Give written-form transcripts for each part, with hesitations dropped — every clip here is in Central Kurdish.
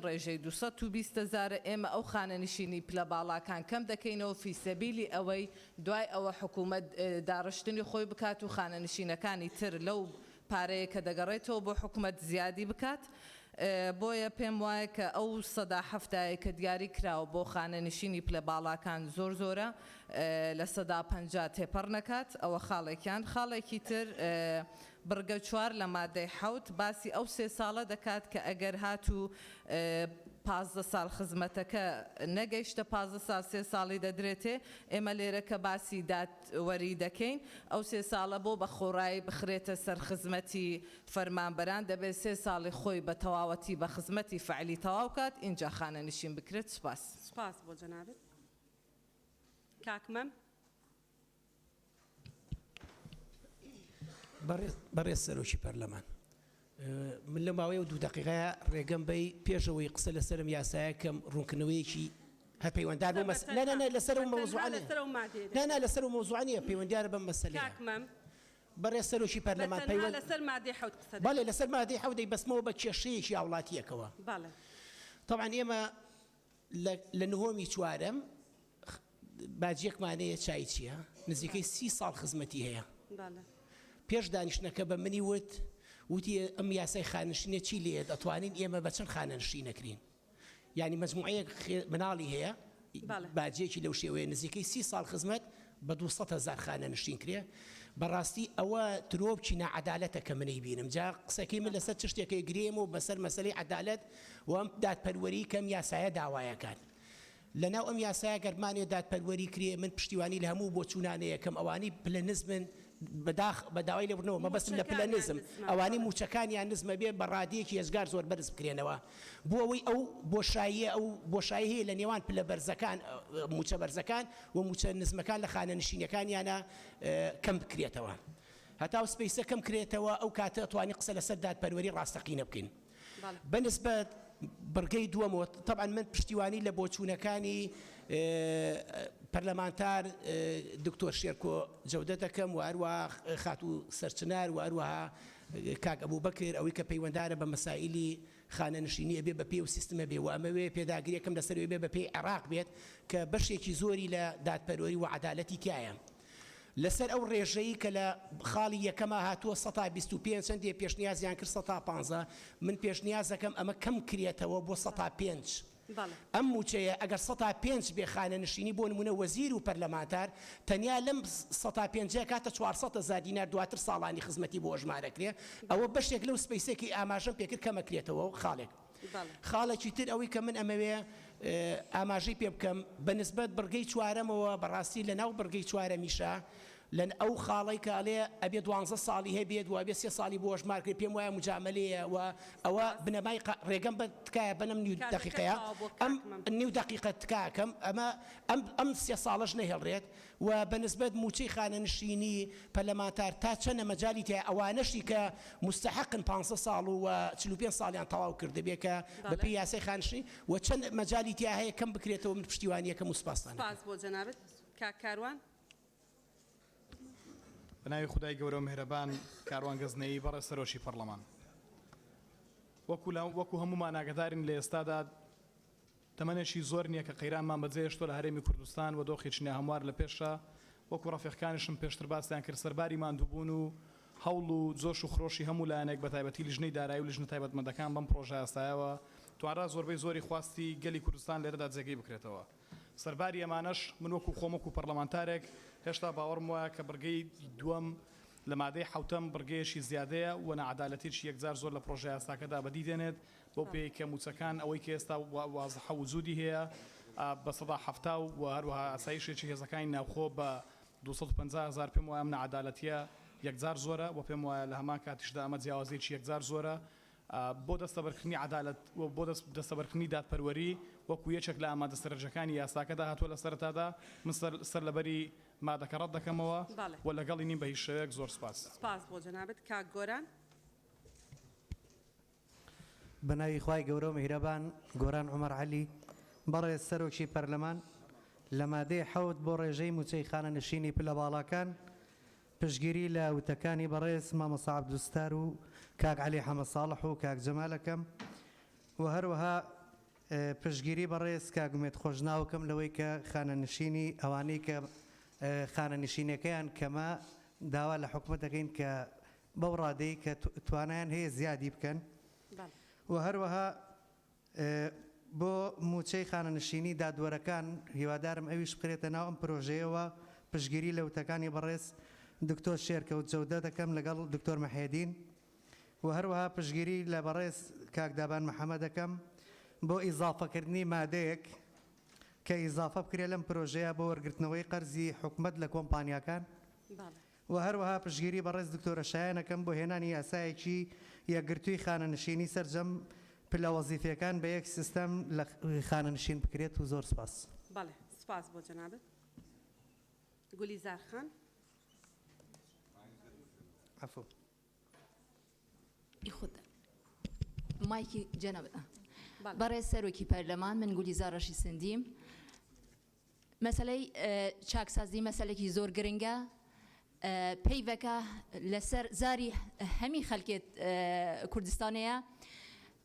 ڕێژەی 220,000 ئێمە ئەو خانەنشینی پلە باڵاکان کەم دەکەینەوە فی سەبیلی ئەوەی دوای ئەوە حکوومەت داڕشتنی خۆی بکات و خانەنشینەکانی تر لەو پارەیە کە دەگەڕێتەوە بۆ حکوومەت زیادی بکات. بۆیە پێم وایە کە ئەو 170 کە دیاری کراوە بۆ خانەنشینی پلە باڵاکان زۆرە لە 150 تێپەڕ نەکات. ئەوە خاڵێکیان. خاڵێکی تر بڕگە 4 لە مادەی 7 باسی ئەو 3 ساڵە دەکات کە ئەگەر هاتوو 15 ساڵ خزمەتەکە نەگەیشتە 15 ساڵ 3 ساڵی دەدرێتێ. ئێمە لێرە کە باسی دادوەری دەکەین ئەو 3 ساڵە بۆ بە خۆڕایی بخرێتە سەر خزمەتی فەرمانبەران دەبێت 3 ساڵی خۆی بە تەواوەتی بە خزمەتی فعلی تەواو کات اینجا خانەنشین بکرێت. سپاس بۆ جەنابەت. کاکمەم بەڕێز سەرۆکی پەرلەمان، من لە ماوەی و 2 دقیقەیە ڕێگەم بەی پێشەوەی قسە لەسەرم یاسایە کەم ڕوونکردنەوەیەکی هەر پەیوەنددار بۆ لەسەر لەسەر مۆزوعانیە پەیوەندیارە بەم مەسەلەیە. کاکمەم بەڕێز سەرۆکی پەرلەمان لەسەر مادەی 7 قسە بەڵێ لەسەر مادەی 7 دەیبەستمەوە بە کێشەیەکی هاوڵاتیەکەوە. بەڵێ طبعاً ئێمە لە نهۆمی 4م باجیەکمانەیە چای چییە؟ نزیکەی 30 ساڵ خزمەتی هەیە. پێش دانیشتنەکە بە منی وتی ئەم یاسای خانەنشینە چی لێ دەتوانین ئێمە بە چەند خانەنشین نەکرین. یعنی مەجموعەیەک مناڵی هەیە باجێکی لەو شێوەیە نزیکەی 30 ساڵ خزمەت بە 200,000 خانەنشین کرێ. بەڕاستی ئەوە ترۆبکی نەعەدالەتە کە منەی بینم. جا قسەکەی من لەسەر چ شتێکی گرێم و بەسەر مەسەلەی عەدالەت و ئەم دادپەروەری کەم یاسایە داوایەکان. لەناو ئەم یاسایە گەرمانێ دادپەروەری کرێ. من پشتیوانی لە هەموو بۆچوونانەیە کەم ئەوانی پلە نزمن بە داوای لەبڕنەوە مەبەستم لە پلە نزم ئەوانی موچەکانیان نزمە بێ بە ڕادەیەکی ێزگار زۆر بەرز بکرێنەوە بۆ ئەوەی ئەو بۆشایی هەیە لە نێوان پلە بەرزەکان موچە بەرزەکان و موچە نزمەکان لە خانەنشینەکانیانە کەم بکرێتەوە. هەتاو سپەیسە کەم کرێتەوە ئەو کاتە ئەتوانی قسە لەسەر دادپەروەری ڕاستەقینە بکەین. بەنسبەت بڕگەی دووەمەوە طبعاً من پشتیوانی لە بۆچوونەکانی پەرلەمانتار دکتۆر شێرکۆ جەودە دەکەم و هەروەها خاتوو سەرچنار و هەروەها کاک ئەبوبەکر ئەوەی کە پەیوەنددارە بە مەسائیلی خانەنشینی ئەبێ بە پێی و سیستمە بێ و ئەمەوێ پێداگریەکەم لەسەرەوەی بێ بە پێی عێراق بێت کە بەشێکی زۆری لە دادپەروەری و عەدالەتی تایە. لەسەر ئەو ڕێژەیە کە لە خاڵی یەکەمە هاتووە 125 چەندێ پێشنیازیان کرد 115 من پێشنیازەکەم ئەمە کەم کرێتەوە بۆ 105. ئەم موچەیە ئەگەر 105 بێ خانەنشینی بۆ نمونە وەزیر و پەرلەمانتار تەنیا لەم 105 کاتە 400,000 دینار دواتر ساڵانی خزمەتی بۆ ژمارەکرێ. ئەوە بەشێک لەو سپەیسێکی ئاماژەم پێکرد کەمەکرێتەوە خاڵێک. خاڵێکی تر ئەوەی کە من ئەمەوێ ئاماژەی پێ بکەم بەنسبەت بڕگەی 4مەوە بەڕاستی لە ناو بڕگەی 4میشە لەن ئەو خاڵی کە ئەڵێ ئەبێ 12 ساڵی هەبێت و ئەبێ 3 ساڵی بۆ ژمارکرێ پێم وایە مجاملەیە و ئەوە بنەمای ڕێگەم بە تکایە بەنم نیو دقیقەیە ئەم نیو دقیقە تکاکەم ئەم 3 ساڵش نەهێڵڕێت و بەنسبەت موچەی خانەنشینی پەرلەمانتار تا چەندە مەجالی تایە ئەوانەشی کە مستحقن 15 ساڵ و 45 ساڵیان تەواو کرد دەبێت کە بەپێی یاسای خانەنشینی و چەند مەجالی تیا هەیە کەم بکرێتەوە من پشتیوانیەکەم و سپاسدانم. سپاس بۆ جەنابەت. کاکاروان بەناوی خودای گەورە و میهرەبان کاروان گەزنەیی بەڕێز سەرۆکی پەرلەمان وەکو هەمومان ئاگادارین لە ئێستادا تەمەنێکی زۆر نییە کە قەیرانمان بەجێهێشتووە لە هەرێمی کوردستان و دۆخێکی هەموار لە پێشە وەکو ڕەفیقەکانیشم پێشتر باسییان کرد سەرباری ماندووبوون و هەوڵ و جۆش و خڕۆشی هەموو لایەنێک بە تایبەتی لیژنەی دارایی و لیژنە تایبەتمەندەکان بەم پرۆژە ئێستایەوە توانرا زۆربەی زۆری خواستی گەلی کوردستان لێرەدا جێگەی بکرێتەوە. سەرباری ئەمانەش من وەکو خۆمەکو پەرلەمانتارێک هێشتا باوەڕم وایە کە بڕگەی دووەم لە مادەی 7م بڕگەیەشی زیادەیە و نەعەدالەتیی یەکجار زۆر لە پرۆژە یاساکەدا بەدی دێنێت بۆ پێی کە موچەکان ئەوەی کە ئێستا وازەحە وجودی هەیە بە 170 و هەروەها ئاسایشێکی هێزەکانی ناوخۆ بە 250,000 پێم وایە ئەم نەعەدالەتیە یەکجار زۆرە و پێم وایە لە هەمان کاتیشدا ئەمە جیاوازێکی یەکجار زۆرە بۆ دەستەبەرکردنی عەدالەت و بۆ دەستەبەرکردنی دادپەروەری وەکو یەکێک لە ئامادە سەرنجەکانی یاساکەدا هاتووە لە سەرەتادا من سەر لەبەری مادەکە ڕەت دەکەمەوە و لەگەڵی نیم بە هیچ شێوەیەک زۆر سپاس. سپاس بۆ جەنابەت. کاک گۆران بەناوی خوای گەورە و میهرەبان گۆران عومەر عەلی بەڕێز سەرۆکی پەرلەمان لە مادەی 7 بۆ ڕێژەی موچەی خانەنشینی پلە باڵاکان پشگیری لە وتەکانی بەڕێز مامۆستا عەبدوستار و کاک عەلی حەمەد ساڵح و کاک جەمالەکەم و هەروەها پشگیری بەڕێز کاگومێت خۆشناوکەم لەوەی کە خانەنشینی ئەوانەی کە خانەنشینەکەیان کەمە داوا لە حکومەت دەکەین کە بەو ڕادەی کە توانایان هەیە زیادی بکەن بەڵێ و هەروەها بۆ موچەی خانەنشینی دادوەرەکان هیوادارم ئەویش بخرێتە ناو ئەم پرۆژەیەوە پشگیری لە وتەکانی بەڕێز دکتۆر شێرکەوت جەودە دەکەم لەگەڵ دکتۆر مەحێدین و هەروەها پشگیری لە بەڕێز کاکدابان محەممەد دەکەم بۆ ئیزافەکردنی مادەیەک کە ئیزافە بکرێت لەم پرۆژەیە بۆ وەرگرتنەوەی قەرزی حکومت لە کۆمپانیاکان بەڵێ و هەروەها پشگیری بەڕێز دکتۆرە شایانەکەم بۆ هێنانی یاسایەکی یەکگرتووی خانەنشینی سەرجەم پلە وەزیفەکان بە یەک سیستەم لە خانەنشین بکرێت و زۆر سپاس. بەڵێ سپاس بۆ جەنابەت گولیزار خان عفو. خود مایکی جناب بله. برای سروکی پارلمان من گولیزارشی سندیم مسئله چاکسازی مسئله کی زور گرینگه پیوکه لسر زاری همی خلقت کردستانیه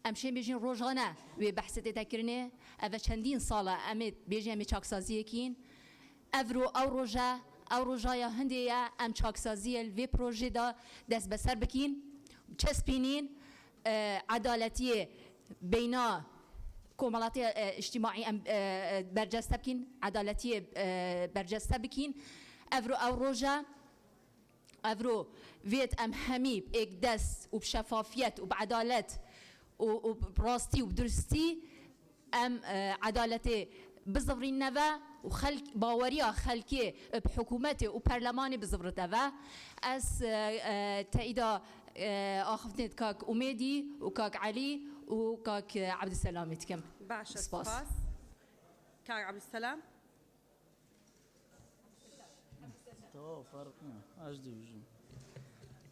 امشین بیشین روزانه و بحثت تکرنه او چندین ساله امید بیشین می چاکسازی کین او روزای هندیه ام چاکسازی الوی پروژه دا دست بسر بکین چسبینین عدالتی بینا کمالاتی اجتماعی برجسته بکین عدالتی برجسته بکین افرو ویت ام همی یک دست و بشفافیت و بعدالت و براستی و بدرستی ام عدالتی بزورین نوا و خلق باوریا خلقی بحکومت و پارلمانی بزورت نوا از تاییدا آخفتنت کاک امیدی و کاک علی و کاک عبدالسلام تکم. باشە سپاس کاک عەبدولسەلام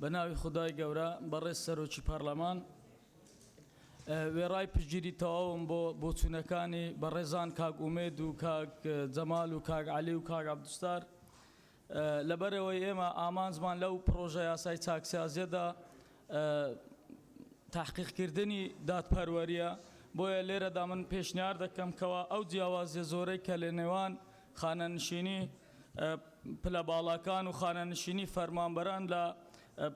بەناوی خدای گەورە بەڕێز سەرۆکی پەرلەمان وێڕای پشگیری تەواوم بۆ چوونەکانی بەڕێزان کاک ئومێد و کاک جەمال و کاک عەلی و کاک عەبدولستار لەبەرەوەی ئێمە ئامانجمان لەو پرۆژە یاسای چاکسازیەدا تحقیقکردنی دادپەروەریە بۆیە لێرەدا من پێشنیار دەکەم کەوا ئەو جیاوازیە زۆرەی کە لە نێوان خانەنشینی پلە باڵاکان و خانەنشینی فەرمانبەران لە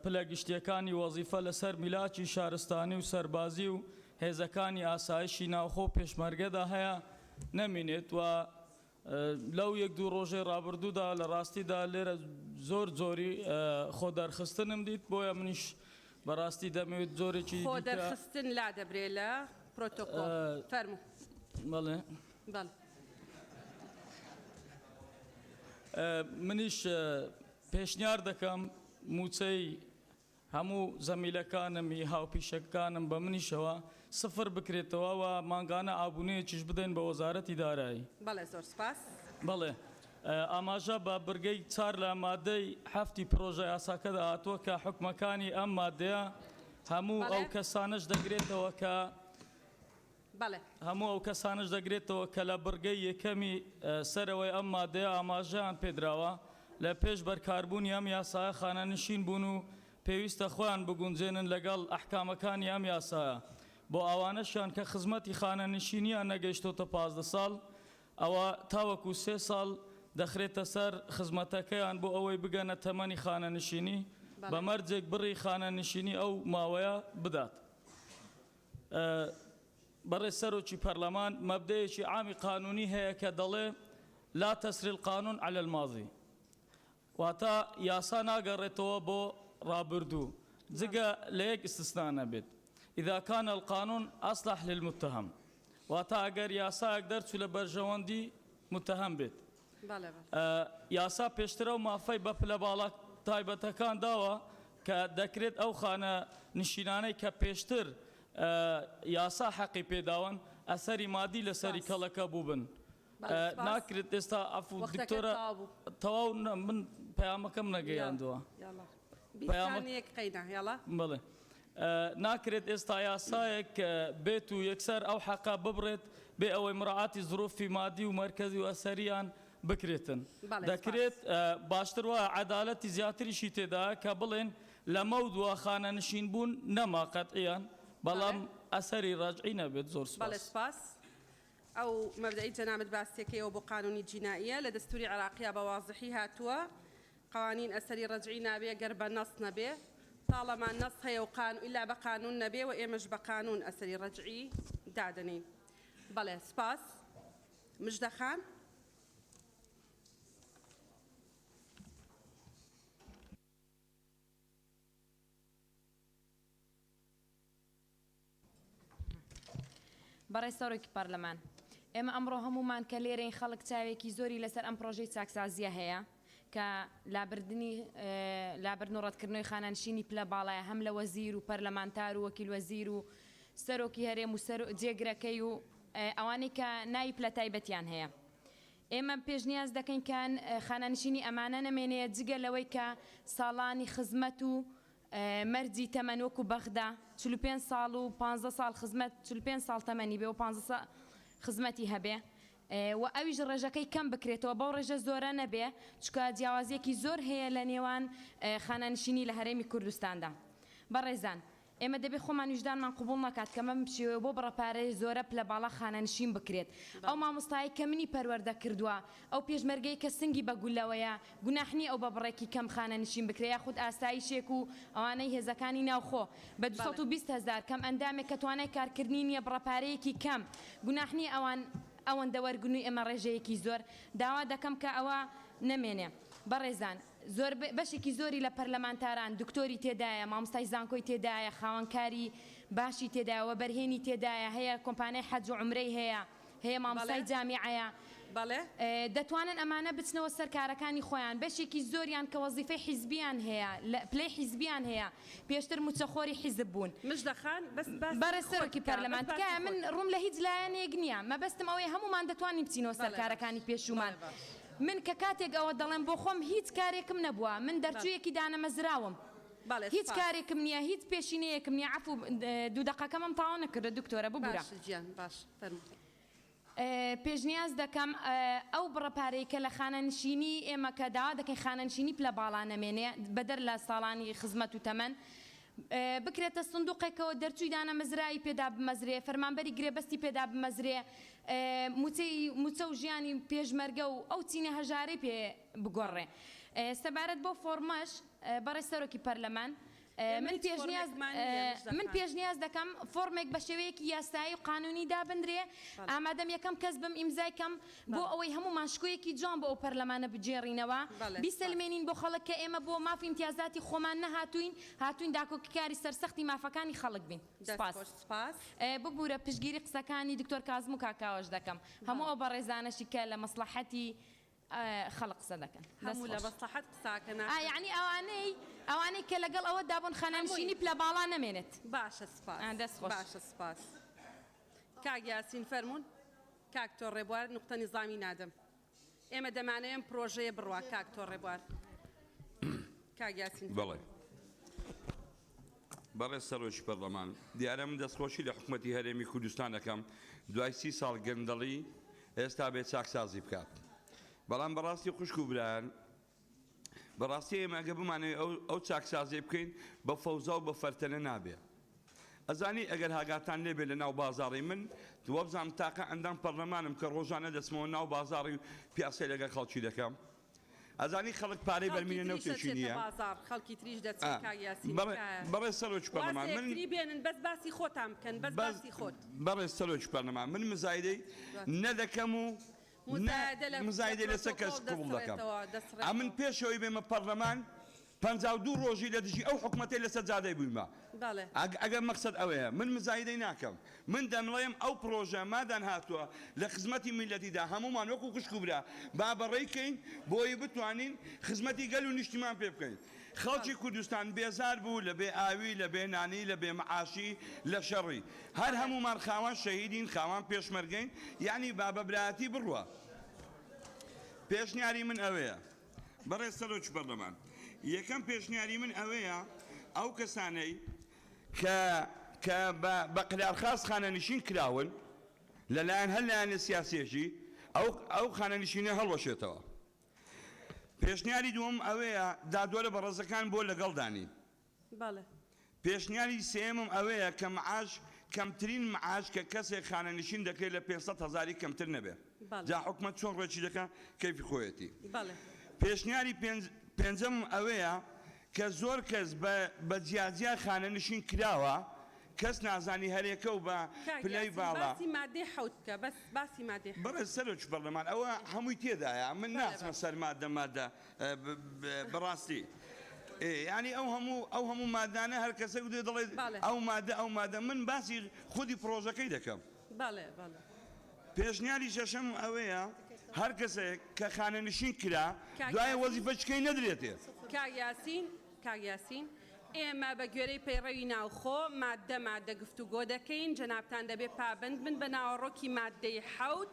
پلە گشتیەکانی وەزیفە لەسەر میلاکی شارستانی و سەربازی و هێزەکانی ئاسایشی ناوخۆ پێشمەرگەدا هەیە نەمینێت و لەو یەک دوو ڕۆژەی ڕابردوودا لە ڕاستیدا لێرە زۆری خۆ دەرخستنم دیت بۆیە منیش بەڕاستی دەمەوێت زۆرێکی خۆ دەرخستن لا دەبرێ لە پرۆتۆکۆڵ فەرموو بەڵێ بەڵێ منیش پێشنیار دەکەم موچەی هەموو زەمیلەکانمی هاوپیشەکانم بە منیشەوە سفر بکرێتەوە و ماگانە ئابوونەیەکیش بدەین بە وەزارەتی دارایی. بەڵێ زۆر سپاس. بەڵێ ئاماژە بە بڕگەی چار لە مادەی هەفتی پرۆژە یاساکەدا هاتووە کە حکومەکانی ئەم مادەیە هەموو ئەو کەسانش دەگرێتەوە کە هەموو ئەو کەسانش دەگرێتەوە کە لە بڕگەی یەکەمی سەرەوەی ئەم مادەیە ئاماژەیان پێدراوە لە پێش بەرکاربوونی ئەم یاسایە خانەنشین بوون و پێویستە خۆیان بگونجێنن لەگەڵ ئەحکامەکانی ئەم یاسایە بۆ ئەوانەشیان کە خزمەتی خانەنشینیان نەگەیشتۆتە 15 ساڵ ئەوە تاوەکو 3 ساڵ دەخرێتە سەر خزمەتەکەیان بۆ ئەوەی بگەنە تەمەنی خانەنشینی بە مەرجێک بڕی خانەنشینی ئەو ماوەیە بدات. بەڕێز سەرۆکی پەرلەمان مەبدەیەکی عامی قانونی هەیە کە دەڵێ لا تەسری القانون على الماضي واتە یاسا ناگەڕێتەوە بۆ ڕابردوو جگە لە یەک استثنا نەبێت إذا كان القانون أصلح للمتهم واتە ئەگەر یاسایەک دەرچوو لە بەرژەوەندی متهم بێت یاسا پێشترە و مافەی بە پلە باڵا تایبەتەکان داوە کە دەکرێت ئەو خانە نشینانەی کە پێشتر یاسا حەقی پێداون ئەسەری مادی لەسەری کەڵەکە بوو بن ناکرێت ئێستا ئەفو دکتۆرە تەواو من پەیامەکەم نەگەیاندووە بڵێ ناکرێت ئێستا یاسایەک بێت و یەکسەر ئەو حەقا ببڕێت بێ ئەوەی مراعاتی زروفی مادی و مەرکەزی و ئەسەریان بکرێتن دەکرێت باشتر وایە عەدالەتی زیاتریشی تێدایە کە بڵێن لە مەودووە خانەنشین بوون نەما قەتعیان بەڵام ئەسەری ڕەجعی نەبێت. زۆر سپاس. ئەو مەبدەئی جەنابەت باسیەکەیەوە بۆ قانونی جیناییە لە دەستوری عراقیە بە واضحی هاتووە قوانین ئەسەری ڕەجعی نابێ گەر بە نەس نەبێ تاڵەمان نەس هەیە و ئیلا بە قانون نەبێ و ئێمەش بە قانون ئەسەری ڕەجعی دادنین. بەڵێ سپاس. مژدەخان. بەڕێز سەرۆکی پەرلەمان ئێمە ئەمڕۆ هەمومان کە لێرەین خەڵک چاوێکی زۆری لەسەر ئەم پرۆژەی چاکسازیە هەیە کە لابردن و ڕەتکردنەوەی خانانشینی پلە باڵایە هەم لە وەزیر و پەرلەمانتار و وەکیل وەزیر و سەرۆکی هەرێم و جێگرەکەی و ئەوانەی کە ناوی پلە تایبەتیان هەیە. ئێمە پێشنیاز دەکەین کە خانانشینی ئەمانە نەمێنەیە جگە لەوەی کە ساڵانی خزمەت و مەرجی تەمەن وەکو بەغدا 45 ساڵ و 15 ساڵ خزمەت 45 ساڵ تەمەنی بێ و 15 خزمەتی هەبێ و ئەویش ڕێژەکەی کەم بکرێتەوە بەو ڕێژە زۆرە نەبێ چکە جیاوازیەکی زۆر هەیە لە نێوان خانانشینی لە هەرێمی کوردستاندا. بەڕێزان ئێمە دەبێت خۆمان ویژدانمان قبول نکات کە مەم بچێوە بۆ بڕەپارەی زۆرە پلە باڵا خانانشین بکرێت. ئەو مامۆستایی کە منی پەروەردە کردووە ئەو پێشمەرگەی کە سنگی بەگولەوەیە گوناحنی ئەو بە بڕێکی کەم خانانشین بکرێت یاخود ئاسایشێک و ئەوانەی هێزەکانی ناوخۆ بە 220,000 کەم ئەندامێک کە توانای کارکردنی نییە بڕەپارەیەکی کەم گوناحنی ئەوەندە وەرگنووی ئێمە ڕێژەیەکی زۆر داوا دەکەم کە ئەوە نەمێنێ. بەڕێزان زۆر بەشێکی زۆری لە پەرلەمانتاران دکتۆری تێدایە مامۆستای زانکۆی تێدایە خاوەنکاری باشی تێدایەوە بەرهێنی تێدایە هەیە کۆمپانیای حەج و عومرەی هەیە مامۆستای جامیعەیە دەتوانن ئەمانە بچنەوە سەر کارەکانی خۆیان بەشێکی زۆریان کە وەزیفەی حیزبیان هەیە پلەی حیزبیان هەیە پێشتر موچەخۆری حیزب بوون. مژدەخان بەڕێز سەرۆکی پەرلەمان تکایە من ڕووم لە هیچ لایەنێک نییە مەبەستم ئەوەیە هەمومان دەتوانین بچینەوە سەر کارەکانی پێشومان. من کە کاتێک ئەوە دەڵێم بۆ خۆم هیچ کارێکم نەبووە من دەرچوویەکی دانەمەزراوم هیچ کارێکم نییە هیچ پێشینەیەکم نییە عفو دوو دقەکەمم تاوا نەکردە دکتۆرە ببوورە. پێشنیاز دەکەم ئەو بڕەپارەی کە لە خانەنشینی ئێمە کە داوا دەکەین خانەنشینی پلە باڵا نەمێنێ بەدەر لە ساڵانی خزمەت و تەمەن بکرێتە سندوقێکەوە دەرچووی دانەمەزرایی پێدا بمەزرێ فەرمانبەری گرێبەستی پێدا بمەزرێ موچە و ژیانی پێشمەرگە و ئەو چینە هەژارەی پێ بگۆڕێ. سەبارەت بۆ فۆرمەش بەڕێز سەرۆکی پەرلەمان من پێشنیاز دەکەم فۆرمێک بە شێوەیەکی یاسایی و قانونی دابندرێ ئامادەم یەکەم کەس بم ئیمزایکەم بۆ ئەوەی هەمومان شکۆیەکی جوان بۆ ئەو پەرلەمانە بجێڕینەوە بیسەلمێنین بۆ خەڵک کە ئێمە بۆ مافی امتیازاتی خۆمان نەهاتوین داکۆکیکاری سەرسەختی مافەکانی خەڵک بین. سپاس. ببوورە پشگیری قسەکانی دکتۆر کازم و کاکاوەش دەکەم هەموو ئەو بەڕێزانەشی کە لە مەسلحەتی خەڵق قسە دەکەن هەموو لە مەسلحەت قساکەن یعنی ئەوانەی کە لەگەڵ ئەوە دابوون خانانشینی پلە باڵا نەمێنێت. باشە سپاس. کاک یاسین فەرموون کاک تۆ ڕێبوار نقطە نیزامی نادەم ئێمە دەمانەوێن پرۆژەیە بڕوا کاک تۆ ڕێبوار. کاک یاسین بەڵێ بەڕێز سەرۆکی پەرلەمان دیارە من دەستخۆشی لە حکوومەتی هەرێمی کوردستان دەکەم دوای 30 ساڵ گەندەڵی ئێستا بێت چاکسازی بکات. بەڵام بەڕاستی خوشک و برایان بەڕاستی ئێمە ئەگە بمانەوێت ئەو چاکسازی بکەین بە فەوزا و بە فەرتەنە نابێ. ئەزانی ئەگەر هاگاتان لێبێ لە ناو بازاڕی من دووە بزانم تاقە ئەندام پەرلەمانم کە ڕۆژانە دەچمەوە ناو بازاڕی و پیاسی لەگەڵ خەڵکی دەکەم. ئەزانی خەڵک پارەی بەرمینە نەوتێکی نییە خەڵکی تریش دەچێت کاک یاسین بەڕێز سەرۆکی پەرلەمان من بێنن بەس باسی خۆتان بکەن بەس باسی خۆت. بەڕێز سەرۆکی پەرلەمان من مزایدەی نەدەکەم و مزایدە لەسەر کەس قبول دەکەم. من پێشەوەی بێمە پەرلەمان 52 ڕۆژی لە دژی ئەو حکوومەتەی لەسەر جادەی بوویمە ئەگەر مەقسەد ئەوەیە من مزایدەی ناکەم من دەمڵێم ئەو پرۆژە مادان هاتووە لە خزمەتی میلەتیدا هەمومان وەکو خوشک و برا با بەڕێیکەین بۆی بتوانین خزمەتی گەل و نیشتیمان پێ بکەین. خەڵکی کوردستان بێزار بوو لە بێ ئاوی لە بێ نانی لە بێ مەعاشی لە شەڕی هەر هەمومان خاوان شەهیدین خاوان پێشمەرگەین یعنی با بەبرایەتی بڕوە. پێشنیاری من ئەوەیە بەڕێز سەرۆکی پەرلەمان یەکەم پێشنیاری من ئەوەیە ئەو کەسانەی کە بە قلارخاس خانەنشین کراون لەلایەن هەر لایەنە سیاسیەکی ئەو خانەنشینە هەڵوەشێتەوە. پێشنیاری دووەم ئەوەیە دادوەرە بە ڕێزەکان بۆ لەگەڵ دانی. پێشنیاری سێمم ئەوەیە کە مەعاش کەمترین معاش کە کەسێک خانەنشین دەکرێت لە 500,000 کەمتر نەبێ جا حکومەت چۆن ڕێکی دەکات کەیفی خۆیەتی پێشنیاری پێنجەم ئەوەیە کە زۆر کەس بە جیاجیا خانەنشین کراوە کەس نازانی هەرێکە و بە پلەی باڵا بەڕێ سەرۆکی پەرلەمان ئەوە هەمووی تێدایە من ناسمە سەر مادە بەڕاستی ینی ئەو هەموو مادانە هەر کەسێک دێ دەڵێت ئەو مادە من باسی خودی پرۆژەکەی دەکەم پێشنیاری شەشەم ئەوەیە هەر کەسێک کە خانەنشین کرا دوایە وەزیفەچکەی نەدرێتێ کاگیاسین ئێمە بە گوێرەی پەیڕەوی ناوخۆ مادە گفتوگۆ دەکەین جەنابتان دەبێ پابند بن بە ناوەڕۆکی مادەی حەوت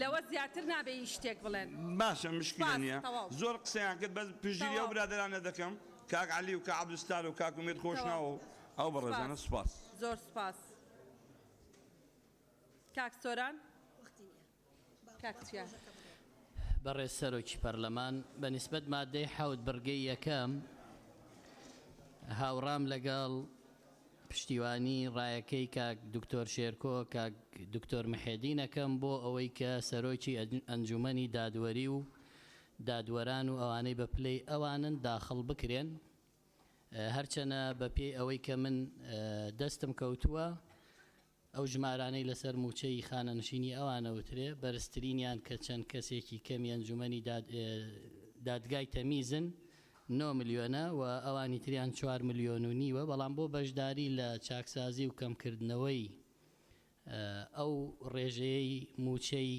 لەوە زیاتر نابێ شتێک بڵێن باشە مشکلە نییە زۆر قسەیان کرد بە پژگیری ئەو برادرانە دەکەم کاک عەلی و کاک عەبدولستار و کاک ئومێد خۆشناوە ئەو بەڕێزانە سوپاس زۆر سوپاس کاک سۆران کاکچیا بەڕێز سەرۆکی پەرلەمان بە نیسبەت مادەی حەوت بڕگەی یەکەم هاوڕام لەگەڵ پشتیوانی ڕایەکەی کاک دکتۆر شێرکۆ کاک دکتۆر محێدینەکەم بۆ ئەوەی کە سەرۆکی ئەنجومەنی دادوەری و دادوەران و ئەوانەی بە پلەی ئەوانن داخڵ بکرێن هەرچەنە بە پێی ئەوەی کە من دەستم کەوتووە ئەو ژمارانەی لەسەر موچەی خانەنشینی ئەوانە وترێ بەرزترینیان کە چەند کەسێکی کەمی ئەنجومەنی دادگای تەمیزن 9 ملیۆنە و ئەوانی تریان 4 ملیۆن و نیوە بەڵام بۆ بەشداری لە چاکسازی و کەمکردنەوەی ئەو ڕێژەیەی موچەی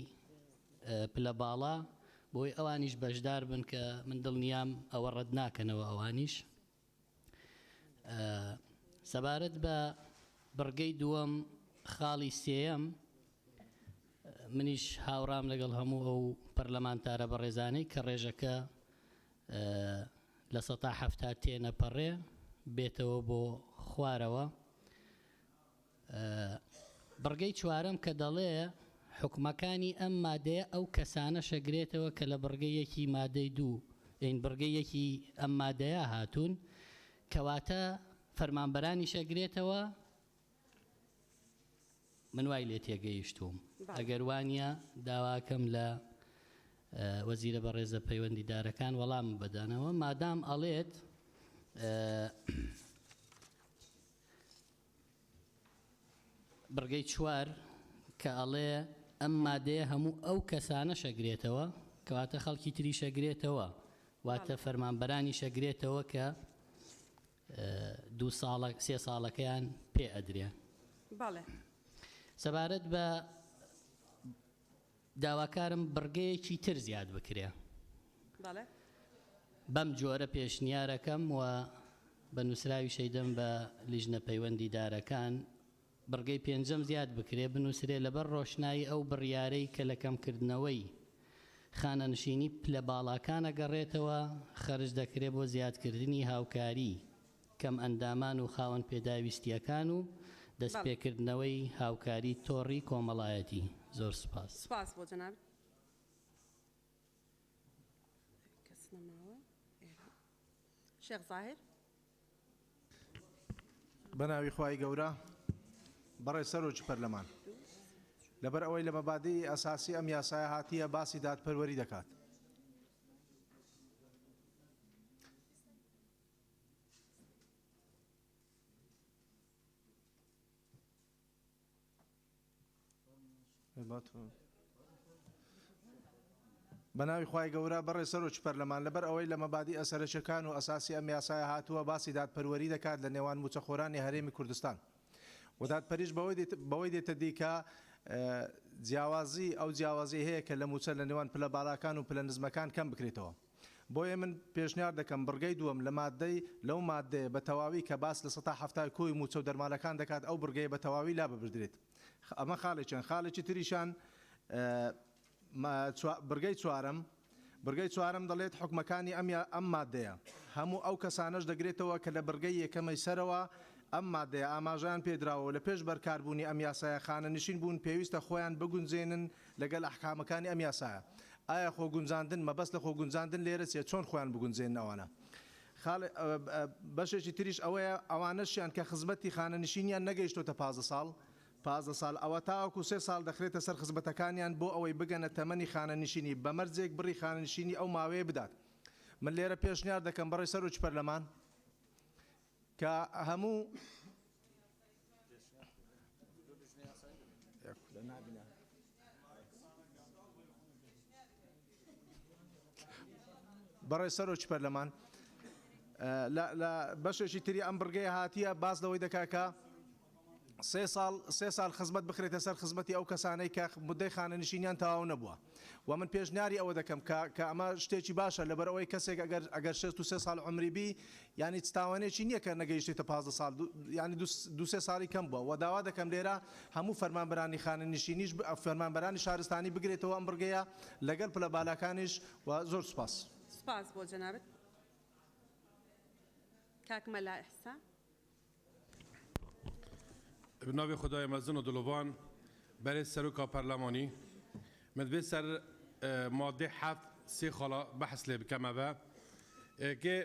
پلە باڵا بۆی ئەوانیش بەشدار بن کە من دڵنیام ئەوە ڕەت ناکەنەوە ئەوانیش سەبارەت بە بڕگەی دووەم خاڵی سێەم منیش هاوڕام لەگەڵ هەموو ئەو پەرلەمانتارە بەڕێزانەی کە ڕێژەکە لە 170 تێنەپەڕێ بێتەوە بۆ خوارەوە بڕگەی چوارەم کە دەڵێ حکومەکانی ئەم مادەیە ئەو کەسانە شەگرێتەوە کە لە بڕگەیەکی مادەی دوو ئین بڕگەیەکی ئەم مادەیە هاتوون کەواتە فەرمانبەرانی شەگرێتەوە من وای لێ تێگەیشتوم ئەگەر وانە داواکەم لە وەزیرە بەڕێزە پەیوەندیدارەکان وەڵام بەدانەوە مادام ئەڵێت بڕگەی چوار کە ئەڵێ ئەم مادەیە هەموو ئەو کەسانە شەگرێتەوە کەواتە خەڵکی تری شەگرێتەوە واتە فەرمانبەرانی شەگرێتەوە کە 2-3 ساڵەکەیان پێ ئەدرێ سەبارەت بە داواکارم بڕگەیەکی تر زیاد بکرێ بەم جۆرە پێشنیارەکەم و بە نووسراوی شەیدەم بە لیژنە پەیوەندیدارەکان بڕگەی پێنجەم زیاد بکرێ بنووسرێ لەبەر ڕۆشنایی ئەو بڕیارەی کە لە کەمکردنەوەی خانەنشینی پلە باڵاکانە گەڕێتەوە خەرج دەکرێت بۆ زیادکردنی هاوکاری کەم ئەندامان و خاوەن پێداویستیەکان و دەستپێکردنەوەی هاوکاری تۆڕی کۆمەڵایەتی زۆر سپاس سپاس بۆ جەناب شێخ زاهر بەناوی خوای گەورە بەڕێز سەرۆکی پەرلەمان لەبەر ئەوەی لە مەبادی ئەساسی ئەم یاسایە هاتیە باسی دادپەروەری دەکات بەناوی خوای گەورە بەڕێز سەرۆکی پەرلەمان لەبەر ئەوەی لە مەبادی ئەسەرچەکان و ئەساسی ئەم یاسایە هاتووە باسی دادپەروەری دەکات لە نێوان موچەخۆرانی هەرێمی کوردستان و دادپەریش بەوەی دێتە دیکە جیاوازی ئەو جیاوازی هەیە کە لە موچە لە نێوان پلە باڵاکان و پلە نزمەکان کەم بکرێتەوە بۆیە من پێشنیار دەکەم بڕگەی دووەم لە مادەی لەو مادەیە بە تەواوی کە باس لە 170 کۆی موچە و دەرمالەکان دەکات ئەو بڕگەی بە تەواوی لا ببردرێت ئەمە خاڵێکیان خاڵێکی تریشان بڕگەی چوارم دەڵێت حکومەکانی ئەم مادەیە هەموو ئەو کەسانەش دەگرێتەوە کە لە بڕگەی یەکەمەی سەرەوە ئەم مادەیە ئاماژیان پێدراوە لە پێش بەرکاربوونی ئەم یاسایە خانەنشین بوون پێویستە خۆیان بگونجێنن لەگەڵ ئەحکامەکانی ئەم یاسایە ئایا خۆگونجاندن مەبەست لە خۆگونجاندن لێرە چێ چۆن خۆیان بگونجێنەوەنە بەشێکی تریش ئەوەیە ئەوانەشیان کە خزمەتی خانەنشینیان نەگەیشتۆتە 15 ساڵ 15 ساڵ ئەوە تاوەکو 3 ساڵ دەخرێتە سەر خزمەتەکانیان بۆ ئەوەی بگەنە تەمەنی خانەنشینی بە مەرجێک بڕی خانەنشینی ئەو ماوەیە بدات. من لێرە پێشنیار دەکەم بەڕێ سەرۆکی پەرلەمان کە هەموو بەڕێ سەرۆکی پەرلەمان لە بەشێکی تری ئەم بڕگەیە هاتیە باس لەوەی دەکا کە 3 ساڵ خزمەت بخرێتە سەر خزمەتی ئەو کەسانەی کە مدەی خانەنشینیان تەواو نەبووە و من پێشنیاری ئەوە دەکەم کە ئەمە شتێکی باشە لەبەر ئەوەی کەسێک ئەگەر 63 ساڵ عمری بی ینی تاوانێکی نییە کە نەگەیشتێتە 15 ساڵ ینی 2 ساڵی کەم بووە و داوا دەکەم لێرە هەموو فەرمانبەرانی خانەنشینیش فەرمانبەرانی شارستانی بگرێتەوە ئەم بڕگەیە لەگەڵ پلە بالاکانیش و زۆر سوپاس. سپاس بۆ جەنابەت. کاک مەلا ئیحسان. بنابێ خدای مەزن و دلۆڤان بەرێ سەرۆکا پەرلەمانی من دەبێت سەر مادەی 7 سێ خاڵە بەحث لێ بکەمەوە کە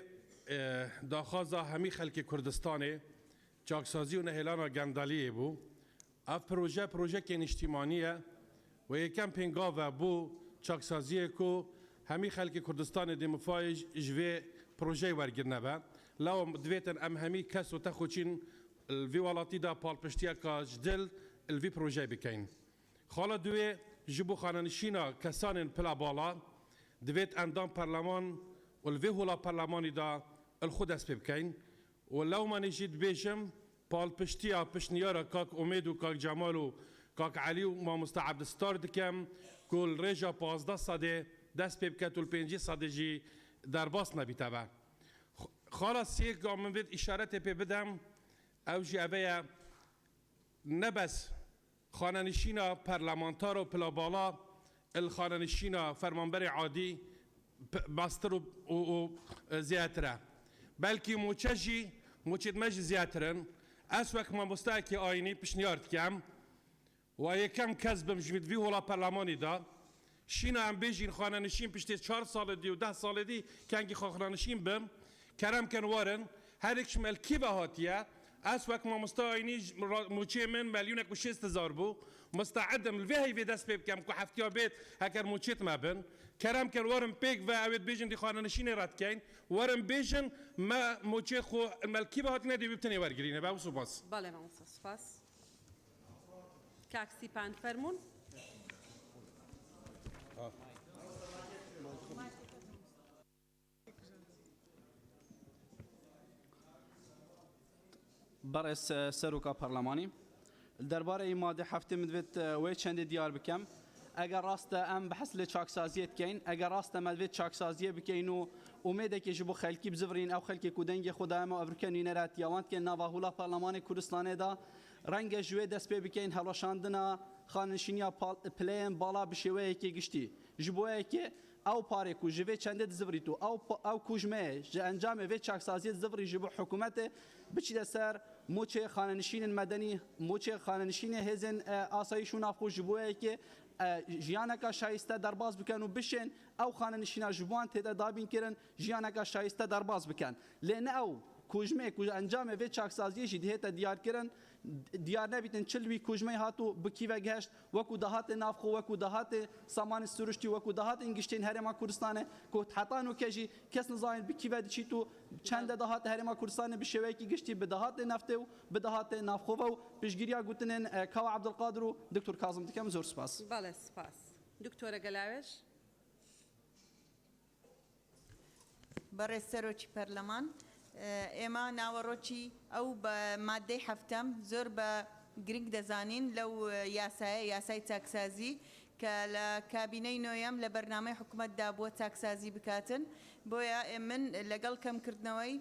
داخوازا هەمی خەڵکی کوردستانê چاکسازی و نەهێلانا گەندەلیê bû ev projeyekê niştîmanî ye و yekêm pêngava bû çaksaziyê ku hemî xelkê Kurdistanê dê mifayê ji vê projeyê wergirnebe law divêtin em hemî kes û texuçîn vî welatî da palpiştiyeka ji dil li vî projeyê bikeyn. Xala duê ji bo xanenişîna kesanên pila bala divêt endam perleman û li vê hola perlemanî da li xwe dest pê bikeyn û lewmanê jî dibêjim palpiştiya piştniyara kak Umêd û kak Cemal û kak Elî û mamosta Ebdistar dikem ku li rêja 15 sadê dest pê biket û li 5 sadê jî derbas nebîteve. Xala sêk min vê îşaretê pê bidem ew jî ev ye nebes xanenişîna parlamentar û pilabala il xanenişîna fermanberê adî bastir û zêtir e. Belkî moçe jî moçê me jî zêtirin ez wek mamostayekî ayînî pişniyar dikem و yekem kes bim ji vî hola perlemanî da şîna em bêjîn xanenişîn piştê 4 salê dî û 10 salê dî kengî xanenişîn bim keremken warin herek ji melkî ve hatiye ez wek mamosta ayînî moçê min milyûnek û 60,000 bû musteedim li vê heyvê dest pê bikem ku heftiya bêt heker moçêt me bin keremken warin pêk ve ew ê dibêjin dî xanenişînê re dikeyn warin bêjin me moçê xwe melkî ve hatine dê bitinê wergirîne bew spas. بەڵێ مامۆستا سوپاس. کاک سیپان فەرموون. بەڕێز سەرۆکا پەرلەمانی دەربارەی مادە هەفتێ من دەوێت وێ چەندێ دیار بکەم ئەگەر ڕاستە ئەم بەحث لێ چاکسازیە بکەین ئەگەر ڕاستە مەدوێت چاکسازیە بکەین و ئومێدێکێکی بۆ خەلکی بزڤڕین ئەو خەلکی و دەنگی خوددایمە ئەڤرکەنی نەراتیاوانکە ناڤاهولا پەرلەمانی کوردستانێدا ڕەنگە ژوێ دەست پێ بکەین هەڵەشاندنە خانشینیا پلەیەن باڵا بشێوەیەکی گشتی ji bo yekê ew parê ku ji vê çendê dizivît û ew kujmeyê ji encamê vê çaksaziyê dizivî ji bo hikûmetê biçîne ser moçê xanenişînên medenî moçê xanenişînê hêzên asayîş û navxwe ji bo yekê jiyaneka şayîste derbas bikin û bişên ew xanenişîna ji wan têde dabîn kirin jiyaneka şayîste derbas bikin lê ne ew kujmê ku encamê vê çaksaziyê jî dihête diyarkirin diyar nebîtin çil wî kujmeyê hatû bikîve geşt wekû dehatê navxwe wekû dehatê samanê süruştî wekû dehatên giştên herêma Kurdistanê ku heta nûke jî kes nizanîn bikîve diçît û çend de dehatê herêma Kurdistanê bi şêweyekî giştî bi dehatê neftê û bi dehatê navxwe û piştgiriya gotinên Kawa Abdulqadir û Dr. Kazım dikem zor spas. بەڵێ سپاس. دکتۆرە گەلاوێش. بەڕێز سەرۆکی پەرلەمان ئێمە ناوەڕۆکی ئەو بە مادەی هەفتەم زۆر بە گرنگ دەزانین لەو یاسای چاکسازی کە لە کابینەی نۆیەم لە بەرنامەی حکوومەتدا بووە چاکسازی بکاتن بۆیە من لەگەڵ کەمکردنەوەی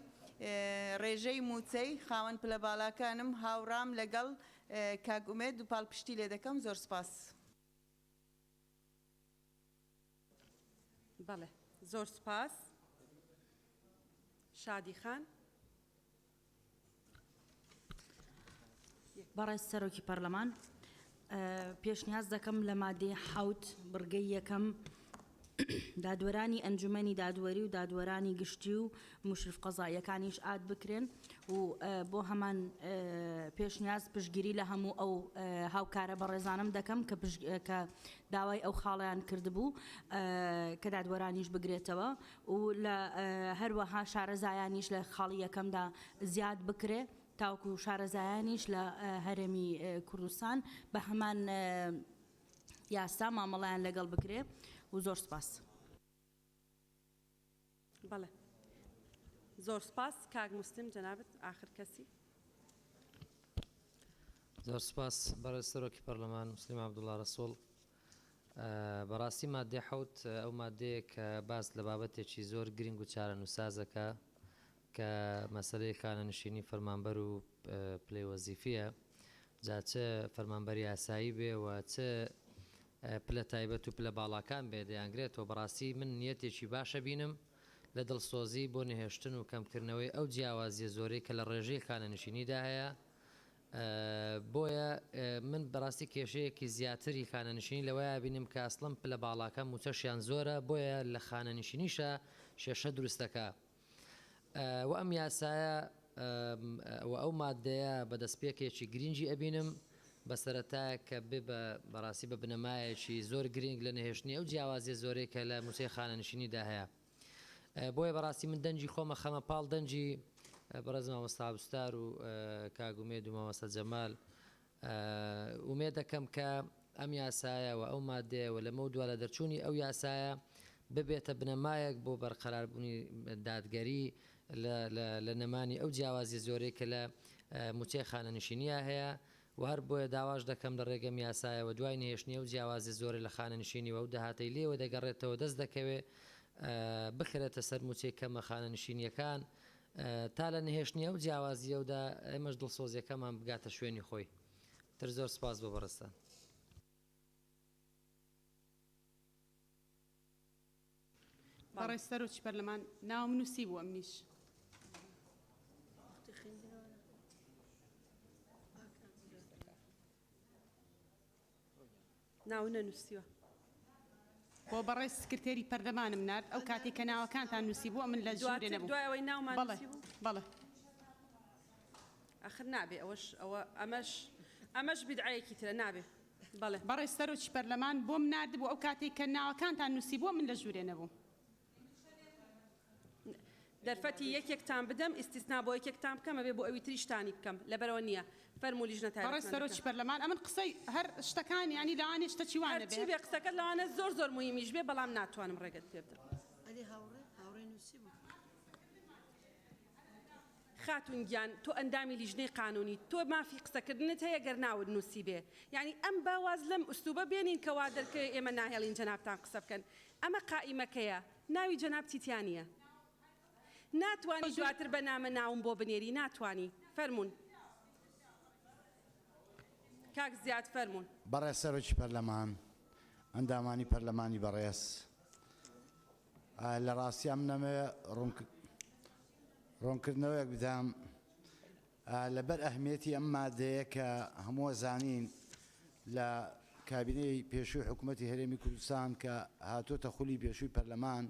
ڕێژەی موچەی خاوەن پلە باڵاکانم هاوڕام لەگەڵ کاگومێد و پاڵپشتی لێ دەکەم زۆر سپاس. بەڵێ زۆر سپاس. شادی خان. بەڕێز سەرۆکی پەرلەمان پێشنیاز دەکەم لە مادەی حەوت بڕگەی یەکەم دادوەرانی ئەنجومەنی دادوەری و دادوەرانی گشتی و مشرف قەزاییەکانیش ئات بکرێن و بۆ هەمان پێشنیاز پشتگیری لە هەموو ئەو هاوکارە بەڕێزانم دەکەم کە داوای ئەو خاڵیان کردبوو کە دادوەرانیش بگرێتەوە و لە هەروەها شارەزایانیش لە خاڵی یەکەمدا زیاد بکرێ تاوکو شارەزایانیش لە هەرێمی کوردستان بە هەمان یاستا مامەڵیان لەگەڵ بکرێ و زۆر سپاس. بەڵێ زۆر سپاس کاک مسلم جەنابەت ئاخر کەسی. زۆر سپاس بەڕێز سەرۆکی پەرلەمان مسلیم عەبدوڵڵا ڕەسوڵ. بەڕاستی مادەی حەوت ئەو مادەیە کە باس لە بابەتێکی زۆر گرنگ و چارەنووسازەکە کە مەسەلەی خانەنشینی فەرمانبەر و پلەی وەزیفیە جا چ فەرمانبەری یاسایی بێ و چ پلە تایبەت و پلە باڵاکان بێ دەیانگرێتەوە. بەڕاستی من نیەتێکی باشە بینم لە دڵسۆزی بۆ نهێشتن و کەمکردنەوەی ئەو جیاوازیە زۆرەی کە لە ڕێژەی خانەنشینیدا هەیە. بۆیە من بەڕاستی کێشەیەکی زیاتری خانەنشینی لەوەیە بینم کە ئەسڵم پلە باڵاکە موچەشیان زۆرە بۆیە لە خانەنشینیشە شێشە دروستەکە و ئەم یاسایە و ئەو مادەیە بەدەستپێکێکی گرنگی ئەبینم بەسەرەتایە کە بەڕاستی بە بنەمایەکی زۆر گرنگ لە نهێشتنی ئەو جیاوازیە زۆرەی کە لە موچەی خانەنشینیدا هەیە. بۆیە بەڕاستی من دەنجی خۆمە خەمە پاڵ دەنجی بەڕێز مامۆستا عەبدوستار و کاگومێد و مامۆستا جەمال ومێ دەکەم کە ئەم یاسایە و ئەو مادەیە و لەمە دووە لە دەرچوونی ئەو یاسایە ببێتە بنەمایەک بۆ بەرقەراربوونی دادگەری لە نەمانی ئەو جیاوازی زۆرەی کە لە موچەی خانەنشینیە هەیە و هەر بۆیە داواش دەکەم لە ڕێگەم یاسایەوە دوای نهێشتنی ئەو جیاوازی زۆری لە خانەنشینیەوە و داهاتەی لێوە دەگەڕێتەوە دەست دەکەوێت بخرێتە سەر موچەی کەمە خانەنشینیەکان تا لە نهێشتنی ئەو جیاوازیەوەدا ئێمەش دڵسۆزیەکەمان بگاتە شوێنی خۆی. تر زۆر سپاس بۆ بەڕێستان. بەڕێز سەرۆکی پەرلەمان ناوم نووسی بوو ئەمنیش. ناو نەنووسیوە. بۆ بەڕێز سکرتێری پەرلەمانم نرد ئەو کاتێک کە ناوەکانتان نووسی بووە من لە ژوورێ نەبوو. دوایەوەی ناومان نووسی بوو؟ بەڵێ. ئاخر نابێ ئەمەش بیدعەیەکی ترە نابێ. بەڵێ. بەڕێز سەرۆکی پەرلەمان بۆم نردبوو ئەو کاتێک کە ناوەکانتان نووسی بووە من لە ژوورێ نەبوو. دەرفەتی یەکێکتان بدەم ئیستیسنا بۆ یەکێکتان بکەم ئەبێ بۆ ئەوی تریشتانی بکەم لەبەرەوە نییە فەرموو لیژنە تایبەت. بەڕێز سەرۆکی پەرلەمان ئەمن قسەی هەر شتەکان ینی لەوانێ شتەکی وانە بێ. هەرچی بێ قسەکەت لەوانە زۆر مهمیش بێ بەڵام ناتوانم ڕێگەت پێ بدەم. خاتون گیان تۆ ئەندامی لیژنەی قانونی تۆ مافی قسەکردنت هەیە گەر ناود نووسی بێ. یعنی ئەم باواز لەم ئوستوبە بێنین کە وا دەرکەوێ ئێمە ناهێڵین جەنابتان قسە بکەن. ئەمە قائیمەکەیە ناوی جەناب تیتیانیە. ناتوانی دواتر بە نامە ناوم بۆ بنێری ناتوانی. فەرمونون. کاک زیاد فەرمونون. بەڕێز سەرۆکی پەرلەمان ئەندامانی پەرلەمانی بەڕێز لە ڕاستیان نەمەوێ ڕوونکردنەوەیەک بدام لەبەر ئەهمیەتی ئەم مادەیە کە هەموو زانین لە کابینەی پێشووی حکوومەتی هەرێمی کوردستان کە هاتوۆتە خولی پێشووی پەرلەمان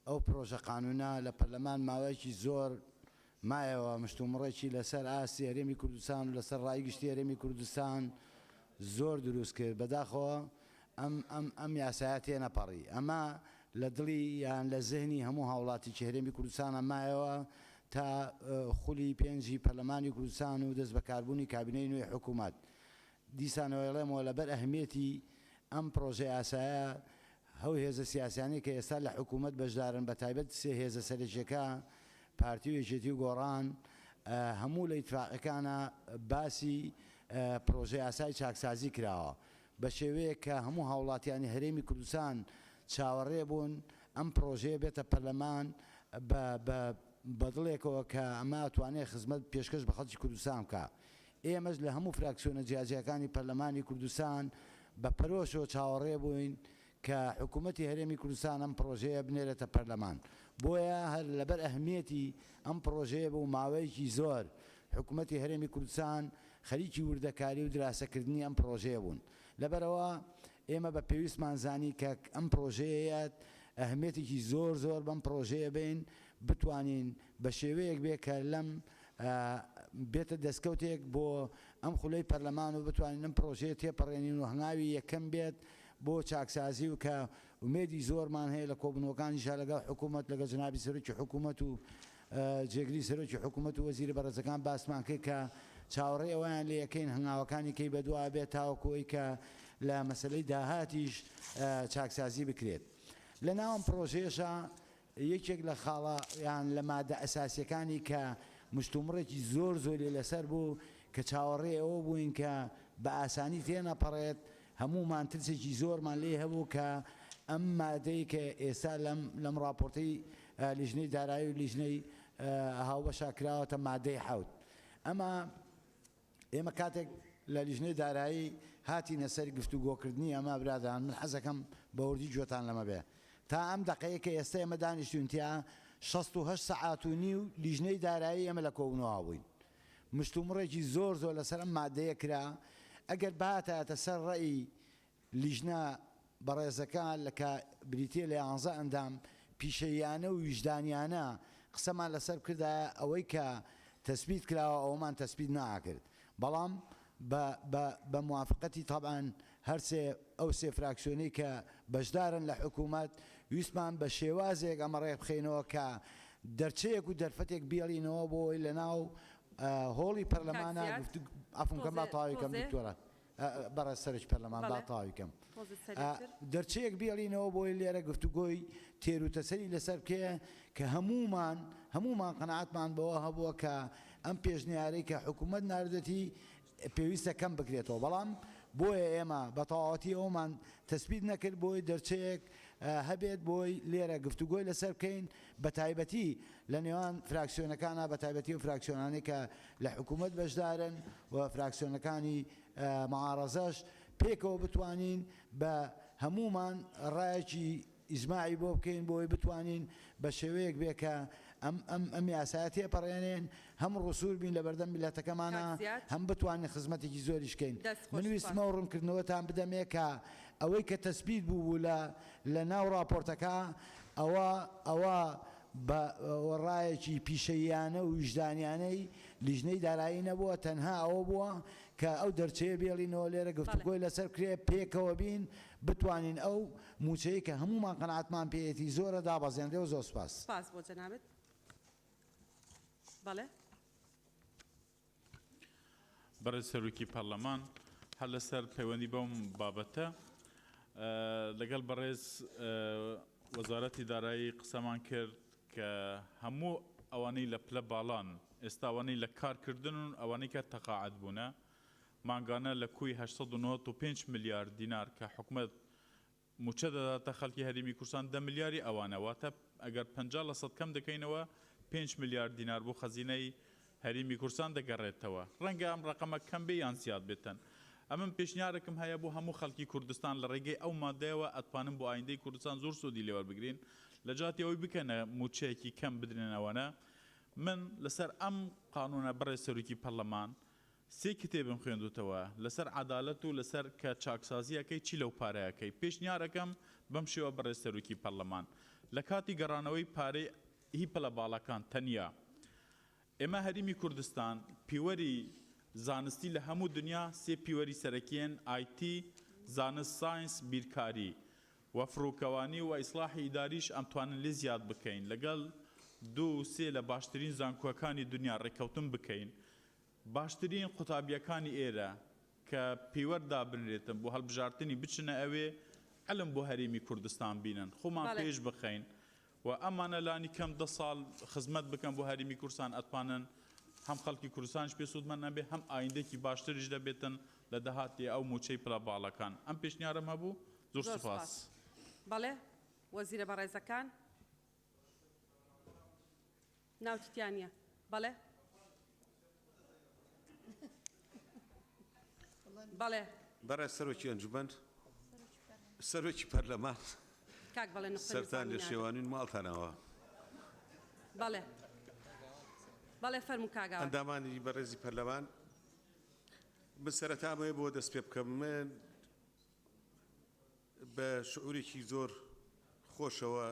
ئەو پرۆژە قانونە لە پەرلەمان ماوەیەکی زۆر مایەوە مشتومڕێکی لەسەر ئاسی هەرێمی کوردستان و لەسەر ڕایگشتی هەرێمی کوردستان زۆر دروست کرد بەداخەوە ئەم یاسایە تێنەپەڕی ئەمە لە دڵی یان لە زەهنی هەموو هاوڵاتیی هەرێمی کوردستانە مایەوە تا خولی پێنجی پەرلەمانی کوردستان و دەست بەکاربوونی کابینەی نوێی حکوومەت دیسانەوەڵێمەوە لەبەر ئەهمیەتی ئەم پرۆژە یاسایە هەو هێزە سیاسیانی کە ئێستا لە حکوومەت بەشدارن بە تایبەت سێ هێزە سەرەکیەکە پارتی و یەکێتی و گۆڕان هەموو لە ئیتفاقەکانە باسی پرۆژە یاسای چاکسازی کراوە بە شێوەیە کە هەموو هاوڵاتیانی هەرێمی کوردستان چاوەڕێ بوون ئەم پرۆژەیە بێتە پەرلەمان بەدڵێکەوە کە ئەمە توانێت خزمەت پێشکەش بە خەڵکی کوردستان بکە. ئێمەش لە هەموو فراکسیۆنە جیاجیەکانی پەرلەمانی کوردستان بە پەرۆشەوە چاوەڕێ بووین کە حکوومەتی هەرێمی کوردستان ئەم پرۆژەیە بنێرێتە پەرلەمان. بۆیە هەر لەبەر ئەهمیەتی ئەم پرۆژەیە بوو ماوەیەکی زۆر حکوومەتی هەرێمی کوردستان خەریکی وردەکاری و دراسەکردنی ئەم پرۆژەیە بوون. لەبەرەوە ئێمە بە پێویستمان زانی کە ئەم پرۆژەیەت ئەهمێتێکی زۆر بەم پرۆژەیە بین بتوانین بە شێوەیەک بێ کە لەم بێتە دەستکەوتێک بۆ ئەم خولەی پەرلەمان و بتوانین ئەم پرۆژەیە تێپەڕێنین و هەنگاوی یەکەم بێت بۆ چاکسازی و کە ومێدی زۆرمان هەیە لە کۆبنەوەکانیشا لەگەڵ حکوومەت لەگە جنابی سەرۆکی حکوومەت و جێگری سەرۆکی حکوومەت و وەزیری بەڕێزەکان باسمان کرد کە چاوەڕێ ئەویان لێ یەکەین هەنگاوەکانی کەی بەدووا بێت تاوەکۆی کە لە مەسلەی داهاتیش چاکسازی بکرێت لە ناوم پرۆژێشە یەکێک لە خاڵە یان لە مادە ئەساسیەکانی کە مشتومڕێکی زۆر زۆری لەسەر بوو کە چاوەڕێ ئەوە بووین کە بە ئاسانی تێنەپەڕێت هەمومان ترسێکی زۆرمان لێ هەبوو کە ئەم مادەی کە ئێستا لەم راپۆرتەی لیژنەی دارایی و لیژنەی هاوبەشا کراوەتە مادەی حەوت ئەمە ئێمە کاتێک لە لیژنەی دارایی هاتینە سەر گفتوگۆکردنی ئەمە برادران من حەزەکەم بەوردی گوێتان لەمە بێ تا ئەم دقەیە کە ئێستا ئێمە دانیشتوونتیا 68 سەعات و نیو لیژنەی دارایی ئێمە لە کۆبنەوە بووین مشتومڕێکی زۆر لەسەر ئەم مادەیە کرا ئەگەر بهاتایەتە سەر ڕێی لیژنە بەڕێزەکان لە بریتە لە 11 ئەندام پیشەیانە و ویژدانیانە قسەمان لەسەر کردایە ئەوەی کە تەسبیت کراوە ئەومان تەسبیت ناکرد بەڵام بە موافقەتی طبعاً هەرسێ ئەو سێ فراکسیۆنەی کە بەشدارن لە حکوومەت ویستمان بە شێوازێک ئەمە ڕێ بخێنەوە کە دەرچەیەک و دەرفەتێک بێڵینەوە بۆی لە ناو هۆڵی پەرلەمانە ئەفونکەم با تاویکەم دکتۆرە بەڕێز سەرۆکی پەرلەمان با تاویکەم دەرچەیەک بێڵینەوە بۆی لێرە گفتوگۆی تێروتەسەری لەسەر بکێ کە هەمومان قەنەعەتمان بەوە هەبووە کە ئەم پێشنیارەی کە حکوومەت ناردەتی پێویستە کەم بکرێتەوە بەڵام بۆیە ئێمە بە تەواوەتی ئەومان تەسبیت نەکرد بۆی دەرچەیەک هەبێت بۆی لێرە گفتوگۆی لەسەر بکەین بە تایبەتی لە نێوان فراکسیۆنەکانە بە تایبەتی و فراکسیۆنانی کە لە حکوومەت بەشدارن و فراکسیۆنەکانی معارەزەش پێکەوە بتوانین بە هەمومان ڕایەکی ئیجماعی بۆ بکەین بۆی بتوانین بە شێوەیەک بێ کە ئەم یاسایە تێپەڕێنێن هەم ڕوسور بین لە بەردەم میلەتەکەمانە هەم بتوانین خزمەتێکی زۆریش بکەین من ویستمە و ڕوونکردنەوەتان بدەمێ کە ئەوەی کە تەسبیت بوو لە ناو راپۆرتەکە ئەوە بە ڕایەکی پیشەیانە و ویژدانیانەی لیژنەی دارایی نەبووە تەنها ئەوە بووە کە ئەو دەرچەیە بێڵینەوە لێرە گفتوگۆی لەسەر کرێ پێکەوە بین بتوانین ئەو موچەیە کە هەمومان قەنەعەتمان پێیەتی زۆرە دابەزێنرێەوە زۆر سوپاس. سپاس بۆ جەنابەت. بەڵێ. بەڕێز سەرۆکی پەرلەمان هەر لەسەر پەیوەندی بەم بابەتە لەگەڵ بەڕێز وەزارەتی دارایی قسەمان کرد کە هەموو ئەوانەی لە پلە باڵان ئێستا ئەوانەی لە کارکردن و ئەوانەی کە تەقاعد بوونە مانگانە لە کوی 895 میلیارد دینار کە حکوومەت موچە دەداتە خەڵکی هەرێمی کوردستان 10 میلیاری ئەوانە واتە ئەگەر 50% کەم دەکەینەوە 5 میلیارد دینار بۆ خەزینەی هەرێمی کوردستان دەگەڕێتەوە ڕەنگە ئەم ڕقەمە کەم بێ یان زیاد بێتن ئەمن پێشنیارێکم هەیە بۆ هەموو خەڵکی کوردستان لە ڕێگەی ئەو مادەیەوە ئەتوانم بۆ ئایندەی کوردستان زۆر سۆدی لێوە بگرین لە جاتی ئەوەی بکەنە موچەیەکی کەم بدرێنەوەنە من لەسەر ئەم قانونە بەڕێز سەرۆکی پەرلەمان سێ کتێبم خوێندوتەوە لەسەر عەدالەت و لەسەر کە چاکسازیەکەی چی لەو پارەیەکەی پێشنیارەکەم بەم شێوە بەڕێز سەرۆکی پەرلەمان لە کاتی گەڕانەوەی پارەی هی پەلە باڵەکان تەنیا ئێمە هەرێمی کوردستان پیوەری زانستی لە هەموو دنیا سێ پیوەری سەرەکیەن ئایتی زانست ساینس بیرکاری و فڕووکەوانی و ئیسلاحی ئیداریش ئەمتوانن لێ زیاد بکەین لەگەڵ دوو سێ لە باشترین زانکۆکانی دنیا ڕێکەوتن بکەین باشترین قوتابیەکانی ئێرە کە پیوەردا بنرێتن بۆ هەڵبژارتنی بچنە ئەوێ علم بۆ هەرێمی کوردستان بینن خۆمان پێش بخەین و ئەمانە لانی کەم 10 ساڵ خزمەت بکەن بۆ هەرێمی کوردستان ئەتوانن هەم خەڵکی کوردستانش پێسوودمان نەبێ هەم ئایندێکی باشتریش دەبێتن لە داهاتی ئەو موچەی پلە باڵەکان ئەم پێشنیارم هەبوو زۆر سوپاس. بەڵێ وەزیرە بەڕێزەکان ناوتیانە بەڵێ بەڵێ بەڕێز سەرۆکی ئەنجومەن سەرۆکی پەرلەمان کاک بەڵێ سەرتان لە شێوانین ماڵتانەوە بەڵێ بەڵێ فەرموو کاگاوە ئەندامانی بەڕێزی پەرلەمان من سەرەتامەیە بۆ دەست پێ بکەم من بە شعورێکی زۆر خۆشەوە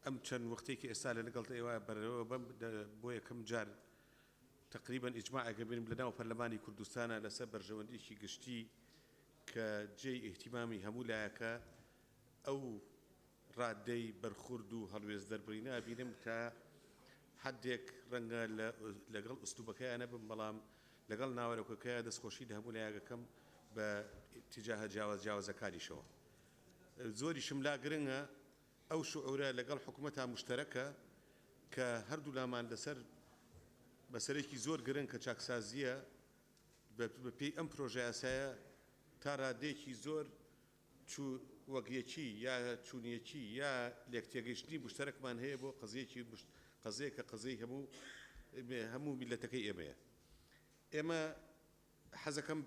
ئەم چەند وەختێکی ئێستا لە لەگەڵ ئێوە بەرەوە بەم بۆ یەکەم جار تقریبا ئیجماعەکە بینیم لەناو پەرلەمانی کوردستانە لەسەر بەرژەوەندیی گشتی کە جێی ئیهتیمامی هەموو لایەکە ئەو ڕادەی بەرخورد و هەڵوێز دەربڕینە بینم کە حدێک ڕەنگە لەگەڵ ئوستوبەکەیانە بم بەڵام لەگەڵ ناوەرۆکەکەیە دەستخۆشی لە هەموو لایەکەکەم بە تیجاهە جیاوازەکانیشەوە زۆریشم لا گرنگە ئەو شعورە لەگەڵ حکوومەتە مشتەرەکە کە هەردوو لامان لەسەر بەسەرێکی زۆر گرنگ کە چاکسازیە بەپێی ئەم پرۆژە یاسایە تا ڕادێکی زۆر وەگیەکی یا چوونیەکی یا لێکتێگەیشتنی مشتەرەکمان هەیە بۆ قەزەیە کە قەزەی هەموو میلەتەکەی ئێمەیە ئێمە حەزەکەم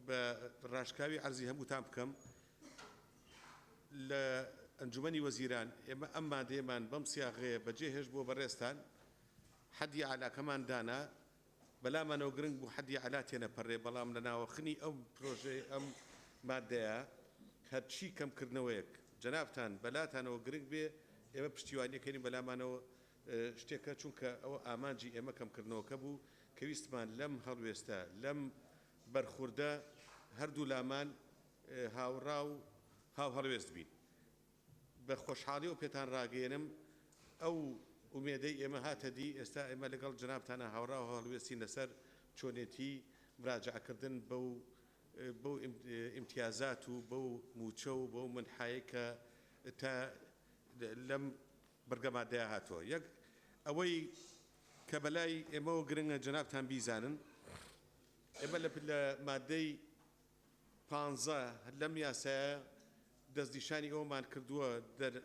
بە ڕاشکاوی عەرزی هەمووتان بکەم لە ئەنجومەنی وەزیران ئێمە ئەم مادەیەمان بەم سیاغەیە بەجێهێش بۆ بەڕێستان حەدی عەلاکەمان دانا بەلامانەوە گرنگ بوو حەدی عەلا تێنەپەڕێ بەڵام لە ناوەخنی ئەم پرۆژەی ئەم مادەیە هەرچی کەمکردنەوەیەک جەنابتان بەلاتانەوە گرنگ بێ ئێمە پشتیوانیەکەین بەلامانەوە شتێکە چونکە ئەوە ئامانجی ئێمە کەمکردنەوەکە بوو کە ویستمان لەم هەڵوێستە لەم بەرخوردە هەردوو لامان هاوڕا و هاو هەڵوێست بین بە خۆشحاڵی و پێتان ڕاگەێنم ئەو ئومێدەی ئێمە هاتە دی ئێستا ئێمە لەگەڵ جەنابتانە هاوڕا و هەڵوێستی لەسەر چۆنێتی مراجعکردن بەو ئیمتیازات و بەو موچە و بەو منحایە کە تا لەم بەرگەمادەیە هاتووە یەک ئەوەی کە بەلای ئێمەوە گرنگە جەنابتان بیزانن ئێمە لە مادەی 15 لەم یاسایە دەستنیشانی ئەومان کردووە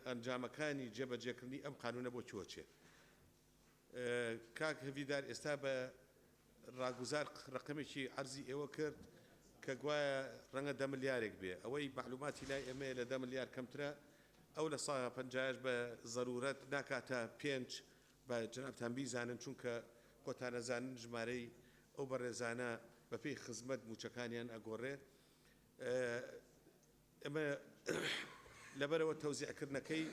ئەنجامەکانی جێبەجێکردنی ئەم قانونە بۆ چۆچێ کاک هەڤیدار ئێستا بە ڕاگوزار ڕقمێکی عەرزی ئێوە کرد کە گوایە ڕەنگە 10 ملیارێک بێ ئەوەی معلوماتی لای ئێمەیە لە 10 ملیار کەمترە ئەو لە 150 بە ضرورەت ناکاتە 5 بە جەنابتان بیزانن چونکە خۆتانەزانن ژمارەی ئەو بەڕێزانە بەپێی خزمەت موچەکانیان ئەگۆڕێ ئێمە لەبەرەوە تەوزیعکردنەکەی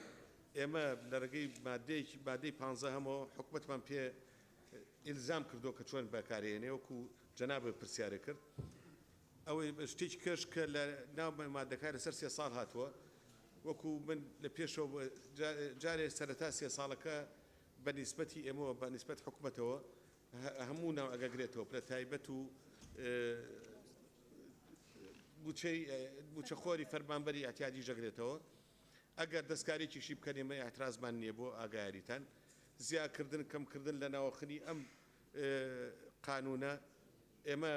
ئێمە لە ڕێگەی مادەی 15 هەمەوە حکومەتمان پێ ئیلزام کردو کە چۆن بەکارهێنێ وەکو جەناب پرسیارە کرد ئەوەی شتێکی کەش کە لە ناو مادەکە لەسەر 3 ساڵ هاتووە وەکو من لە پێشەوە جارێ سەرەتا 3 ساڵەکە بە نیسبەتی ئێمەوە بە نیسبەت حکومەتەوە هەموو ناو ئەگەگرێتەوە پلە تایبەت و بوچەخۆری فەرمانبەری ئەحتیاجی ژەگرێتەوە ئەگەر دەستکارێکیشی بکەن ئێمە ئەحترازمان نییە بۆ ئاگایاریتان زیادکردن کەمکردن لە ناوەخنی ئەم قانونە ئێمە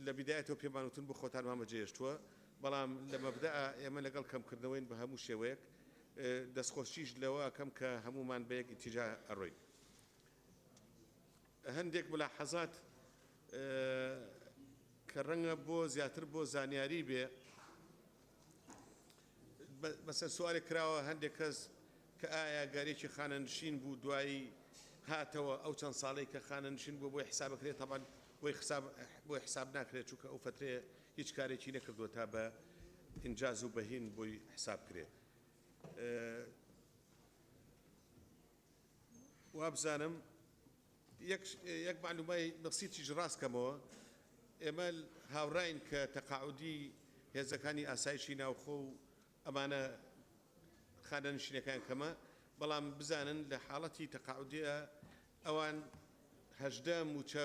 لە بیدایەتەوە پێمانوتن بۆ خۆتانمان بەجێهێشتووە بەڵام لە مەبدەئە ئێمە لەگەڵ کەمکردنەوەین بە هەموو شێوەیەک دەستخۆشیش لەوە کەم کە هەمومان بەیەک ئیتیجا ئەڕۆین هەندێک ملاحەزات کە ڕەنگە بۆ زیاتر بۆ زانیاری بێ بەسەر سوالێک کراوە هەندێک کەس کە ئایا گارێکی خانەنشین بوو دوایی هاتەوە ئەو چەند ساڵی کە خانەنشین بوو بۆی حسابەکرێت تەبەن بۆی حساب ناکرێت چونکە ئەو فترێ هیچ کارێکی نەکردووە تا بە ئینجاز و بەهین بۆی حساب کرێت وابزانم یەک معلومای بەسیتیش ڕاستکەمەوە ئێمە هاوڕاین کە تەقاعودی هێزەکانی ئاسایشی ناوخۆ و ئەمانە خانەنشینەکان کەمە بەڵام بزانن لە حاڵەتی تەقاعودیە ئەوان 18 موچە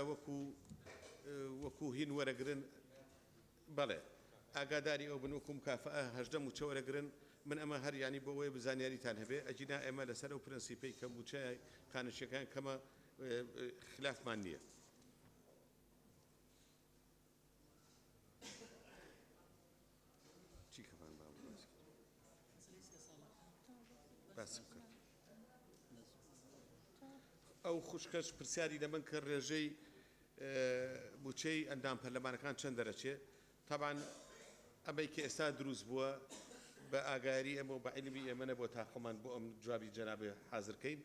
وەکو هین وەرەگرن بەڵێ ئاگاداری ئەو بن وەکو مکافەئە 18 موچە وەرەگرن من ئەمە هەر ینی بۆ ئەوەی بزانیاریتان هەبێ ئەجینا ئێمە لەسەر ئەو پرەنسیپەی کە موچە خانەنشینەکان کەمە خلافمان نییە ئەو خوشکەش پرسیاری لە من کە ڕێژەی موچەی ئەندام پەرلەمانەکان چەند دەرەچێ طبعاً ئەمەی کە ئێستا دروست بووە بە ئاگاری ئەمە و بە عیلمی ئێمە نەبووە تا خۆمان بۆ ئەم جوابی جەنابێ حازرکەین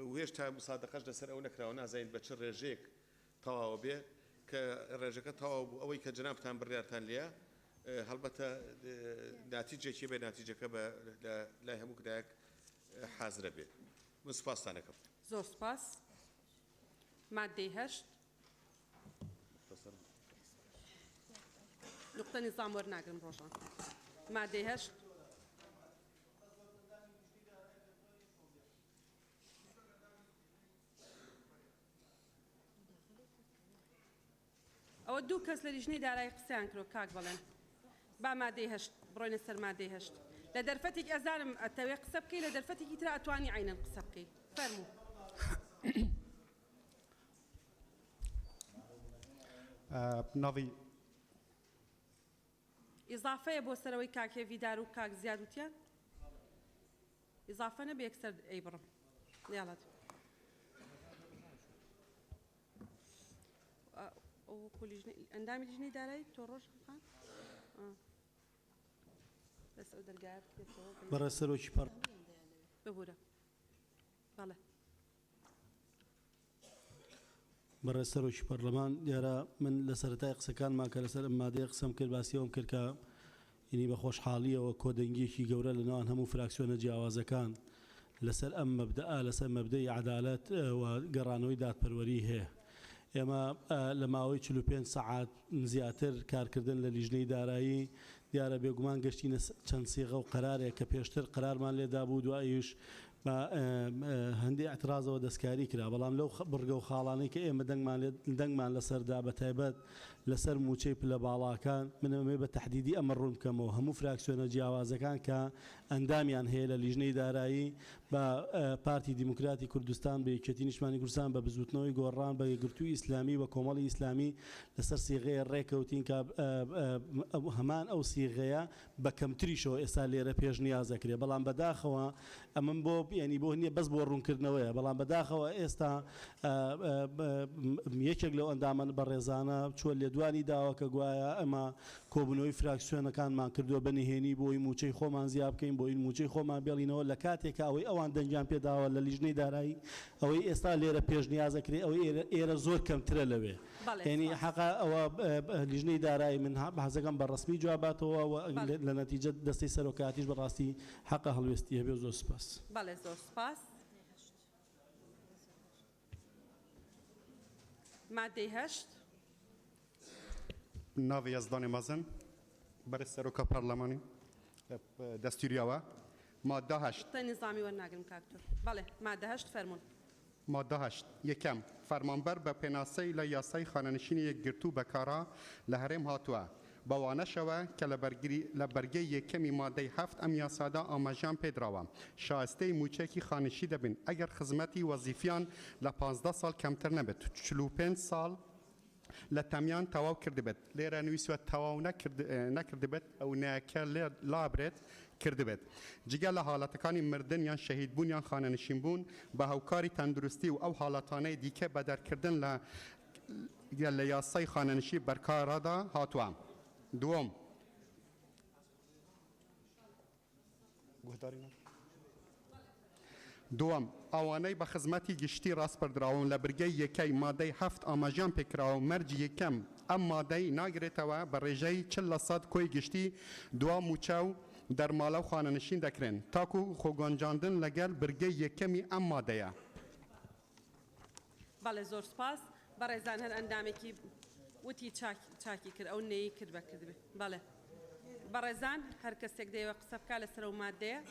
و هێشتا مسادقەش لەسەر ئەو نەکراوە نازانین بە چ ڕێژەیەک تەواو بێ کە ڕێژەکە تەواو بوو ئەوەی کە جەنابتان بڕیارتان لێیە هەڵبەتە ناتیجێکی بێ ناتیجەکە بە لای هەموو کرایەک حازرە بێت من سوپاستانەکەم زۆر سپاس مادەی 8 نقطە نظام وەرناگرم ڕۆژان مادەی 8 ئەوە دوو کەس لە لیژنەی دارایی قسەیان کرۆ کاک بەڵێن با مادەی 8 بڕۆینە سەر مادەی 8 لە دەرفەتێک ئەزانم ئەتەوێ قسە بکەی لە دەرفەتێکی ترا ئەتوانی عینەن قسە بکەی فەرموو ناوی ئیزافەیە بۆ سەرەوەی کاکێوی دار و کاک زیاد وتیان ئیزافە نەبێ یەکسەر ئەی بڕم یاڵات ئەندامی لیژنەی دارایی تۆ ڕۆژ خان بەس ئەو دەرگایە بکرێتەوە بەڕێز سەرۆکی پەر ببوورە بەڵێ بەڕێز سەرۆکی پەرلەمان دیارە من لە سەرەتای قسەکانمان کە لەسەر ئەم مادەیە قسەم کرد باسیەوەم کرد کە ینی بە خۆشحاڵیەوە کۆدەنگیەکی گەورە لە ناوان هەموو فراکسیۆنە جیاوازەکان لەسەر ئەم مەبدەئە لەسەر مەبدەی عەدالەت و گەڕانەوەی دادپەروەری هەیە ئێمە لە ماوەی 45 سەعات زیاتر کارکردن لە لیژنەی دارایی دیارە بێگومان گەشتینە چەند سیغە و قەرارێک کە پێشتر قەرارمان لێدا بوو دواییش بە هەندی ئەترازەوە دەستکاری کرا بەڵام لەو بڕگە و خاڵانەی کە ئێمە دەنگمان لەسەردا بە تایبەت لەسەر موچەی پلە باڵاکان منەمێ بە تەحدیدی ئەمە ڕوون بکەمەوە هەموو فراکسیۆنە جیاوازەکان کە ئەندامیان هەیە لە لیژنەی دارایی بە پارتی دیموکراتی کوردستان بە یەکێتی نیشتمانی کوردستان بە بزوتنەوەی گۆڕان بە یەکگرتووی ئیسلامی و کۆمەڵی ئیسلامی لەسەر سیغەیە ڕێکەوتین کە هەمان ئەو سیغەیە بە کەمتریشەوە ئێستا لێرە پێش نیازەکرێ بەڵام بەداخەوە ئەمن بۆ ینی بۆ نییە بەس بۆ ڕوونکردنەوەیە بەڵام بەداخەوە ئێستا یەکێک لەو ئەندامە بەڕێزانە چوە لێدوانی داوە کە گوایە ئەمە کۆبوونەوەی فراکسیۆنەکانمان کردووە بەنهێنی بۆی موچەی خۆمان زیاب بکەین بۆی موچەی خۆمان بێڵینەوە لە کاتێکە ئەوەی ئەوان دەنجیان پێداوە لە لیژنەی دارایی ئەوەی ئێستا لێرە پێش نیازەکرێ ئەوەی ئێرە زۆر کەمترە لەوێ ینی حەقا ئەوە لیژنەی دارایی من حەزەکەم بە ڕسمی جواباتەوە لە نەتیجە دەستەی سەرۆکاتیش بەڕاستی حەقا هەڵوێستی هەبێ زۆر سپاس بەڵێ زۆر سپاس مادەی 8 ناوی یزدانی مەزن بەرز سەرۆکە پەرلەمانی دەستوریەوە مادە 8 تە نظامی وەرناگرم کاکتۆر بەڵێ مادە 8 فەرمون مادە 8 یەکەم فەرمانبەر بە پێناسەی لە یاسای خانەنشینی یەکگرتوو بەکارا لە هەرێم هاتووە بەوانەشەوە کە لە بەرگەی یەکەمی مادەی 7 ئەم یاسادا ئاماژیان پێدراوە شایستەی موچێکی خانشی دەبن ئەگەر خزمەتی وەزیفیان لە 15 ساڵ کەمتر نەبێت 45 ساڵ لە تەمیان تەواو کردبێت لێرە نوویسوە تەواو نەکردبێت ئەو نایەکە لابرێت کردبێت جگە لە حاڵەتەکانی مردن یان شەهیدبوون یان خانەنشین بوون بە هاوکاری تەندروستی و ئەو حاڵەتانەی دیکە بە دەرکردن لە یاسای خانەنشی بەرکارەدا هاتووە دووەم دووەم ئەوانەی بە خزمەتی گشتی ڕاستپەردراون لە برگەی یەکەی مادەی 7 ئاماژیان پێکراوە مەرجی یەکەم ئەم مادەی ناگرێتەوە بە ڕێژەی 40% کۆی گشتی دوا موچە و دەرمالە و خانەنشین دەکرێن تاکو خۆگەنجاندن لەگەل برگەی یەکەمی ئەم مادەیە بەڵێ زۆر سپاس بەڕێزان هەر ئەندامێکی وتی چاکی کرد ئەو نەیە کرد بە کردبێ بەڵێ بەڕێزان هەر کەسێک دەیەوە قسە بکە لەسەر ئەو مادەیە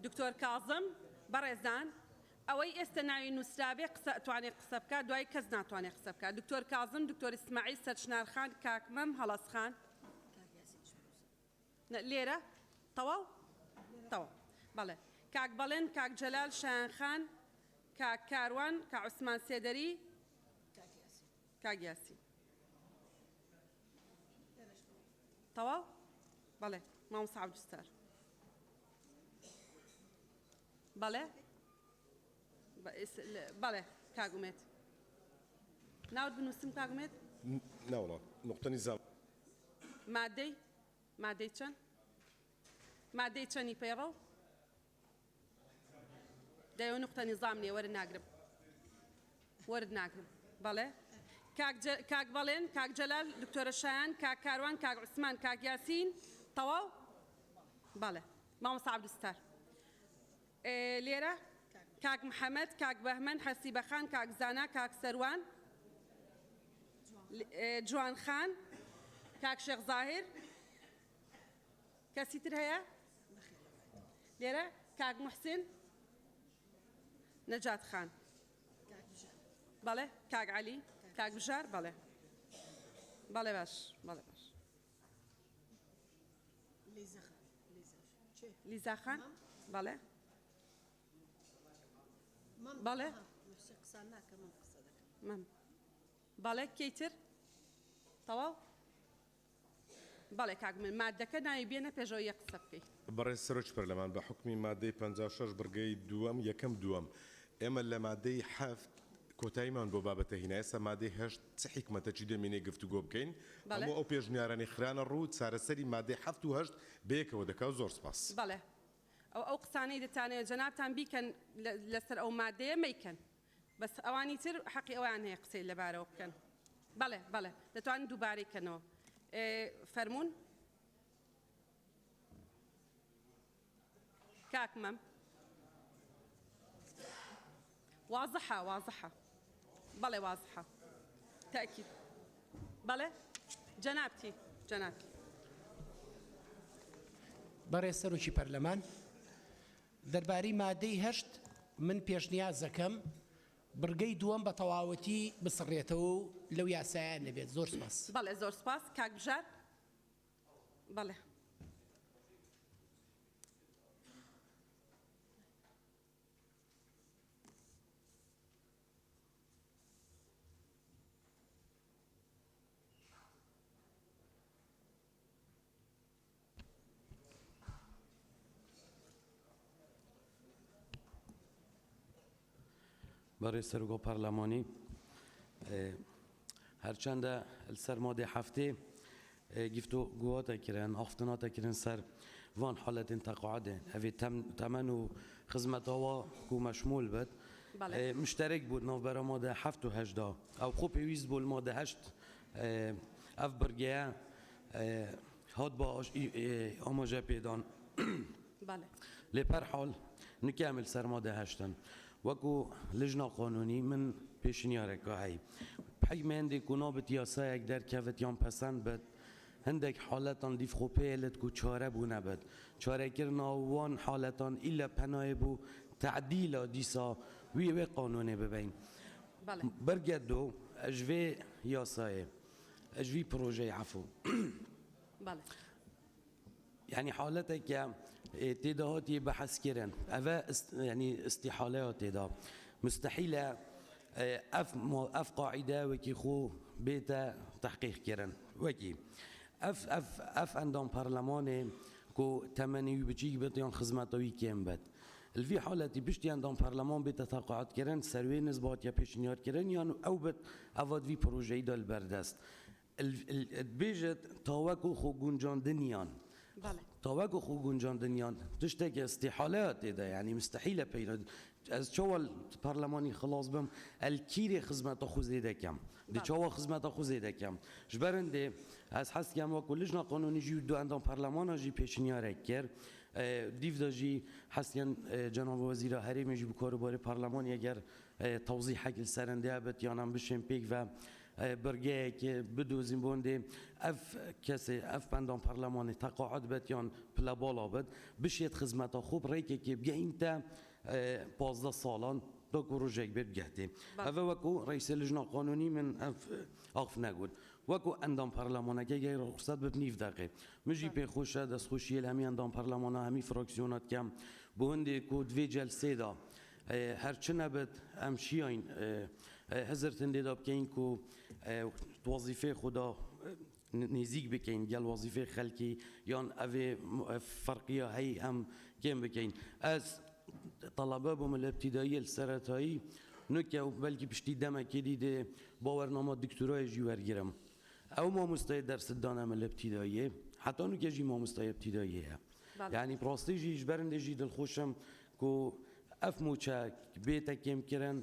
دکتۆر کاظم بەڕێزان ئەوەی ئێستا ناوی نووسرابێ توانێت قسە بکات دوای کەس ناتوانێت قسە بکات دکتۆر کاظم دکتۆر ئیسماعیل سەرچنارخان کاکمەم هەڵەسخان لێرە تەواو تەواو بەڵێ کاک بەڵێن کاک جەلال شایانخان کاک کاروان کاک عوسمان سێدەری کاک یاسین تەواو بەڵێ مامۆستا عەبدولستار بەڵێ بەڵێ کاگومێت ناوت بنووسم کاگومێت ناوڵە نقطە نیزام مادەی چەند مادەی چەندی پەیڕە دەیەوە نقطە نیزام نیە وەرد ناگرم بەڵێ کاک بەڵێن کاک جەلال دکتۆرە شایان کاک کاروان کاک عوسمان کاک یاسین تەواو بەڵێ مامۆستا عەبدولستار لێرە کاک محەممەد کاک بەهمەن حەسیبەخان کاک زانا کاک سەروان جوان خان کاک شێخ زاهر کەسی تر هەیە لێرە کاک محسن نەجات خان بەڵێ کاک عەلی کاک بژار بەڵێ بەڵێ باش بەڵێ باش لیزا خان بەڵێ بەڵێ بەڵێ کەیتر تەواو بەڵێ کاک من مادەکە ناوی بێنە پێشەوە یەک قسە بکەیت بەڕێز سەرۆکی پەرلەمان بە حکمی مادەی 56 بڕگەی دووەم یەکەم دووەم ئێمە لە مادەی هەفت کۆتاییمان بۆ بابەتە هینە ئێستا مادەی هەشت چ حیکمەتەکی دەمێنێ گفتوگۆ بکەین هەموو ئەو پێشنیارانی خرانە ڕوو چارەسەری مادەی هەفت و هەشت بەیەکەوە دەکات زۆر سپاس بەڵێ ئەو قسانەی دەتانێت جەنابتان بیکەن لەسەر ئەو مادەیە مەیکەن بەس ئەوانی تر حەقی ئەویان هەیە قسەی لەبارەوە بکەن بەڵێ دەتوانن دووبارەیکەنەوە فەرموون كاكمم واضحة بلى واضحة تأكيد بلى جنابتي بەڕێز سەرۆکی پەرلەمان دەربارەی مادەی هەشت من پێشنیازەکەم بڕگەی دووەم بە تەواوەتی بسڕێتەوە و لەو یاسایان نەبێت زۆر سپاس بەڵێ زۆر سپاس کاک بژار بەڵێ برای سرگو پارلمانی هرچند السر ماده هفته گفتو گوات کردن آفتنات کردن سر وان حالت تقاعده هفی تمن و خدمت ها کو مشمول بود مشترک بود نو برای ماده هفت و هجده او خوب ویز بود ماده هشت اف برگه هاد با آماجه پیدان لپر حال نکمل سر ماده هشتن وكو لجنة قانوني من بيشنيارك هاي بحي ما عندك نابت ياسايك در كافت يوم پسند بد عندك حالتان ديف خوبه لتكو چاره بو نبد چاره کرنا وان حالتان إلا پناه بو تعديل ديسا وي قانوني ببين برگدو اجوه ياساي اجوه پروژه عفو يعني حالتك تداهاتي بحث كرن يعني استحالة تدا مستحيلة اف قاعدة وكي خو بيتا تحقيق كرن وكي اف اندام برلماني كو تمني بيجي بيتيان خدماتوي كيم بد الفي حالتي بيشتي اندام برلمان بيتا تقاعد كرن سروي نسبات يا بيشنيار كرن يعني او بت افاد في بروجي دال بردست بيجت تاوكو خو گونجان دنيان تاوگو خو گونجان دنیان تشتك استحالات ده يعني مستحيله بين از شوال برلماني خلاص بم الكيري خدمت خو زيده كم دي شوا خدمت خو زيده كم جبرنده از حس كم وكلجنا قانوني جي دو عندهم برلمان جي پیشنیار کر دیو داجی حسین جناب وزیر هرمی جی بکار باره پارلمان اگر توضیح حق سرنده بت یا نم بشیم پیک و برگەیەکێ بدۆزین بۆندێ ئەف کەسێ ئەف پەندان پەرلەمانی تەقاعد بێت یان پلە باڵا بێت بشێت خزمەتە خوب ڕێکێکی بگەینتە 15 ساڵان دوکو ڕۆژێک بێت بگەهتێ ئەvە وەکو ڕئیسە لژنا قانونی من ئاف نەگوت وەکو ئەندام پەرلەمانەکە گەی ڕوخسەت بێت نیف دەقێ مژی پێخۆشە دەستخۆشیە لە هەمی ئەندام پەرلەمانە هەمی فراکسیۆنات کەم بۆ هەندێک و دوێ جەلسێدا هەرچی نەبێت ئەم شیاین هەزرتن لێدا بکەین و وەزیفەی خوددا نزیک بکەین گەل وەزیفەی خەلکی یان ئەvێ فەرقیە هەی ئەم کێم بکەین ئەس طلبە بۆمە لە ابتیدایی سەرەتایی نوکە و بەلکی پشتی دەمەکێ دیدێ باوەرنامە دکتۆرایەژی وەرگرم ئەو مامۆستای دەرسدانەمە لە ابتیداییە حتا نوکەژی مامۆستای ابتیدایی هەیە یعنی پڕاستیژیش بەرندێژی دڵخۆشم و ئەف موچە بێتە کێمکردن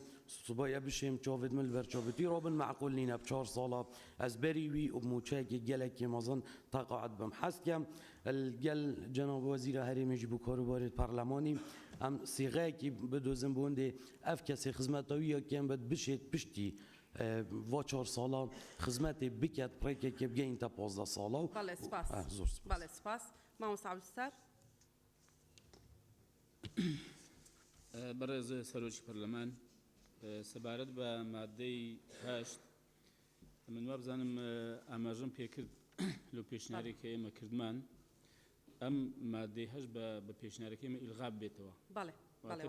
سوبایە بشێم چاوت من بەرچاوتی ڕۆبن معقول نینە 4 ساڵە ئەس بەریوی و موچەیەکی گەلێکی مەزن تاقاعد بم حەستکەم گەل جەناب وەزیرە هەرێمێژی بۆ کاروباری پەرلەمانی ئەم سیغەیەکی بدۆزم بۆندێ ئەف کەسی خزمەتەویە کێم بێت بشێت پشتی وا 4 ساڵە خزمەتی بکات پڕێکێکی بگەینتە 15 ساڵە و بەڵێ سپاس مامۆستا عەبدولستار بەڕێز سەرۆکی پەرلەمان سەبارەت بە مادەی 8 من وا بزانم ئاماژەم پێکرد لەو پێشنیارێکی کە ئێمە کردمان ئەم مادەی 8 بە پێشنیارەکە ئێمە ئیلغاب بێتەوە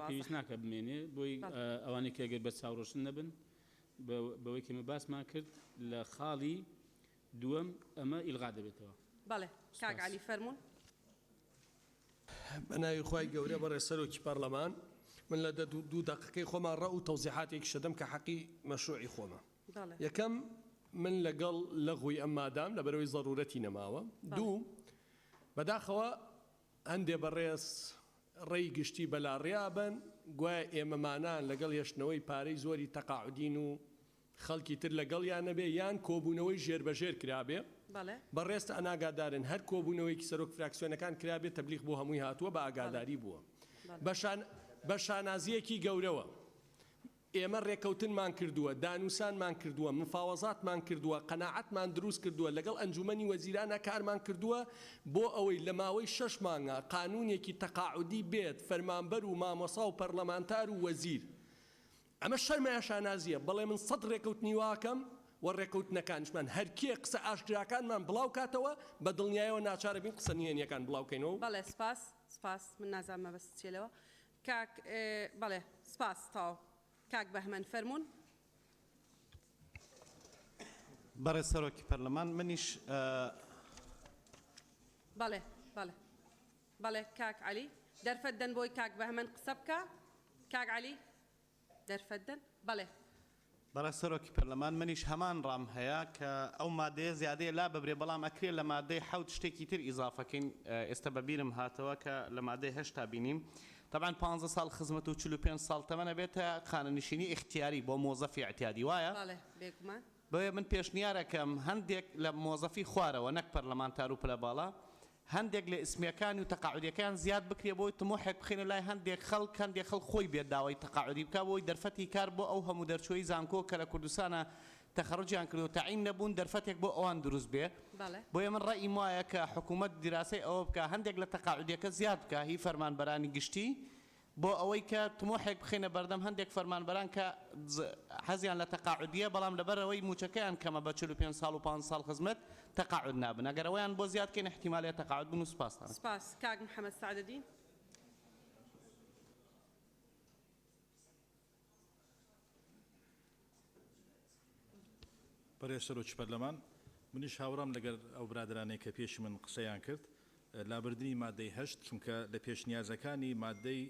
پێویست ناکە بمێنێ بۆی ئەوانەی کە ئەگەر بە چاوڕۆشن نەبن بەوەی کە ئێمە باسمان کرد لە خاڵی دووەم ئەمە ئیلغا دەبێتەوە بەڵێ کاک عەلی فەرموون بەناوی خوای گەورە بەڕێز سەرۆکی پەرلەمان من لە دوو دقیقەی خۆمان ڕە و تەوزیحاتێک شدەم کە حەقی مەشروعی خۆمە یەکەم من لەگەڵ لەغوی ئەم مادام لەبەرەوەی ضرورەتی نەماوە دوو بەداخەوە هەندێ بەڕێز ڕێی گشتی بەلاڕیابن گوایە ئێمەمانان لەگەڵ هێشتنەوەی پارەی زۆری تەقاعدین و خەڵکی تر لەگەڵ یان نەبێ یان کۆبوونەوەی ژێربەژێر کرابێ بەڕێستە ئەناگادارن هەر کۆبوونەوەیکی سەرۆک فراکسیۆنەکان کرابێت تەبلیغ بۆ هەمووی هاتووە بە ئاگاداری بووە بە شانازیەکی گەورەوە ئێمە ڕێکەوتنمان کردووە دانووسانمان کردووە مفاوەزاتمان کردووە قەناعەتمان دروست کردووە لەگەڵ ئەنجومەنی وەزیرانە کارمان کردووە بۆ ئەوەی لە ماوەی 6 مانگە قانونێکی تەقاعدی بێت فەرمانبەر و مامۆسا و پەرلەمانتار و وەزیر ئەمە شەرمەیە شانازیە بەڵێ من 100 ڕێکەوتنی واکەم و ڕێکەوتنەکانشمان هەرکیە قسە ئاشکراکانمان بڵاو کاتەوە بە دڵنیایەوە ناچارە بین قسە نهێنیەکان بڵاوکەینەوە بەڵێ سپاس من نازانمە بەس چێلەوە کاک بەڵێ سپاس تاو کاک بەهمەن فەرموون بەڕێز سەرۆکی پەرلەمان منیش بەڵێ کاک عەلی دەرفەتدەن بۆی کاک بەهمەن قسە بکە کاک عەلی دەرفەتدەن بەڵێ بەڕێز سەرۆکی پەرلەمان منیش هەمان ڕام هەیە کە ئەو مادەیە زیادەیە لا ببرێ بەڵام ئەکرێ لە مادەی 7 شتێکی تر ئیزافەکەین ئێستا بەبیرم هاتەوە کە لە مادەی 8 بینیم طبعا 15 ساڵ خزمەت و 45 ساڵ تەمەنە بێتە خانەنشینی اختیاری بۆ مۆزەفی اعتیادی وایە بۆیە من پێشنیارەکەم هەندێک لە مۆزەفی خوارەوە نەک پەرلەمانتار و پلەباڵا هەندێک لە ئسمیەکانی و تەقاعودیەکان زیاد بکرێ بۆی تمۆحێک بخێنە لای هەندێک خەڵک خۆی بێت داوای تەقاعودی بکە بۆی دەرفەتی کار بۆ ئەو هەموو دەرچۆی زانکۆ کە لە کوردستانە تەخەڕجیان کردو تەعین نەبوون دەرفەتێک بۆ ئەوان دروست بێ بۆیە من ڕەئی وایە کە حکوومەت دیراسی ئەوە بکە هەندێک لە تەقاعودیەکە زیاد بکە هی فەرمانبەرانی گشتی بۆ ئەوەی کە تمۆحێک بخێنە بەردەم هەندێک فەرمانبەران کە حەزیان لە تەقاعودیە بەڵام لەبەرەوەی موچەکەیان کەمە بە 45 ساڵ و 5 ساڵ خزمەت تەقاعود نابن ئەگەر ئەویان بۆ زیادکەین احتیمالیە تەقاعود بن و سپاسان سپاس کاک محەممەد سعدەدین بەڕێز سەرۆکی پەرلەمان منیش هاوڕام لەگەر ئەو برادرانەی کە پێش من قسەیان کرد لابردنی مادەی 8 چونکە لە پێشنیازەکانی مادەی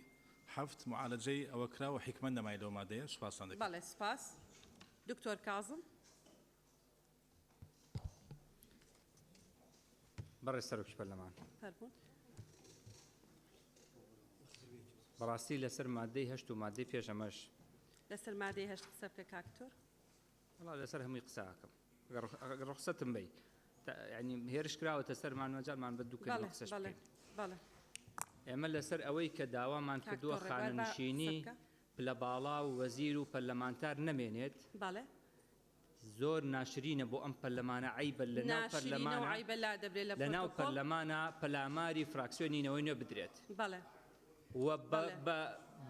7 معالەجەی ئەوە کراوە حکمە نەمای لەو مادەیە سوپاسان دەکەم بەڵێ سپاس دکتۆر کازم بەڕێز سەرۆکی پەرلەمان بەڕاستی لەسەر مادەی 8 و مادەی پێشەمەش لەسەر مادەی 8 قسە بکە کاکتۆر وڵا لەسەر هەمووی قساکەم ڕخسەتم بی ینی هێرش کراوەتە سەرمان وەجارمان بە دووکە قسەش ئێمە لەسەر ئەوەی کە داوامان کردووە خانەنشینی پلە باڵا و وەزیر و پەرلەمانتار نەمێنێت زۆر ناشرینە بۆ ئەم پەرلەمانە عیبە لەناو پەرلەمانە لەناو پەرلەمانە پەلاماری فراکسیۆنینەوەی نوێ بدرێت بەڵێ و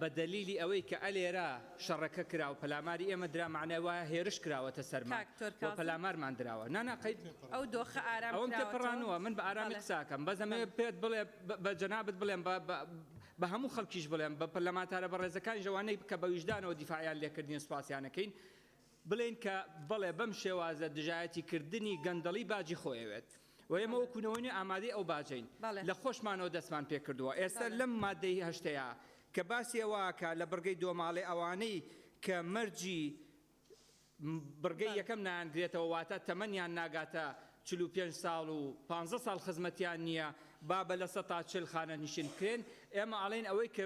بە دەلیلی ئەوەی کە ئەلێرا شەڕەکە کرا و پەلاماری ئێمە درا معنای وایە هێرش کراوەتە سەرمان و پەلامارمان دراوە ناقەید ئەو دۆخە ئارام ئەوم تێپەڕانەوە من بە ئارامی قساکەم بەزەمێ پێت بڵێ بە جەنابەت بڵێم بە هەموو خەڵکیش بڵێم بە پەرلەمانتارە بەڕێزەکان ژەوانەی کە بە ویژدانەوە دیفاعیان لێکردنی سوپاسیانەکەین بڵێن کە بڵێ بەم شێوازە دژایەتی کردنی گەندەڵی باجی خۆیەوێت و ئێمە وەکوونەوەی ئامادەی ئەو باجین لە خۆشمانەوە دەستمان پێ کردووە ئێستا لەم مادەی هەشتەیە کە باسی ئەوەکە لە بڕگەی دۆماڵی ئەوانەی کە مەرجی بڕگەی یەکەم نانگرێتەوە واتە تەمەنیان ناگاتە 45 ساڵ و 15 ساڵ خزمەتیان نییە بابە لە 140 خانە نشین بکرێن ئێمە ئاڵێن ئەوەی کە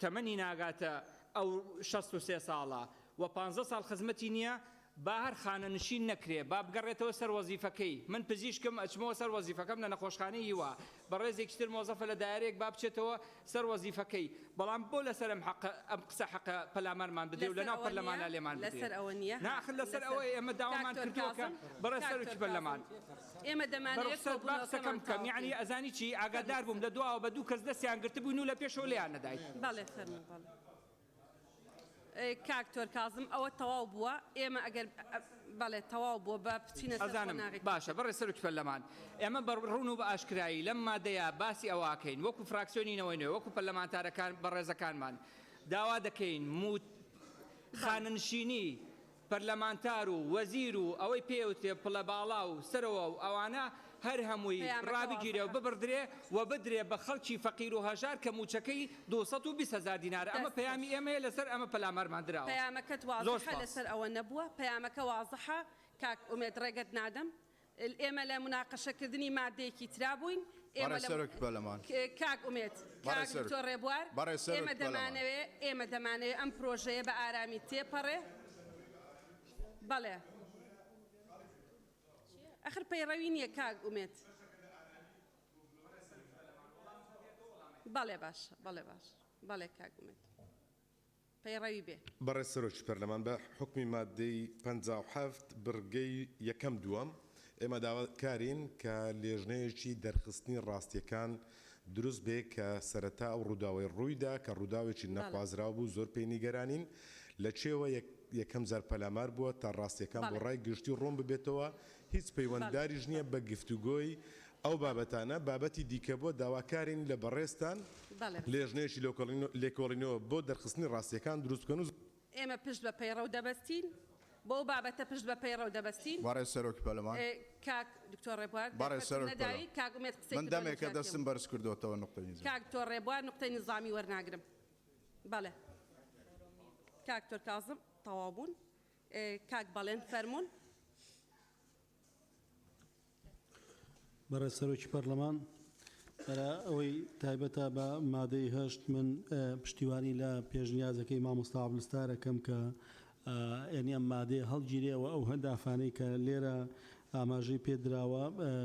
تەمەنی ناگاتە ئەو 63 ساڵە و 15 ساڵ خزمەتی نییە با هەر خانە نشین نەکرێ با بگەڕێتەوە سەر وەزیفەکەی من پزیشکم ئەچمەوە سەر وەزیفەکەم لە نەخۆشخانەی هیوا بە ڕێزێکی تر مۆزەفە لە دایرێک با بچێتەوە سەر وەزیفەکەی بەڵام بۆ لەسەر ئەم قسە حەقە پەلامارمان بدرێ و لەناو پەرلەمانە لێمان بدرێ لەسەر ئەوە نییە ناخر لەسەر ئەوەی ئێمە داوامان کردووە کە بەڕێز سەرۆکی پەرلەمان ئێمە دەمانێت بەقسەکەم بکەم یعنی ئەزانی چی ئاگادار بووم لە دواوە بە دوو کەس دەستیان گرتبووین و لە پێشەوە لێیان نەدایت بەڵێ فەرموو بەڵێ کاکتۆر کازم ئەوە تەواو بووە ئێمە ئەگەر بەڵێ تەواو بووە بە بچینە ئەزانم باشە بەڕێ سەرۆکی پەرلەمان ئێمە بەڕوون و بە ئاشکرایی لەم مادەیە باسی ئەوواکەین وەکو فراکسیۆنینەوەی نوێ وەکو پەرلەمانتارەکان بەڕێزەکانمان داوا دەکەین خانەنشینی پەرلەمانتار و وەزیر و ئەوەی پێوتێ پڵە باڵا و سەرەوە و ئەوانە هەر هەمووی ڕابگیرێ و ببردرێ و بدرێ بە خەڵکی فەقیر و هەژار کە موچەکەی 220,000 دینار ئەمە پەیامی ئێمەیە لەسەر ئەمە پەلامارمان درراوە پەیامەکەت وازحە لەسەر ئەوە نەبووە پەیامەکە وازحە کاک ئومێد ڕێگەت نادەم ئێمە لە مناقەشەکردنی مادەیەکی ترا بووین کاک ئومێد کاک دکتۆر ڕێبوار ئێمە دەمانەوێت ئەم پرۆژەیە بە ئارامی تێپەڕێ بەڵێ آخر پەیڕەوی نییە کاک ئومێد بەڵێ باش بەڵێ کاک ئومێد پەیڕەوی بێ بەڕێز سەرۆکی پەرلەمان بە حکمی مادەی 57 بڕگەی یەکەم دووەم ئێمە داواکارین کە لێژنەیەکی دەرخستنی ڕاستیەکان دروست بێ کە سەرەتا ئەو ڕووداوی ڕوویدا کە ڕووداوێکی نەخوازراو بوو زۆر پێی نیگەرانین لە چێوە یەکەم زار پەلامار بووە تا ڕاستیەکان بۆ ڕای گشتی ڕۆم ببێتەوە هیچ پەیوەندداریش نییە بە گفتوگۆی ئەو بابەتانە بابەتی دیکە بۆ داواکارین لە بەڕێستان لێژنەیەکی لێکۆڵینەوە بۆ دەرخستنی ڕاستیەکان دروستکەن و ئێمە پشت بە پەیڕە و دەبەستین بۆ بابەتە پشت بە پەیڕە و دەبەستین بەڕێز سەرۆکی پەرلەمان کاک دکتۆر ڕێبوار من دەمێکە دەستم بەرز کردوتەوە نقطەی نزامی کاک دکتۆر ڕێبوار نقطەی نزامی وەرناگرم بەڵێ کاک دکتۆر کازم تەواو بوون کاک بەڵێن فەرموون بەڕێز سەرۆکی پەرلەمان بەرە ئەوەی تایبەتە بە مادەی هەشت من پشتیوانی لە پێشنیازەکەی مامۆستا عەبدولستارەکەم کە یعنی ئەم مادەیە هەڵگیرێەوە ئەو هەندافانەی کە لێرە ئاماژەی پێدراوە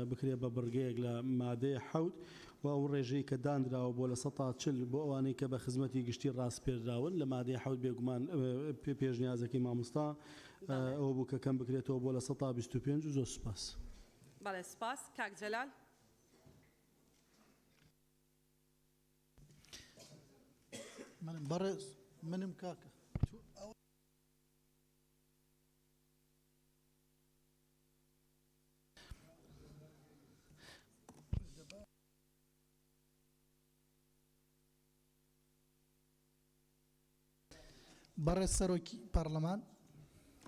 بکرێ بە بڕگەیەک لە مادەیە حەوت و ئەو ڕێژەی کە دانراوە بۆ لە 140 بۆ ئەوانەی کە بە خزمەتی گشتی ڕاست پێدراون لە مادەی حەوت بێگومان پێشنیازەکەی مامۆستا ئەوە بوو کە کەم بکرێتەوە بۆ لە 125 و زۆر سوپاس. بەڵێ سپاس کاک جەلال بەڕێز منم کاکە بەڕێز سەرۆکی پەرلەمان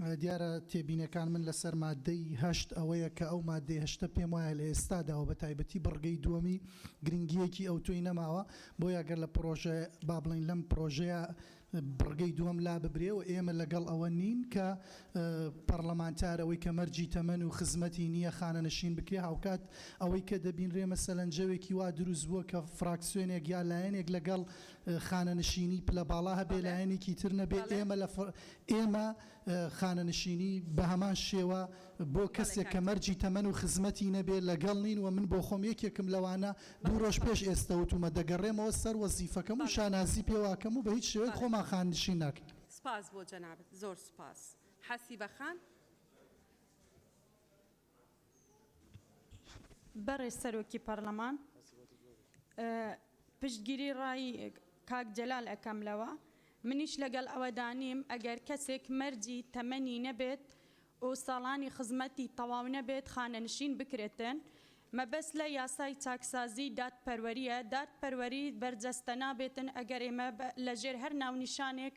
دیارە تێبینەکان من لەسەر مادەی هەشت ئەوەیە کە ئەو مادەی هەشتە پێم وایە لە ئێستاداوە بە تایبەتی بڕگەی دووەمی گرنگیەکی ئەو توی نەماوە بۆ یاگەر لە پرۆژە با بڵین لەم پرۆژەیە بڕگەی دووەم لا ببرێ و ئێمە لەگەڵ ئەوە نین کە پەرلەمانتارەوەی کە مەرجی تەمەن و خزمەتی نییە خانەنشین بکرێ هاوکات ئەوەی کە دەبینرێ مەسەلەنجەوێکی وا دروست بووە کە فراکسیۆنێک یا لایەنێک لەگەڵ خانەنشینی پلە باڵا هەبێ لایەنێکی تر نەبێ ئێمە خانەنشینی بە هەمان شێوە بۆ کەسێک کە مەرجی تەمەن و خزمەتی نەبێ لەگەڵ نین و من بۆ خۆم یەکێکم لەوانە دوو ڕۆژ پێش ئێستا وتومە دەگەڕێمەوە سەر وەزیفەکەم و شانازی پێواکەم و بە هیچ شێوەیەک خۆمان خانەنشین ناکەین. سپاس بۆ جەنابەت زۆر سپاس حەسی بەخان بەڕێ سەرۆکی پەرلەمان پشتگیری ڕای کاک جەلال ئەەکەم لەوە منیش لەگەڵ ئەوەدانیم ئەگەر کەسێک مەرجی تەمەنی نەبێت و ساڵانی خزمەتی تەواو نەبێت خانەنشین بکرێتن مەبەست لە یاسای چاکسازی دادپەروەریە دادپەروەری بەرجەستە نابێتن ئەگەر ئێمە لەژێر هەر ناونیشانێک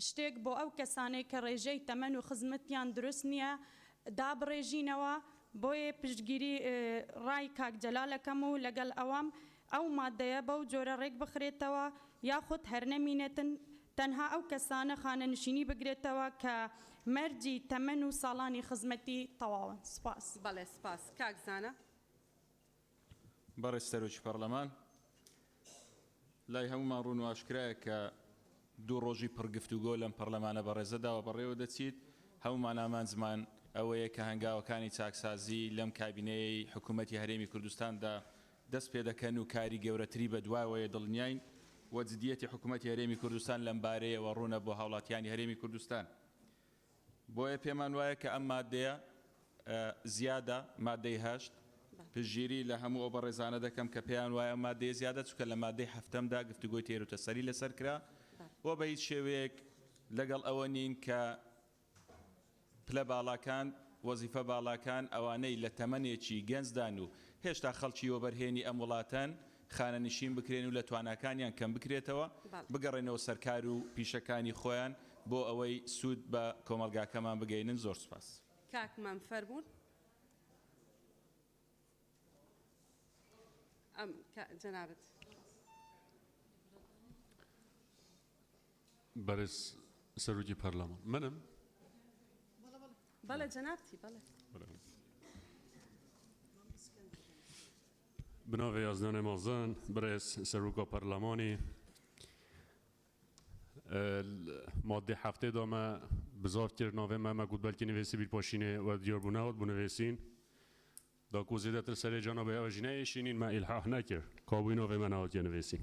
شتێک بۆ ئەو کەسانەی کە ڕێژەی تەمەن و خزمەتیان دروست نییە دابڕێژینەوە بۆیە پشتگیری ڕای کاک جەلالەکەم و لەگەڵ ئەوەم ئەو مادەیە بەو جۆرە ڕێک بخرێتەوە یاخود هەر نەمینێتن تەنها ئەو کەسانە خانەنشینی بگرێتەوە کە مەرجی تەمەن و ساڵانی خزمەتی تەواون. سپاس. بەڵێ سپاس. کاک زانە. بەڕێز سەرۆکی پەرلەمان لای هەمومان ڕوون و ئاشکرایە کە دوو ڕۆژی پڕگفتوگۆ لەم پەرلەمانە بەڕێزەداوە بەڕێوە دەچیت هەمومان ئامانجمان ئەوەیە کە هەنگاوەکانی چاکسازی لەم کابینەی حکوومەتی هەرێمی کوردستاندا دەست پێ دەکەن و کاری گەورەتری بەدوایەوەیە دڵنیاین و جدیەتی حکوومەتی هەرێمی کوردستان لەم بارەیەوە ڕوونە بۆ هاوڵاتیانی هەرێمی کوردستان بۆیە پێمان وایە کە ئەم مادەیە زیادە مادەی هەشت پشتگیری لە هەموو ئەو بەڕێزانە دەکەم کە پێیان وایە مادەی زیادە چونکە لە مادەی هەفتەمدا گفتوگۆی تێروتەسەری لەسەر کرا و بە هیچ شێوەیەک لەگەڵ ئەوە نین کە پلە باڵاکان وەزیفە باڵاکان ئەوانەی لە تەمەنێکی گەنجدان و هێشتا خەڵکی وەبەرهێنی ئەم وڵاتەن خانەنشین بکرێن و لە تواناکانیان کەم بکرێتەوە بگەڕێنەوە سەرکار و پیشەکانی خۆیان بۆ ئەوەی سوود بە کۆمەلگاکەمان بگەینن. زۆر سپاس. کاکمان فەرموون. ئەم جەنابەت. بەڕێز سەرۆکی پەرلەمان منم بەڵێ جەنابتی بەڵێ. بناوێ یازدانێ مازن بەڕێز سەرۆکا پەرلەمانی مادە هەفتێ دامە بزاف کرد ناوێ مەمە گوتبەلکی نوێسی بیرپۆشینێ و دیاربوونەوەت بنوێسین دا کو زیادەتر سەرێ جانەبێ ئەوژینەیەشینین مە ئیلحاح نەکرد کابووی ناوێ مەناوەتیە نوێسی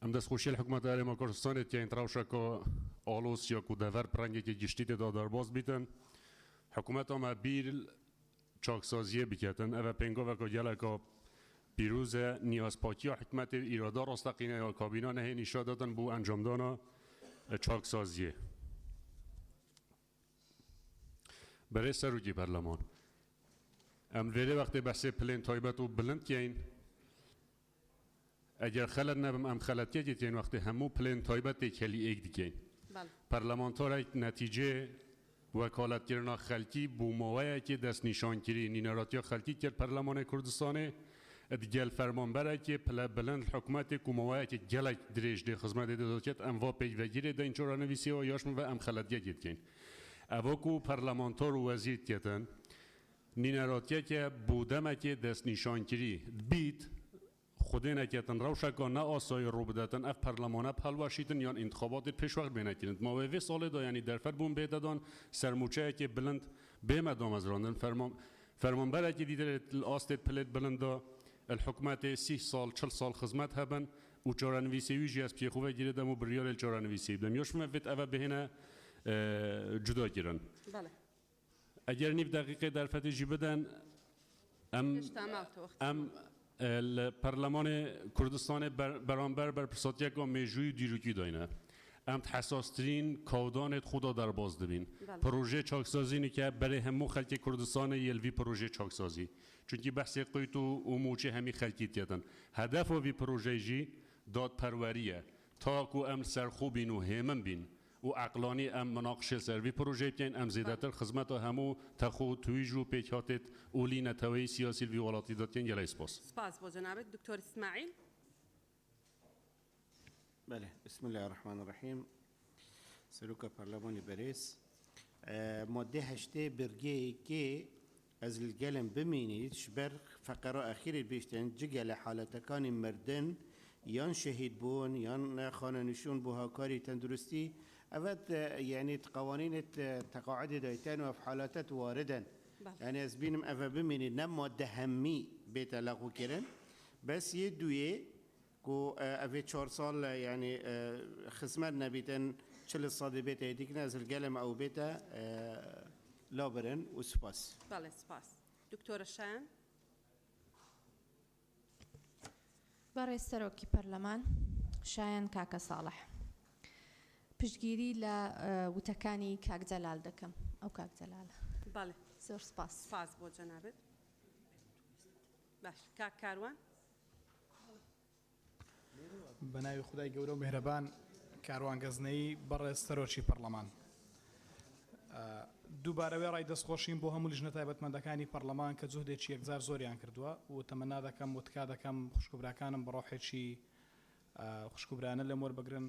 ئەم دەستخۆشیە حکوومەت هەرێما کوردستانێت تیان تراوشەکە ئالۆس یا کو دەڤەر پرەنگێکی گشتی تێدا دەرباز بیتن حکوومەت ئەمە بیر چاکسازیە بکەتن ئەوە پێنگۆڤەکە گەلەکە پیرۆزە نیازپاکیە حکوومەت ئیرادا ڕاستەقینە یا کابینە نەهێ نیشا دادن بۆ ئەنجامدانە چاکسازیە. بەڕێز سەرۆکی پەرلەمان ئەم لێرە وەختێ بەسێ پلێن تایبەت و بلند کەین ئەگەر خەلەت نەبم ئەم خەلەتیەکی تێن وەختێ هەموو پلێن تایبەتێک هەلی ئێک دیکەین پەرلەمانتۆرێک نەتیجێ وەکالەتکردنا خەلکی بوومەوەیەکی دەستنیشانکردی نینەڕاتیە خەلکی کرد پەرلەمانی کوردستانی ئەدگەل فەرمانبەرێکی پلە بلند حکوومەتی کومەوەیەکی گەلێک درێژ دێ خزمەتی دەدەکێت ئەم وا پێیڤەگیرێ دەین چۆرانەویسیەوە یاشمە بە ئەم خەلەتیەکی دکەین ئەوەکو پەرلەمانتۆر و وەزیر تێتن نینەڕاتیەکە بوودەمەکی دەستنیشانکردی بیت خودێنەکێتن ڕەوشەکە نە ئاسایی ڕوو بدەتن ئەف پەرلەمانە پەڵواشیتن یان ئینتخاباتی پێشوەخت بێنەکردن ماوەیێ ساڵێدا ینی دەرفەت بوون بێدەدان سەرموچەیەکی بلند بێمە دامەزراندن فەرمانبەرێکی دیدرێت ئاستێت پلێت بلندە الحکومەتی 30 ساڵ 40 ساڵ خزمەت هەبن و چۆرانویسیویژی ئەس پێخوە گیرە دەم و بریارێ چۆرانویسی بدەم یۆشمە بێت ئەوە بهێنە جوداگیرن ئەگەر نیف دقیقی دەرفەتیژی بدەن ئەم پەرلەمان کوردستانی بەرامبەر بەرپرساتیەکە مێژووی و دیروکی داینە ئەم حساسترین کاودانێت خوددا دەرباز دەبین پرۆژێ چاکسازینی کە بەرێ هەموو خەلکی کوردستانی یلوی پرۆژێ چاکسازی چونکی بەحسێ قویت و موچێ هەمی خەلکی تێتن هەدەفۆوی پرۆژەیژی دادپەروەریە تاکو ئەم سەرخوو بین و هێمن بین و عقلانی ئەم مناقشە سەروی پرۆژێ بکەین ئەم زیاتر خزمەتە هەموو تەخۆ تویژ و پێکهاتێت ئولی نەتەوەی سیاسی وی وڵاتی دەتێن گەلای سپاس. سپاس بۆ جەنابەت دکتۆر ئیسماعیل. بله بسم الله الرحمن الرحیم سەرۆکە پەرلەمانی بەرێز مادە هەشتێ برگەیەکێ ئەز گەلم بمینیت ژبەر فەقەرە ئەخیری بێشتن جگە لە حالەتەکانی مردن یان شهید بوون یان خانەنشون بۆ هاوکاری تەندروستی ئەوەت یعنی قوانین تقاعد دایتن و حالەتەت واردن یعنی ئەس بینم ئەوە بمینید نە مادە هەممی بێتە لەغوکردن بەس یە دوێ کو ئەوێ 4 ساڵ یعنی خزمەت نەبیتن 40 ساڵی بێتە هێدیکن ئەز گەلم ئەو بێتە لابرن و سپاس. بەڵێ سپاس. دکتۆرە شایان. بەڕێز سەرۆکی پەرلەمان شایان کاکە ساڵح پشتگیری لە وتەکانی کاک جەلال دەکەم ئەو کاک جەلالە. بەڵێ زۆر سپاس. سپاس بۆ جەنابێت. باش کاک کاروان. بەناوی خودای گەورە و میهرەبان کاروان گەزنەی بەڕێز سەرۆکی پەرلەمان دووبارەوەی ڕای دەستخۆشین بۆ هەموو لیژنە تایبەتمەندەکانی پەرلەمان کە جوهدێکی یەکجار زۆریان کردووە و تەمەنا دەکەم وتکا دەکەم خوشکبراکانم بە ڕۆحێکی خوشکبرانە لەم وەربگرن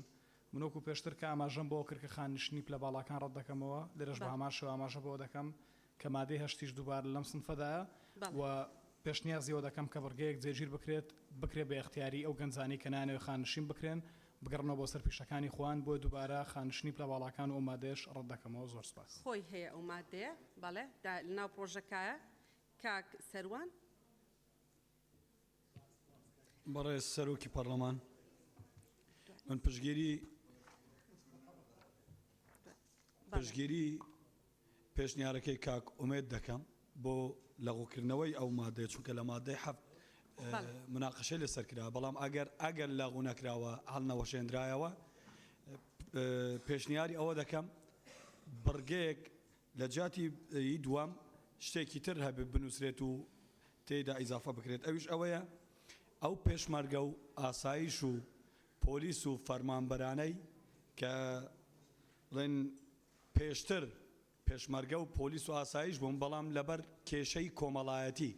منۆک و پێشتر کە ئاماژەم بۆ کرد کە خاننشتنی پلە باڵاکان ڕەت دەکەمەوە لێرەش بە هەماشەوە ئاماژە بۆ دەکەم کە مادەی هەشتیش دووبار لەم سنفەدایە و پێشنیازیەوە دەکەم کە بڕگەیەک جێگیر بکرێت بە اختیاری ئەو گەنجانی کە نانەوێ خاننشین بکرێن بگەڕنەوە بۆ سەرپیشەکانی خۆیان بۆ دووبارە خاننشتنی پلە باڵاکان و مادەش ڕەت دەکەمەوە. زۆر سپاس. خۆی هەیە ئەو مادەیە بەڵێ لەناو پرۆژەکایە کاک سەروان. بەڕێز سەرۆکی پەرلەمان من پشتگیری پێشنیارەکەی کاک ئومێد دەکەم بۆ لەغوکردنەوەی ئەو مادەیە چونکە لە مادەی حەفت مناقشەی لەسەر کرا بەڵام ئەگەر لاغو نەکراوە هەڵ نەوەشێنرایەوە پێشنیاری ئەوە دەکەم بڕگەیەک لە جاتی دوام شتێکی تر هەبێ بنووسرێت و تێدا ئیزافە بکرێت ئەویش ئەوەیە ئەو پێشمەرگە و ئاسایش و پۆلیس و فەرمانبەرانەی کە بڵێن پێشتر پێشمەرگە و پۆلیس و ئاسایش بوون بەڵام لەبەر کێشەی کۆمەڵایەتی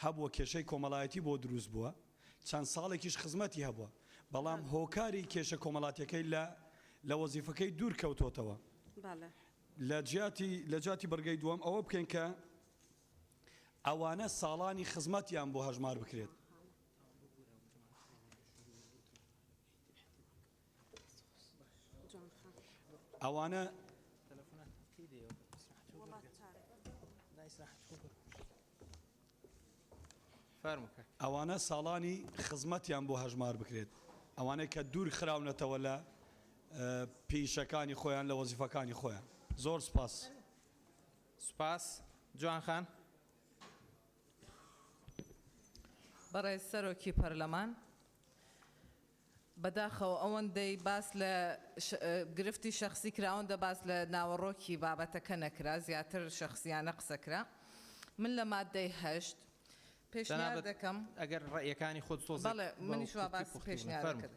هەبووە کێشەی کۆمەڵایەتی بۆ دروست بووە چەند ساڵێکیش خزمەتی هەبووە بەڵام هۆکاری کێشە کۆمەڵاتیەکەی لە وەزیفەکەی دوور کەوتۆتەوە. لە جاتی بەرگەی دووەم ئەوە بکەین کە ئەوانە ساڵانی خزمەتیان بۆ هەژمار بکرێت. ئەوانە ئەوانە ساڵانی خزمەتیان بۆ هەژمار بکرێت ئەوانەی کە دوور خراونەتەوە لە پیشەکانی خۆیان لە وەزیفەکانی خۆیان. زۆر سپاس. سپاس. جوان خان. بەڕێز سەرۆکی پەرلەمان بەداخەوە ئەوەندەی باس لە گرفتی شخصی کراوەندە باس لە ناوەڕۆکی بابەتەکە نەکرا زیاتر شخصیانە قسەکرا من لە مادەی هەشت پێشنیار دەکەم ئەگەر ڕێیەکانی خۆت تۆز بەڵێ منیش وا باس پێشنیار دەکەم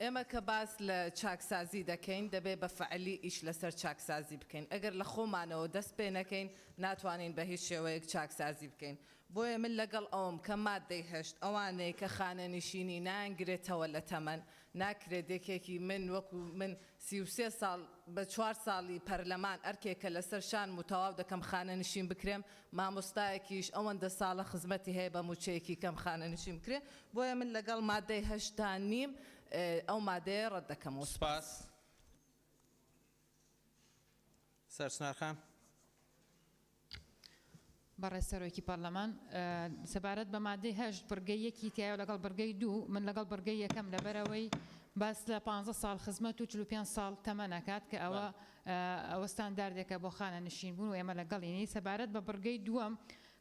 ئێمە کە باس لە چاکسازی دەکەین دەبێت بە فعلی ئیش لەسەر چاکسازی بکەین ئەگەر لە خۆمانەوە دەست پێ نەکەین ناتوانین بە هیچ شێوەیەک چاکسازی بکەین بۆیە من لەگەڵ ئەوم کە مادەی هەشت ئەوانەیە کە خانەنشینی نانگرێتەوە لە تەمەن ناکرێت دێکێکی من وەکو من 33 ساڵ بە 4 ساڵی پەرلەمان ئەرکێکە لەسەر شان متەواو دەکەم خانەنشین بکرێم مامۆستایەکیش ئەوەندە ساڵە خزمەتی هەیە بە موچەیەکی کەم خانەنشین بکرێ بۆیە من لەگەڵ مادەی هەشتا نیم ئەو مادەیە ڕەت دەکەمەوە. سپاس. سەرچنارخان. بەڕێز سەرۆکی پەرلەمان سەبارەت بە مادەی هەشت بڕگەی یەکی تایە لەگەڵ بڕگەی دوو من لەگەڵ بڕگەی یەکەم لەبەرەوەی باس لە 15 ساڵ خزمەت و 45 ساڵ تەمەنەکات کە ئەوە ستانداردێکە بۆ خانەنشین بوون و ئێمە لەگەڵینی سەبارەت بە بڕگەی دووەم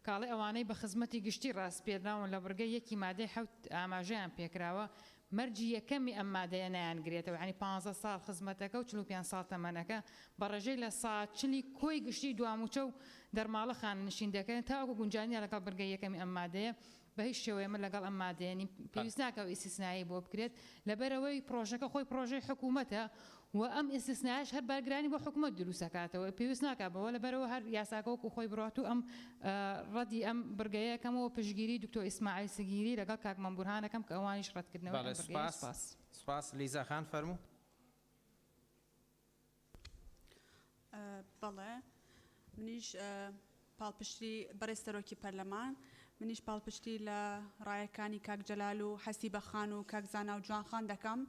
کاڵی ئەوانەی بە خزمەتی گشتی ڕاستپێدراون لە بڕگەی یەکی مادەی حەوت ئاماژەیان پێکراوە مەرجی یەکەمی ئەم مادەیە نەیانگرێتەوە ینی 15 ساڵ خزمەتەکە و 45 ساڵ تەمەنەکە بە ڕێژەی لە ساچلی کۆی گشتی دواموچە و دەرماڵە خاننشین دەکەن تاوەکو گونجانیە لەگەڵ بڕگەی یەکەمی ئەم مادەیە بە هیچ شێوەیە من لەگەڵ ئەم مادەیەنی پێویست ناکە و ئیسیسنایی بۆ بکرێت لەبەرەوەی پرۆژەکە خۆی پرۆژەی حکوومەتە و ئەم ئیسیسنایش هەر بەرگرانی بۆ حکوومەت دروستەکاتەوە پێویست ناکە بەوە لەبەرەوە هەر یاساکەوەکو خۆی بڕات و ئەم ڕەدی ئەم بڕگەیەکەمەوە پشگیری دکتۆر ئیسماعیل سگیری لەگەڵ کاک مەمبورهانەکەم کە ئەوانیش ڕەتکردنەوە. سپاس. لیزا خان فەرموو. بەڵێ منیش پاڵپشتی بەڕێز سەرۆکی پەرلەمان منیش پاڵپشتی لە ڕایەکانی کاک جەلال و حەسیبە خان و کاک زانا و جوان خان دەکەم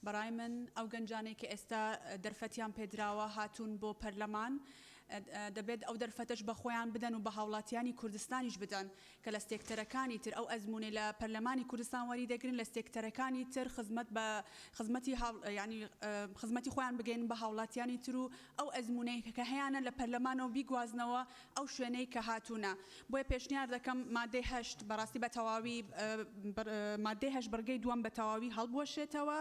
بەڕای من ئەو گەنجانەی کە ئێستا دەرفەتیان پێدراوە هاتوون بۆ پەرلەمان دەبێت ئەو دەرفەتەش بە خۆیان بدەن و بە هاوڵاتیانی کوردستانیش بدەن کە لە ستێکتەرەکانی تر ئەو ئەزمونێ لە پەرلەمانی کوردستان وەری دەگرن لە ستێکتەرەکانی تر خزمەتی خۆیان بگەین بە هاوڵاتیانی تر و ئەو ئەزمونەی کە هەیەە لە پەرلەمانەوە بیگوازنەوە ئەو شوێنەی کە هاتوونە بۆیە پێشنیار دەکەم مادەی هەشت بەڕاستی بە تەواوی مادەی هەشت بەرگەی دووەم بە تەواوی هەڵبوەشێتەوە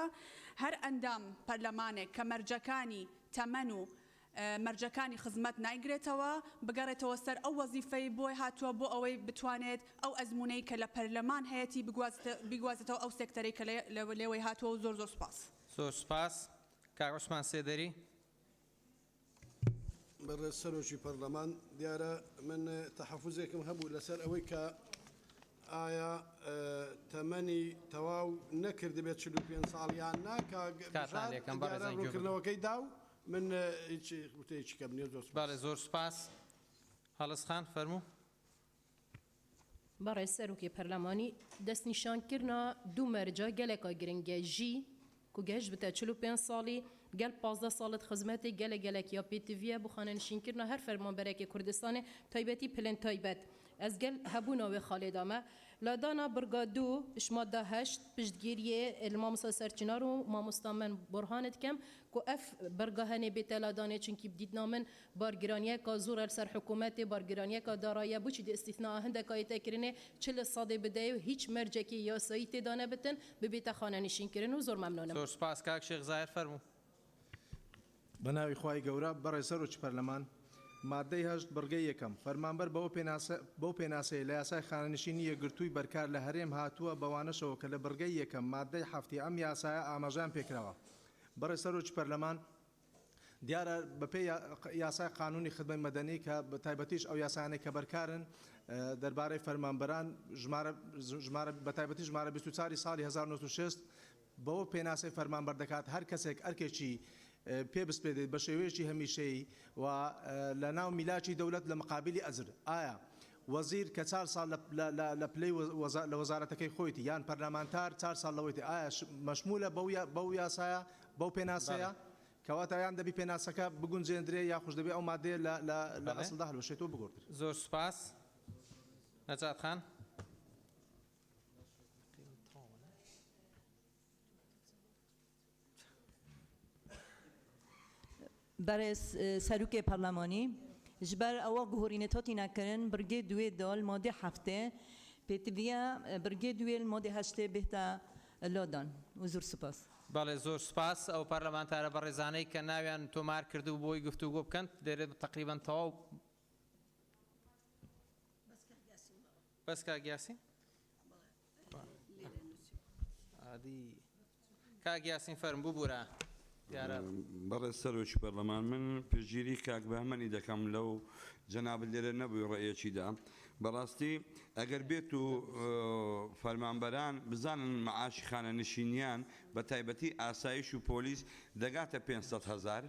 هەر ئەندام پەرلەمانێک کە مەرجەکانی تەمەن و مەرجەکانی خزمەت نایگرێتەوە بگەڕێتەوە سەر ئەو وەزیفەی بۆی هاتووە بۆ ئەوەی بتوانێت ئەو ئەزمونەی کە لە پەرلەمان هەیەی بیگوازێتەوە ئەو سێکتەرەی کە لێوەی هاتووە و زۆر زۆر سپاس. زۆر سپاس. کاک عوسمان سێدەری. بەڕێز سەرۆکی پەرلەمان دیارە من تەحەفوزێکم هەبوو لەسەر ئەوەی کە ئایا تەمەنی تەواو نەکرد بێت 45 ساڵیان ناکردنەوەکەی داو من هیچ کەم نییە زۆر سپاس. هەڵسخان فەرموو. بەڕێز سەرۆکی پەرلەمانی دەستنیشانکردنا دوو مەرجە geleka giringe jî ku geş bite 45 salî gel 15 salet xizmetê gelekiya pêtiviye bu xanenişînkirina her fermanberekê Kurdistanê taybetî pilên taybet. Ez gel hebûna wê xalêda me ladana birga dûişmada heşt piştgiriyê mamosta serçinar û mamosta min Burhan dikim ku ev birga henê bête ladanê çunkî dîtna min bargiraniyeka zûr el ser hikûmetê bargiraniyeka daraya bû çi de îstîfna hindekayê te kirinê 40 sadê bideye û hîç mercekî yasayî têda nebitin bibête xanenişînkirin û zor memnûnim. زۆر سپاس کاک شێخ زاهر فەرموو. بە ناوی خوای گەورە بەڕێز سەرۆکی پەرلەمان مادەی هەشت بڕگەی یەکەم فەرمانبەر بەو پێناسەیە لە یاسای خانەنشینی یەکگرتووی بەرکار لە هەرێم هاتووە بەوانەشەوە کە لە بڕگەی یەکەم مادەی هەفتی ئەم یاسایە ئاماژیان پێکراوە. بەڕێز سەرۆکی پەرلەمان دیارە بەپێی یاسای قانونی خدمەت مەدەنی کە بە تایبەتیش ئەو یاسایانەی کە بەرکارن دەربارەی فەرمانبەران بە تایبەتی ژمارە 24 ساڵی 1960 بەوە پێناسەی فەرمانبەر دەکات هەر کەسێک ئەرکێکی پێ بسپێدێت بە شێوەیەکی هەمیشەیی و لە ناو میلاکی دەولەت لە مقابلی ئەزر ئایا وەزیر کە 4 ساڵ لە پلەی لە وەزارەتەکەی خۆیتی یان پەرلەمانتار 4 ساڵ لەوەیتی ئایا مەشمولە بەو یاسایە بەو پێناسەیە کەواتە یان دەبی پێناسەکە بگونجێندرێ یا خوش دەبێت ئەو مادەیە لە ئەسڵدا هەڵوەشێتەوە بگۆڕێت. زۆر سپاس. نەجات خان. بەڕێز سەرۆکی پەرلەمانی ji ber ewa guhorînê totî nekirin birgê duê dal madê heftê pêtiviya birgê duê madê heştê bêhta lodan û zûr spas. بەڵێ زۆر سپاس ئەو پەرلەمانتارە بە ڕێزانەی کە ناویان تۆمار کردو بۆی گفتوگۆ بکەن دەرێت تقریبان تەواو بەس کاک یاسین کاک یاسین فەرم ببوورە. بەڕێز سەرۆکی پەرلەمان من پشتگیری کاک بەهمەنی دەکەم لەو جەناب لێرە نەبووی ڕێیەکیدا بەڕاستی ئەگەر بێت و فەرمانبەران بزانن مەعاشی خانەنشینیان بە تایبەتی ئاسایش و پۆلیس دەگاتە 500,000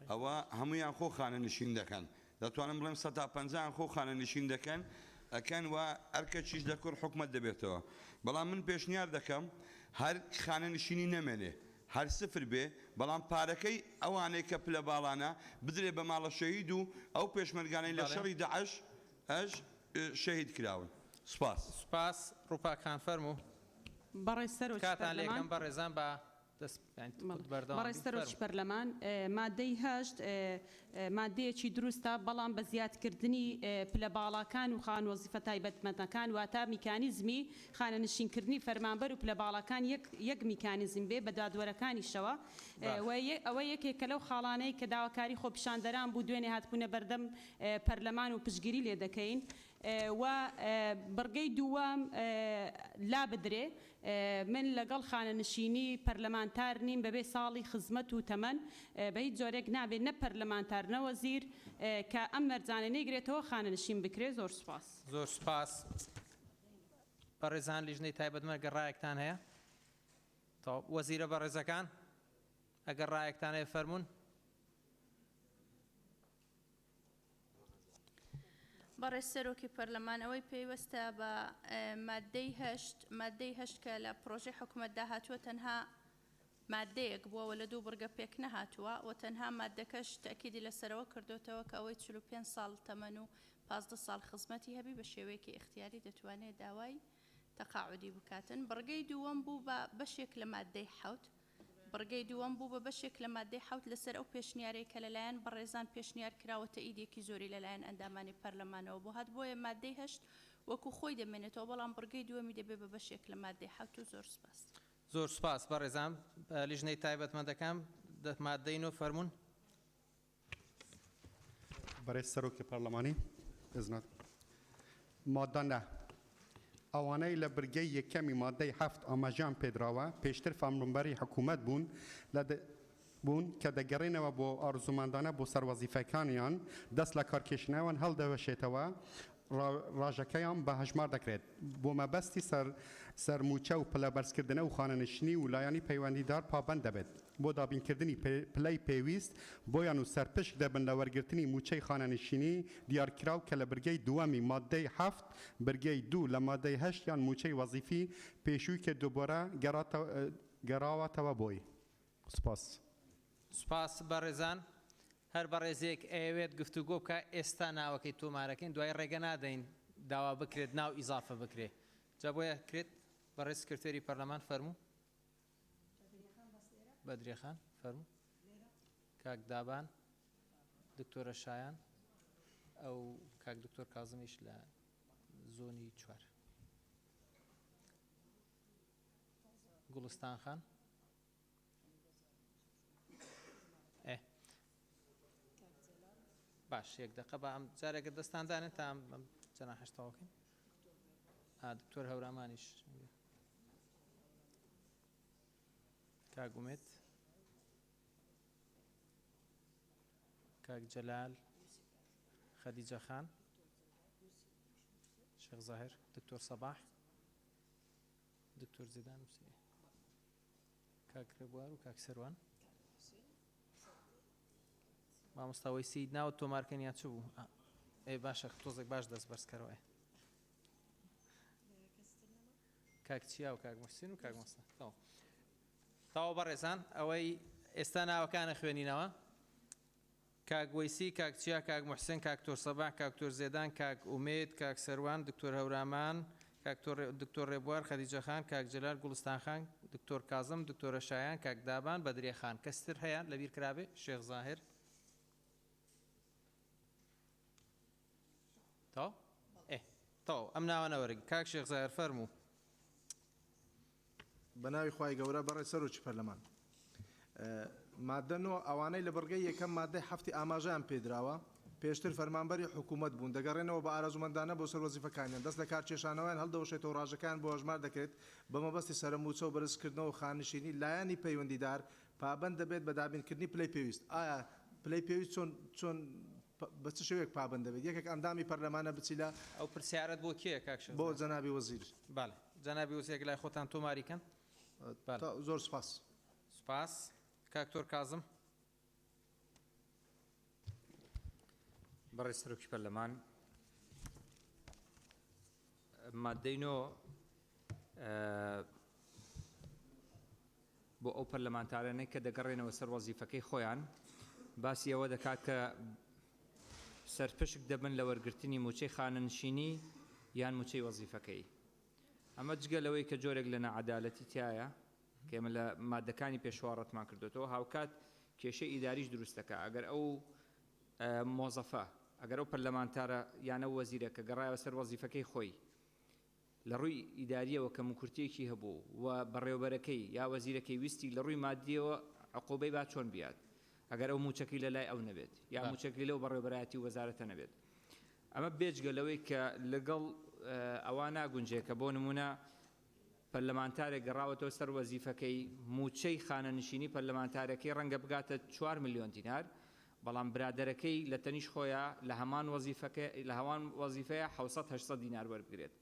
ئەوە هەمویان خۆ خانەنشین دەکەن دەتوانم بڵێم 150 خۆ خانەنشین دەکەن ئەکەن و ئەرکە چیش دەکڕ حکومەت دەبێتەوە بەڵام من پێشنیار دەکەم هەر خانەنشینی نەمێنێ هەر سفر بێ بەڵام پارەکەی ئەوانەی کە پلە باڵانە بدرێ بە ماڵە شەهید و ئەو پێشمەرگانەی لە شەڕی داعش شەهید کراون. سپاس. سپاس. ڕووپاکان فەرموو. بەڕێز سەرۆکی کاتان لێکەم بە ڕێزان بە بەڕێز سەرۆکی پەرلەمان مادەی هەشت مادەیەکی دروستە بەڵام بە زیادکردنی پلە باڵاکان و خان وەزیفە تایبەتمەندەکان واتە میکانیزمی خانەنشینکردنی فەرمانبەر و پلە باڵاکان یەک میکانیزم بێ بە دادوەرەکانیشەوە ئەوە یەکێکە لەو خاڵانەی کە داواکاری خۆپیشاندەران بوو دوێنێ هاتبوونە بەردەم پەرلەمان و پشتگیری لێ دەکەین و بڕگەی دووەم لا بدرێ من لەگەڵ خانەنشینی پەرلەمانتار نیم بەبێ ساڵی خزمەت و تەمەن بە هیچ جۆرێک نابێت نە پەرلەمانتار نە وەزیر کە ئەم مەرجانە نەیگرێتەوە خانەنشین بکرێت. زۆر سپاس. زۆر سپاس. بەڕێزان لیژنەی تایبەتمەندی ڕایەکتان هەیە؟ وەزیرە بەڕێزەکان ئەگەر ڕایەکتان هەیە فەرموون. بەڕێز سەرۆکی پەرلەمانەوەی پێوەستە بە مادەی هەشت کە لە پرۆژەی حکوومەتدا هاتووە تەنها مادەیەک بووەوە لە دوو بڕگە پێک نەهاتووە و تەنها مادەکەش تەکیدی لەسەرەوە کردوتەوە کە ئەوەی 45 ساڵ تەمەن و 15 ساڵ خزمەتی هەبی بە شێوەیەکی اختیاری دەتوانێت داوای تەقاعودی بکاتن. بڕگەی دووەم بوو بە بەشێک لە مادەی حەوت. بڕگەی دووەم بوو بە بەشێک لە مادەی حەوت لەسەر ئەو پێشنیارەی کە لەلایەن بەڕێزان پێشنیار کراوەتە ئیدێکی زۆری لەلایەن ئەندامانی پەرلەمانەوە بۆ هات بۆیە مادەی هەشت وەکو خۆی دەمێنێتەوە بەڵام بڕگەی دووەمی دەبێت بە بەشێک لە مادەی حەوت و زۆر سپاس. زۆر سپاس بەڕێزان لیژنەی تایبەتمەندەکان مادەی نۆ فەرمونون. برای سەرۆکی پەرلەمانی ئێزنات مادە نه ئەوانەی لە برگەی یەکەمی مادەی هەفت ئاماژیان پێدراوە پێشتر فەرمانبەری حکوومەت بوون کە دەگەڕێنەوە بۆ ئارزوماندانە بۆ سەروەزیفەکانیان دەست لە کارکێشانەوەن هەڵدەوەشێتەوە ڕاژەکەیان بە هەژمار دەکرێت بۆ مەبەستی سەرموچە و پلەبەرزکردنە و خانەنشینی و لایەنی پەیوەندیدار پابەند دەبێت بۆ دابینکردنی پلەی پێویست بۆیان و سەرپشک دەبن لە وەرگرتنی موچەی خانەنشینی دیارکراو کە لە برگەی دووەمی مادەی هەفت برگەی دوو لە مادەی هەشت یان موچەی وەزیفی پێشووی کە دووبارە گەڕاوەتەوە بۆی. سپاس. سپاس بەڕێزان. هەر بەڕێزێک ئەوێت گفتوگۆ بکە ئێستا ناوەکەی تۆمارەکەین دوای ڕێگە نادەین داوا بکرێت ناو ئیزافە بکرێت جا بۆیە کرێت بەڕێز سکرتێری پەرلەمان فەرموو بەدرێخان فەرموو کاک دابان دکتۆرە شایان ئەو کاک دکتۆر کازمیش لە زۆنی 4 گوڵستان خان باش یەک دقە بە ئەم جارێکە دەستاندانێت تا ئەم جەنا هەشتاوەکەین دکتۆر هەورامانیش کاگومێت کاک جەلال خەدیجە خان شێخ زاهر دکتۆر سەباح دکتۆر زیدان وسێ کاک ڕێبوار و کاک سەروان مامۆستاوەی سید ناوت تۆمارکەنیا چ بوو؟ ئێ باشە تۆزێک باش دەست بەرزکەرەوە کاک چیا و کاک موحسین و کاک مەستە تاوە بەڕێزان ئەوەی ئێستا ناوەکانە خوێنینەوە کاک وەیسی کاک چیا کاک موحسین کاک تۆر سەباح کاک تۆر زێدان کاک ئومێد کاک سەروان دکتۆر هەورامان دکتۆر ڕێبوار خەدیجە خان کاک جەلال گوڵستان خان دکتۆر کازم دکتۆرە شایان کاک دابان بەدرێ خان کەستر هەیە لەبیر کرابێ شێخ زاهر تاو تاو ئەم ناوانەوەرگ کاک شێخ زاهر فەرموو بەناوی خوای گەورە بەڕێ سەرۆکی پەرلەمان مادە نۆ ئەوانەی لە بڕگەی یەکەم مادەی هەفتی ئاماژەیان پێدراوە پێشتر فەرمانبەری حکوومەت بوون دەگەڕێنەوە بە ئارەزومەندانە بۆ سەر وەزیفەکانیان دەست لە کارکێشانەوەیان هەڵدەوەشێتەوە ڕاژەکان بۆ هەژمار دەکرێت بە مەبەستی سەرموچە و بەرزکردنەوە و خانشینی لایەنی پەیوەندیدار پابەند دەبێت بە دابینکردنی پلەی پێویست ئایا پلەی پێویست چۆن بە چ شێوەیەک پابەند دەبێت یەکێک ئەندامی پەرلەمانە بچیلە ئەو پرسیارەت بۆ کێیە کاک شێخ بۆ جەنابی وەزیر باڵێ جەنابی وەزیر لای خۆتان تۆماریکەن زۆر سپاس سپاس کاک تۆر کازم بەڕێز سەرۆکی پەرلەمان مادەی نۆ بۆ ئەو پەرلەمانتارانەی کە دەگەڕێنەوە سەر وەزیفەکەی خۆیان باسی ئەوە دەکات کە سەرپشک دەبن لە وەرگرتنی موچەی خانەنشینی یان موچەی وەزیفەکەی ئەمە جگە لەوەی کە جۆرێک لە نەعەدالەتی تایە کە ئێمە لە مادەکانی پێشوارەتمان کردوێتەوە هاوکات کێشەی ئیداریش دروستەکە ئەگەر ئەو مۆزەفە ئەگەر ئەو پەرلەمانتارە یانە وەزیرە کە گەڕایەوە سەر وەزیفەکەی خۆی لە ڕووی ئیداریەوە کە موکورتیەکی هەبوو و بەڕێوەبەرەکەی یا وەزیرەکەی ویستی لە ڕووی مادیەوە عقوبەی با چۆن بیات ئەگەر ئەو موچەکەی لە لای ئەو نەبێت یا موچەکەی لەو بەڕێوەبەرایەتی وەزارەتە نەبێت ئەمە بێجگە لەوەی کە لەگەڵ ئەوە ناگونجێت کە بۆ نمونە پەرلەمانتارێک گەڕاوەتەوە سەر وەزیفەکەی موچەی خانەنشینی پەرلەمانتارەکەی ڕەنگە بگاتە 4 ملیۆن دینار بەڵام برادەرەکەی لە تەنیش خۆیان لە هەمان وەزیفەیە 700 دینار وەربگرێت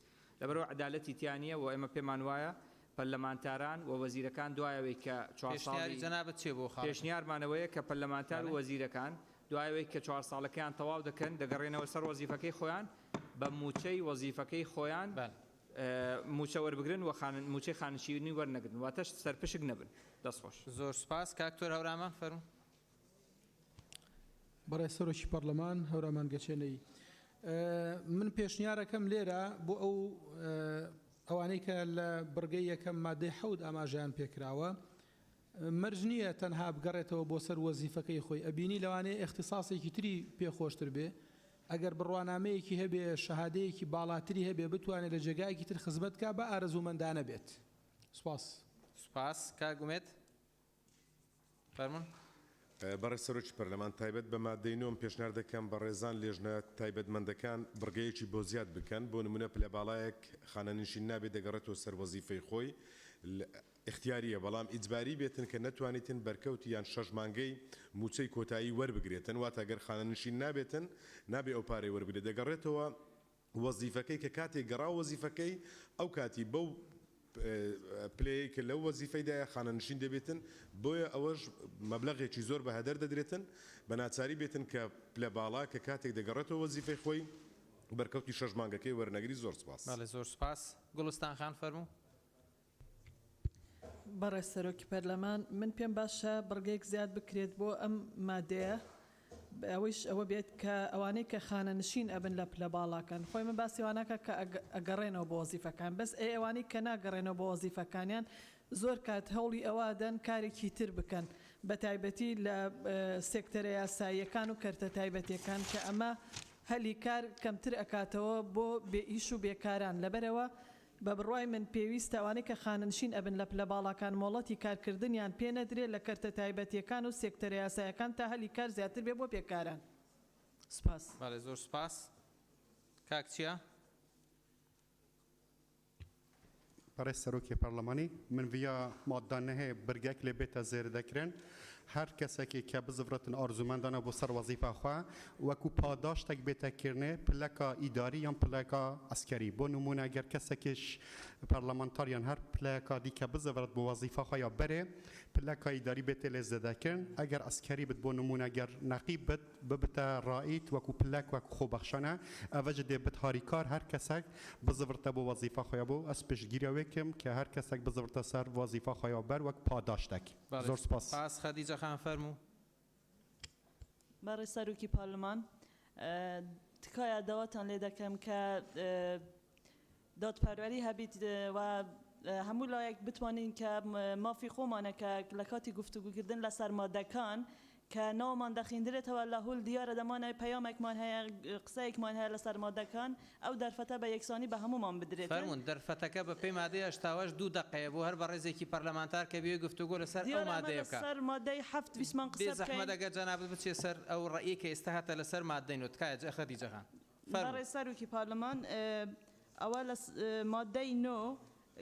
لەبەرەوە عەدالەتی تیانە و ئێمە پێمان وایە پەرلەمانتاران و وەزیرەکان دوایەوەی کە 4 ساڵی جەنابەت چێ بۆ خاڵ پێشنیارمانەوەیە کە پەرلەمانتار و وەزیرەکان دوایەوەی کە 4 ساڵەکەیان تەواو دەکەن دەگەڕێنەوە سەر وەزیفەکەی خۆیان بە موچەی وەزیفەکەی خۆیان موچە وەربگرن و موچەی خانشینی وەرنەگرن واتەش سەرپشک نەبن دەستخۆش زۆر سپاس کاکتۆر هەورامان فەرمو بەڕێ سەرۆکی پەرلەمان هەورامان گەچێنەی من پێشنیارەکەم لێرە بۆ ئەوانەی کە لە بڕگەی یەکەم مادەی حەوت ئاماژیان پێکراوە مەرج نییە تەنها بگەڕێتەوە بۆ سەر وەزیفەکەی خۆی ئەبینی لەوانەیە اختصاسێکی تری پێخۆشتر بێ ئەگەر بڕوانامەیەکی هەبێ شەهادەیەکی باڵاتری هەبێ بتوانێت لە جێگایەکی تر خزمەت کا بە ئارەزومەندانە بێت سوپاس سپاس کاگومێت فەرمون بەڕێ سەرۆکی پەرلەمان تایبەت بە مادەی نۆم پێشنیار دەکەم بە ڕێزان لێژنە تایبەتمەندەکان بڕگەیەکی بۆ زیاد بکەن بۆ نمونە پلەباڵایەک خانەنشین نابێت دەگەڕێتەوە سەر وەزیفەی خۆی اختیاریە بەڵام ئیجباری بێتن کە نەتوانیتن بەرکەوت یان 6 مانگەی موچەی کۆتایی وەربگرێتن واتە ئەگەر خانەنشین نابێتن نابێ ئەو پارەی وەربگرێت دەگەڕێتەوە وەزیفەکەی کە کاتێک گەڕا وەزیفەکەی ئەو کاتی بەو پلەیە کە لەو وەزیفەیدایە خانەنشین دەبێتن بۆیە ئەوەش مەبلەغێکی زۆر بە هەدەر دەدرێتن بە ناچاری بێتن کە پلە باڵا کە کاتێک دەگەڕێتەوە وەزیفەی خۆی بەرکەوتی 6 مانگەکەی وەرنەگری زۆر سپاس زۆر سپاس گوڵستان خان فەرموو بەڕێ سەرۆکی پەرلەمان من پێم باشە بڕگەیەک زیاد بکرێت بۆ ئەم مادەیە ئەوەیش ئەوە بێت کە ئەوانەی کە خانە نشین ئەبن لە پلە باڵاکەن خۆی من باسیوانەکە کە ئەگەڕێنەوە بۆ وەزیفەکان بەس ئەوانەی کە ناگەڕێنەوە بۆ وەزیفەکانیان زۆر کات هەوڵی ئەوادەن کارێکی تر بکەن بە تایبەتی لە سێکتەرە یاساییەکان و کەرتە تایبەتیەکان کە ئەمە هەلی کار کەمتر ئەکاتەوە بۆ بێئیش و بێکاران لەبەرەوە بە بڕوای من پێویستە ئەوانەی کە خانەنشین ئەبن لە باڵاکان مۆڵەتی کارکردنیان پێ نەدرێت لە کەرتە تایبەتیەکان و سێکتەرە یاساییەکان تا هەلی کار زیاتر بێ بۆ پێکاران سپاس زۆر سپاس کاک چییە؟ بەڕێز سەرۆکی پەرلەمانی من ڤیا مادانە هەیە بەرگێک لێ بێتە زێر دەکرێن هەر کەسێکی کە بزڤڕێتن ئارزومەندانە بۆ سەر وەزیفە خوا وەکو پاداشتێک بێتەکردنێ پلەکە ئیداری یان پلەکە ئەسکەری بۆ نمونە گەر کەسێکیش پەرلەمانتاریان هەر پلەکە دیکە بزەڤڕێت بۆ وەزیفە خۆیان بەرێ پلەکە ئیداری بێتێ لێ زێدەکردن ئەگەر ئەسکەری بت بۆ نمونە گەر نەقیب بت ببتە ڕائیت وەکو پلەک وەکو خۆبەخشانە ئەڤەج دێ بت هاریکار هەر کەسێک بزەڤڕتە بۆ وەزیفە خۆیان بۆ ئەس پشتگیریەوەکم کە هەر کەسێک بزەڤڕتە سەر وەزیفە خۆیان بەر وەک پاداشتێک زۆر سپاس پاس خەدیجە خان فەرموو بەڕێ سەرۆکی پارلمان تکایە داواتان لێ دەکەم کە دادپەروەری هەبیت و هەموو لایەک بتوانین کە مافی خۆمانەکە لە کاتی گفتوگوکردن لەسەر مادەکان کە ناومان دەخیندرێتەوە لە هول دیارە دەمانە پەیامێکمان هەیە قسەیەکمان هەیە لەسەر مادەکان ئەو دەرفەتە بە یەکسانی بە هەمومان بدرێت فەرمون دەرفەتەکە بە پێی مادەی 82 دقەیە بۆ هەر بە ڕێزێکی پەرلەمانتار کە بێ گفتوگۆ لەسەر ئەو مادەیە بکات سەر مادەی 7 ویسمان قسە بکەین زەحمەت ئەگەر جەنابەت بچێ سەر ئەو ڕێی کە ئێستا هاتە لەسەر مادەی نۆ تکایە خەدیجە خان بەڕێ سەرۆکی پارلەمان ئەوە لە مادەی نۆ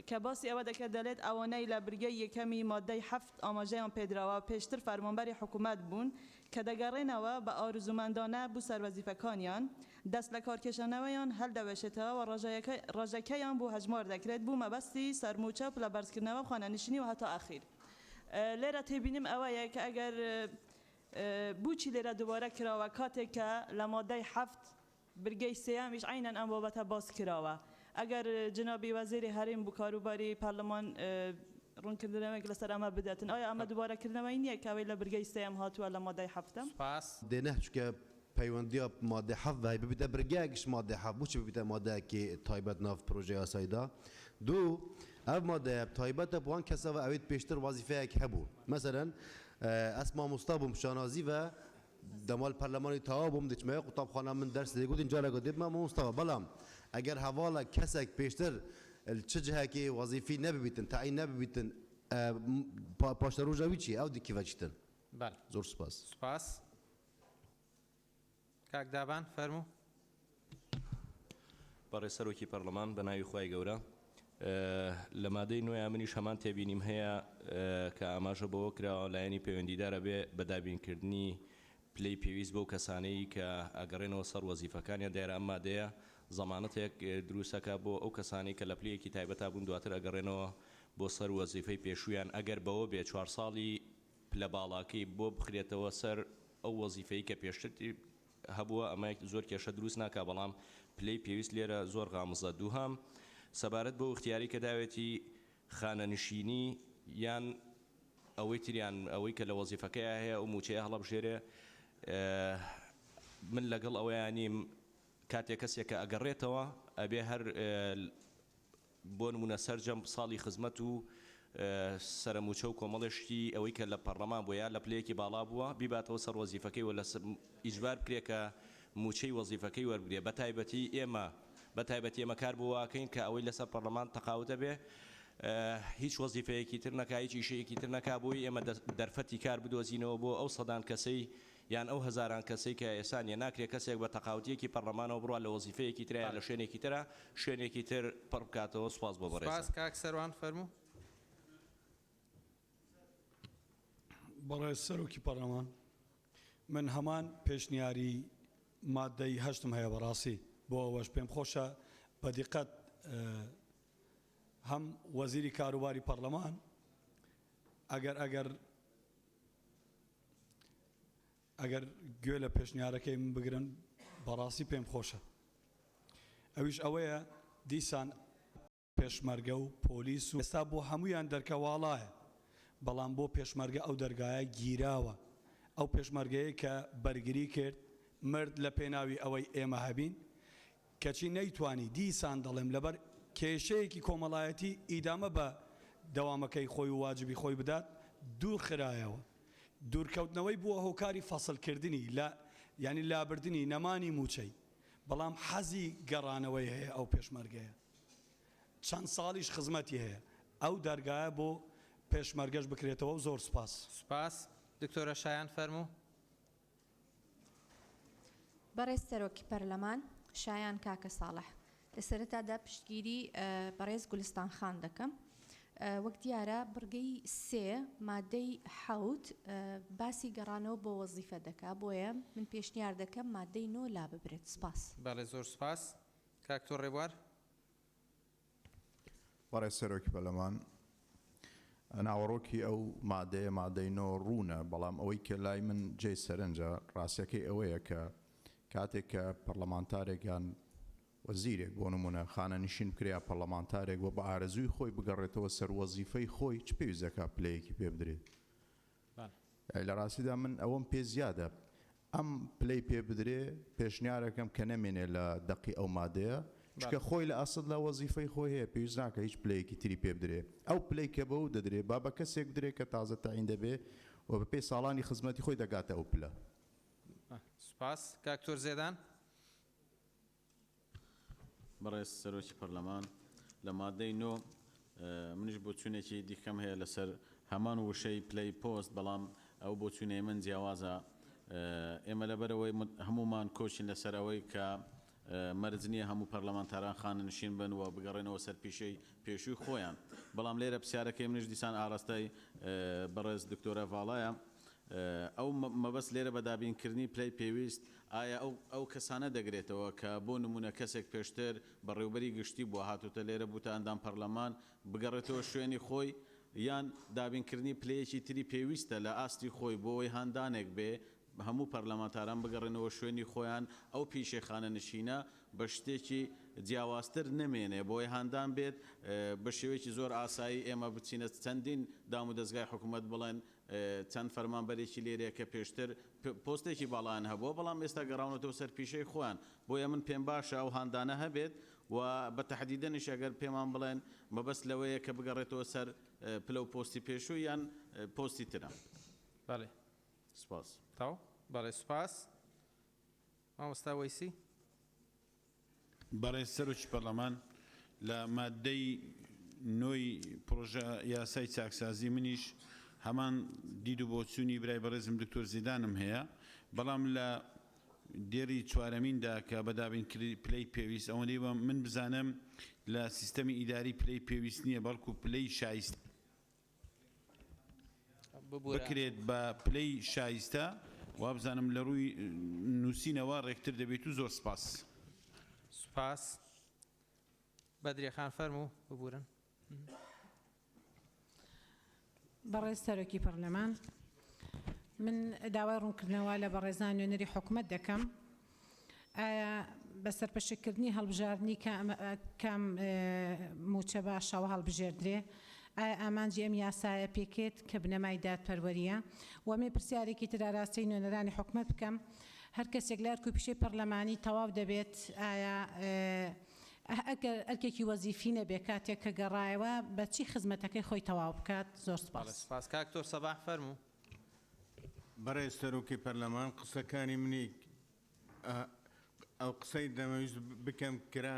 کە باسی ئەوە دەکرد دەڵێت ئەوانەی لە بریگەی یەکەمی مادەی 7 ئاماژەیان پێدراوە پێشتر فەرمانبەری حکوومەت بوون کە دەگەڕێنەوە بە ئارزومەندانە بوو سەروەزیفەکانیان دەست لە کارکێشانەوەیان هەڵدەوێشێتەوە و ڕژەکەیان بۆ هەژمار دەکرێت بوو مەبەستی سەرموچە لە بەرزکردنەوە خانەنشینی و هەتا ئاخیر لێرە تێبینیم ئەوەیە کە ئەگەر بوچی لێرە دووبارە کراوە کاتێک کە لە مادەی 7 برگەی سێیامیش عینەن ئەم بابەتە باس کراوە ئەگەر جنابی وەزیری هەرێم بوو کاروباری پارلەمان ڕوونکردنەوەیەک لەسەر ئەمە بدەتن ئایا ئەمە دووبارەکردنەوەی نییە کاوەی لە برگەی سێم هاتووە لە مادەی هەفتم دێنە چکە پەیوەندیە مادە حەڤای ببیتە برگەیەکیش مادە حەڤ بچ ببیتە مادەیەکی تایبەت ناو پرۆژەی یاساییدا دوو ئەو مادەیە تایبەتە بۆوان کەسەوە ئەوێت پێشتر وەزیفەیەک هەبوو مەسەرەن ئەس مامۆستا بووم شانازی بە دەمال پەرلەمانی تەواو بووم دچمەیە قوتابخانە من دەرس دەیگوتین جارێکە دێت مامۆستاوە بەڵام ئەگەر هەواڵە کەسێک پێشتر چه جهەکی وەزیفی نەببیتن تاعین نەببیتن پاشتە ڕۆژەوی چی ئەو دیکیڤەچتن زۆر سپاس سپاس کاک دابان فەرموو بەڕێ سەرۆکی پەرلەمان بە ناوی خوای گەورە لە مادەی نوێ منیش هەمان تێبینیم هەیە کە ئاماژە بەوە کراوە لایەنی پەیوەندیدارە بێ بە دابینکردنی پلەی پێویست بۆ کەسانەی کە ئەگەڕێنەوە سەر وەزیفەکانیان دیارە ئەم مادەیە زەمانەتێک دروستەکە بۆ ئەو کەسانی کە لە پلەیەکی تایبەتا بوون دواتر ئەگەڕێنەوە بۆ سەر وەزیفەی پێشویان ئەگەر بەوە بێ 4 ساڵی پلە باڵاکەی بۆ بخرێتەوە سەر ئەو وەزیفەی کە پێشتر هەبووە ئەمە زۆر کێشە دروست ناکە بەڵام پلەی پێویست لێرە زۆر غامزە دووهام سەبارەت بۆ اختیاری کە داوێتی خانەنشینی یان ئەوەی تریان ئەوەی کە لە وەزیفەکەی هەیە ئەو موچەیە هەڵەبژێرێ من لەگەڵ ئەوەیانیم کاتێک کەسێکە ئەگەڕێتەوە ئەبێ هەر بۆ نمونە سەرجەم ساڵی خزمەت و سەرموچە و کۆمەڵێشتی ئەوەی کە لە پەرلەمان بووە لە پلەیەکی باڵا بووە بیباتەوە سەر وەزیفەکەی و لە ئیجبار بکرێ کە موچەی وەزیفەکەی وەربگرێ بەتایبەتی ئێمە کار بواکەین کە ئەوەی لەسەر پەرلەمان تەقاوتە بێ هیچ وەزیفەیەکی تر نەکا هیچ ئیشەیەکی تر نەکا بووی ئێمە دەرفەتی کار بدۆزینەوە بۆ ئەو سەدان کەسەی یان ئەو هەزاران کەسەی کە ئێسانیە ناکرێت کەسێک بە تەقاوتیەکی پەرلەمانەوە بڕوە لە وەزیفەیەکی ترە لە شوێنێکی ترە شوێنێکی تر پڕ بکاتەوە. سوپاس بۆ بەڕێز. سپاس کاک سەروان فەرموو. بەڕێز سەرۆکی پەرلەمان من هەمان پێشنیاری مادەی هەشتم هەیە بەڕاستی بۆ ئەوەش پێم خۆشە بە دیقەت هەم وەزیری کاروباری پەرلەمان ئەگەر گوێ لە پێشنیارەکەی من بگرن بەڕاستی پێم خۆشە. ئەویش ئەوەیە دیسان پێشمەرگە و پۆلیس و ئێستا بۆ هەمویان دەرکەواڵایە بەڵام بۆ پێشمەرگە ئەو دەرگایە گیراوە ئەو پێشمەرگەیە کە بەرگری کرد مرد لە پێناوی ئەوەی ئێمە هەبین کەچی نەیتوانی دیسان دەڵێم لەبەر کێشەیەکی کۆمەڵایەتی ئیدامە بە دەوامەکەی خۆی و واجبی خۆی بدات دوور خرایەوە. دوورکەوتنەوەی بووە هۆکاری فەسڵکردنی ینی لابردنی نەمانی موچەی بەڵام حەزی گەڕانەوەی هەیە ئەو پێشمەرگەیە چەند ساڵیش خزمەتی هەیە ئەو دەرگایە بۆ پێشمەرگەش بکرێتەوە و زۆر سپاس. سپاس. دکتۆرە شایان فەرموو. بەڕێز سەرۆکی پەرلەمان شایان کاکە ساڵح لە سەرەتادا پشتگیری بەڕێز گولستان خان دەکەم. وەک دیارە بڕگەی سێ مادەی حەوت باسی گەڕانەوە بۆ وەزیفە دەکا بۆیە من پێشنیار دەکەم مادەی نۆ لا ببرێت. سپاس. بەڵێ زۆر سپاس. کاکتۆر ڕێبوار. بەڕێز سەرۆکی پەرلەمان ناوەڕۆکی ئەو مادەی نۆ ڕوونە بەڵام ئەوەی کە لای من جێ سەرنجە ڕاستیەکەی ئەوەیە کە کاتێک کە پەرلەمانتارێکیان وەزیرێک بۆ نمونە خانەنشین بکرێ پەرلەمانتارێک بۆ بە ئارەزووی خۆی بگەڕێتەوە سەر وەزیفەی خۆی چ پێویستەکە پلەیەکی پێ بدرێت. لە ڕاستیدا من ئەوەم پێ زیادە ئەم پلەی پێ بدرێ پێشنیارەکەم کە نەمێنێ لە دەقی ئەو مادەیە چکە خۆی لە ئەسڵ لە وەزیفەی خۆی هەیە پێویست ناکە هیچ پلەیەکی تری پێ بدرێ ئەو پلەی کە بەو دەدرێ با بە کەسێک بدرێت کە تازە تاعین دەبێ و بە پێی ساڵانی خزمەتی خۆی دەگاتە ئەو پلە. سپاس. کاکتۆر زێدان. بەڕێز سەرۆکی پەرلەمان لە مادەی نۆ منیش بۆ چوونێکی دیکەم هەیە لەسەر هەمان وشەی پلەی پۆست بەڵام ئەو بۆ چوونەی من جیاوازە ئێمە لەبەرەوەی هەمومان کۆچین لەسەر ئەوەی کە مەرج نییە هەموو پەرلەمانتاران خانەنشین بن و بگەڕێنەوە سەر پیشەی پێشووی خۆیان بەڵام لێرە پرسیارەکەی منیش دیسان ئاراستەی بەڕێز دکتۆرە ڤاڵایە ئەو مەبەست لێرە بە دابینکردنی پلەی پێویست ئایا ئەو کەسانە دەگرێتەوە کە بۆ نمونە کەسێک پێشتر بەڕێوبەری گشتی بووە هاتوتە لێرە بووتە ئەندام پەرلەمان بگەڕێتەوە شوێنی خۆی یان دابینکردنی پلەیەکی تری پێویستە لە ئاستی خۆی بۆەوەی هەندانێک بێ هەموو پەرلەمانتاران بگەڕێنەوە شوێنی خۆیان ئەو پیشەخانە نشینە بە شتێکی جیاوازتر نمێنێ بۆی هەندان بێت بە شێوەیەکی زۆر ئاسایی ئێمە بچینە چەندین دام و دەستگای حکوومەت بڵێن چەند فەرمانبەرێکی لێرەیە کە پێشتر پۆستێکی باڵیان هەبووە بەڵام ئێستا گەڕاونەوە سەر پیشەی خۆیان بۆیە من پێم باشە ئەو هەندانە هەبێت و بە تەحدیدەنیش ئەگەر پێمان بڵێن مەبەست لەوەیە کە بگەڕێتەوە سەر پلە و پۆستی پێشوو یان پۆستی ترە. بەڵێ سپاس. تاو بەڵێ سپاس. مامۆستا وەیسی. بەڕێز سەرۆکی پەرلەمان لە مادەی نۆی پرۆژە یاسای چاکسازی منیش هەمان دید و بۆچوونی برای بەڕێزم دکتۆر زیدانم هەیە بەڵام لە دێری چوارەمیندا کە بەدابینکردی پلەی پێویست ئەوەندەی من بزانم لە سیستەمی ئیداری پلەی پێویست نییە بەڵکو پلەی شایست بکرێت بە پلەی شایستە وا بزانم لە ڕووی نووسینەوە ڕێکتر دەبێت و زۆر سپاس. سپاس. بەدرێخان فەرموو ببورن. بەڕێز سەرۆکی پەرلەمان من داوای ڕوونکردنەوە لە بەڕێزان نوێنەری حکوومەت دەکەم بەسەرپەشکردنی هەڵبژاردننی کام موچە باشەوە هەڵبژێردرێ ئامانجی ئەم یاسایە پێکێت کە بنەمای دادپەروەریە وەمێ پرسیارێکی تراراستەی نوێنەرانی حکومت بکەم هەر کەسێک لە کوپیشەی پەرلەمانی تەواو دەبێت ئایا ئەگەر ئەرکێکی وەزیفی نەبێ کاتێک کە گەڕایەوە بە چی خزمەتەکەی خۆی تەواو بکات زۆر سپاس کاکتۆر سەباح فەرموو بەڕێز سەرۆکی پەرلەمان قسەکانی منی ئەو قسەی دەمەویست بکەم کرا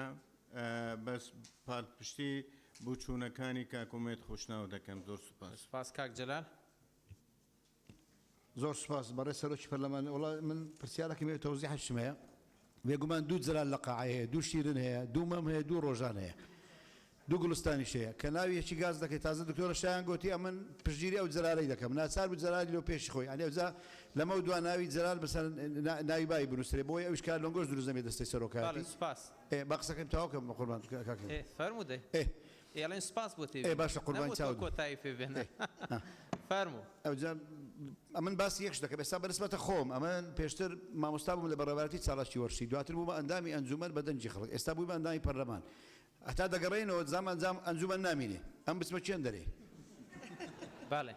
بەس پاڵپشتی بووچوونەکانی کاکومێت خۆشناو دەکەم زۆر سوپاس سپاس کاک جەلال زۆر سپاس بەڕێز سەرۆکی پەرلەمان وڵا من پرسیارەکەم تەوزیح هەشتمەیە بێگومان دوو جەلال لە قاعە هەیە دوو شیرن هەیە دوو مەم هەیە دوو ڕۆژان هەیە دوو گڵستانیش هەیە کە ناوی یەکی گاز دەکەی تازە دکتۆرە شایان گوتی ئەمن پشگیری ئەو جەلالەی دەکەم ناچار بوو جەلالی لەو پێشی خۆی ئەنێ ئەوجا لەمە دو ناوی جەلال بەسەر ناوی بای بنووسێ بۆی ئەوش کار لەنگۆش دروست نەبێت دەستەی سەرۆکاتی سپاس با قسەکەم تەواوکەم قوربان کاکەم فەرموو دەی ئێڵێن سپاس بۆ تێ باشە قوربان چاو کۆتایی پێ بێنە فەرموو ئەوجا ئەمن باسی یەکش دەکەم ئێستا بەرسمەتە خۆم ئەمن پێشتر مامۆستا بووم لە بەڕێوەتی چاڵاشی وەرشی دواتر بوو بە ئەندامی ئەنجومەن بە دەنجی خەڵک ئێستا بووی بە ئەندامی پەرلەمان هەتا دەگەڕێنەوە زام ئەنجام ئەنجومەن نامینێ ئەم بچمە چێن دەرێ باڵێ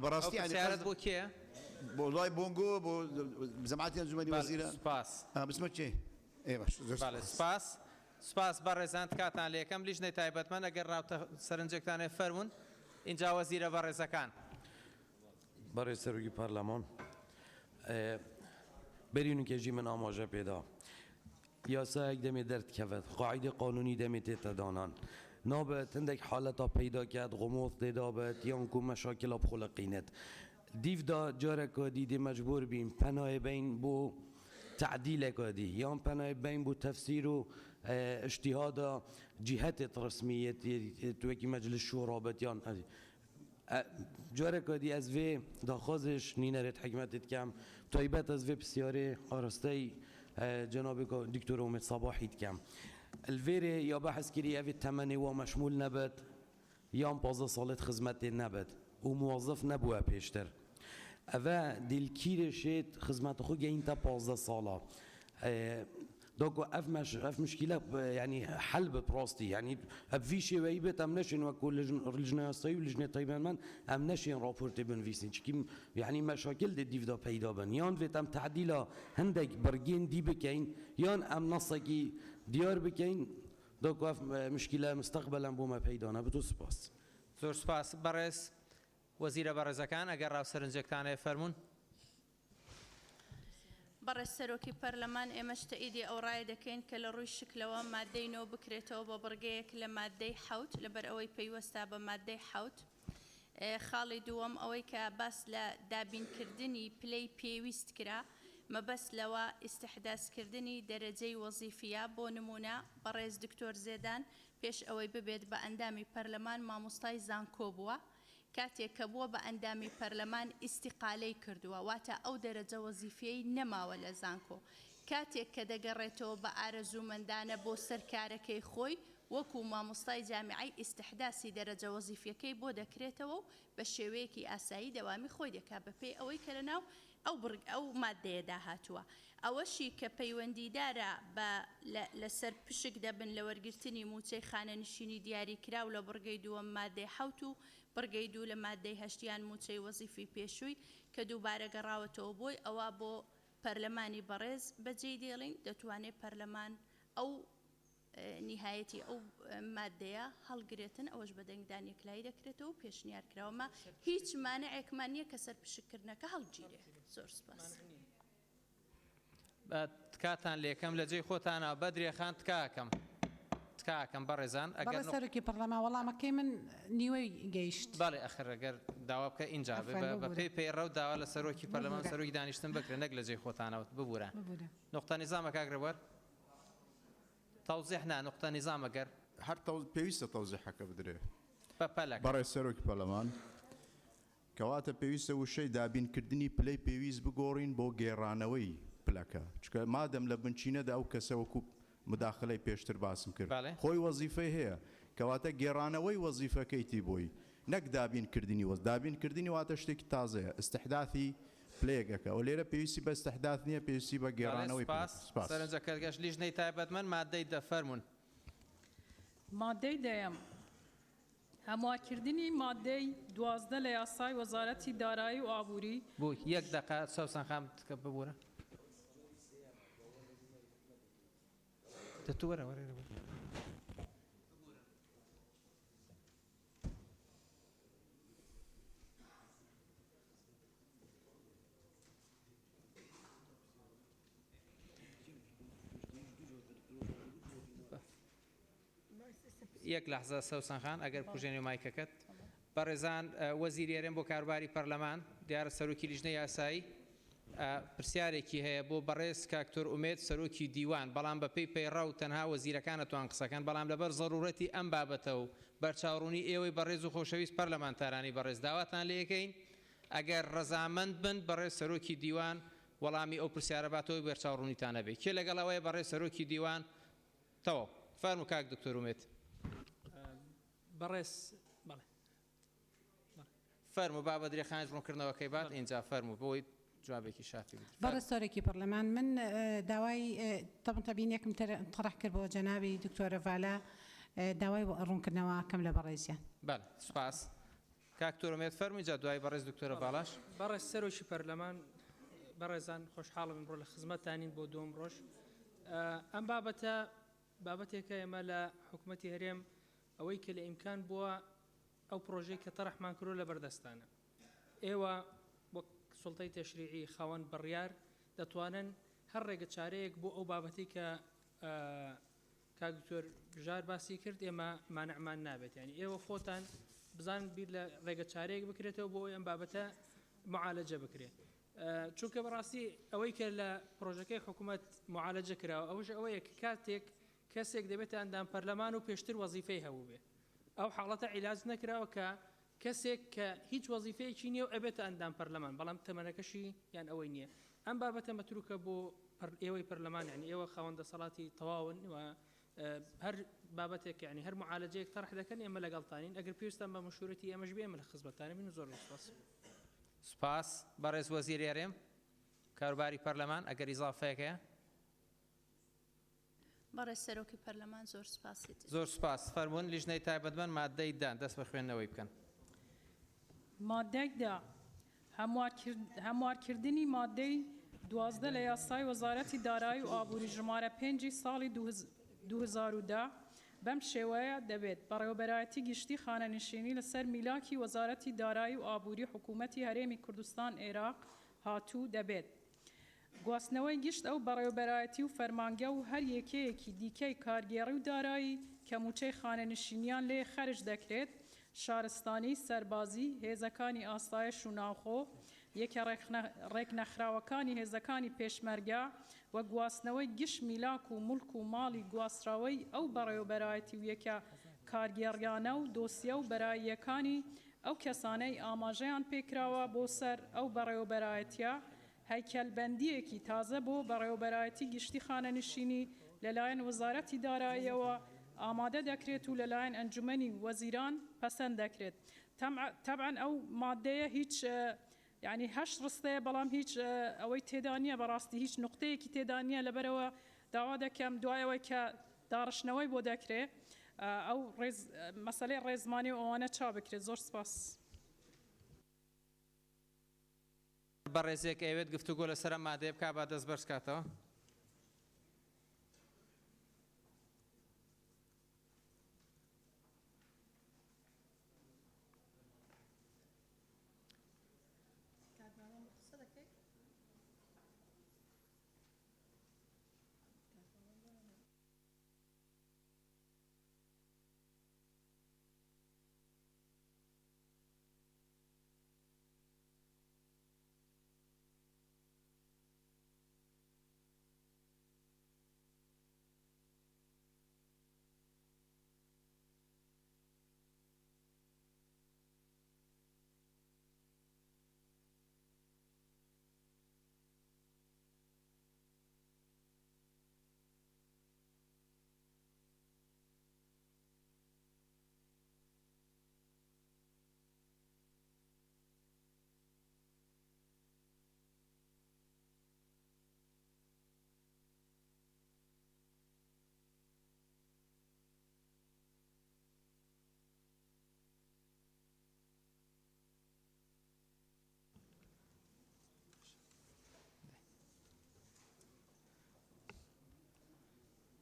بەڕاستی سیارەت بۆ کێ بۆ دوای بۆنگۆ بۆ جەماعەتی ئەنجومەنی وەزیرە سپاس بچمە چێ باش سپاس سپاس بەڕێزان کاتان لە یەکەم لیژنەی تایبەتمەند ئەگەر ڕاوتە سەرنجێکتانێ فەرمونون اینجا وەزیرە بەڕێزەکان بەڕێز سەرۆکی پەرلەمان بەرینوکێژی من ئاماژە پێدا یاسایەک دەمێ دەردکەوێت قاعدە قانونی دەمێ تێتە دانان نابێت هەندێک حالەتا پەیدا کرد غمۆز تێدا بێت یان کو مەشاکلە بخۆلەقینێت دیڤدا جارێکە دیدێ مەجبور بین پەنایە بین بۆ تعدیلێکە دی یان پەنایە بین بۆ تەفسیر و اجتهادا جهات رسمية توكي مجلس الشورى بتيان جارك دي از في داخازش نينرت حكمت كام طيبات از في بسياري ارستي جنابك دكتور أميد صباحي كام الفيري يا بحث كري افي الثمانية ومشمول نبت يام بازا صالة خدمت نبت وموظف نبوه بيشتر أفا ديل كيرشيت خدمت خو جاين تا بازا صالة دوكو اف مشكله يعني حل ببراستي يعني في شيء ويبت امنشن وكل لجنه صي ولجنه طيبان امنشن رابورت بن فيسن كيم يعني مشاكل دي ديفدا پیدا بن يان وتم تعديلا هندك برجين دي بكين يان ام نصكي ديار بكين دوكو اف مشكله مستقبلا بوما پیدا بتو سپاس زور سپاس برس وزير برزكان اگر راو سرنجكتانه فرمون بەڕێز سەرۆکی پەرلەمان ئێمەش تەئیدی ئەو ڕای دەکەین کە لە ڕووی شکلەوە مادەینەوە بکرێتەوە بە بڕگەیەک لە مادەی حەوت لەبەر ئەوەی پەیوەستا بە مادەی حەوت خاڵی دووەم ئەوەی کە باس لە دابینکردنی پلەی پێویست کرا مەبەست لەوە ئیستحداسکردنی دەرەجەی وەزیفیە بۆ نمونە بەڕێز دکتۆر زێدان پێش ئەوەی ببێت بە ئەندامی پەرلەمان مامۆستای زانکۆ بووە کاتێک کە بووە بە ئەندامی پەرلەمان ئیستیقالەی کردووە واتە ئەو دەرەجە وەزیفەی نەماوە لە زانکۆ کاتێک کە دەگەڕێتەوە بە ئارەزوومەندانە بۆ سەرکارەکەی خۆی وەکو مامۆستای جامیعی ئیستحداسی دەرەجە وەزیفەکەی بۆ دەکرێتەوە و بە شێوەیەکی ئاسایی دەوامی خۆی دەکا بەپێی ئەوەی کە لەناو ئەو مادەیەدا هاتووە ئەوەشی کە پەیوەندیدارە بە لەسەر پشک دەبن لە وەرگرتنی موچەی خانەنشینی دیاریکراو لە بڕگەی دووەم مادەی حەوت و بڕگەی دوو لە مادەی هەشتیان موچەی وەزیفی پێشووی کە دووبارە گەڕاوەتەوە بۆی ئەوە بۆ پەرلەمانی بەڕێز بەجێی دێڵین دەتوانێت پەرلەمان ئەو نهایەتی ئەو مادەیە هەڵگرێتن ئەوەش بە دەنگدان یەکلایی دەکرێتەوە و پێشنیارکراوەمە هیچ مانعێکمان نییە کە سەرپشکردنەکە هەڵگیرێ زۆر سپاس تکاتان لێکەم لە جێی خۆتانە بەدرێخان تکاکەم بەڕێزان ئەگەر سەرۆکی پەرلەمان وەڵامەکەی من نیوەی گەیشت باڵێ ئەخر ئەگەر داوا بکە اینجا بە پێی پەیڕە و داوا لە سەرۆکی پەرلەمان سەرۆکی دانیشتن بکرێ نەک لە جێی خۆتانەوە ببوورە نقطە نیزامە کاگرەوەر توضیح نقطە نیزام ئەگەر هەر پێویستە تەوزیحەکە بدرێ بەپەلەک بەڕێز سەرۆکی پەرلەمان کەواتە پێویستە وشەی دابینکردنی پلەی پێویست بگۆڕین بۆ گێڕانەوەی پلەکە چکە مادەم لە بنچینەدا ئەو کەسەوەکو مداخلەی پێشتر باسم کرد خۆی وەزیفەی هەیە کەواتە گێڕانەوەی وەزیفەکەیتی بۆی نەک دابینکردنی دابینکردنی واتە شتێکی تازەیە استحداثی پلەیەکەکە و لێرە پێویستی بە استحداث نییە پێویستی بە گێڕانەوەی سپاس سەرنجەکەگەشت لیژنەی تایبەتمەند مادەی دەفەرمونون. مادەی دەیەم هەمواکردنی مادەی 12 لە یاسای وەزارەتی دارایی و ئابووری بوو یەک دقه سەوسان خام کە ببوورە دەتوو وەرە وەرە یەک لەحزە سەوسان خان ئەگەر بکوژێنی مایکەکەت بەڕێزان وەزیرێرێن بۆ کاروباری پەرلەمان دیارە سەرۆکی لیژنەی یاسایی پرسیارێکی هەیە بۆ بەڕێز کاکتۆر ئومێد سەرۆکی دیوان بەڵام بەپێی پەیڕە و تەنها وەزیرەکانەتوان قسەکەن بەڵام لەبەر زەڕورەتی ئەم بابەتە و بەرچاوڕوونی ئێوەی بەڕێز و خۆشەویست پەرلەمانتارانی بەڕێز داواتان لێ یەکەین ئەگەر ڕەزامەند بن بەڕێز سەرۆکی دیوان وەڵامی ئەو پرسیارە باتەوەی بەرچاوڕوونیتانە بێت کێ لەگەڵەوەی بەڕێز سەرۆکی دیوان تەواو فەرموو کاک دکتۆر ئومێد بەڕێز فەرموو با بە درێخانش ڕوونکردنەوەکەی بات اینجا فەرموو بۆی جوابێکی شافی بەڕێز سەرۆکی پەرلەمان من داوای تەبینێکم طرح کرد بۆ جەنابی دکتۆرە ڤالا داوای ڕوونکردنەوە کەم لە بەڕێزیان. بەڵێ سوپاس کاکتۆر ئومێد فەرمووی جا دوای بەڕێز دکتۆرە ڤالاش. بەڕێز سەرۆکی پەرلەمان بەڕێزان خۆشحاڵم ئەمڕۆ لە خزمەتتانین بۆ دوم ڕۆژ ئەم بابەتە بابەتێکە ئێمە لە حکوومەتی هەرێم ئەوەی کە لە ئیمکان بووە ئەو پرۆژەی کە تەڕەحمان کردو لە بەردەستانە ئێوە وەک سوڵتەی تەشریعی خاوەن بڕیار دەتوانن هەر ڕێگە چارەیەک بۆ ئەو بابەتی کە کاکتۆر بژار باسی کرد ئێمە مانەعمان نابێت ینی ئێوە خۆتان بزان بیر لە ڕێگە چارەیەک بکرێتەوە بۆ ئەم بابەتە معالەجە بکرێت چونکە بەڕاستی ئەوەی کە لە پرۆژەکەی حکوومەت معالەجە کراوە ئەوش ئەوەیە کە کاتێک کەسێک دەبێت ئەندام پەرلەمان و پێشتر وەزیفەی هەبوو بێ ئەو حاڵەتە عیلاج نەکراوە کە کەسێک کە هیچ وەزیفەیەکی نییە و ئەبێتە ئەندام پەرلەمان بەڵام تەمەنەکەشی یان ئەوەی نییە ئەم بابەتە مەتروکە بۆ ئێوەی پەرلەمان یعنی ئێوە خاوەندە سەڵاتی تەواون و هەر بابەتێک یعنی هەر معالەجەیەک تەڕح دەکەن ئێمە لەگەڵتانین ئەگەر پێویستان بە مەشورەتی ئێمەش بێ ئێمە لە خزمەتتانە بین زۆر سپاس. سپاس بەڕێز وەزیر هەرێم کاروباری پەرلەمان ئەگەر ئیزافەیەکەیە. بەڕێز سەرۆکی پەرلەمان زۆر سپاسی زۆر سپاس فەرموون لیژنەی تایبەتمەند مادەی دان دەست بە خوێندنەوەی بکەن. مادەیدا هەموارکردنی مادەی 12 لە یاسای وەزارەتی دارایی و ئابووری ژمارە 5 ساڵی 2010 بەم شێوەیە دەبێت بەڕێوەبەرایەتی گشتی خانەنشینی لەسەر میلاکی وەزارەتی دارایی و ئابووری حکوومەتی هەرێمی کوردستان عێراق هاتوو دەبێت. گواستنەوەی گشت ئەو بەڕێوەبەرایەتی و فەرمانگە و هەر یەکەیەکی دیکەی کارگێڕی و دارایی کە موچەی خانەنشینیان لێ خەرج دەکرێت شارستانی سەربازی هێزەکانی ئاسایش و ناوخۆ یەکە ڕێکنەخراوەکانی هێزەکانی پێشمەرگە و گواستنەوەی گشت میلاک و مولک و ماڵی گواستراوەی ئەو بەڕێوەبەرایەتی و یەکە کارگێڕیانە و دۆسیە و بەراییەکانی ئەو کەسانەی ئاماژەیان پێکراوە بۆ سەر ئەو بەڕێوەبەرایەتیە هەیکەلبەندیەکی تازە بۆ بەڕێوەبەرایەتی گشتی خانەنشینی لەلایەن وەزارەتی داراییەوە ئامادە دەکرێت و لەلایەن ئەنجومەنی وەزیران پەسەند دەکرێت. تەبعەن ئەو مادەیە هیچ یعنی هەشت ڕستەیە بەڵام هیچ ئەوەی تێدا نییە بەڕاستی هیچ نقطەیەکی تێدا نییە لەبەرەوە داوا دەکەم دوایەوەی کە داڕشنەوەی بۆ دەکرێت ئەو مەسەلەی ڕێزمانی و ئەوانە چا بکرێت. زۆر سپاس. بەڕێزێک ئەوێت گفتوگۆ لەسەر مادەیە بکا با دەست بەرز کاتەوە.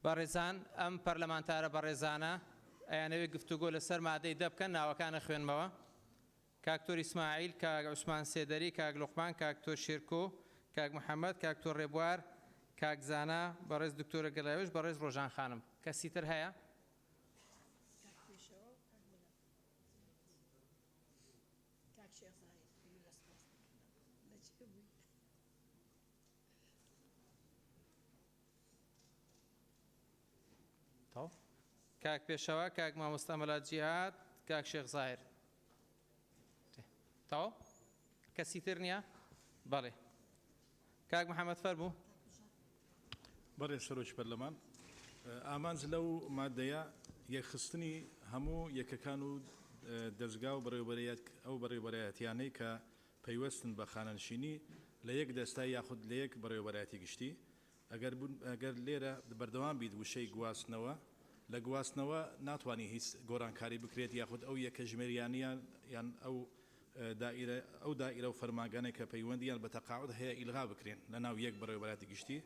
بەڕێزان ئەم پەرلەمانتارە بەڕێزانە ئەیانەوێت گفتوگۆ لەسەر مادەی دەبکەن ناوەکانە خوێنمەوە کاکتۆر ئیسماعیل کاک عوسمان سێدەری کاک لوقمان کاکتۆر شێرکۆ کاک محەممەد کاکتۆر ڕێبوار کاک زانا بەڕێز دکتۆرە گەلاوێش بەڕێز ڕۆژان خانم کەسی تر هەیە؟ کاک پێشەوە کاک مامۆستا مەلات جیهاد کاک شێخ زاهر تەواو کەسی تر نییە؟ بەڵێ کاک محەممەد فەرموو بەڕێ سەرۆکی پەرلەمان ئامانج لەو مادەیە یەکخستنی هەموو یەکەکان و دەستگا و ئەو بەڕێوەبەرایەتیانەی کە پەیوەستن بە خانەنشینی لە یەک دەستای یاخود لە یەک بەڕێوەبەرایەتی گشتی ئەگەر لێرە بەردەوام بیت وشەی گواستنەوە لە گواستنەوە ناتوانانی هیچ گۆڕانکاری بکرێت یاخود ئەو یەکە ژمێریانیان یان ئەو دائیرە و فەرماگانێک کە پەیوەندیان بە تەقاعد هەیە ئیلغا بکرێن لە ناو یەک بەڕێوەبەراتی گشتی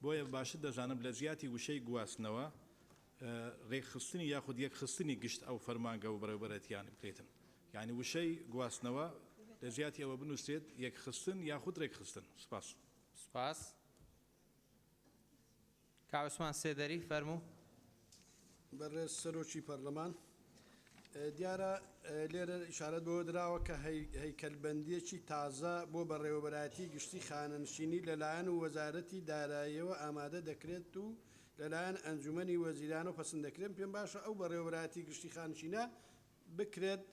بۆیە باشتر دەزانم لە زیاتی وشەی گواستنەوە ڕێکخستنی یاخود یەکخستنی گشت ئەو فەرمانگە و بەڕێوەبەرەتیان بکرێتن یعنی وشەی گواستنەوە لە زیاتی ئەوە بنووسێت یەکخستن یاخود ڕێکخستن سپاس سپاس کاک عوسمان سێدەری فەرموو بەڕێز سەرۆکی پەرلەمان دیارە لێرە ئیشارەت بۆ دراوە کە هەیکەلبەندیەکی تازە بۆ بەڕێوەبەرایەتی گشتی خانەنشینی لەلایەن و وەزارەتی داراییەوە ئامادە دەکرێت و لەلایەن ئەنجومەنی وەزیران و پەسەند دەکرێن پێم باشە ئەو بەڕێوەبەرایەتی گشتی خانشینە بکرێت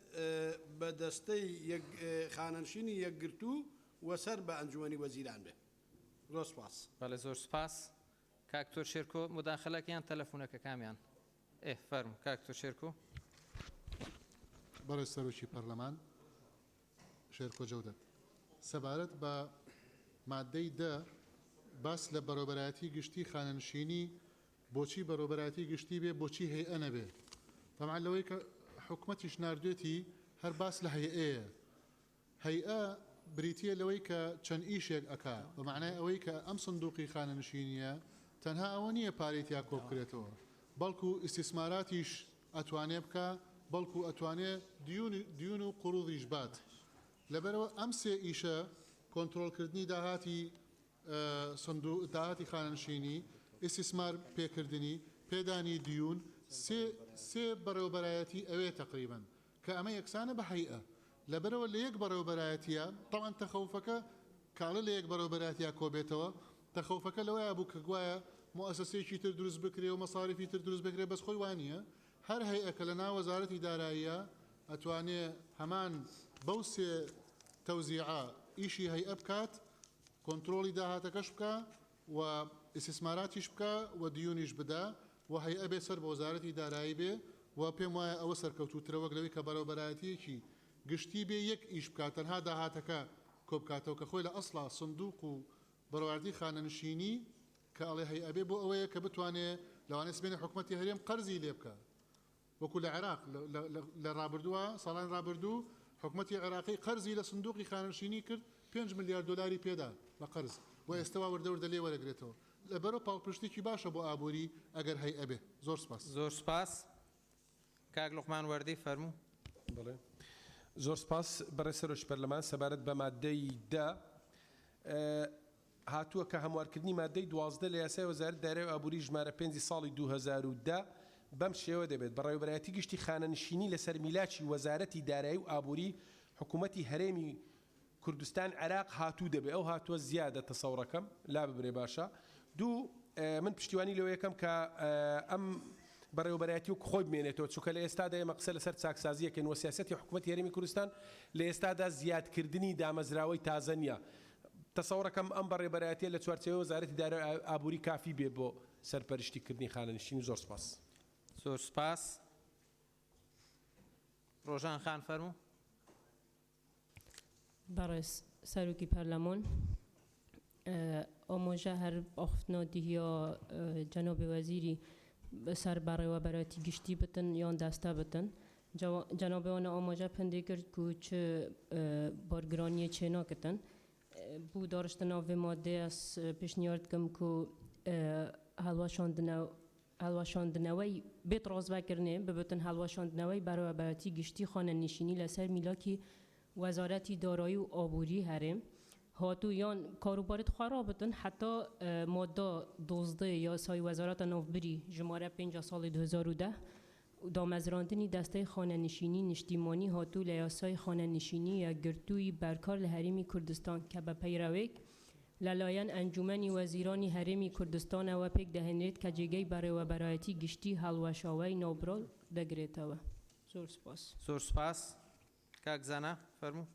بە دەستەی خانەنشینی یەکگرتو وەسەر بە ئەنجومەنی وەزیران بێ زۆر سپاس بەڵێ زۆر سپاس کاکتۆر شێرکۆ مداخەلەکەیان تەلەفۆنەکە کامیان فەرم کاکتۆر شێرکۆ بەڕێز سەرۆکی پەرلەمان شێرکۆ جەودەت سەبارەت بە مادەی دە باس لە بەڕێوەبەرایەتی گشتی خانەنشینی بۆچی بەڕێوەبەرایەتی گشتی بێ بۆچی هەیئە نەبێ تەمەعان لەوەی کە حکوومەتیش ناردوێتی هەر باس لە هەیئەیە هەیئە بریتیە لەوەی کە چەند ئیشێک ئەکا بەمعنای ئەوەی کە ئەم سندوقی خانەنشینیە تەنها ئەوە نییە پارێتیا کۆ بکرێتەوە بەڵکو ئیسیسماراتیش ئەتوانێ بکە بەڵکو ئەتوانێ دیون و قوڕوضیش بات لەبەرەوە ئەم سێ ئیشە کۆنتترۆلکردنی داهاتی خانەنشینی ئیسیسمار پێکردنی پێدانی دیون سێ بەڕێوەبەرایەتی ئەوێ تقریبن کە ئەمە یەکسانە بە هەیئە لەبەرەوە لە یەک بەڕێوەبەرایەتیە تەوان تەخەوفەکە کاڵە لە یەک بەڕێوەبەرایەتیا کۆبێتەوە تەخەوفەکە لەوەیە بوو کە گوایە مؤسسەیەکی تر دروست بکرێ و مەصارفی تر دروست بکرێ بەس خۆی وانە هەر هەیئەکە لە ناو وەزارەتی داراییە ئەتوانێ هەمان بەو سێ تەوزیعە ئیشی هەیئە بکات کۆنتترۆلی داهاتەکەش بکە و ئیسیسماراتیش بکە و دیونیش بدا و هەیئە بێ سەر بە وەزارەتی دارایی بێ و پێم وایە ئەوە سەرکەوتووترەوەک لەوەی کە بەڕێوەبەرایەتیەکی گشتی بێ یەک ئیش بکات تەنها داهاتەکە کۆبکاتەوە کە خۆی لە ئەسڵا سندوق و بەڕێوەبەرایەتی خانەنشینی کە ئەڵێ هەیئە بێ بۆ ئەوەیە کە بتوانێ لەوانەیە سبێنێ حکوومەتی هەرێم قەرزی لێ بکە وەکو لە عێراق لە ڕابردووە ساڵان ڕابردوو حکوومەتی عێراقی قەرزی لە سندوقی خانەنشینی کرد 5 ملیار دلاری پێدا بە قەرز و ئێستاوا وەردەوردە لێ وەرەگرێتەوە لەبەرەوە پاڵپشتێکی باشە بۆ ئابووری ئەگەر هەیئە بێ زۆر سپاس زۆر سپاس کاک لوقمان وەردی فەرموو بڵێ زۆر سپاس بەڕێز سەرۆکی پەرلەمان سەبارەت بە مادەی دا هاتووە کە هەموارکردنی مادەی 12 لە یاسای وەزارەت دارایی و ئابووری ژمارە 5 ساڵی 2010 بەم شێوە دەبێت بەڕێوەبەرایەتی گشتی خانەنشینی لەسەر میلاچی وەزارەتی دارایی و ئابووری حکوومەتی هەرێمی کوردستان عێراق هاتوو دەبێت ئەو هاتووە زیادە تەسەوڕەکەم لا ببرێ باشە دوو من پشتیوانی لەوە یەکەم کە ئەم بەڕێوەبەرایەتی و خۆی بمێنێتەوە چونکە لە ئێستادا ئێمە قسە لەسەر چاکسازیەکەین و سیاسەتی حکوومەتی هەرێمی کوردستان لە ئێستادا زیادکردنی دامەزراوەی تازە نییە تەسەوڕەکەم ئەم بەڕێوەبەرایەتیە لە چوارچێوەی وەزارەتی دارایی و ئابووری کافی بێ بۆ سەرپەرشتیکردنی خانەنشینی زۆر سپاس زۆر سپاس ڕۆژان خان فەرموو بەڕێز سەرۆکی پەرلەمان ئامۆژە هەر ئاختنۆتی یا جەنابی وەزیری سەر بەڕێوەبەرایەتی گشتی بتن یان دەستا بتن جەنابەوانە ئامۆژە پندی کرد کو چه بارگرانیە چێ ناکەتن بوو داڕشتنا vê madde ez pêşniyar dikim ku helwaşandina هەڵوەشاندنەوەی بێت ڕۆزڤەکردنێ ببتن هەڵوەشاندنەوەی بەڕێوەبەتی گشتی خانەنشینی لەسەر میلاکی وەزارەتی دارایی و ئابووری هەرێم هاتو یان کاروبارت خوارا بتن حتی ماده 12 یاسای وزارت نوبری ژماره 5 سال 2010 دامەزراندنی دەستەی خانەنشینی نیشتیمانی هاتو لە یاسای خانەنشینی یا گرتووی بەرکار لە هەرێمی کوردستان کە بە پەیڕەوێک لەلایەن ئەنجومەنی وەزیرانی هەرێمی کوردستانەوە پێک دەهێنرێت کە جێگەی بەڕێوەبەرایەتی گشتی هەڵوەشاوی ناوبرۆ دەگرێتەوە. زۆر سپاس. زۆر سپاس. کاک زانا فەرموو.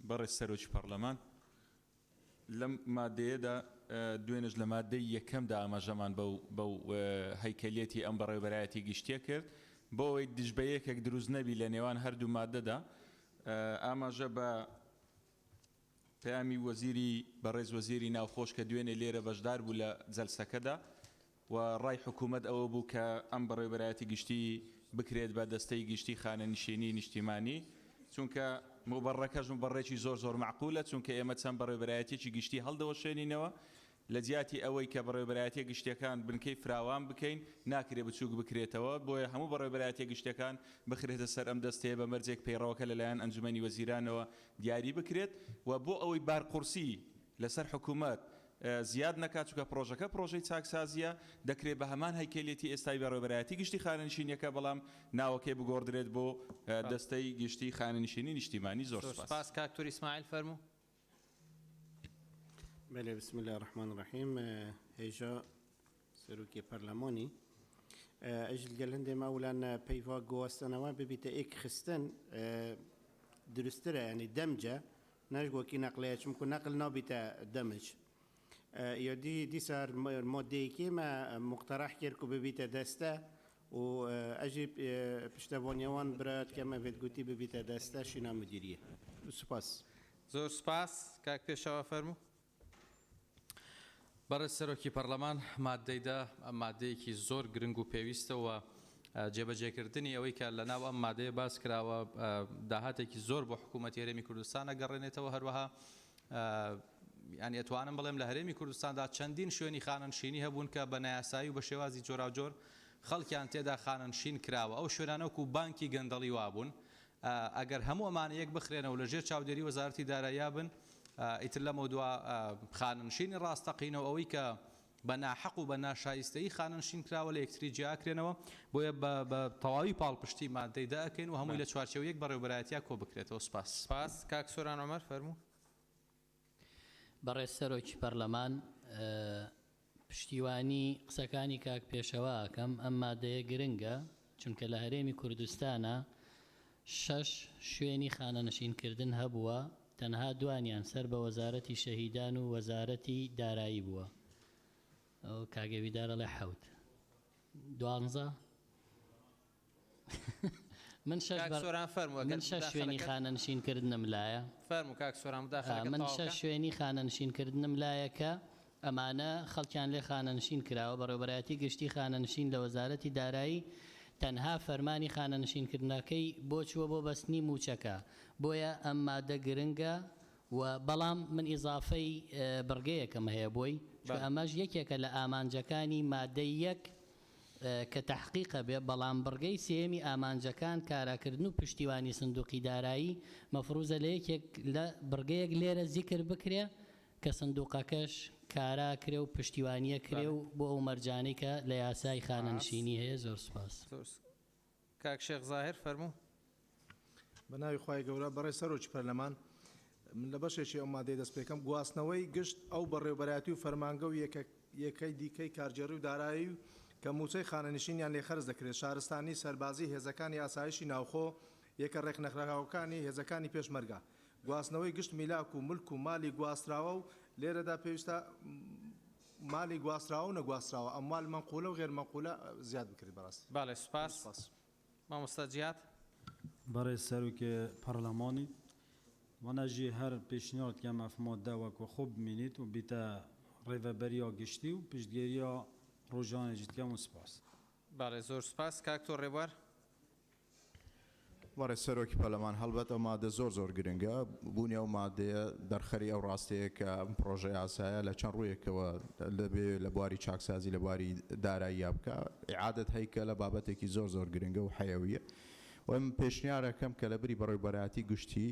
بەڕێز سەرۆکی پەرلەمان لەم مادەیەدا دوێنش لە مادەی یەکەمدا ئاماژەمان بەو هەیکەلێتی ئەم بەڕێوەبەرایەتی گشتیە کرد بۆ ئەوەی دژبەیەکێک دروست نەبی لە نێوان هەردوو مادەدا ئاماژە بە پەیامی وەزیری بەڕێز وەزیری ناوخۆش کە دوێنێ لێرە بەشدار بوو لە جەلسەکەدا و ڕای حکوومەت ئەوە بوو کە ئەم بەڕێوەبەرایەتی گشتی بکرێت بە دەستەی گشتی خانەنشینی نیشتیمانی چونکە مبەڕەکەش بەڕێکی زۆر معقولە چونکە ئێمە چەند بەڕێوەبەرایەتێکی گشتی هەڵدەوەشێنینەوە لە جیاتی ئەوەی کە بەڕێوەبەرایەتیە گشتیەکان بنکەی فراوان بکەین ناکرێ بچووک بکرێتەوە بۆیە هەموو بەڕێوەبەرایەتیە گشتیەکان بخرێتە سەر ئەم دەستەیە بە مەرجێک پەیڕەوەکە لەلایەن ئەنجومەنی وەزیرانەوە دیاری بکرێت و بۆ ئەوەی بارقورسی لەسەر حکوومەت زیاد نەکات چونکە پرۆژەکە پرۆژەی چاکسازیە دەکرێت بە هەمان هەیکەلێتی ئێستای بەڕێوەبەرایەتی گشتی خانەنشینیەکە بەڵام ناوەکەی بگۆڕدرێت بۆ دەستەی گشتی خانەنشینی نیشتیمانی. زۆر سپاس. کاکتۆر ئیسماعیل فەرموو. بله بسم الله الرحمن الرحیم هێژە سەرۆکی پەرلەمانی ئەژل گەلەندێ ماولان پەیوا گۆستنەوە ببیتە ئێک خستن دروسترە ینی دەمجە نەژگۆکی نەقلەیە چونکە نەقل نابیتە دەمج یادی دیسار مادەیەکی مە مقتەرح کرد و ببیتە دەستە و ئەژی پشتەوانیەوان برات کەمە بێتگوتی ببیتە دەستە شینا مدیریە. سپاس. زۆر سپاس. کاک پێشەوە فەرموو. بەڕێز سەرۆکی پەرلەمان مادەیدا ئەم مادەیەکی زۆر گرنگ و پێویستەوە جێبەجێکردنی ئەوەی کە لە ناو ئەم مادەیە باس کراوە داهاتێکی زۆر بۆ حکوومەتی هەرێمی کوردستان ئەگەڕێنێتەوە هەروەها ینی ئەتوانم بڵێم لە هەرێمی کوردستاندا چەندین شوێنی خانەنشینی هەبوون کە بە نایاسایی و بە شێوازی جۆراوجۆر خەڵکیان تێدا خانەنشین کراوە ئەو شوێنانە وەکو بانکی گەندەڵی وابوون ئەگەر هەموو ئەمانە یەک بخرێنەوە لەژێر چاودێری وەزارەتی داراییە بن ئیتر لەمە دووە خانەنشینی ڕاستەقینەوە ئەوەی کە بە ناحەق و بە ناشایستەیی خانەنشین کراوە لە یەکتری جیاکرێنەوە بۆیە بە تەواوی پاڵپشتی مادەیدا ئەکەین و هەمووی لە چوارچێوە یەک بەڕێوەبەرایەتیە کۆ بکرێتەوە. سپاس. سپاس. کاک سۆران عومەر فەرموو. بەڕێز سەرۆکی پەرلەمان پشتیوانی قسەکانی کاک پێشەوە ئەکەم ئەم مادەیە گرنگە چونکە لە هەرێمی کوردستانە 6 شوێنی خانەنشینکردن هەبووە تەنها دوانیان سەر بە وەزارەتی شەهیدان و وەزارەتی دارایی بووە ئەو کاگەویدارە لە حەوت 12 من 6 شوێنی خانەنشینکردنم لایە من 6 شوێنی خانەنشینکردنم لایە کە ئەمانە خەڵکیان لێ خانەنشین کراوە بەڕێوەبەرایەتی گشتی خانەنشین لە وەزارەتی دارایی تەنها فەرمانی خانەنشینکردنەکەی بۆ چووە بۆ بەستنی موچەکە بۆیە ئەم مادە گرنگە و بەڵام من ئیزافەی بڕگەیەکەم هەیە بۆی ئەمەش یەکێکە لە ئامانجەکانی مادەی یەک کە تحقیقە بێ بەڵام بڕگەی سێمی ئامانجەکان کاراکردن و پشتیوانی سندوقی دارایی مەفروزە لە یەکێک لە بڕگەیەک لێرە زیکر بکرێ کە سندوقەکەش کارا کرێ و پشتیوانیە کرێ و بۆ ئەو مەرجانەی کە لە یاسای خانەنشینی هەیە. زۆر سپاس. کاک شێخ زاهر فەرموو. بە ناوی خوای گەورە بەڕێز سەرۆکی پەرلەمان من لە بەشێکی ئەو مادەی دەست پێکەم گواستنەوەی گشت ئەو بەڕێوەبەرایەتی و فەرمانگە و یەکەی دیکەی کارجێڕی و دارایی و کە موچەی خانەنشینیان لێ خەرج دەکرێت شارستانی سەربازی هێزەکانی ئاسایشی ناوخۆ یەکە ڕێکنەخراوەکانی هێزەکانی پێشمەرگە گواستنەوەی گشت میلاک و ملک و مالی گواستراوە و لێرەدا پێویستە مالی گواستراوە و نەگواستراوە ئەموال منقولە و غێر منقولە زیاد بکرێت بەڕاستی. باڵێ سپاس. مامۆستا جیات. بەڕێز سەرۆکی پەرلەمانی وەنەژی هەر پێشنیارێکیان ئەف مادە وەکو خۆ بمینیت و بیتە ڕێڤەبەریە گشتی و پشتگیریە ڕۆژانێکی دیکەم و سپاس. باڵێ زۆر سپاس. کاک تۆ ڕێبوار. وەڕێ سەرۆکی پەرلەمان هەڵبەت ئەو مادە زۆر گرنگە بوونی ئەو مادەیە دەرخەری ئەو ڕاستەیە کە ئەم پرۆژە یاسایە لە چەند ڕوویەکەوە دەبێ لە بواری چاکسازی لە بواری دارایی بکە عادەت هەیکە لە بابەتێکی زۆر گرنگە و حەیەویە و ئەم پێشنیارەکەم کە لە بری بەڕێوەبەرایەتی گشتی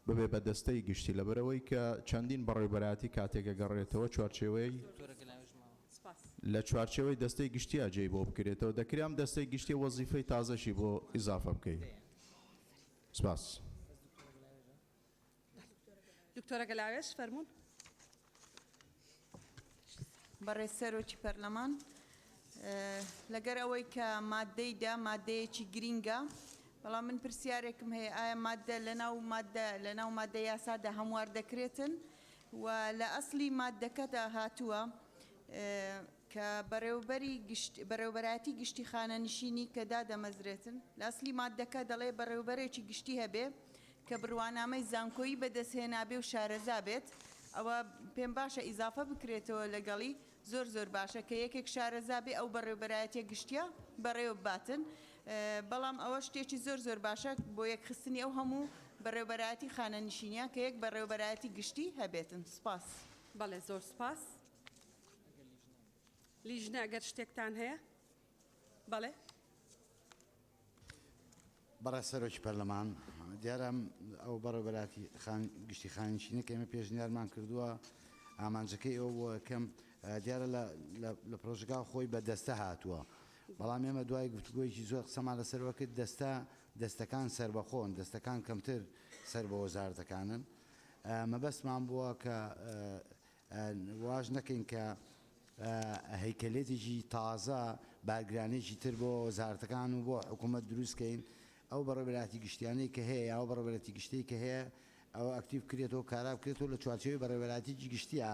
ببێ بە دەستەی گشتی لەبەرەوەی کە چەندین بەڕێوەبەرایەتی کاتێکە گەڕێتەوە چوارچێوەی لە چوارچێوەی دەستەی گشتی ئاجێی بۆ بکرێتەوە دەکرام دەستەی گشتی وەزیفەی تازەشی بۆ ئیزافە بکەیت. سپاس. دکتۆرە گەلاوێش فەرموون. بەڕێز سەرۆکی پەرلەمان لەگەر ئەوەی کە مادەیدا مادەیەکی گرینگە بەڵام من پرسیارێکم هەیە ئایا مادە لەناو مادە یاسادا هەموار دەکرێتن و لە ئەسلی مادەکەدا هاتووە کە بەڕێوەبەرایەتی گشتی خانەنشینی کە دادەمەزرێتن لە ئەسلی مادەکە دەڵێ بەڕێوەبەرێکی گشتی هەبێ کە بڕوانامەی زانکۆیی بەدەستهێنابێ و شارەزا بێت ئەوە پێم باشە ئیزافە بکرێتەوە لەگەڵی زۆر باشە کە یەکێک شارەزا بێ ئەو بەڕێوەبەرایەتیە گشتیە بەڕێوە باتن بەڵام ئەوە شتێکی زۆر باشە بۆ یەکخستنی ئەو هەموو بەڕێوەبەرایەتی خانەنشینیە کە یەک بەڕێوەبەرایەتی گشتی هەبێتن. سپاس. بەڵێ زۆر سپاس. لیژنە ئەگەر شتێکتان هەیە بەڵێ. بەڕێز سەرۆکی پەرلەمان دیارە ئەو بەڕێوەبەرایەتی گشتی خانەنشینی کە ئێمە پێشنیارمان کردووە ئامانجەکەی ئەوە بۆ یەکەم دیارە لە پرۆژگا خۆی بە دەستە هاتووە بەڵام ئێمە دوای گفتوگۆیەکی زۆر قسەمان لەسەرەوە کرد دەستەکان سەربەخۆن دەستەکان کەمتر سەر بە وەزارەتەکانن مەبەستمان بووە کە واژ نەکەین کە هەیکەلێتێکی تازە بارگرانێکی تر بۆ وەزارەتەکان و بۆ حکوومەت دروستکەین ئەو بەڕێوەبەرایەتی گشتیانەی کە هەیە ئەو بەڕێوەبەرەتی گشتی کە هەیە ئەو ئەکتیو بکرێتەوە کارا بکرێتەوە لە چوارچێوەی بەڕێوەبەرایەتی گشتیە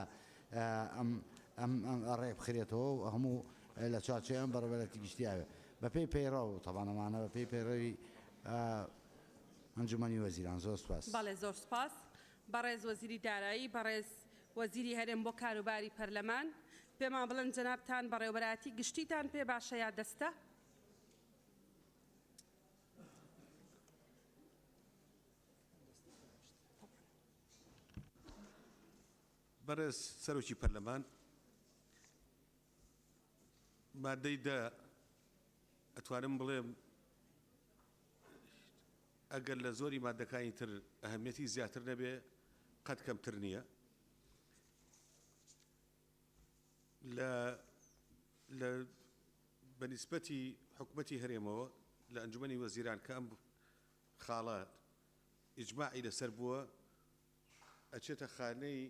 ئەم ڕێ بخرێتەوە و هەموو لە چوارچێوەیان بەڕێوەبەرەتی گشتیاوێ بە پێی پەیڕە و تەبانەمانە بە پێی پەیڕەوی ئەنجومەنی وەزیران. زۆر سپاس. بەڵێ زۆر سپاس. بەڕێز وەزیری دارایی بەڕێز وەزیری هەرێم بۆ کاروباری پەرلەمان پێمان بڵێن جەنابتان بەڕێوەبەرایەتی گشتیتان پێ باشە یا دەستە؟ بەڕێز سەرۆکی پەرلەمان مادەی ئەتوانم بڵێم ئەگەر لە زۆری مادەکانی تر ئەهەمیەتی زیاتر نەبێ قەت کەمتر نییە لە بەنسبەتی حکوومەتی هەرێمەوە لە ئەنجومەنی وەزیران کە ئەم خاڵات ئیجماعی لەسەر بووە ئەچێتە خانەی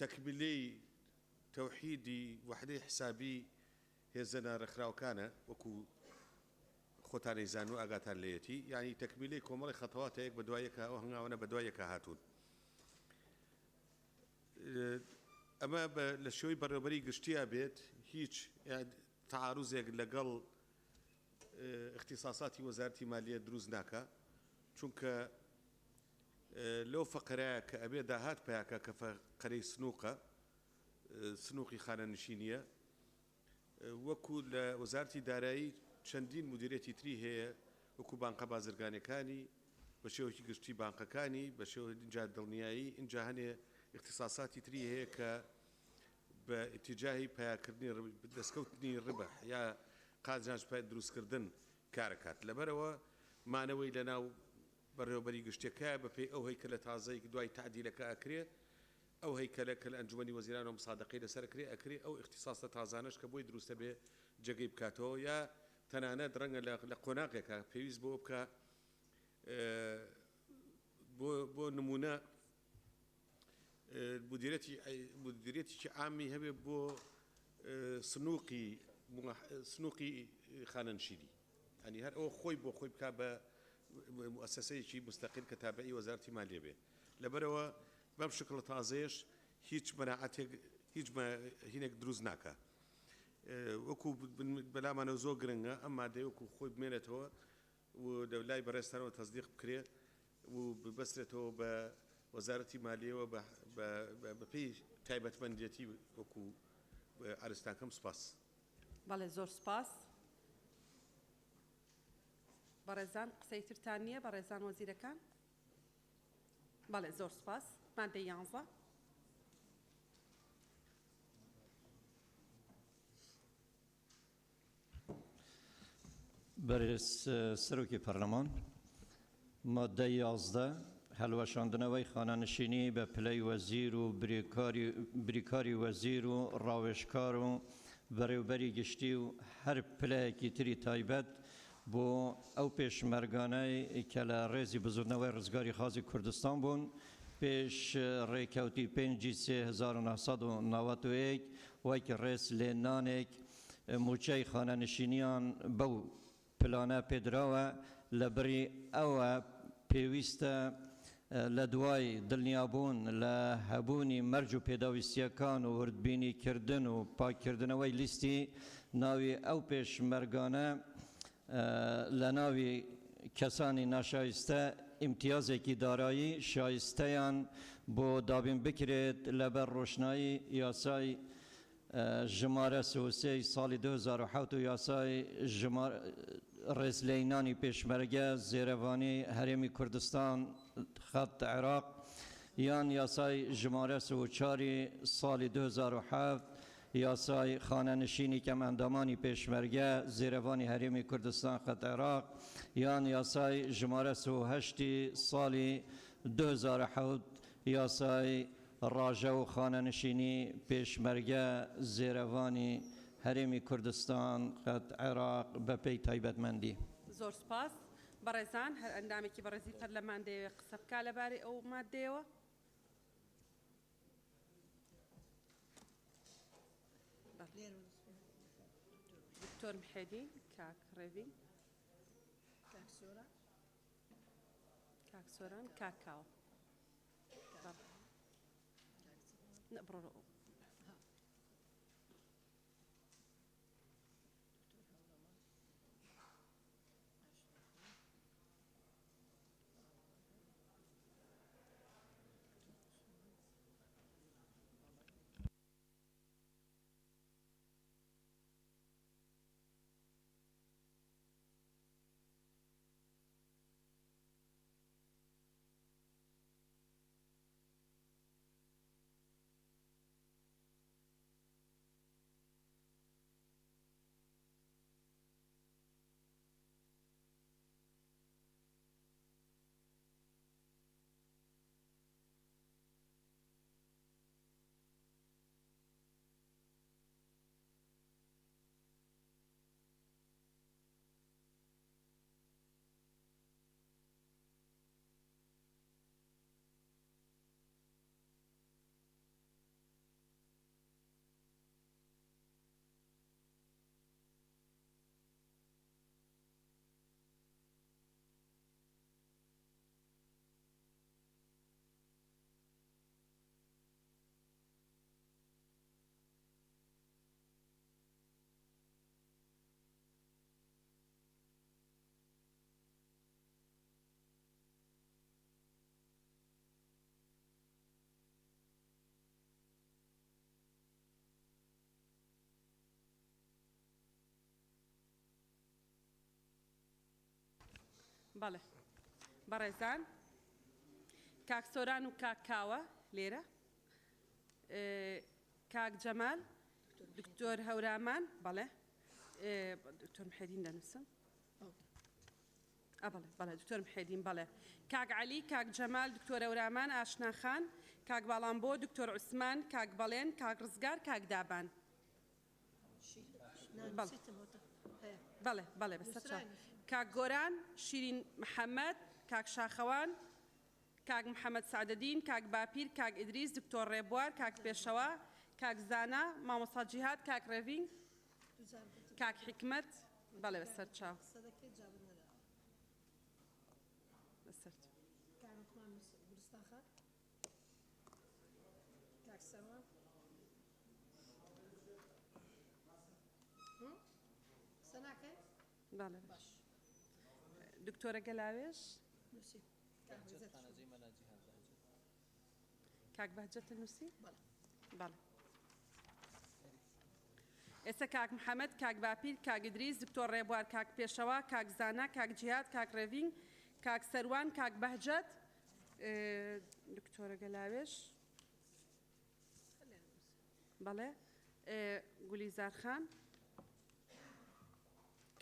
تەکمیلەی تەوحیدی وحدەی حسابی هێزە نارەخراوەکانە وەکو خۆتانەی زان و ئاگاتان لەیەتی یعنی تەکمیلەی کۆمەڵی خەتەواتەیەک بە دوایەکە ئەو هەنگاوانە بە دوایەکە هاتوون ئەمە لە شێوەی بەڕێوەبەری گشتیا بێت هیچ تعارضێک لەگەڵ اختصاصاتی وەزارەتی مالیە دروست ناکە چونکە لەو فەقەرەیە کە ئەبێ داهات پیاکە کە فەقەرەی سنووقی خانەنشینیە وەکو لە وەزارەتی دارایی چەندین مدیرێتی تری هەیە وەکو بانقە بازرگانیەکانی بە شێوەی گشتی بانقەکانی بە شێوە اینجا دڵنیایی اینجا هەنێ اختصاصاتی تری هەیە کە بە ئیتیجاهی پیاکردنی دەستکەوتنی ڕبح یا قازانج دروستکردن کارەکات لەبەرەوە مانەوەی لەناو بەڕێوەبەری گشتەکە بەپێی ئەو هەیکەلە تازەی دوای تعدیلەکە ئەکرێ ئەو هەیکەلە کە لە ئەنجومەنی وەزیران و مصادقەی لەسەرکرێ ئەکرێ ئەو اختصاصە تازانش کە بۆی دروستە بێ جێگەی بکاتەوە یا تەنانەت ڕەنگە لە قۆناغێکە پێویست بۆ بکە بۆ نمونە مدیرێتێکی عامی هەبێ بۆ سنووقی خانەنشینی ئەنی هەر ئەوە خۆی بۆ خۆی بکە بە مؤسسەیەکی مستەقل کە تابعی وەزارەتی مالیە بێ لەبەرەوە بەم شکڵە تازەیەش هیچ مەناعەتێک هیچ هینێک دروست ناکە وەکو بەلامانە زۆر گرنگە ئەم مادەی وەکو خۆی بمێنێتەوە و دەولای بەڕێستانەوە تەصدیق بکرێ و ببەسترێتەوە بە وەزارەتی مالیەوە بەپێی تایبەتمەندێتی وەکو ئارستانکەم سپاس. بەڵێ زۆر سپاس. بەڕێزان قسەی ترتان نییە بەڕێزان وەزیرەکان؟ بەڵێ زۆر سپاس. مادەی 11. بەڕێز سەرۆکی پەرلەمان، مادەی 11 هەلوەشاندنەوەی خانەنشینی بە پلەی وەزیر و بریکاری وەزیر و ڕاوێژکار و بەڕێوبەری گشتی و هەر پلەیەکی تری تایبەت بۆ ئەو پێشمەرگانەی کە لە ڕێزی بزوردنەوەی ڕزگاری خازی کوردستان بوون پێش ڕێکەوتی 5/1991 وەک ڕێز لێنانێک موچەی خانەنشینیان بەو پلانە پێدراوە لە بڕی ئەوە پێویستە لە دوای دڵنیابوون لە هەبوونی مەرج و پێداویستیەکان و وردبینیکردن و پاکردنەوەی لیستی ناوی ئەو پێشمەرگانە لە ناوی کەسانی ناشایستە ئیمتیازێکی دارایی شایستەیان بۆ دابین بکرێت لەبەر ڕۆشنایی یاسای ژمارە 33 ساڵی 2007 و یاسای ڕێزلێنانی پێشمەرگە زێرەوانی هەرێمی کوردستان خەت عێراق یان یاسای ژمارە 34 ساڵی 2007 یاسای خانەنشینی کەمەندامانی پێشمەرگە زێرەوانی هەرێمی کوردستان خەت عێراق یان یاسای ژمارە 38 ساڵی 2007 یاسای ڕاژە و خانەنشینی پێشمەرگە زێرەوانی هەرێمی کوردستان خەت عێراق بەپێی تایبەتمەندی. زۆر سپاس. بەڕێزان هەر ئەندامێکی بەڕێزی پەرلەمان دەیەوێت قسە بکات لەبارەی ئەو مادەیەوە؟ دکتۆر محێدی، کاک ڕێوی، کاک سۆران، کاک کاوە. بڕۆ. بەڵێ بەڕێزان کاک سۆران و کاک کاوە لێرە، کاک جەمال، دکتۆر هەورامان، بەڵێ دکتۆر محێدین دەنووسم، بەڵێ دکتۆر محێدین، بەڵێ کاک عەلی، کاک جەمال، دکتۆر هەورامان، ئاشناخان، کاک باڵامبۆ، دکتۆر عوسمان، کاک بەڵێن، کاک ڕزگار، کاک دابان. بەڵێ بەسەر کاک گۆران، شیرین محەممەد، کاک شاخەوان، کاک محەممەد سعدەدین، کاک باپیر، کاک ئیدریس، دکتۆر ڕێبوار، کاک پێشەوە، کاک زانا، مامۆستا جیهاد، کاک ڕێڤین، کاک حکمت، بەڵێ بەسەر چاو. بەڵێ دکتۆرە گەلاوێش، کاک بەهجەت نووسی، بەڵێ ئێستا کاک محەممەد کاک باپیر کاک ئیدریس دکتۆر ڕێبوار کاک پێشەوە کاک زانا کاک جیهاد کاک ڕێڤین کاک سەروان کاک بەهجەت دکتۆرە گەلاوێش بەڵێ گولیزار خان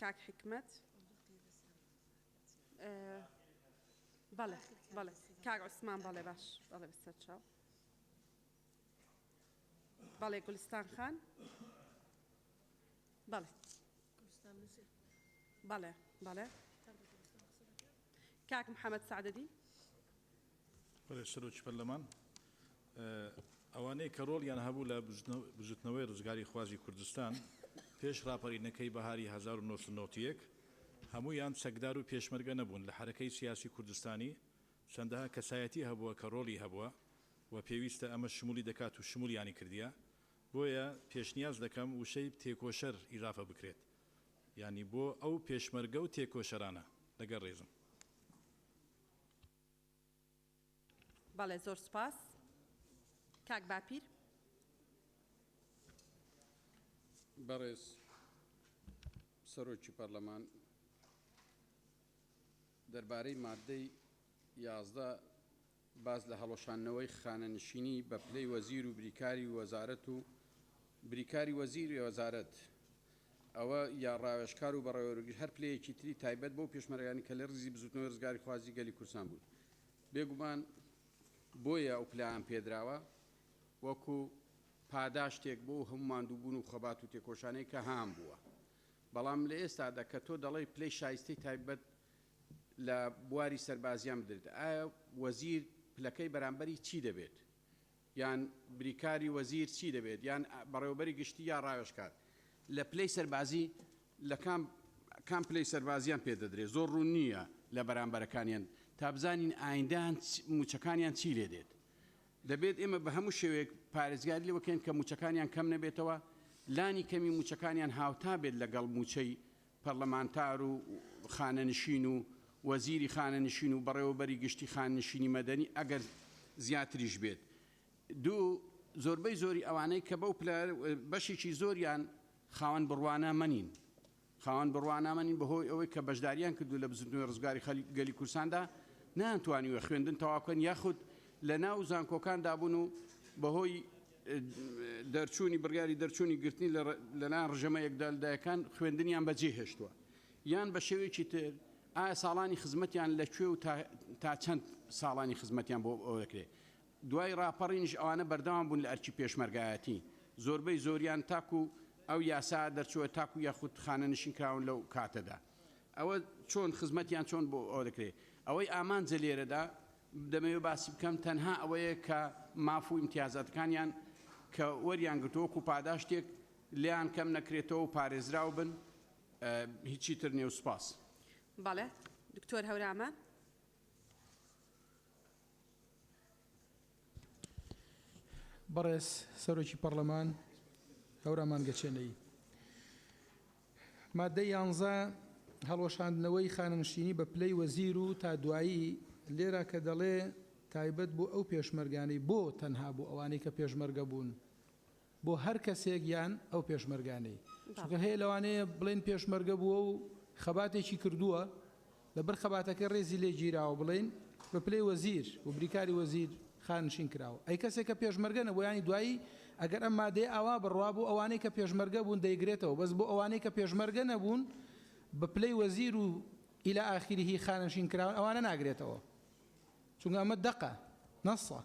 کاک حکمت بەڵێ بەڵێ کاک عوسمان بەڵێ باش بەڵێ بەسەر چاو بەڵێ گولستان خان بەڵێ بەڵێ بەڵێ کاک محەممەد سعدەدی بەڵێ سەرۆکی پەرلەمان ئەوانەی کە ڕۆڵیان هەبوو لە بژوتنەوەی ڕزگاری خوازی کوردستان پێش ڕاپەڕینەکەی بەهاری 1991 هەموویان چەکدار و پێشمەرگە نەبوون لە حرەکەی سیاسی کوردستانی چەندەها کەسایەتی هەبووە کە ڕۆڵی هەبووە و پێویستە ئەمە شمولی دەکات و شمولیانی کردیە بۆیە پێشنیاز دەکەم وشەی تێکۆشەر ئیرافە بکرێت ینی بۆ ئەو پێشمەرگە و تێکۆشەرانە لەگەڵ ڕێزم بەڵێ زۆر سپاس کاک باپیر بەڕێز سەرۆکی پەرلەمان دەربارەی مادەی 11 باز لە هەڵۆشانەوەی خانەنشینی بە پلەی وەزیر و بریکاری وەزارەت و بریکاری وەزیری وەزارەت ئەوە یا ڕاوێژکار و بەڕێوەبەری هەر پلەیەکی تری تایبەت بۆ پێشمەرگانی کە لە ڕزی بزوتنەوەی ڕزگاری خوازی گەلی کوردستان بوو بێگومان بۆیە ئەو پلان پێدراوە وەکو پاداشتێک بۆ هەموو ماندووبوون و خەبات و تێکۆشانەی کە هام بووە بەڵام لە ئێستادا کە تۆ دەڵێ پلەی شایستەی تایبەت لە بواری سەربازیان بدرێت ئایا وەزیر پلەکەی بەرامبەری چی دەبێت یان بریکاری وەزیر چی دەبێت یان بەڕێوەبەری گشتی یا ڕاوێژکار لە پلەی سەربازی لە کام پلەی سەربازیان پێدەدرێت زۆر ڕوون نییە لە بەرامبەرەکانیان تا بزانین ئایندان موچەکانیان چی لێ دێت دەبێت ئێمە بە هەموو شێوەیەک پارێزگاری لەوەکەین کە موچەکانیان کەم نەبێتەوە لانی کەمی موچەکانیان هاوتا بێت لەگەڵ موچەی پەرلەمانتار و خانەنشین و وەزیری خانەنشین و بەڕێوەبەری گشتی خاننشینی مەدەنی ئەگەر زیاتریش بێت دوو زۆربەی زۆری ئەوانەی کە بەو بەشێکی زۆریان خاوەن بڕوانە مەنین خاوەن بڕوانە مەنین بەهۆی ئەوەی کە بەشداریان کردو لە بزوتنەوەی ڕزگاری گەلی کوردستاندا نانتوانیوە خوێندن تەواوکەن یاخود لە ناو زانکۆکاندا بوون و بەهۆی دەرچوونی بڕیاری دەرچوونی گرتنی لەلایەن ڕژەمەیەکدا لەدایەکان خوێندنیان بەجێ هێشتووە یان بە شێوەیەکی تر ئایا ساڵانی خزمەتیان لەکوێ و تا چەند ساڵانی خزمەتیان بۆ ئەوە دەکرێت دوای ڕاپەڕینش ئەوانە بەردەوام بوون لە ئەرکی پێشمەرگایەتی زۆربەی زۆریان تاکو ئەو یاسا دەرچووە تاکو یاخود خانەنشین کراون لەو کاتەدا ئەوە چۆن خزمەتیان چۆن بۆ ئەوە دەکرێت ئەوەی ئامانجە لێرەدا دەمەوێت باسی بکەم تەنها ئەوەیە کە ماف و ئیمتیازاتەکانیان کە وەریان گرتووەکو پاداشتێک لیان کەم نەکرێتەوە و پارێزراو بن هیچی تر نێ و سوپاس بەڵێ دکتۆر هەورامە بەڕێز سەرۆکی پەرلەمان هەورامان گەچێنەی مادەی 11 هەڵۆشاندنەوەی خانەنشینی بە پلەی وەزیر و تا دوایی لێرە کە دەڵێ تایبەت بۆ ئەو پێشمەرگانەی بۆ تەنها بوو ئەوانەی کە پێشمەرگە بوون بۆ هەر کەسێک یان ئەو پێشمەرگانەی چونکە هەیە لەوانەیە بڵێن پێشمەرگە بووە و خەباتێکی کردووە لەبەر خەباتەکە ڕێزی لێ گیراوە بڵێن بە پلەی وەزیر و بریکاری وەزیر خانشین کراوە ئەی کەسێک کە پێشمەرگە نەبوویانی دوایی ئەگەر ئەم مادەی ئاوا بڕوا بوو ئەوانەی کە پێشمەرگە بوون دەیگرێتەوە بەس بۆ ئەوانەی کە پێشمەرگە نەبوون بە پلەی وەزیر و ئیلا ئاخیری خانشین کراوە ئەوانە ناگرێتەوە چونکە ئەمە دەقە نەسە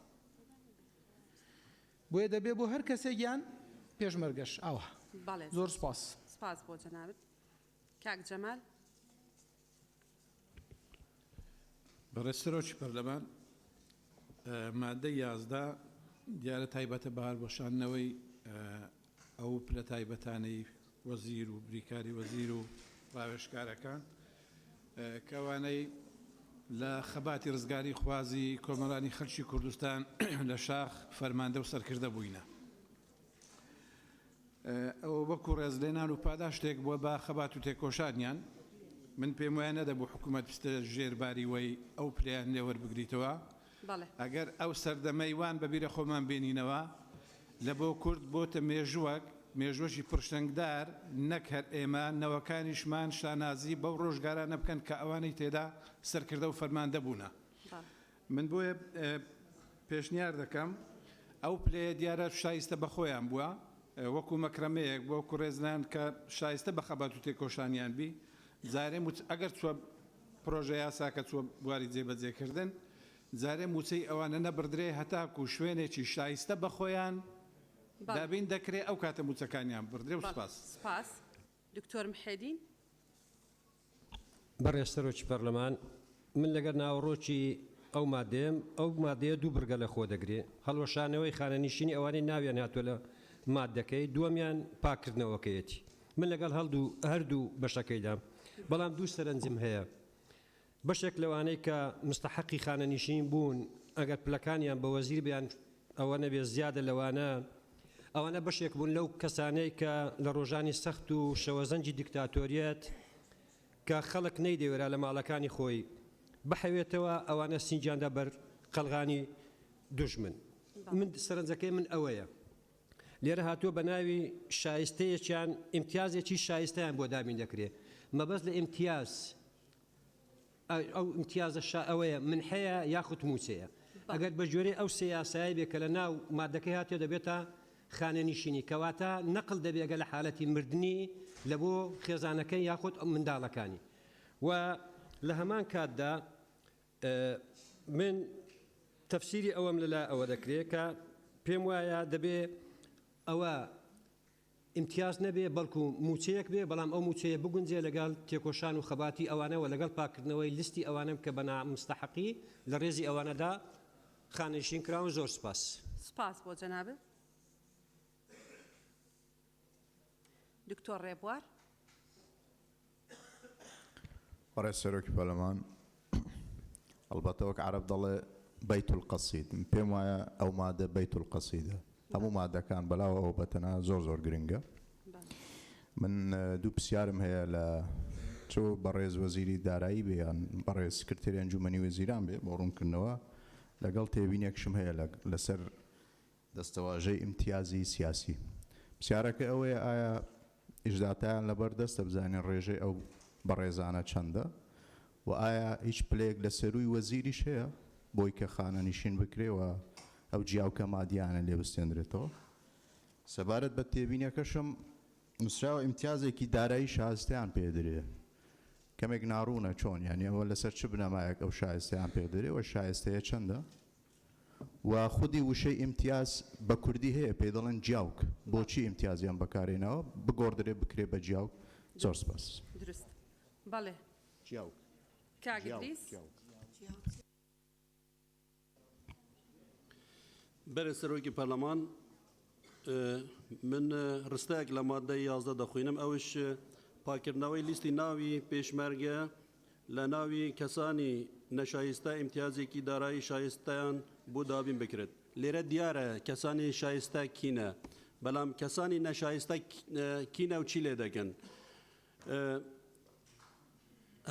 بۆیە دەبێت بۆ هەر کەسێکیان پێشمەرگەش ئەوە زۆر سپاس سپاس بۆ جەنابەت کاک جەمال بەڕێز سەرۆکی پەرلەمان مادەی 11 دیارە تایبەتە بەهار بۆشانەوەی ئەو پلە تایبەتانەی وەزیر و بریکاری وەزیر و ڕاوێژکارەکان کەوانەی لە خەباتی ڕزگاری خوازی کۆمەڵانی خەڵکی کوردستان لە شاخ فەرماندە و سەرکردە بووینە ئەوە وەکو ڕێزلێنان و پاداشتێک بووە بە خەبات و تێکۆشانیان من پێم وایە نەدەبوو حکوومەت بستە ژێرباری وەی ئەو پلیان لێوەربگریتەوە ئەگەر ئەو سەردەمەی وان بەبیرە خۆمان بێنینەوە لە بۆ کورد بۆتە مێژووەک مێژوەشی پرشتنگدار نەک هەر ئێمە نەوەکانیشمان شانازی بەو ڕۆژگارانە بکەن کە ئەوانەی تێدا سەرکردە و فەرماندە بوونە. من بۆیە پێشنیار دەکەم ئەو پلەیە دیارە شایستە بە خۆیان بووە وەکو مەکرەمەیەک بۆ کوڕێزنان کە شایستە بە خەبات و تێکۆشانیان بی جارێ ئەگەر چوە پرۆژە یاساکە چوە بواری جێبەجێکردن جارێ موچەی ئەوانە نەبردرێ هەتاکو شوێنێکی شایستە بە خۆیان دابین دەکرێت ئەو کاتە موچەکانیان بردرێ و سپاس. سپاس. دکتۆر محێدین. بەڕێز سەرۆکی پەرلەمان من لەگەر ناوەڕۆکی ئەو مادەیە دوو بڕگە لە خۆ دەگرێت هەڵوەشانەوەی خانەنشینی ئەوانەی ناویان هاتووە لە مادەکەی دووەمیان پاکردنەوەکەیەتی من لەگەڵ هەردوو بەشەکەیدا بەڵام دوو سەرنجم هەیە بەشێک لەوانەی کە مستحقی خانەنشین بوون ئەگەر پلەکانیان بە وەزیر بیان ئەوە نەبێت زیادە لەوانە ئەوانە بەشێک بوون لەو کەسانەی کە لە ڕۆژانی سەخت و شەوەزەنجی دیکتاتۆریەت کە خەڵک نەیدەوێرا لە ماڵەکانی خۆی بحەوێتەوە ئەوانە سینجیاندا بەر قەلغانی دوژمن من سەرنجەکەی من ئەوەیە لێرە هاتووە بە ناوی شایستەیەکیان ئیمتیازێکی شایستەیان بۆ دابین دەکرێت مەبەست لە ئیمتیاز ئەو ئیمتیازە ئەوەیە من هەیە یاخود موچەیە ئەگەر بە جۆرەی ئەو سیاسایی بێ کە لە ناو مادەکەی هاتێ دەبێتە خانەنشینی کەواتە نەقل دەبێگە لە حالەتی مردنی لە بۆ خێزانەکەی یاخود منداڵەکانی و لە هەمان کاتدا من تەفسیری ئەوەم لەلا ئەوە دەکرێت کە پێم وایە دەبێ ئەوە ئیمتیاز نەبێ بەڵکو موچەیەک بێ بەڵام ئەو موچەیە بگونجێ لەگەڵ تێکۆشان و خەباتی ئەوانەوە لەگەڵ پاکردنەوەی لیستی ئەوانم کە بە نامستەحقی لە ڕێزی ئەوانەدا خانەنشین کراون. زۆر سپاس. سپاس بۆ جەنابێت. دکتۆر ڕێبوار. بەڕێز سەرۆکی پەرلەمان ئەلبەتە وەک عەرەب دەڵێ بەیت القەسید پێم وایە ئەو مادە بەیت القەسیدە هەموو مادەکان بەلاوە ئەو بەتەنە زۆر گرنگە. من دوو پرسیارم هەیە لە چۆ بەڕێز وەزیری دارایی بێ یان بەڕێز سکرتێری ئەنجومەنی وەزیران بێ بۆ ڕوونکردنەوە لەگەڵ تێبینێکشم هەیە لەسەر دەستەواژەی ئیمتیازی سیاسی. پرسیارەکە ئەوەیە ئایا ئیژداتیان لەبەر دەستە بزانین ڕێژەی ئەو بەڕێزانە چەندە و ئایا هیچ پلەیەک لە سەروی وەزیریش هەیە بۆی کە خانەنشین بکرێەوە ئەو جیاوکە مادیانە لێ بستێنرێتەوە. سەبارەت بە تێبینەکەشم نووسراوە ئیمتیازێکی دارایی شایستەیان پێدرێ کەمێک ناڕوونە چۆن یانی ئەوە لەسەر چ بنەمایەک ئەو شایستەیان پێدرێ و شایستەیە چەندە و خودی وشەی ئیمتیاز بە کوردی هەیە پێ دەڵێن جیاوک بۆچی ئیمتیازیان بەکارێنەوە بگۆڕدرێ بکرێ بە جیاوک. زۆر سپاس. درست. بەڵێ. جیاوک. کاک ئیدریس. بەرە سەرۆکی پەرلەمان من ڕستەیەک لە مادەی 11 دەخوێنم ئەوش پاکردنەوەی لیستی ناوی پێشمەرگە لە ناوی کەسانی نەشایستە ئیمتیازێکی دارایی شایستەیان بۆ دابین بکرێت. لێرە دیارە کەسانی شایستە کینە بەڵام کەسانی نەشایستە کینە و چی لێ دەکەن.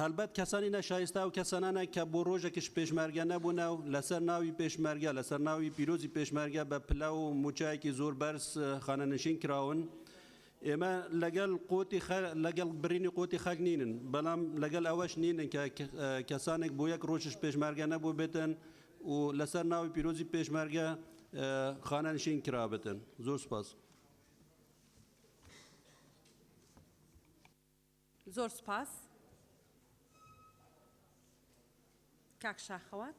هەلبەت کەسانی نەشایستە و کەسانانە کە بۆ ڕۆژێکش پێشمەرگە نەبوونە و لەسەر ناوی پێشمەرگە لەسەر ناوی پیرۆزی پێشمەرگە بە پلە و موچایەکی زۆر بەرز خانەنشین کراون ئێمە لەگەڵ برینی قوتی خەک نینن بەڵام لەگەڵ ئەوەش نینن کە کەسانێک بۆ یەک ڕۆژش پێشمەرگە نەبوو بێتن و لەسەر ناوی پیرۆزی پێشمەرگە خانەنشین کرابێتن. زۆر سپاس. زۆر سپاس. کاک شاخەوان.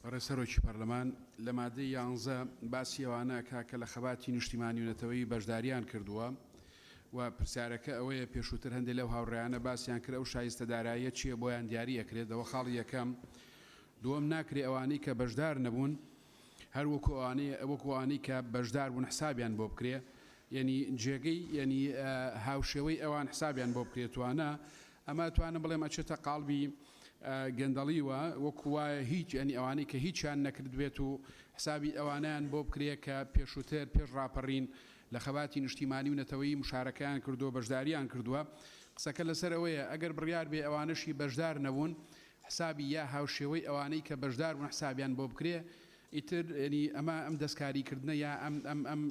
بەڕێز سەرۆکی پەرلەمان لە مادەی 11 باسی ئەوانە کاکە لە خەباتی نیشتیمانی و نەتەوەی بەشداریان کردووە و پرسیارەکە ئەوەیە پێشووتر هەندێک لەو هاوڕێیانە باسییان کرد ئەو شایستە داراییە چییە بۆیان دیاری ئەکرێتەوە خاڵی یەکەم دووەم ناکرێ ئەوانەی کە بەشدار نەبوون هەر وەکوانی کە بەشدار بوون حسابیان بۆ بکرێ یعنی جێگەی یعنی هاوشێوەی ئەوان حسابیان بۆ بکرێتوانە ئەمە توانە بڵێم ئەچێتە قاڵبی گەندەڵیوە وەکوایە هیچ ئەنی ئەوانەی کە هیچیان نەکرد بێت و حسابی ئەوانیان بۆ بکرێت کە پێشووتر پێش ڕاپەڕین لە خەباتی نیشتیمانی و نەتەوەی مشارەکەیان کردووە بەشداریان کردووە. قسەکە لەسەر ئەوەیە ئەگەر بڕیار بێ ئەوانەشی بەشدار نەبوون حسابی یا هاوشێوەی ئەوانەی کە بەشدار بوون حسابیان بۆ بکرێ ئیتر ئەم دەستکاریکردنە یا ئەم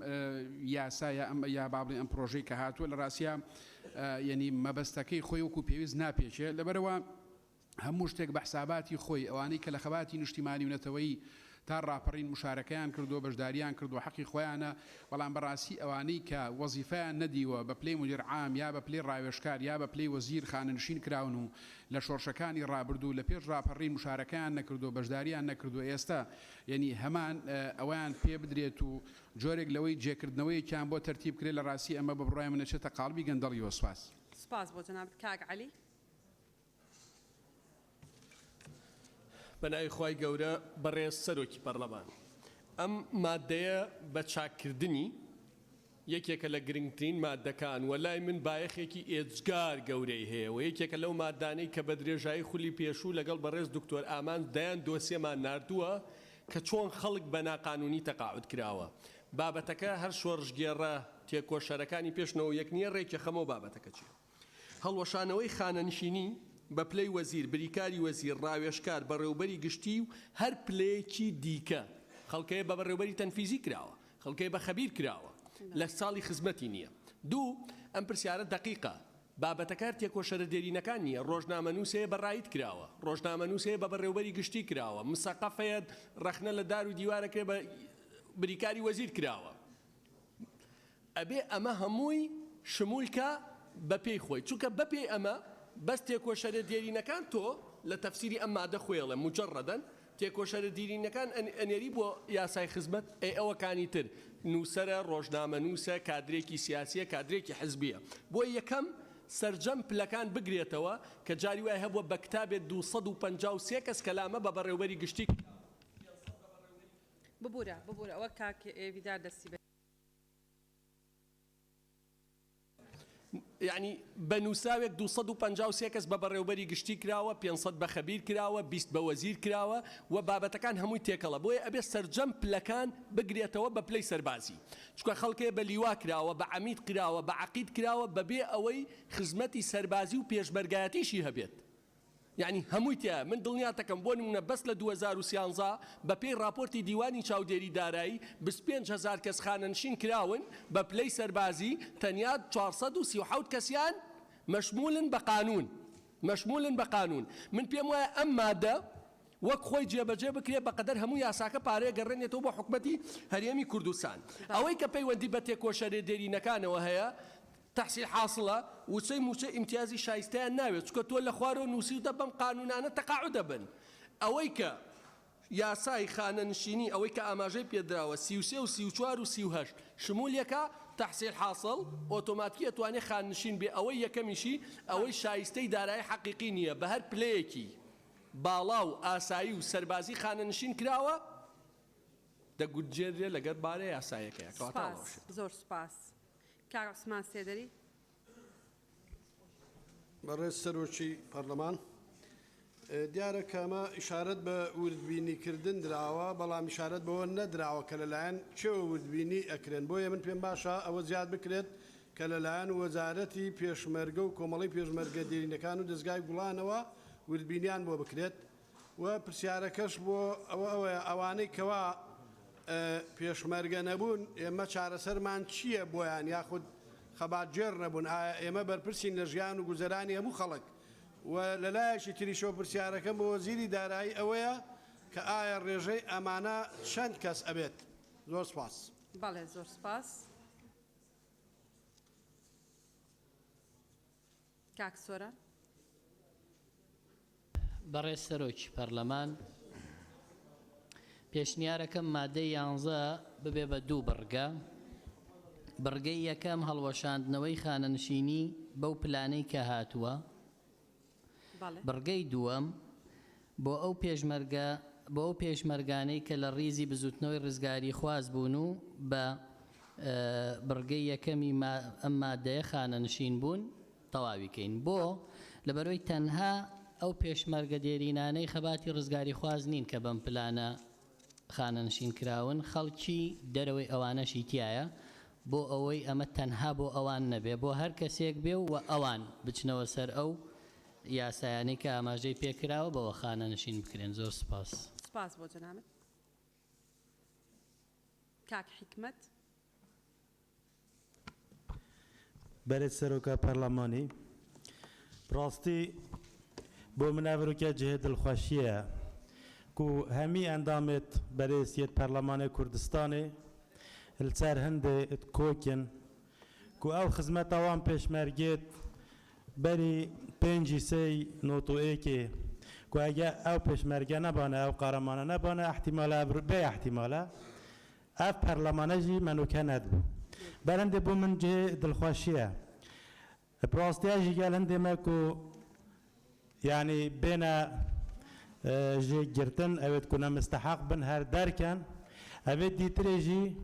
یاسایە ئەم یا بابڵێ ئەم پرۆژەی کە هاتووە لە ڕاستیە مەبەستەکەی خۆی وەکو پێویست ناپێچێ لەبەرەوە هەموو شتێک بە حساباتی خۆی ئەوانەی کە لە خەباتی نیشتیمانی و نەتەوەی تا ڕاپەڕین مشارەکەیان کردو بەشداریان کردو حەقی خۆیانە بەڵام بەڕاستی ئەوانەی کە وەزیفەیان نەدیوە بە پلەی مدیر عام یا بە پلەی ڕاوێژکار یا بە پلەی وەزیر خانەنشین کراون و لە شۆڕشەکانی ڕابردوو لە پێش ڕاپەڕین مشارەکەیان نەکردو بەشداریان نەکردو ئێستا یعنی هەمان ئەویان پێ بدرێت و جۆرێک لەوەی جێکردنەوەیکیان بۆ تەرتیب کرێت لە ڕاستی ئەمە بە بڕای منەچێتە قاڵبی گەندەڵی وەسواس. سپاس بۆ جەنابەت کاک عەلی. بەناوی خی گەورە بەڕێز سەرۆکی پەرلەمان ئەم مادەیە بە چاکردنی یەکێکە لە گرنگترین مادەکان و لای من بایەخێکی ئێجگار گەورەی هەیە و یەکێکە لەو مادانەی کە بە درێژایی خولی پێشوو لەگەڵ بەڕێز دکتۆر ئامان دایان دۆسیێمان ناردووە کە چۆن خەڵک بە ناقانونی تەقاعود کراوە بابەتەکە هەر شۆڕژگێڕە تێکۆشەرەکانی پێشنەوە یەک نییە ڕێکی خەمەوە بابەتەکە چیە هەڵوەشانەوەی خانەنشینی بە پلەی وەزیر بریکاری وەزیر ڕاوێژکار بەڕێوبەری گشتی و هەر پلەیەکی دیکە خەڵکەیە بە بەڕێوبەری تەنفیزی کراوە خەڵکەیە بە خەبیر کراوە لە ساڵی خزمەتی نییە دوو ئەم پرسیارە دقیقە بابەتەکار تێکۆشەرە دێرینەکان نییە ڕۆژنامەنووسەیە بەڕایت کراوە ڕۆژنامەنووسەیە بە بەڕێوبەری گشتی کراوە مسەقەفەیە ڕەخنە لە دار و دیوارەکرێ بە بریکاری وەزیر کراوە ئەبێ ئەمە هەمووی شمولکە بە پێی خۆی چونکە بە پێی ئەمە بەس تێکۆشەرە دێرینەکان تۆ لە تەفسیری ئەم مادە خوێڵە مجەڕەدەن تێکۆشەرە دێرینەکان ئەنێری بۆ یاسای خزمەت ئەوەکانی تر نووسەرە ڕۆژنامە نووسە کادرێکی سیاسیە کادرێکی حزبیە بۆ یەکەم سەرجەم پلەکان بگرێتەوە کە جاری وای هەبووە بە کتابێت 253 کەس کەلامە بە بەڕێوبەری گشتی ببوورە ئەوە کاک ئێویدار دەستی یعنی بە نووساوێک 253 کەس بە بەڕێوبەری گشتی کراوە 500 بە خەبیر کراوە 20 بە وەزیر کراوە و بابەتەکان هەمووی تێکەڵە بۆیە ئەبێ سەرجەم پلەکان بگرێتەوە بە پلەی سەربازی چونکە خەڵکێ بە لیوا کراوە بە عەمید کراوە بە عەقید کراوە بەبێ ئەوەی خزمەتی سەربازی و پێشمەرگایەتیشی هەبێت یعنی هەمووی تیا من دڵنیاتەکەم بۆ نمونە بەس لە 2013 بە پێی راپۆرتی دیوانی چاودێری دارایی 25,000 کەس خانەنشین کراون بە پلەی سەربازی تەنیا 437 کەسیان مەشمولن بە قانون من پێم وایە ئەم مادە وەک خۆی جێبەجێ بکرێت بەقەدەر هەموو یاساکە پارەیە گەڕێنێتەوە بۆ حکومەتی هەرێمی کوردستان ئەوەی کە پەیوەندی بە تێکۆشەرە دێرینەکانەوە هەیە تحصیل حاصلە وچەی موچە ئیمتیازی شایستەیان ناوێت چکە تۆ لە خوارەوە نووسیتە بەم قانونانە تەقاعود دەبن ئەوەی کە یاسای خانەنشینی ئەوەی کە ئاماژەی پێدراوە 33 و 34 و 38 شمولێکە تحصیل حاصل ئۆتۆماتیکە توانێت خاننشین بێ ئەوەی یەکەمیشی ئەوەی شایستەی دارایی حەقیقی نییە بە هەر پلەیەکی باڵا و ئاسایی و سەربازی خانەنشین کراوە دەگوتجێرێ لەگەر بارەی یاسایەکەیە زۆر سپاس کاک عوسمان سێدەری بەڕێز سەرۆکی پەرلەمان دیارە کەمە ئیشارەت بە وردبینیکردن دراوە بەڵام ئیشارەت بەوە نەدراوە کە لەلایەن چێوە وردبینی ئەکرێن بۆیە من پێم باشە ئەوە زیاد بکرێت کە لەلایەن وەزارەتی پێشمەرگە و کۆمەڵی پێشمەرگە دێرینەکان و دەستگای گوڵانەوە وردبینیان بۆ بکرێت و پرسیارەکەش بۆ ئەوانەی کەوا پێشمەرگە نەبوون ئێمە چارەسەرمان چییە بۆیان یاخود خەباتجێر نەبوون ئێمە بەرپرسین لە ژیان و گوزەرانی هەموو خەڵک و لەلایەکی تریشەوە پرسیارەکەم بۆ وەزیری دارایی ئەوەیە کە ئایا ڕێژەی ئەمانە چەند کەس ئەبێت زۆر سپاس بەڵێ زۆر سپاس کاک سۆرە بەڕێز سەرۆکی پەرلەمان پێشنیارەکەم مادەی 11 ببێ بە 2 بڕگە بڕگەی یەکەم هەڵوەشاندنەوەی خانەنشینی بەو پلانەی کە هاتووە بڕگەی دووەم بۆ ئەو پێشمەرگانەی کە لە ڕیزی بزوتنەوەی ڕزگاری خواز بوون و بە بڕگەی یەکەمی ئەم مادەیە خانەنشین بوون تەواویکەین بۆ لەبەرەوەی تەنها ئەو پێشمەرگە دێرینانەی خەباتی ڕزگاری خواز نین کە بەم پلانە خانەنشین کراون خەڵکی دەرەوەی ئەوانەشی تایە بۆ ئەوەی ئەمە تەنها بۆ ئەوان نەبێ بۆ هەر کەسێک بێ و ئەوان بچنەوە سەر ئەو یاسایانەی کە ئاماژەی پێکراوە بەوە خانەنشین بکرێن زۆر سپاس سپاس بۆ جەنابەت کاک حکمت بەرێت سەرۆکە پەرلەمانی ڕاستی بۆ مناڤڕووکە جهێ دڵخۆشیە کو هەمی ئەندامێت بەرێسیت پەرلەمانە کوردستانê li ser hindê kokin ku ew xizmeta wan pêşmergêt berî pêncî sêy notûyêkê ku ege ew pêşmerge nebane ew qaramane nebane ehtimala bê ehtimala ev perlemane jî menûke nedibû berendê bû min cihê dilxweşiye bi rastiya jî gel hindê me ku yanî bêne jê girtin ew ê dikune misteheq bin her derken ev ê dîtirê jî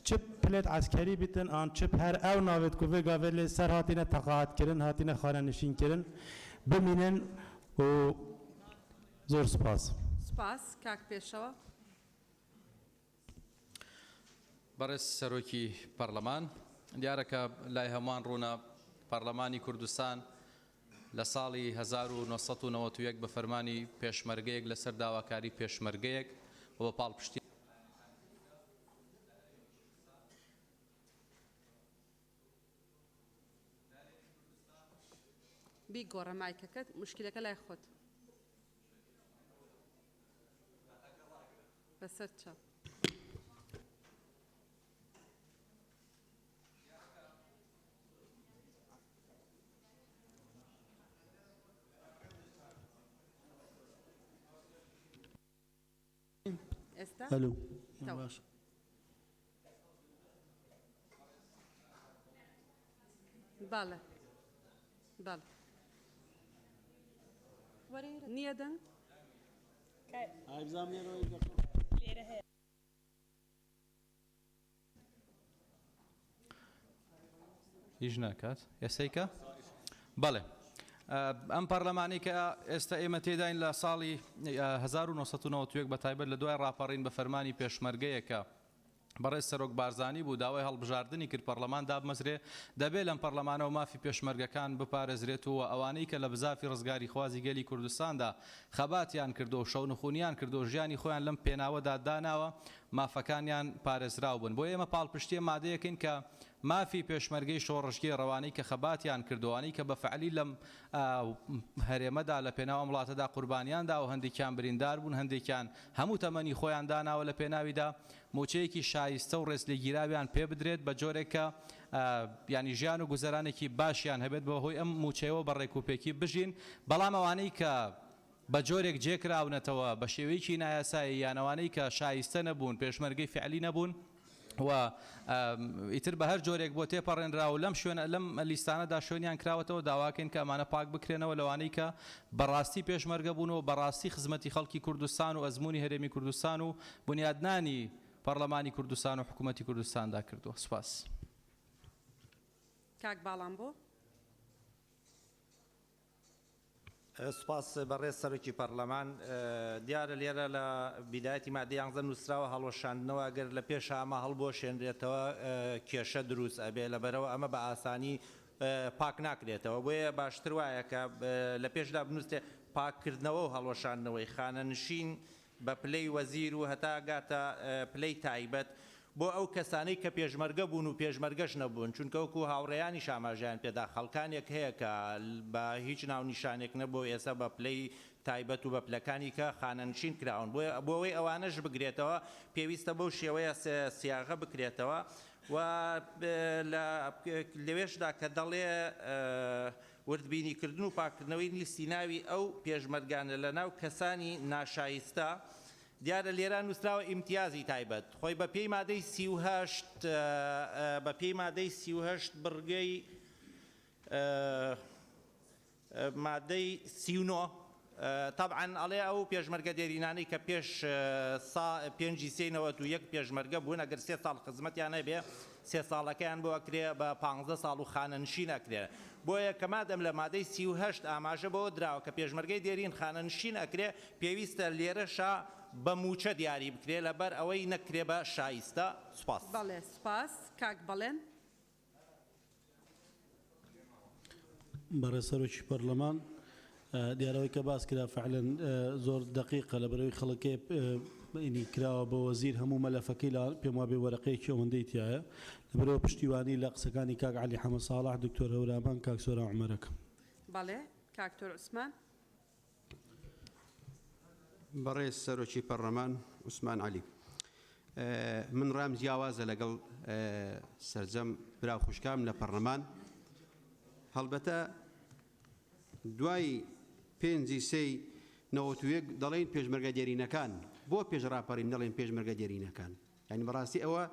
çi pilêt eskerî bitin an çi her ew navêt ku vê gavê lê ser hatîne teqaetkirin hatîne xanenişînkirin bimînin û zor spas. سپاس کاک پێشەوە بەڕێز سەرۆکی پەرلەمان دیارەکە لای هەمووان ڕوونە پەرلەمانی کوردستان لە ساڵی 1991 بە فەرمانی پێشمەرگەیەک لەسەر داواکاری پێشمەرگەیەک و بە پاڵپشتی بیگۆڕە مایکەکەت مشکلەکە لای خۆت بەسەر چاو ئێستا ئەلو تەواو. بەڵێ بەڵێ نییە دەنگ هیچ ناکات ئێسەیکە بەڵێ ئەم پەرلەمانی کە ئێستا ئێمە تێداین لە ساڵی 1991 بە تایبەت لە دوای ڕاپەڕین بە فەرمانی پێشمەرگەیەکە بەڕێز سەرۆک بارزانی بوو داوای هەڵبژاردننی کرد پەرلەمان دابمەزرێ دەبێت لەم پەرلەمانەوە مافی پێشمەرگەکان بپارێزرێتەوە ئەوانەی کە لە بزافی ڕزگاری خوازی گەلی کوردستاندا خەباتیان کردو و شەونخونیان کردو ژیانی خۆیان لەم پێناوەدا داناوە مافەکانیان پارێزراو بوون بۆ ئێمە پاڵپشتیە مادەیەکەین کە مافی پێشمەرگەی شۆڕژگی ڕەوانەی کە خەباتیان کردوانەی کە بە فعلی لەم هەرێمەدا لە پێناوە وڵاتەدا قوربانیاندا و هەندێکیان بریندار بوون هەندێکیان هەموو تەمەنی خۆیان داناوە لە پێناویدا موچەیەکی شایستە و ڕێز لێگیراویان پێ بدرێت بە جۆرێکە ینی ژیان و گوزەرانێکی باشیان هەبێت بەهۆی ئەم موچەیەوە بە ڕێکوپێکی بژین بەڵام ئەوانەی کە بە جۆرێک جێکراونەتەوە بە شێوەیەکی نایاسایی یانەوانەی کە شایستە نەبوون پێشمەرگەی فعلی نەبوون و ئیتر بە هەر جۆرێک بۆ تێپەڕێنرا و لەم شوێنە لەم لیستانەدا شوێنیان کراوەتەوە داواکەین کە ئەمانە پاک بکرێنەوە لەوانەی کە بەڕاستی پێشمەرگە بوونەوە بەڕاستی خزمەتی خەڵکی کوردستان و ئەزمموی هەرێمی کوردستان و بنیادنانی پەرلەمانی کوردستان و حکوومەتی کوردستاندا کردووە. سوپاس. کاک باڵام بۆ سوپاس بەڕێز سەرۆکی پەرلەمان دیارە لێرە لە بیدایەتی مادەی 11 نووسراوە هەڵوەشاندنەوە ئەگەر لە پێش ئەمە هەڵبۆشێنرێتەوە کێشە دروست ئەبێ لەبەرەوە ئەمە بە ئاسانی پاک ناکرێتەوە بۆیە باشتر وایە کە لە پێشدا بنووسێ پاککردنەوە و هەڵوەشاندنەوەی خانەنشین بە پلەی وەزیر و هەتا گاتە پلەی تایبەت بۆ ئەو کەسانەی کە پێشمەرگە بوون و پێشمەرگەش نەبوون چونکە وەکو هاوڕێیانی شاماژیان پێدا خەڵکانێک هەیە کە بە هیچ ناونیشانێک نەبوو ئێستا بە پلەی تایبەت و بە پلەکانی کە خانەنشین کراون بۆ ئەوەی ئەوانەش بگرێتەوە پێویستە بەو شێوەیە سیاغە بکرێتەوە و لەوێشدا کە دەڵێ وردبینیکردن و پاکردنەوەی لیستی ناوی ئەو پێشمەرگانە لە ناو کەسانی ناشایستە دیارە لێرە نووسراوە ئیمتیازی تایبەت خۆی بە پێی مادەی 38 بڕگەی مادەی 39 طبعا ئەڵێ ئەو پێشمەرگە دێرینانەی کە پێش پێنجی سێنەوە و یەک پێشمەرگە بوون ئەگەر 3 ساڵ خزمەتیان نەبێ 3 ساڵەکەیان بۆ ئەکرێ بە 15 ساڵ و خانەنشین ئەکرێ بۆیە کە مادەم لە مادەی 38 ئاماژە بۆ دراوە کە پێشمەرگەی دێرین خانەنشین ئەکرێ پێویستە لێرەشە بە موچە دیاری بکرێ لەبەر ئەوەی نەکرێ بە شایستە. سوپاس. بەڵێ سوپاس کاک بەڵێن بەڕێز سەرۆکی پەرلەمان دیارەوەی کە باس کرا فعلەن زۆر دقیقە لە بەرەوەی خەڵکی مطمئنی کراوە بە وەزیر هەموو مەلەفەکەی لە پێم وابێ وەرەقەیەکی ئەوەندەی تایە لەبەرەوە پشتیوانی لە قسەکانی کاک عەلی حەمەد ساڵح دکتۆر هەورامان کاک سۆران عومەرەکەم. بەڵێ کاکتۆر عوسمان. بەڕێز سەرۆکی پەرلەمان عوسمان عەلی، من ڕام جیاوازە لەگەڵ سەرجەم براو خوشکام لە پەرلەمان. هەڵبەتە دوای 5/3/91 دەڵێن پێشمەرگە دێرینەکان بۆ پێش ڕاپەڕین دەڵێن پێشمەرگە دێرینەکان، یعنی بەڕاستی ئەوە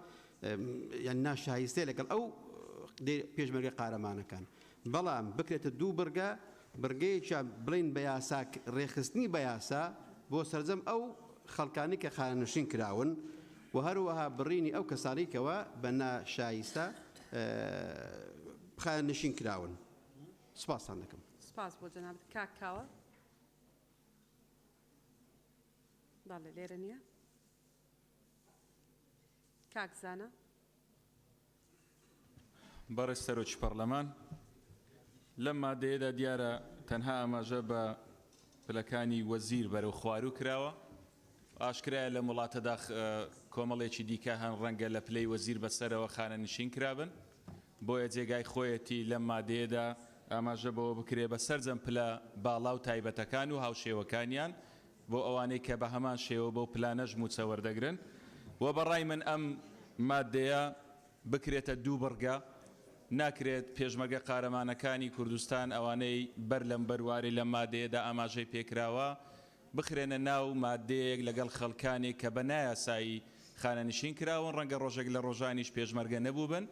یان ناشایستەیە لەگەڵ ئەو پێشمەرگە قارەمانەکان. بەڵام بکرێتە دوو بەرگە، بەرگەیەکیان بڵین بە یاسا ڕێخستنی بە یاسا بۆ سەرجەم ئەو خەڵکانی کە خانەنشین کراون و هەروەها بڕینی ئەو کەسانێکەوە بە ناشایستە خانەنشین کراون. سپاسان دەکەم. سپاس بۆ جەناب کاکاوە. بەڵێ لێرە نییە. کاک زانە. بەڕێز سەرۆکی پەرلەمان، لەم مادەیەدا دیارە تەنها ئاماژە بە پلەکانی وەزیر بەرەو خوارو کراوە. ئاشکرایە لە وڵاتەدا کۆمەڵێکی دیکە هەن ڕەنگە لە پلەی وەزیر بەسەرەوە خانەنشین کرابن، بۆیە جێگای خۆیەتی لەم مادەیەدا ئاماژە بەوە بکرێ بە سەرجەم پلە باڵاو تایبەتەکان و هاوشێوەکانیان بۆ ئەوانەی کە بە هەمان شێوە بەو پلانەش موچە وەردەگرن. و بەڕای من ئەم مادەیە بکرێتە دوو بەرگە، ناکرێت پێشمەرگە قارەمانەکانی کوردستان ئەوانەی بەر لەم بەرواری لە مادەیەدا ئاماژەی پێکراوە بخرێنە ناو مادەیەک لەگەڵ خەڵکانێک کە بە نایاسایی خانەنشین کراون، ڕەنگە ڕۆژێک لە ڕۆژانیش پێشمەرگە نەبوو بن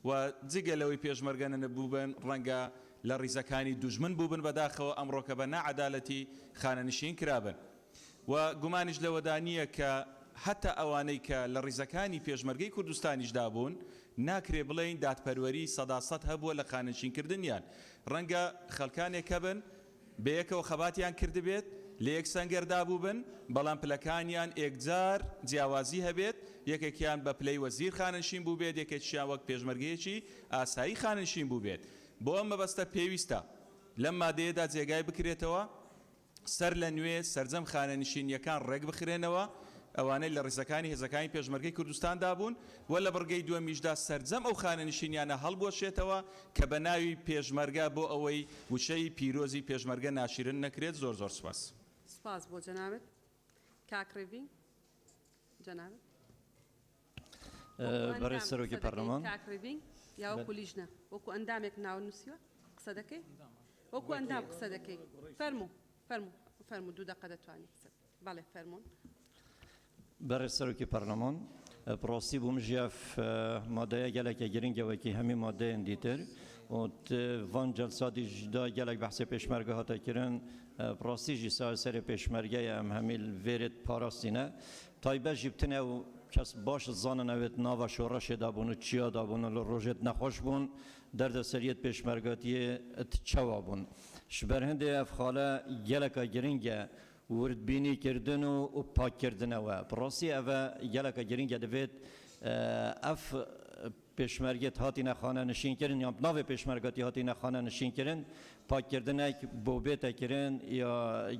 و جگە لەوەی پێشمەرگە نەبوو بن ڕەنگە لە ڕیزەکانی دوژمن بوو بن بەداخەوە ئەمڕۆکە بە نەعەدالەتی خانەنشین کرابن. و گومانیش لەوەدا نییە کە حتا ئەوانەی کە لە ڕیزەکانی پێشمەرگەی کوردستانیشدا بوون ناکرێ بڵێن دادپەروەری سەداسەد هەبووە لە خانەنشینکردنیان. ڕەنگە خەڵکانێکە بن بەیەکەوە خەباتیان کردبێت لە یەک سەنگەردا بوو بن، بەڵام پلەکانیان ئێکجار جیاوازی هەبێت، یەکێکیان بە پلەی وەزیر خانەنشین بوو بێت، یەکێکیان وەک پێشمەرگەیەکی ئاسایی خانەنشین بوو بێت. بۆ ئەم مەبەستە پێویستە لەم مادەیەدا جێگای بکرێتەوە سەر لە نوێ سەرجەم خانەنشینیەکان ڕێک بخرێنەوە ئەوانەی لە ڕێزەکانی هێزەکانی پێشمەرگەی کوردستاندا بوون و لە بەرگەی دووەمیشدا سەرجەم ئەو خانەنشینیانە هەڵبۆشێتەوە کە بە ناوی پێشمەرگە بۆ ئەوەی وشەی پیرۆزی پێشمەرگە ناشرن نەکرێت. زۆر زۆر سپاس. سپاس بۆ جەنابەت. کاک ڕێڤین. جەنابەت. بەڕێز سەرۆکی پەرلەمان. کاک ڕێڤین یا وەکو لیژنە وەکو ئەندامێک ناو نووسیوە قسە دەکەی؟ وەکو ئەندام قسە دەکەی. فەرموو فەرموو فەرموو 2 دقە دەتوانی قسە. بەڵێ فەرموون. بەڕێز سەرۆکی پەرلەمان، پرۆستی بووم ژیاف مادەیە گەلێکە گرنگەوەکی هەمی مادەیەن دیتر و وان جەلساتیشدا گەلێک بەحسێ پێشمەرگە هاتەکردن پرۆستیژی سەری پێشمەرگەیە ئەم هەمی vêrێت پاراستینە تایبەت بتنە و کەس باش زانەوێت ناوە شۆڕەشێدا بوون و چیادا بوون و لە ڕۆژێت نەخۆش بوون دەردەسەریەت پێشمەرگەتیە چاوا بوون. شبەر هەندێ ئەفخالە گەلێکە گرنگە وردبینی کردن و پاکردنەوە. پرۆسی ئەوە گەلێکە گرنگە دەبێت ئەف پێشمەرگێت هاتینە خانەنشینکردن یا ناوێ پێشمەرگەتی هاتینە خانەنشینکردن پاکردنێک بۆ بێتەکردن یا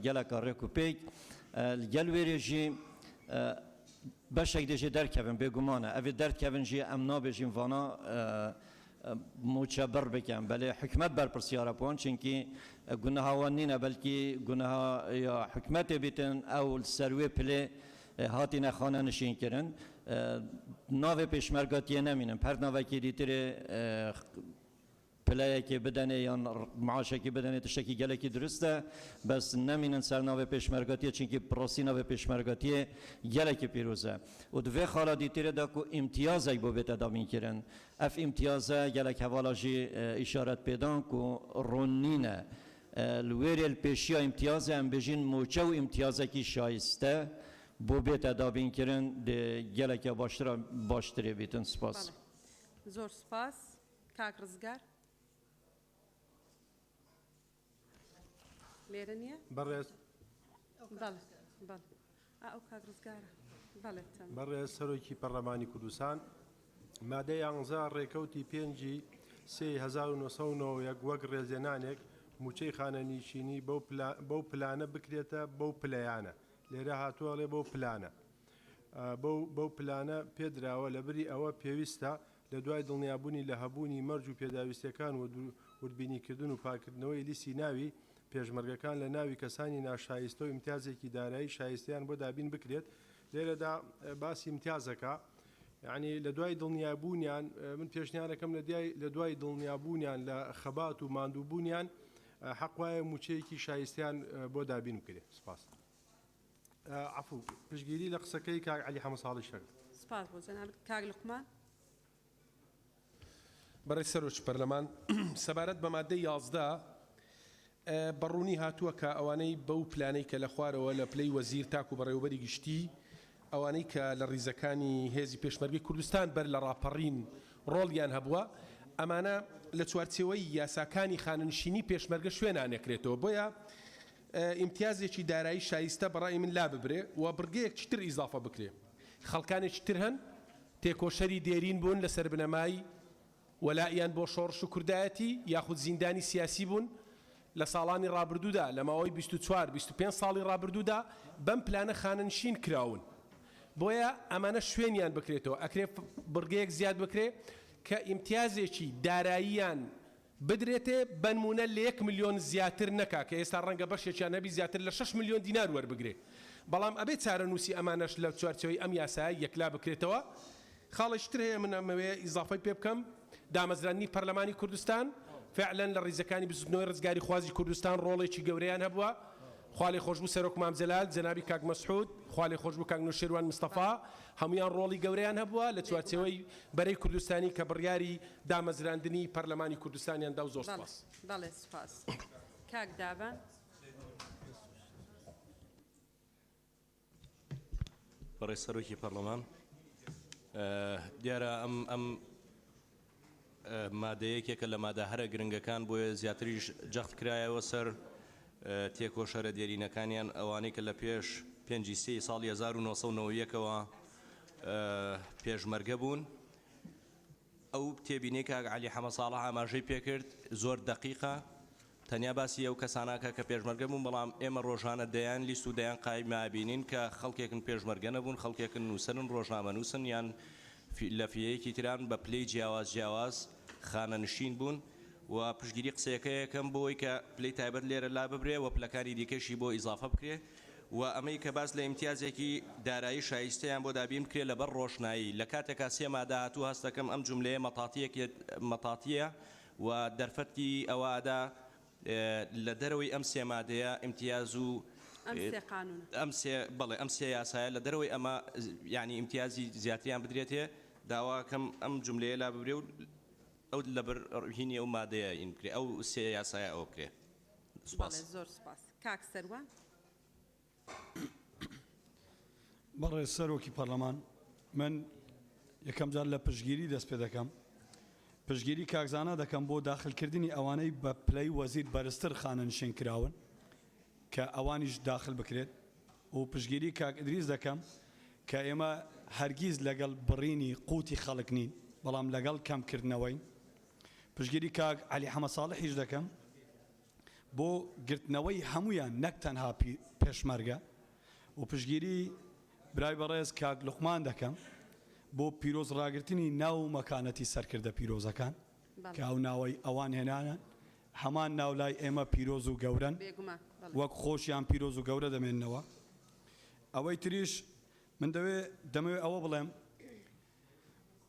گەلێکە ڕێک و پێک گەل وێرێژی بەشێک دێژێ دەرکەون بێگومانە ئەوێ دەرکەون ژێ ئەم نابێژین ڤانا موچە بەر بکەن بەلێ حکومەت بەرپرسیارە بۆن چونکی گونەهاوان نینە بەلکی گونەها یا حکومەتێ بیتن ئەو سەروێ پلێ هاتینە خانەنشینکردن ناوێ پێشمەرگەتیە نەمینن هەر ناوێکی دیترێ پلەیەکی بدەنێ یان معاشێکی بدەنێ تشتێکی گەلێکی دروستە بەس نەمینن سەر ناوێ پێشمەرگەتیە چونکی پرۆسی ناوێ پێشمەرگەتیە گەلێکی پیرۆزە و دوێ خاڵە دیترێدا و ئیمتیازێک بۆ بێتە دابینکردن ئەف ئیمتیازە گەلێک هەواڵاژی ئیشارەت پێدان و ڕۆنینە لوێرێ پێشیە ئیمتیازە ئەم بێژین موچە و ئیمتیازێکی شایستە بۆ بێتە دابینکردن گەلێکە باشترێ بیتن. سپاس. زۆر سپاس. کاک ڕزگار. لێرە نییە؟ بەڕێز ئەو کاک ڕزگارە. بەڕێز سەرۆکی پەرلەمانی کوردستان مادەی 11 ڕێکەوتی 5/1991 وەک ڕێزێنانێک موچەی خانەنشینی بەو پلانە بکرێتە بەو پلەیانە لێرە هاتووەڵێ بەو پلانە بەو پلانە پێدراوە لەبری ئەوە پێویستە لە دوای دڵنیابوونی لە هەبوونی مەرج و پێداویستەکان و وردبینیکردن و پاکردنەوەی لیستی ناوی پێشمەرگەکان لە ناوی کەسانی ناشایستە و امتیازێکی دارایی شایستیان بۆ دابین بکرێت لێرەدا باسی امتیازەکە یعنی لە دوای دڵنیابوونیان من پێشنیارەکەم لە دوای دڵنیابوونیان لە خەبات و ماندووبوونیان حەقوایە موچەیەکی شایستیان بۆ دابین بکرێت سپاس عفو پشگیری لە قسەکەی کاک عەلی حەمە ساڵی شەک سپاس بۆ جەناب کاک لوقمان بەڕێز سەرۆکی پەرلەمان سەبارەت بە مادەی 11 بەڕوونی هاتووە کە ئەوانەی بەو پلانەی کە لە خوارەوە لە پلەی وەزیر تاکو بەڕێوەبەری گشتی ئەوانەی کە لە ڕیزەکانی هێزی پێشمەرگەی کوردستان بەر لە ڕاپەڕین ڕۆڵیان هەبووە ئەمانە لە چوارچێوەی یاساکانی خانەنشینی پێشمەرگە شوێنانێکرێتەوە بۆیە ئیمتیازێکی دارایی شایستە بەڕای من لا ببرێ و بڕگەیەکی تر ئیزافە بکرێ خەڵکانێکی تر هەن تێکۆشەری دێرین بوون لەسەر بنەمای وەلایان بۆ شۆڕش و کوردایەتی یاخود زیندانی سیاسی بوون لە ساڵانی ڕابردوودا لە ماوەی 24-25 ساڵی ڕابردوودا بەم پلانە خانەنشین کراون بۆیە ئەمانە شوێنیان بکرێتەوە ئەکرێ بڕگەیەک زیاد بکرێ کە ئیمتیازێکی داراییان بدرێتێ بنمونە لە 1 ملیۆن زیاتر نەکا کە ئێستا ڕەنگە بەشێکیان نەبی زیاتر لە 6 ملیۆن دینار وەربگرێ بەڵام ئەبێ چارەنووسی ئەمانەش لە چوارچەوەی ئەم یاسای یەکلا بکرێتەوە خاڵێکتر هەیە من ئەمەوێ ئیزافەی پێ بکەم دامەزرانی پەرلەمانی کوردستان فعلا لە ڕیزەکانی بزودنەوەی ڕزگاری خوازی کوردستان ڕۆڵێکی گەورەیان هەبووە خوالی خۆشبوو سەرۆک مام جەلال جەنابی کاک مەسعود خوالی خۆشبوو کاک نوشیروان مستەفا هەمویان ڕۆڵی گەورەیان هەبووە لە چوارچێوەی بەرەی کوردستانی کە بڕیاری دامەزراندنی پەرلەمانی کوردستانیاندا و زۆر سپاس بەڵێ سپاس کاک دابان بەڕێز سەرۆکی پەرلەمان دیارە ئەم مادەیەکێکە لە مادە هەرە گرنگەکان بۆیە زیاتریش جەخت کرایەوە سەر تێکۆشەرە دێرینەکانیان ئەوانەی کە لە پێش 5 ساڵی 1990ەوە پێشمەرگە بوون ئەو تێبینی کاک عەلی حەمە ساڵح ئاماژەی پێکرد زۆر دەقیقە تەنیا باسی ئەو کەساناکە کە پێشمەرگە بوون بەڵام ئێمە ڕۆژانە دەیان لیست و دەیان قایمابینین کە خەڵکێکن پێشمەرگە نەبوون خەڵکێکن نووسن ڕۆژنامە نووسن یان لە فیەیەکی تران بە پلەی جیاواز خانەنشین بوون و پشگیری قسەیەکەیەکەم بۆی کە پلەی تایبەت لێرە لا ببرێ و پلەکانی دیکەشی بۆ ئیزافە بکرێ و ئەمەی کە باس لە ئیمتیازێکی دارایی شایستەیان بۆ دابین بکرێ لەبەر ڕۆشنایی لە کاتێکا سێ مادە هاتوو هەستەکەم ئەم جوملەیە مەتاتیە و دەرفەتی ئەوەدا لە دەرەوەی ئەم سێ مادەیە ئیمتیاز و ئەم سێ یاسایە لە دەرەوەی ئەمە یعنی ئیمتیازی زیاتریان بدرێتێ داواکەم ئەم جوملەیە لا ببرێ و ئەو لەبەر هینی ئەو مادەیە ئینکرێ ئەو سێ یاسایە ئەو بکرێ زۆر سپاس کاک سەروان بەڕێز سەرۆکی پەرلەمان من یەکەم جار لە پشگیری دەست پێ دەکەم پشگیری کاکزانە دەکەم بۆ داخلکردنی ئەوانەی بە پلەی وەزیر بەرزتر خانەنشین کراون کە ئەوانیش داخل بکرێت و پشگیری کاک ئیدریس دەکەم کە ئێمە هەرگیز لەگەڵ بڕینی قوتی خەڵک نین بەڵام لەگەڵ کەمکردنەوەی پشگیری کاک عەلی حەمە ساڵحیش دەکەم بۆ گرتنەوەی هەمویان نەک تەنها پێشمەرگە و پشگیری برای بەڕێز کاک لوقمان دەکەم بۆ پیرۆز ڕاگرتنی ناو مەکانەتی سەرکردە پیرۆزەکان کە ئەو ناوەی ئەوان هێنانە هەمان ناولای ئێمە پیرۆز و گەورن وەک خۆشیان پیرۆز و گەورە دەمێننەوە ئەوەی تریش من دەمەوێت ئەوە بڵێم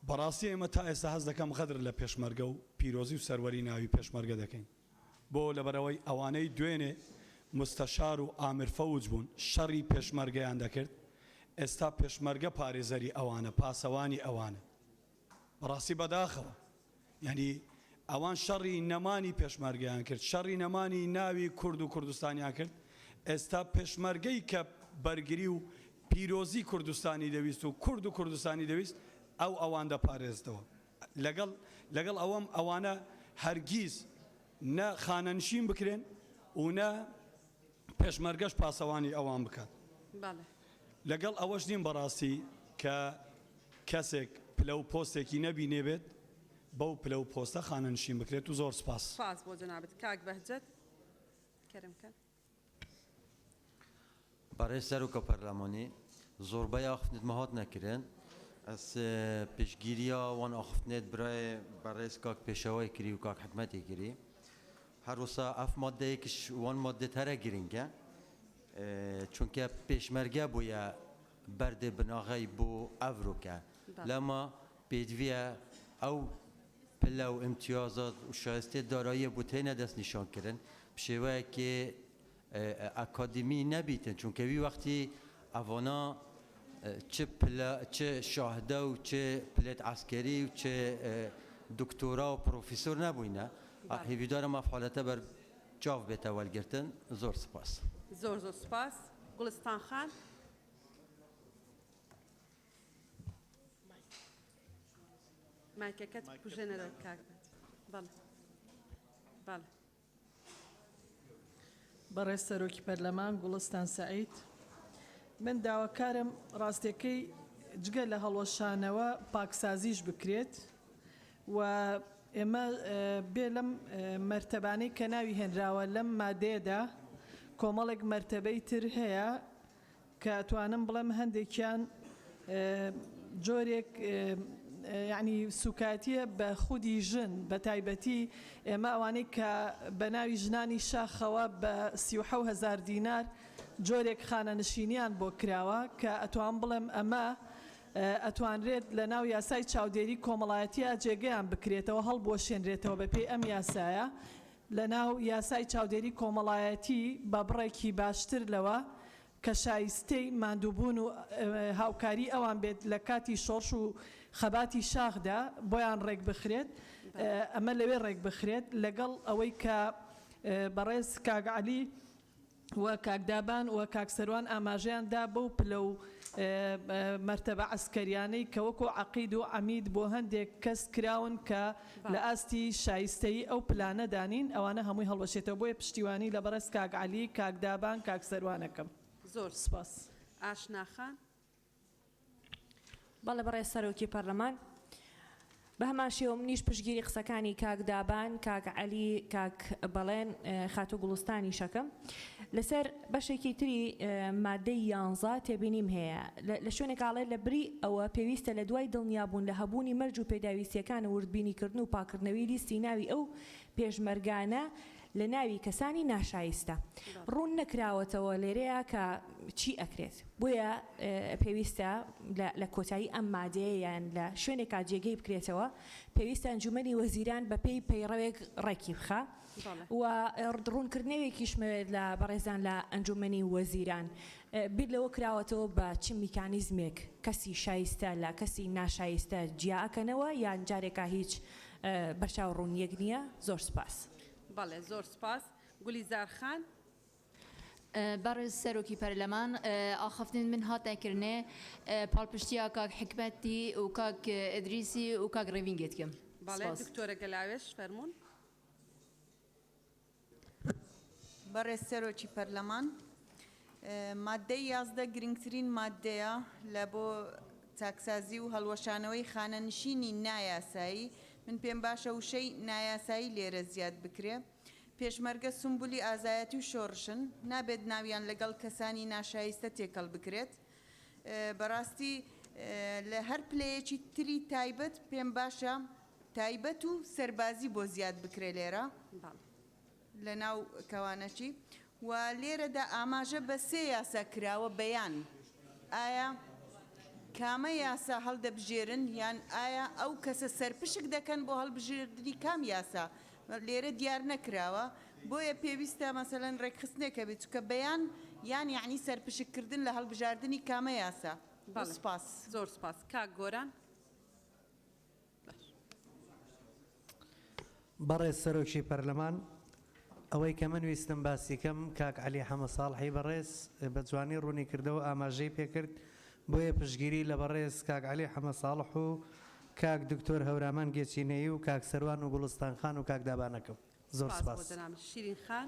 بەڕاستی ئێمە تا ئێستا هەز دەکەم غەدر لە پێشمەرگە و پیرۆزی و سەروەری ناوی پێشمەرگە دەکەین بۆ لەبەرەوەی ئەوانەی دوێنێ مستەشار و ئامر فەوج بوون شەڕی پێشمەرگەیان دەکرد ئێستا پێشمەرگە پارێزەری ئەوانە پاسەوانی ئەوانە بەڕاستی بەداخەوە یعنی ئەوان شەڕی نەمانی پێشمەرگەیان کرد شەڕی نەمانی ناوی کورد و کوردستانیان کرد ئێستا پێشمەرگەی کە بەرگری و پیرۆزی کوردستانی دەویست و کورد و کوردستانی دەویست ئەو ئەوان دەپارێزتەوە لەگەڵ ئەوەم ئەوانە هەرگیز نە خانەنشین بکرێن و نە پێشمەرگەش پاسەوانی ئەوان بکات لەگەڵ ئەوەش نیم بەڕاستی کە کەسێک پلە و پۆستێکی نەبینێ بێت بەو پلە و پۆستە خانەنشین بکرێت و زۆر سپاس سپاس بۆ جەنابەت کاک بەهجەت کەرم کە بەڕێز سەرۆکە پەرلەمانی زۆربەی ئاخفتنت مەهات نەکردن ئەس پێشگیریە وان ئاخفتنێت برای بەڕێز کاک پێشەوەی کردی و کاک حکمەتی کردی هەروسا ئەف مادەیەکیش وان مادەت هەرە گرنگە چونکە پێشمەرگە بووە بەردێ بناغی بۆ ئەڤروکە لەما پێدویە ئەو پلە و امتیازات و شایستێ داراییە بۆ تێنە دەست نیشانکردن بشێوەیەکێ ئەکادمی نەبیتن چونکە وی وەختی ئەڤانا چه شاهدە و چه پلێت عسکەری و چه دکتۆرا و پرۆفیسۆر نەبووینە هیویدارم ئەفحالەتە بەر چاو بێتە وەلگرتن زۆر سپاس زۆر سپاس گوڵستان خان مایکەکەت بژێنەرە کاک بەڵێ بەڵێ بەڕێز سەرۆکی پەرلەمان گوڵستان سەعید من داواکارم ڕاستیەکەی جگە لە هەڵۆشانەوە پاکسازیش بکرێت و ئێمە بێ لەم مەرتەبانەی کە ناوی هێنراوە لەم مادەیەدا کۆمەڵێک مەرتەبەی تر هەیە کە توانم بڵێم هەندێکیان جۆرێک یعنی سوکاتیە بە خودی ژن بە تایبەتی ئێمە ئەوانەی کە بە ناوی ژنانی شاخەوە بە 37,000 دینار جۆرێک خانەنشینیان بۆ کراوە کە ئەتوان بڵێم ئەمە ئەتوانرێت لە ناو یاسای چاودێری کۆمەڵایەتیە جێگەیان بکرێتەوە هەڵبۆشێنرێتەوە بە پێی ئەم یاسایە لە ناو یاسای چاودێری کۆمەڵایەتی بە بڕێکی باشتر لەوە کە شایستەی ماندووبوون و هاوکاری ئەوان بێت لە کاتی شۆڕش و خەباتی شاخدا بۆیان ڕێک بخرێت ئەمە لەوێ ڕێک بخرێت لەگەڵ ئەوەی کە بەڕێز کاگعلی وە کاکدابان وە کاکسەروان ئاماژەیاندا بەو پلە و مەرتەبە عسکەریانەی کە وەکو عەقید و عەمید بۆ هەندێک کەس کراون کە لە ئاستی شایستەی ئەو پلانە دانین ئەوانە هەمووی هەڵوەشێتەوە بۆیە پشتیوانی لە بەڕێز کاکعەلی کاکدابان کاکسەروانەکەم زۆر سپاس ئاشناخان بەڵێ بەڕێز سەرۆکی پەرلەمان بە هەمان شێوە منیش پشتگیری قسەکانی کاک دابان کاک عەلی کاک بەڵێن خاتۆ گوڵستانی شەکەم لەسەر بەشێکی تری مادەی 11 تێبینیم هەیە لە شوێنێکاڵێ لە بری ئەوە پێویستە لە دوای دڵنیابوون لە هەبوونی مەرج و پێداویستیەکان وردبینیکردن و پاکردنەوەی لیستی ناوی ئەو پێشمەرگانە لە ناوی کەسانی ناشایستە ڕوون نەکراوەتەوە لێرەیە کە چی ئەکرێت بۆیە پێویستە لە کۆتایی ئەم مادەیە یان لە شوێنێکا جێگەی بکرێتەوە پێویستە ئەنجومەنی وەزیران بە پێی پەیڕەوێک ڕێکی بخە و ڕوونکردنەوەیەکیشمەوێت لە بەڕێزان لە ئەنجومەنی وەزیران بیر لەوە کراوەتەوە بە چ میکانیزمێک کەسی شایستە لە کەسی ناشایستە جیاکەنەوە یان جارێکا هیچ بەرچاو ڕوونیەک نییە زۆر سپاس بەڵێ زۆر سپاس گولیزار خان بەڕێز سەرۆکی پەرلەمان ئاخەفتن من هاتەکردنێ پاڵپشتیا کاک حکمەتی و کاک ئەدریسی و کاک ڕێڤینگێتکەم بەڵێ دکتۆرە گەلاوێش فەرموون بەڕێز سەرۆکی پەرلەمان مادەی 11 گرنگترین مادەیە لە بۆ چاکسازی و هەڵوەشانەوەی خانەنشینی نایاسایی من پێم باشە وشەی نایاسایی لێرە زیاد بکرێ پێشمەرگە سمبولی ئازایەتی و شۆڕشن نابێت ناویان لەگەڵ کەسانی ناشایستە تێکەڵ بکرێت بەڕاستی لە هەر پلەیەکی تری تایبەت پێم باشە تایبەت و سەربازی بۆ زیاد بکرێ لێرە لە ناو کەوانەچی و لێرەدا ئاماژە بە سێ یاسا کراوە بەیان ئایا کامە یاسا هەڵدەبژێرن یان ئایا ئەو کەسە سەرپشک دەکەن بۆ هەڵبژێردنی کام یاسا لێرە دیار نەکراوە بۆیە پێویستە مەسەلەن ڕێکخستنێکە بێت چکە بەیان یان یعنی سەرپشککردن لە هەڵبژاردننی کامە یاسا سپاس زۆر سپاس کاک گۆران بەڕێز سەرۆکی پەرلەمان ئەوەی کە من ویستم باسیکەم کاک عەلی حەمە ساڵحی بەڕێز بە جوانی ڕوونی کردەوە ئاماژەی پێکرد بۆیە پشگیری لە بەڕێز کاک عەلی حەمە ساڵح و کاک دکتۆر هەورامان گێچینەیی و کاک سەروان و گوڵستان خان و کاک دابانەکەم زۆر سپاس شیرین خان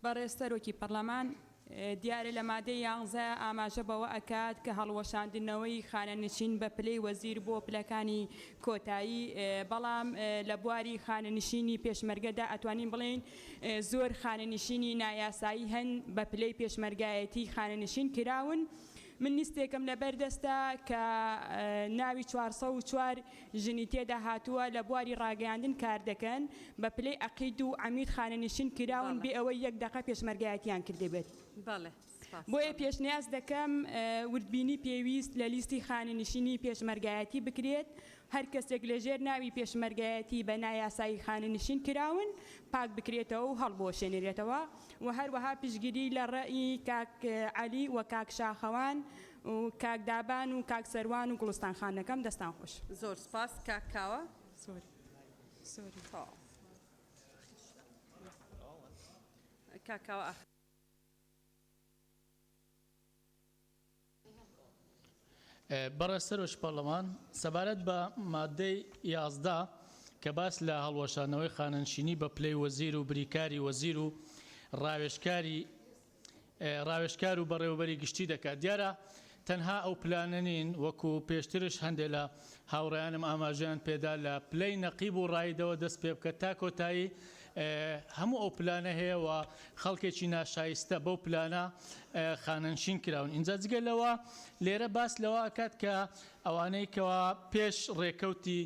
بەڕێز سەرۆکی پەرلەمان دیارە لە مادەی 11 ئاماژە بەوە ئەکات کە هەڵوەشاندنەوەی خانەنشین بە پلەی وەزیر بۆ پلەکانی کۆتایی بەڵام لە بواری خانەنشینی پێشمەرگەدا ئەتوانین بڵێن زۆر خانەنشینی نایاسایی هەن بە پلەی پێشمەرگایەتی خانەنشین کراون. من نیستێکم لە بەردەستە کە ناوی 404 ژنی تێدا هاتووە لە بواری ڕاگەاندن کار دەکەن بە پلەی عەقید و عەمید خانەنشین کراون بێ ئەوەی 1 دقە پێشمەرگایەتیان کردبێت. بۆیە پێشنیاز دەکەم وردبینی پێویست لە لیستی خانەنشینی پێشمەرگایەتی بکرێت. هەر کەسێک لەژێر ناوی پێشمەرگایەتی بە نایاسایی خانەنشین کراون پاک بکرێتەوە و هەڵبۆشێنرێتەوە و هەروەها پشگیری لە ڕێی کاک عەلی و کاک شاخەوان و کاک دابان و کاک سەروان و گوڵستان خانەکەم دەستان خۆش. زۆر سپاس کاک کاوە. کاک کاوە بەڕێستەرۆش پەرلەمان سەبارەت بە مادەی 11 کە باس لە هەڵوەشانەوەی خانەنشینی بە پلەی وەزیر و بریکاری وەزیر و ڕاوێژکار و بەڕێوەبەری گشتی دەکات. دیارە تەنها ئەو پلانە نین وەکو پێشترش هەندێک لە هاوڕێیانم ئاماژیان پێدا لە پلەی نەقیب و ڕایدەوە دەست پێ بکە تا کۆتایی هەموو ئەو پلانە هەیە و خەڵکێکی ناشایستە بەو پلانە خانەنشین کراون. اینجا جگەلەوە لێرە باس لەوە ئەکات کە ئەوانەی کەوا پێش ڕێکەوتی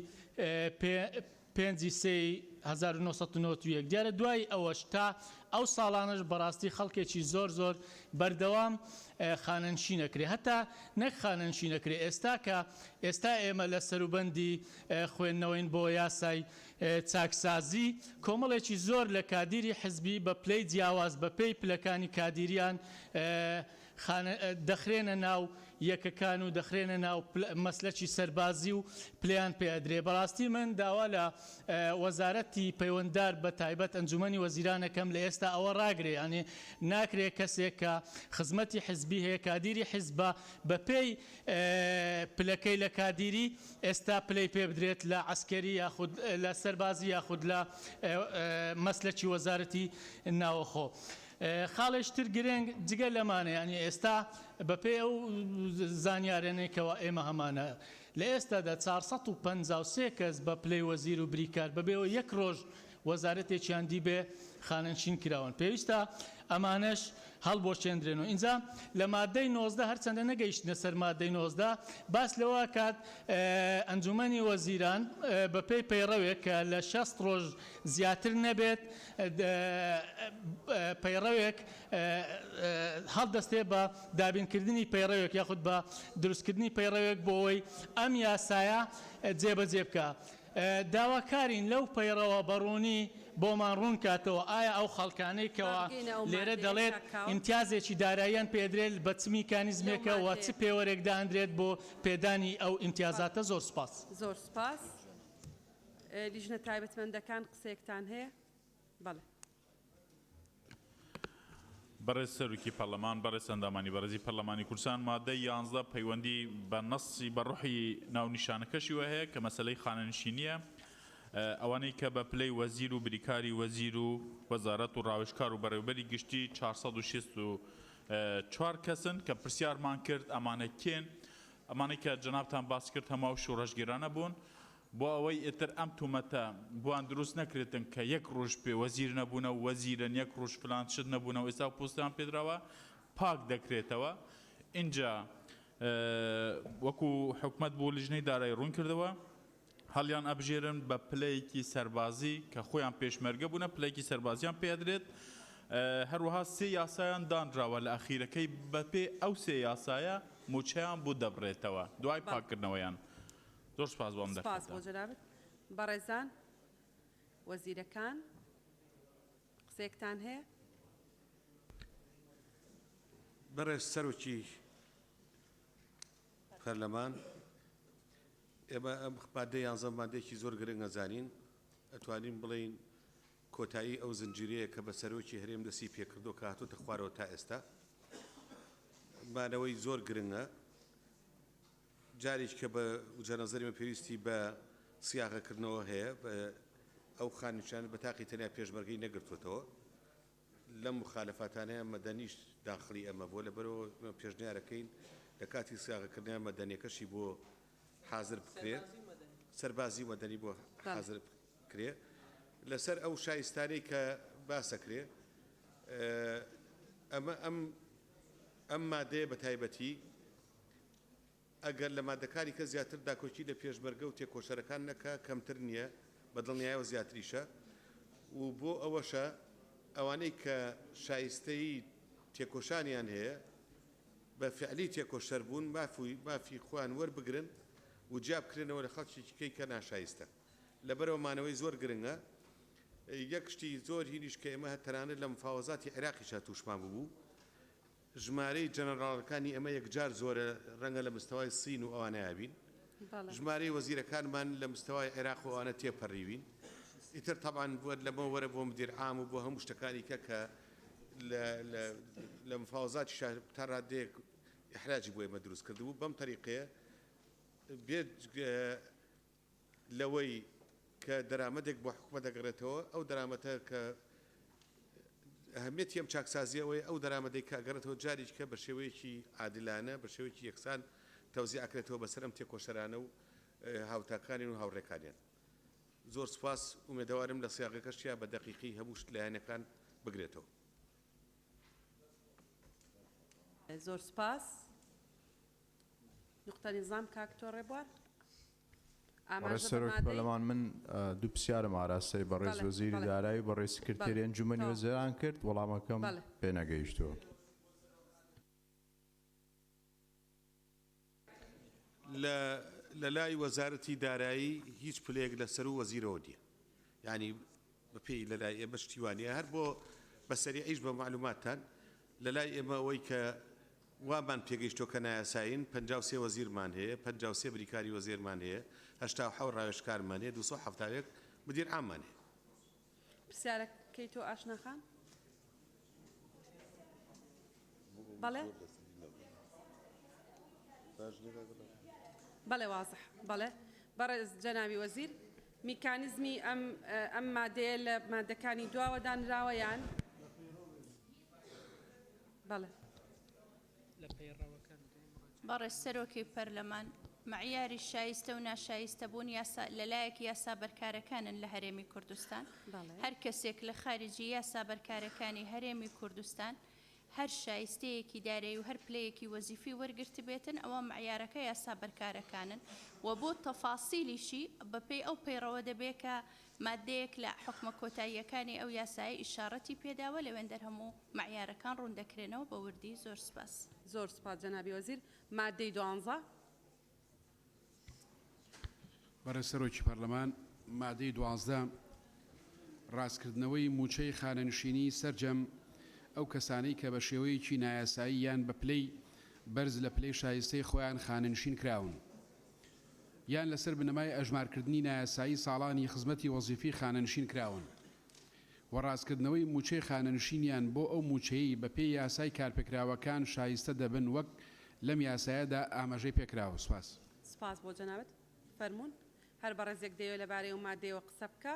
5/3/1991 دیارە دوای ئەوەش تا ئەو ساڵانش بەڕاستی خەڵکێکی زۆر بەردەوام خانەنشینەکرێ هەتا نەک خانەنشینەکرێ ئێستا ئێمە لە سەروبەندی خوێندنەوەین بۆ یاسای چاکسازی کۆمەڵێکی زۆر لە کادیری حزبی بە پلەی جیاواز بە پێی پلەکانی کادیریان دەخرێنە ناو یەکەکان و دەخرێنە ناو مەسلەکی سەربازی و پلیان پێدرێ. بەڕاستی من داوا لە وەزارەتی پەیوەنددار بە تایبەت ئەنجومەنی وەزیرانەکەم لە ئێستا ئەوە ڕاگرێ ئەنێ ناکرێت کەسێک کە خزمەتی حزبی هەیە کادیری حزبە بە پێی پلەکەی لە کادیری ئێستا پلەی پێ بدرێت لە عسکەری یاخود لە سەربازی یاخود لە مەسلەکی وەزارەتی ناوەخۆ. خاڵێشتر گرنگ جگە لەمانە ینی ئێستا بەپێ ئەو زانیارێنێکەوە ئێمە هەمانە لە ئێستادا 453 کەس بە پلەی وەزیر و بریکار بەبێەوە 1 ڕۆژ وەزارەتێکیان دی بێ خانەنشین کراون. پێویستە ئەمانەش هەڵبۆشێندرێنەوە. اینجا لە مادەی 19 هەرچەندە نەگەیشتنە سەر مادەی 19 باس لەوە کات ئەنجومەنی وەزیران بە پێی پەیڕەوێک کە لە 60 ڕۆژ زیاتر نەبێت پەیڕەوێک هەڵدەستێ بە دابینکردنی پەیڕەوێک یاخود بە دروستکردنی پەیڕەوێک بۆ ئەوەی ئەم یاسایە جێبەجێ بکە. داواکارین لەو پەیڕەوە بەڕوونی بۆمان ڕوون کاتەوە ئایا ئەو خەڵکانەی کەەوە لێرە دەڵێت ئیمتیازێکی داراییان پێدرێت بە چ میکانیزمێکە و چ پێوەرێک داهەندرێت بۆ پێدانی ئەو ئیمتیازاتە. زۆر سپاس. زۆر سپاس. لیژنە تایبەتمەندەکان قسەیەکتان هەیە؟ بەڵێ. بەڕێز سەرۆکی پەرلەمان بەڕێز ئەندامانی بەڕێزی پەرلەمانی کوردستان مادەی 11 پەیوەندی بە نەسی بە ڕوحی ناونیشانەکەشی وە هەیە کە مەسەلەی خانەنشینیە ئەوانەی کە بە پلەی وەزیر و بریکاری وەزیر و وەزارەت و ڕاوێژکار و بەڕێوەبەری گشتی 464 کەسن کە پرسیارمان کرد ئەمانە کێن ئەمانەی کە جەنابتان باس کرد هەماو شۆڕەشگیرانە بوون بۆ ئەوەی ئێتر ئەم تومەتە بوان دروست نەکرێتن کە 1 ڕۆژ پێ وەزیر نەبوونە و وەزیرن 1 ڕۆژ فلان شت نەبوونە و ئێستا پۆستیان پێدراوە پاک دەکرێتەوە. اینجا وەکو حکومەت بۆ لیژنەی دارایی ڕوون کردەوە هەڵیان ئەبژێرن بە پلەیەکی سەربازی کە خۆیان پێشمەرگە بوونە پلەیەکی سەربازیان پێدرێت. هەروەها 3 یاسایان دانراوە لە ئەخیرەکەی بەپێ ئەو 3 یاسایە موچەیان بوو دەبڕێتەوە دوای پاکردنەوەیان. زۆر سپاس بۆم دەکەم. سپاس بۆ جەنابەت. بەڕێزان وەزیرەکان قسەیەکتان هەیە؟ بەڕێز سەرۆکی پەرلەمان ئێمە ئەم مادەی 11 مادەیەکی زۆر گرنگ ئەزانین ئەتوانین بڵین کۆتایی ئەو زنجیرەیە کە بە سەرۆکی هەرێم دەستی پێکردو کە هاتووەتە خوارەوە تا ئێستا مانەوەی زۆر گرنگە. جارێک کە بە جەنەزەریمە پێویستی بە سیاغەکردنەوە هەیە ئەو خانیشان بە تاقی تەنیا پێشمەرگەی نەگرتوێتەوە لەم مخالەفاتانەیە مەدەنیش داخلی ئەمە بۆ لەبەرەوە پێشنیارەکەین لە کاتی سیاغەکردنیان مەدەنیەکەشی بۆ حاضر بکرێ سەربازی مەدەنی بۆ حاضر بکرێ لەسەر ئەو شایستانەی کە باسەکرێ ئەمە ئەم مادەیە بە تایبەتی ئەگەر لە مادەکانی کە زیاتر داکۆچی لە پێشمەرگە و تێکۆشەرەکان نەکە کەمتر نییە بە دڵنیایەوە زیاتریشە و بۆ ئەوەشە ئەوانەی کە شایستەی تێکۆشانیان هەیە بە فعلی تێکۆشەر بوون مافی خۆیان وەربگرن و جا بکرێنەوە لە خەڵکیکەی کە ناشایستە لەبەرەوە مانەوەی زۆر گرنگە یەک شتی زۆر هینیش کە ئێمە هەتەرانە لە مفاوەزاتی عێراقیشا تووشمان ببوو ژمارەی جەنەڕاڵەکانی ئەمە یەکجار زۆرە ڕەنگە لە مستەوای سین و ئەوانەیە بین ژمارەی وەزیرەکانمان لە مستەوای عێراق و ئەوانە تێپەڕیوین ئیتر طبعاً لەمە وەرە بۆ مدیر عام و بۆ هەموو شتەکانی کە لە مفاوەزاتی تا ڕادەیەک ئیحراجی بۆ ئێمە دروست کردبوو بەم طریقەیە بێت لەوەی کە دەرامەدێک بۆ حکومەت دەگەڕێتەوە ئەو دەرامەتە کە ئەهەمیەتی ئەم چاکسازیەوەی ئەو دەرامەدەی کاگەڕێتەوە جاریش کە بە شێوەیەکی عادلانە بە شێوەیەکی یەکسان تەوزیع ئەکرێتەوە بەسەر ئەم تێکۆشەرانە و هاوتاکانیان و هاوڕێکانیان زۆر سپاس ئومێدەوارم لە سیاغەکەشیا بە دەقیقی هەموو شت لایەنەکان بگرێتەوە زۆر سپاس نقطە نیزام کاکتۆ ڕێبوار ڕێسەرۆکی پەرلەمان من دوو پرسیارم ئاراستەی بە ڕێز وەزیری دارایی و بە ڕێز سکرتێری ئەنجومەنی وەزیران کرد وەڵامەکەم پێ نەگەیشتووە لە لای وەزارەتی دارایی هیچ پلەیەک لەسەر و وەزیرەوە نییە یعنی بەپێی لە لای ئێمە شتیوانیە هەر بۆ بەسەری ئەیش بە معلوماتتان لە لای ئێمە ئەوەی کە وابان پێگەیشتۆ کە نایاساین 53 وەزیرمان هەیە 53 بریکاری وەزیرمان هەیە 87 ڕاوێژکارمان هەیە 271 مدیر عاممان هەیە پرسیارەکەی تۆ ئاشناخان بەڵێ بەڵێ وازح بەڵێ بەڕێز جەنابی وەزیر میکانیزمی ئەم مادەیە لە مادەکانی دواوە دانراوە یان بەڵێ بەڕێز سەرۆکی پەرلەمان معیاری شایستە و ناشایستە بوون لەلایەکی یاسا بەرکارەکانن لە هەرێمی کوردستان هەر کەسێک لە خارجی یاسا بەرکارەکانی هەرێمی کوردستان هەر شایستەیەکی دارایی و هەر پلەیەکی وەزیفی وەرگرت بێتن ئەوە معیارەکە یاسا بەرکارەکانن و بۆ تەفاسیلیشی بەپێی ئەو پەیڕەوە دەبێت کە مادەیەک لە حکومە کۆتاییەکانی ئەو یاسایی ئیشارەتی پێداوە لەوێندەر هەموو معیارەکان ڕوون دەکرێنەوە بە وردی زۆر سپاس زۆر سپاس جەنابی وەزیر مادەی 12 بەڕێز سەرۆکی پەرلەمان مادەی 12 ڕاستکردنەوەی موچەی خانەنشینی سەرجەم ئەو کەسانەی کە بە شێوەیەکی نایاسایی یان بە پلەی بەرز لە پلەی شایستەی خۆیان خانەنشین کراون یان لەسەر بنەمای ئەژمارکردنی نایاسایی ساڵانی خزمەتی وەزیفی خانەنشین کراون و ڕاستکردنەوەی موچەی خانەنشینیان بۆ ئەو موچەیە بە پێی یاسای کارپێکراوەکان شایستە دەبن وەک لەم یاسایەدا ئاماژەی پێکراوە سپاس سپاس بۆ جەنابەت فەرموون هەر بەڕێزێک دەیەوێت لەبارەی ئەو مادەیەوە قسە بکە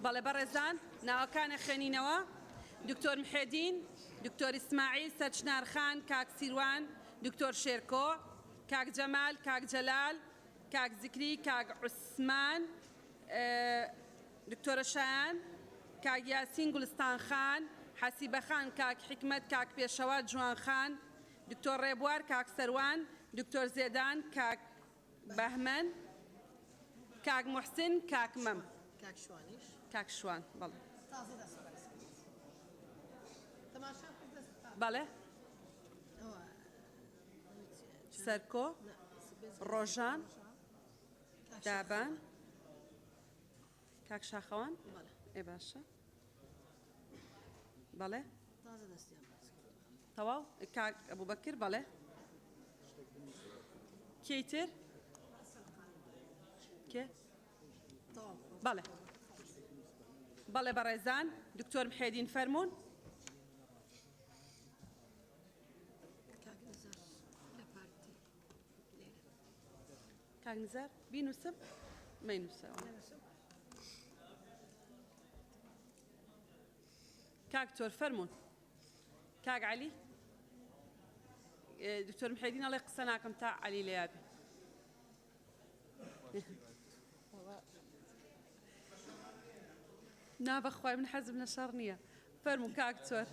بەڵێ بەڕێزان ناوەکانە خوێنینەوە دکتۆر محێدین دکتۆر ئیسماعیل سەرچنارخان کاک سیروان دکتۆر شێرکۆ کاک جەمال کاک جەلال کاک زیکری کاک عوسمان دکتۆرە شایان کاک یاسین گولستان خان حەسیبە خان کاک حکمت کاک پێشەوە جوان خان دکتۆر ڕێبوار کاک سەروان دکتۆر زێدان کاک بەهمەن کاک محسن کاک مەم کاک شوان بەڵێ بەڵێ سەرکۆ ڕۆژان دابان کاک شاخەوان ئێ باشە بەڵێ تەواو کاک ئەبوبەکر بەڵێ کێی تر کێ بەڵێ بەڵێ بەڕێزان دکتۆر محێدین فەرموون کاک نزار بینووسم مەینووسەوە کاک تۆر فەرموون کاک عەلی دکتۆر محێدین ئەڵێ قسە ناکەم تا عەلی لە یابێ نا بەخوای من حەزم لە شەڕ نییە فەرموون کاک تۆر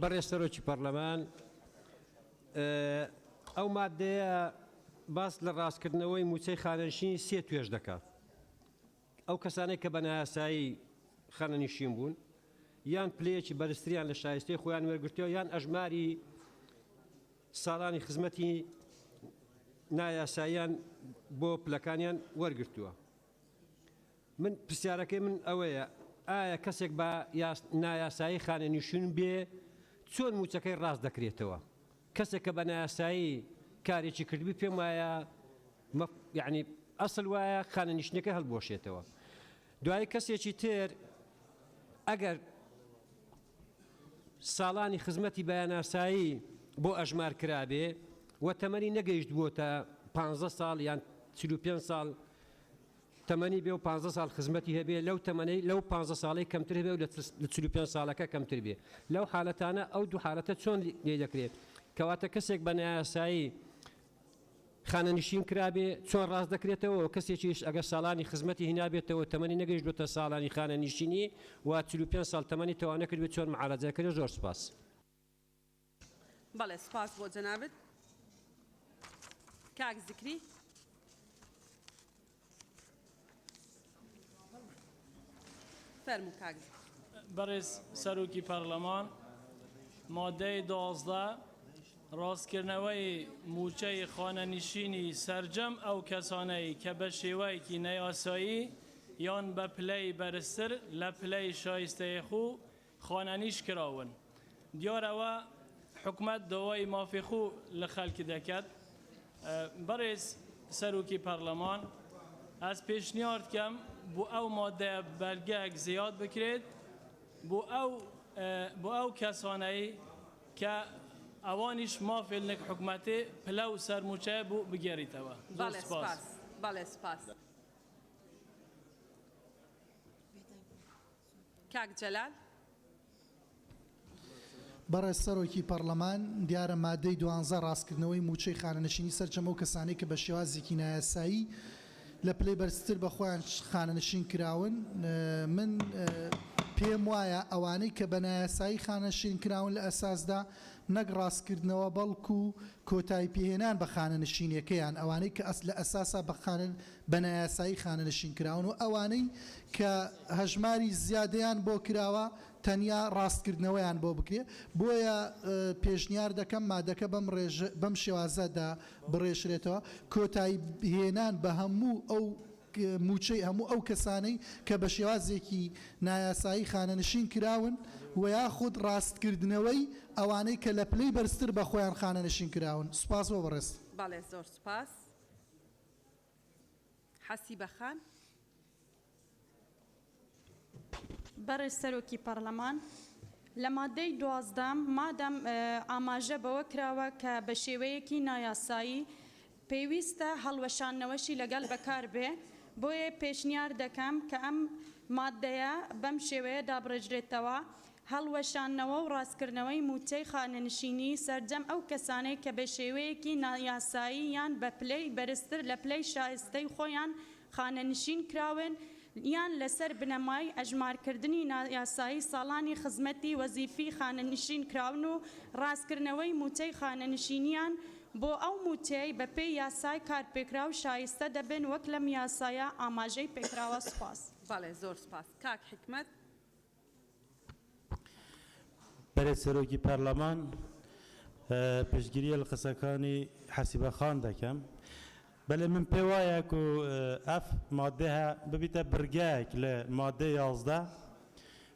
بەڕێز سەرۆکی پەرلەمان ئەو مادەیە باس لە ڕاستکردنەوەی موچەی خانەنشینی سێ توێژ دەکات ئەو کەسانەی کە بە نایاسایی خانەنشین بوون یان پلەیەکی بەرزتریان لە شایستەی خۆیان وەرگرتووە یان ئەژماری ساڵانی خزمەتی نایاساییان بۆ پلەکانیان وەرگرتووە من پرسیارەکەی من ئەوەیە ئایا کەسێک بە نایاسایی خانەنشین بێ چۆن موچەکەی ڕاست دەکرێتەوە کەسێک کە بە نایاسایی کارێکی کردبی پێم وایە یعنی ئەسڵ وایە خانەنشینەکە هەڵبۆشێتەوە دوای کەسێکی تر ئەگەر ساڵانی خزمەتی بەیاناسایی بۆ ئەژمار کرابێ و تەمەنی نەگەیشت بووە 15 ساڵ یان 35 ساڵ تەمەنی بێ و 15 ساڵ خزمەتی هەبێ لەو تەمەنەی لەو 15 ساڵی کەمتر هەبێ و لە 35 ساڵەکە کەمتر بێ لەو حالەتانە ئەو دوو حالەتە چۆن لێ دەکرێت کەواتە کەسێک بە نایاسایی خانەنشین کرابێ چۆن ڕاست دەکرێتەوە کەسێکیش ئەگەر ساڵانی خزمەتی هینابێتەوە تەمەنی نەگەیشت بۆتە ساڵانی خانەنشینی و 35 ساڵ تەمەنی تەواو نەکردبێت چۆن معارەجەکەی زۆر سپاس بەڵێ سپاس بۆ جەنابەت کاک زیکری فەرموو کاک بەڕێز سەرۆکی پەرلەمان مادەی 12 ڕاستکردنەوەی موچەی خانەنشینی سەرجەم ئەو کەسانەی کە بە شێوەیەکی نەیاسایی یان بە پلەی بەرزتر لە پلەی شایستەیەخو خانەنیش کراون دیارەوە حکومەت دەوای مافێخو لە خەڵکی دەکات بەڕێز سەرۆکی پەرلەمان ئەس پێشنیار دکەم بۆ ئەو مادەیە بەرگەک زیاد بکرێت بۆ ئەو کەسانەی کە ئەوانیش مافێل نەک حکومەتێ پلە و سەرموچەیە بۆ بگێڕیتەوە بەڵێ سپاس بەڵێ سپاس کاک جەلال بەڕێز سەرۆکی پەرلەمان دیارە مادەی 12 ڕاستکردنەوەی موچەی خانەنشینی سەرجەمە و کەسانەی کە بە شێوازێکی نایاسایی لە پلەی بەرزتر بە خۆیان خانەنشین کراون من پێم وایە ئەوانەی کە بە نایاسایی خانەنشین کراون لە ئەساسدا نەک ڕاستکردنەوە بەڵکو کۆتایی پێهێنان بە خانەنشینیەکەیان ئەوانەی کە لە ئەساسا بە نایاسایی خانەنشین کراون و ئەوانەی کە هەژماری زیادەیان بۆ کراوە تەنیا ڕاستکردنەوەیان بۆ بکرێ بۆیە پێشنیار دەکەم مادەکە بەم شێوازەدا بڕێژرێتەوە کۆتایی هێنان بە هەموو ئەو موچەی هەموو ئەو کەسانەی کە بە شێوازێکی نایاسایی خانەنشین کراون و یاخود ڕاستکردنەوەی ئەوانەی کە لە پلەی بەرزتر بە خۆیان خانەنشین کراون سوپاس بۆ بەڕێز بەڵێ زۆر سپاس حەسیبە خان بەڕێز سەرۆکی پەرلەمان لە مادەی 12 مادەم ئاماژە بەوە کراوە کە بە شێوەیەکی نایاسایی پێویستە هەڵوەشانەوەشی لەگەڵ بەکار بێ بۆیە پێشنیار دەکەم کە ئەم مادەیە بەم شێوەیە دابڕێژرێتەوە هەڵوەشانەوە و ڕاستکردنەوەی موچەی خانەنشینی سەرجەم ئەو کەسانەی کە بە شێوەیەکی نایاسایی یان بە پلەی بەرزتر لە پلەی شایستەی خۆیان خانەنشین کراون یان لەسەر بنەمای ئەژمارکردنی نایاسایی ساڵانی خزمەتی وەزیفی خانەنشین کراون و ڕاستکردنەوەی موچەی خانەنشینیان بۆ ئەو موچەی بە پێی یاسای کارپێکرا و شایستە دەبن وەک لەم یاسایە ئاماژەی پێکراوە. سوپاس. بەڵێ زۆر سپاس. کاک حکمەت. بەرێ سەرۆکی پەرلەمان پشتگیریە لە قسەکانی حەسیبەخان دەکەم. بەڵێ من پێ وایە و ئەف مادەها ببیتە برگایەک لە مادەی 11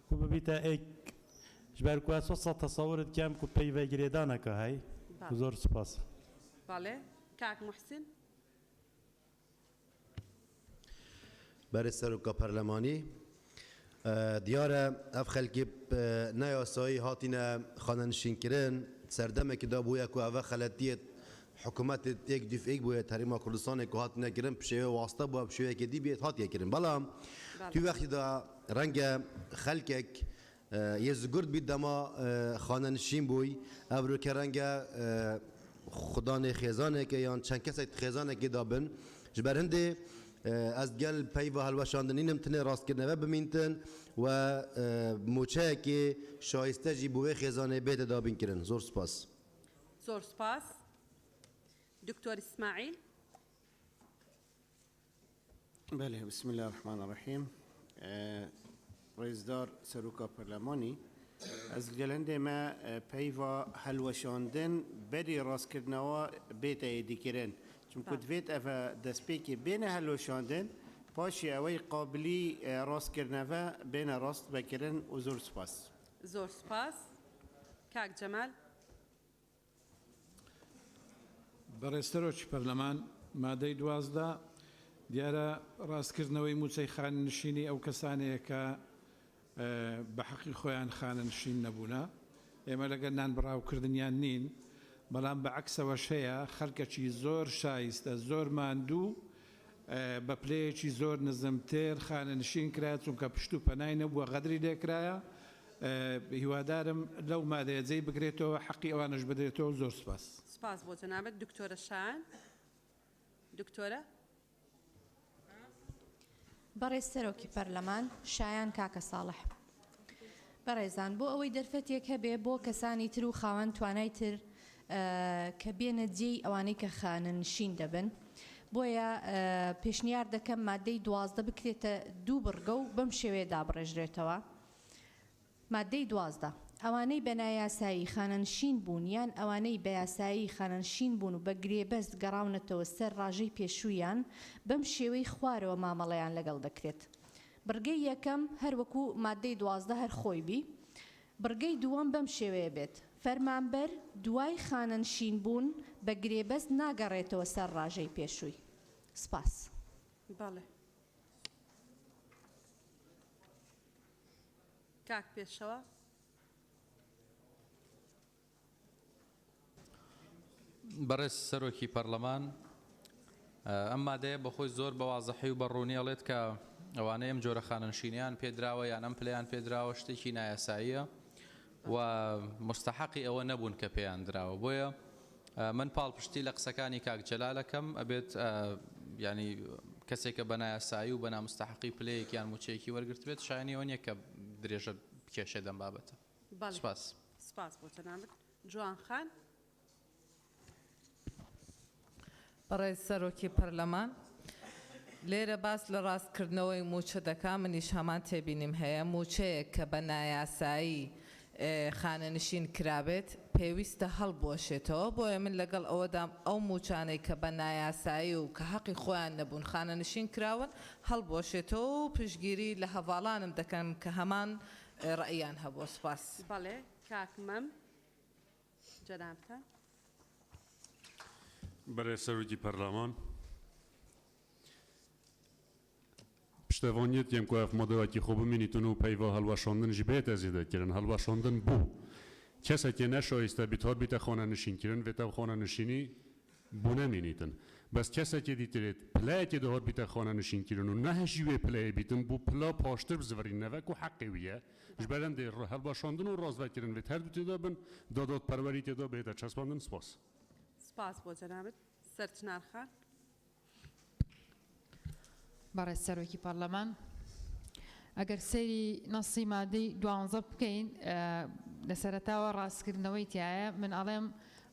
و ببیتە ئێک ژبەر کو سۆ تەسەورت کەم و پەیوەگرێدانەکە هەی. زۆر سپاس. بەڵێ کاک محسن. بەرێ سەرۆکە پەرلەمانی دیارە ئەف خەلکی نایاسایی هاتینە خانەنشینکردن سەردەمێکیدا بووە و ئەوە خەلەتیت حکوومەتت یەک دیفئێک بووە تەریما کوردستانێک و هاتنەکردن پشێوە واستە بووە پشێوەیەکی دی بێت هاتیەکردن بەڵام توی وەختیدا ڕەنگە خەلکێک یە زگورد بیت دەما خانەنشین بووی ئەبروکە ڕەنگە خودانێ خێزانێکە یان چەند کەسێک خێزانێکی دابن ji ber hindê ez gel peyva helweşandinînim tinê rastkirineve bimîntin و موچەیەکی شایستە jî بۆ wê xêzanê bête dabînkirin. Zor spas. زۆر سپاس. دکتۆر ئیسماعیل. بله بسم الله الرحمن الرحیم. ڕێزدار سەرۆکە پەرلەمانی ez gelendê me peyva helweşandin berî rastkirinەوە bête êdîkirin. Çünkü divêt ev destpêkê bêne helweşandin paşî ew qabiliî rastkirineve bêne rast vekirin û zor spas. زۆر سپاس. کاک جەمال. بەڕێستەرۆکی پەرلەمان مادەی 12 دیارە ڕاستکردنەوەی موچەی خانەنشینی ئەو کەسانەیە کە بە حەقی خۆیان خانەنشین نەبوونە ئێمە لەگەر نان بڕاوکردنیان نین بەڵام بە عەکسەوەش هەیە خەڵکێکی زۆر شایستە زۆر ماندوو بە پلەیەکی زۆر نزمتر خانەنشین کرا چونکە پشت و پەنای نەبووە غەدری لێکرایە هیوادارم لەو مادەیە جێی بگرێتەوە حەقی ئەوانش بدرێتەوە. زۆر سپاس. سپاس بۆ جەنابەت. دکتۆرە شایان. دکتۆرە. بەڕێز سەرۆکی پەرلەمان شایان کاکە ساڵح. بەڕێزان بۆ ئەوەی دەرفەتێک هەبێ بۆ کەسانی تر و خاوەن توانای تر کە بێنە جێی ئەوانەی کە خانەنشین دەبن بۆیە پێشنیار دەکەم مادەی 12 بکرێتە 2 بڕگە و بەم شێوەیە دابڕێژرێتەوە. مادەی 12 ئەوانەی بە نایاسایی خانەنشین بوون یان ئەوانەی بە یاسایی خانەنشین بوون و بە گرێبەست گەڕاونەتەوە سەر ڕاژەی پێشوویان بەم شێوەی خوارەوە مامەڵەیان لەگەڵ دەکرێت. بڕگەی یەکەم هەروەکو مادەی 12 هەر خۆی بی. بڕگەی دووەم بەم شێوەیە بێت فەرمانبەر دوای خانەنشین بوون بە گرێبەست ناگەڕێتەوە سەر ڕاژەی پێشووی. سپاس. بەڵێ. کاک پێشەوە. بەڕێز سەرۆکی پەرلەمان ئەم مادەیە بەخۆی زۆر بە وازەحی و بەڕوونی ئەڵێت کە ئەوانەی ئەم جۆرە خانەنشینیان پێدراوە یان ئەم پلەیان پێدراوە شتێکی نایاساییە و مستحقی ئەوە نەبوون کە پێیان دراوە. بۆیە من پاڵپشتی لە قسەکانی کاک جەلالەکەم ئەبێت ینی کەسێک کە بە نایاسایی و بە نامستحقی پلەیەکی یان موچەیەکی وەرگرت بێت شایانی ئەوە نییە کە درێژە کێشێ دەم بابەتە. سپاس. سپاس بۆ جەنابەت. جوان خان. بەڕێز سەرۆکی پەرلەمان لێرە باس لە ڕاستکردنەوەی موچە دەکا منیش هەمان تێبینیم هەیە موچەیە کە بە نایاسایی خانەنشین کرابێت پێویستە هەڵبوەشێتەوە. بۆیە من لەگەڵ ئەوەدام ئەو موچانەی کە بە نایاسایی و کە حەقی خۆیان نەبوون خانەنشین کراون هەڵبوەشێتەوە و پشتگیری لە هەواڵانم دەکەم کە هەمان ڕەئیان هەبووە. سپاس. بەڵێ کاک مەم. جەنابتان. بەڕێز سەرۆکی پەرلەمان پشتەوانیت یم کو مۆدەڵێکی خۆ ببینیتن و پەیوا هەڵوەشاندنیش بێتە زیێدەکردن هەڵوەشاندن بوو کەسێکی نەشایستە بیت هەر بیتە خانەنشینکردن بێتە خانەنشینی بوو نەمینیتن بەس کەسێکی دیترێت پلایەکی دەهۆر بیتە خۆنە نشینکردن و نەهەژی وێ پلەیە بیتن بوو پلا پاشتر بزڤڕینەوەک و حەقی ویە ji berem de helbaşandin û razvekirin vê her du têda bin dadot perwerî têda bêhêta çespandin spas. سپاس بۆ جەنابەت سەرچنارخان بەڕێز سەرۆکی پەرلەمان ئەگەر سەیری نەسی مادەی دوانزە بکەین لە سەرەتاوە ڕاستکردنەوەی تایە من ئەڵێم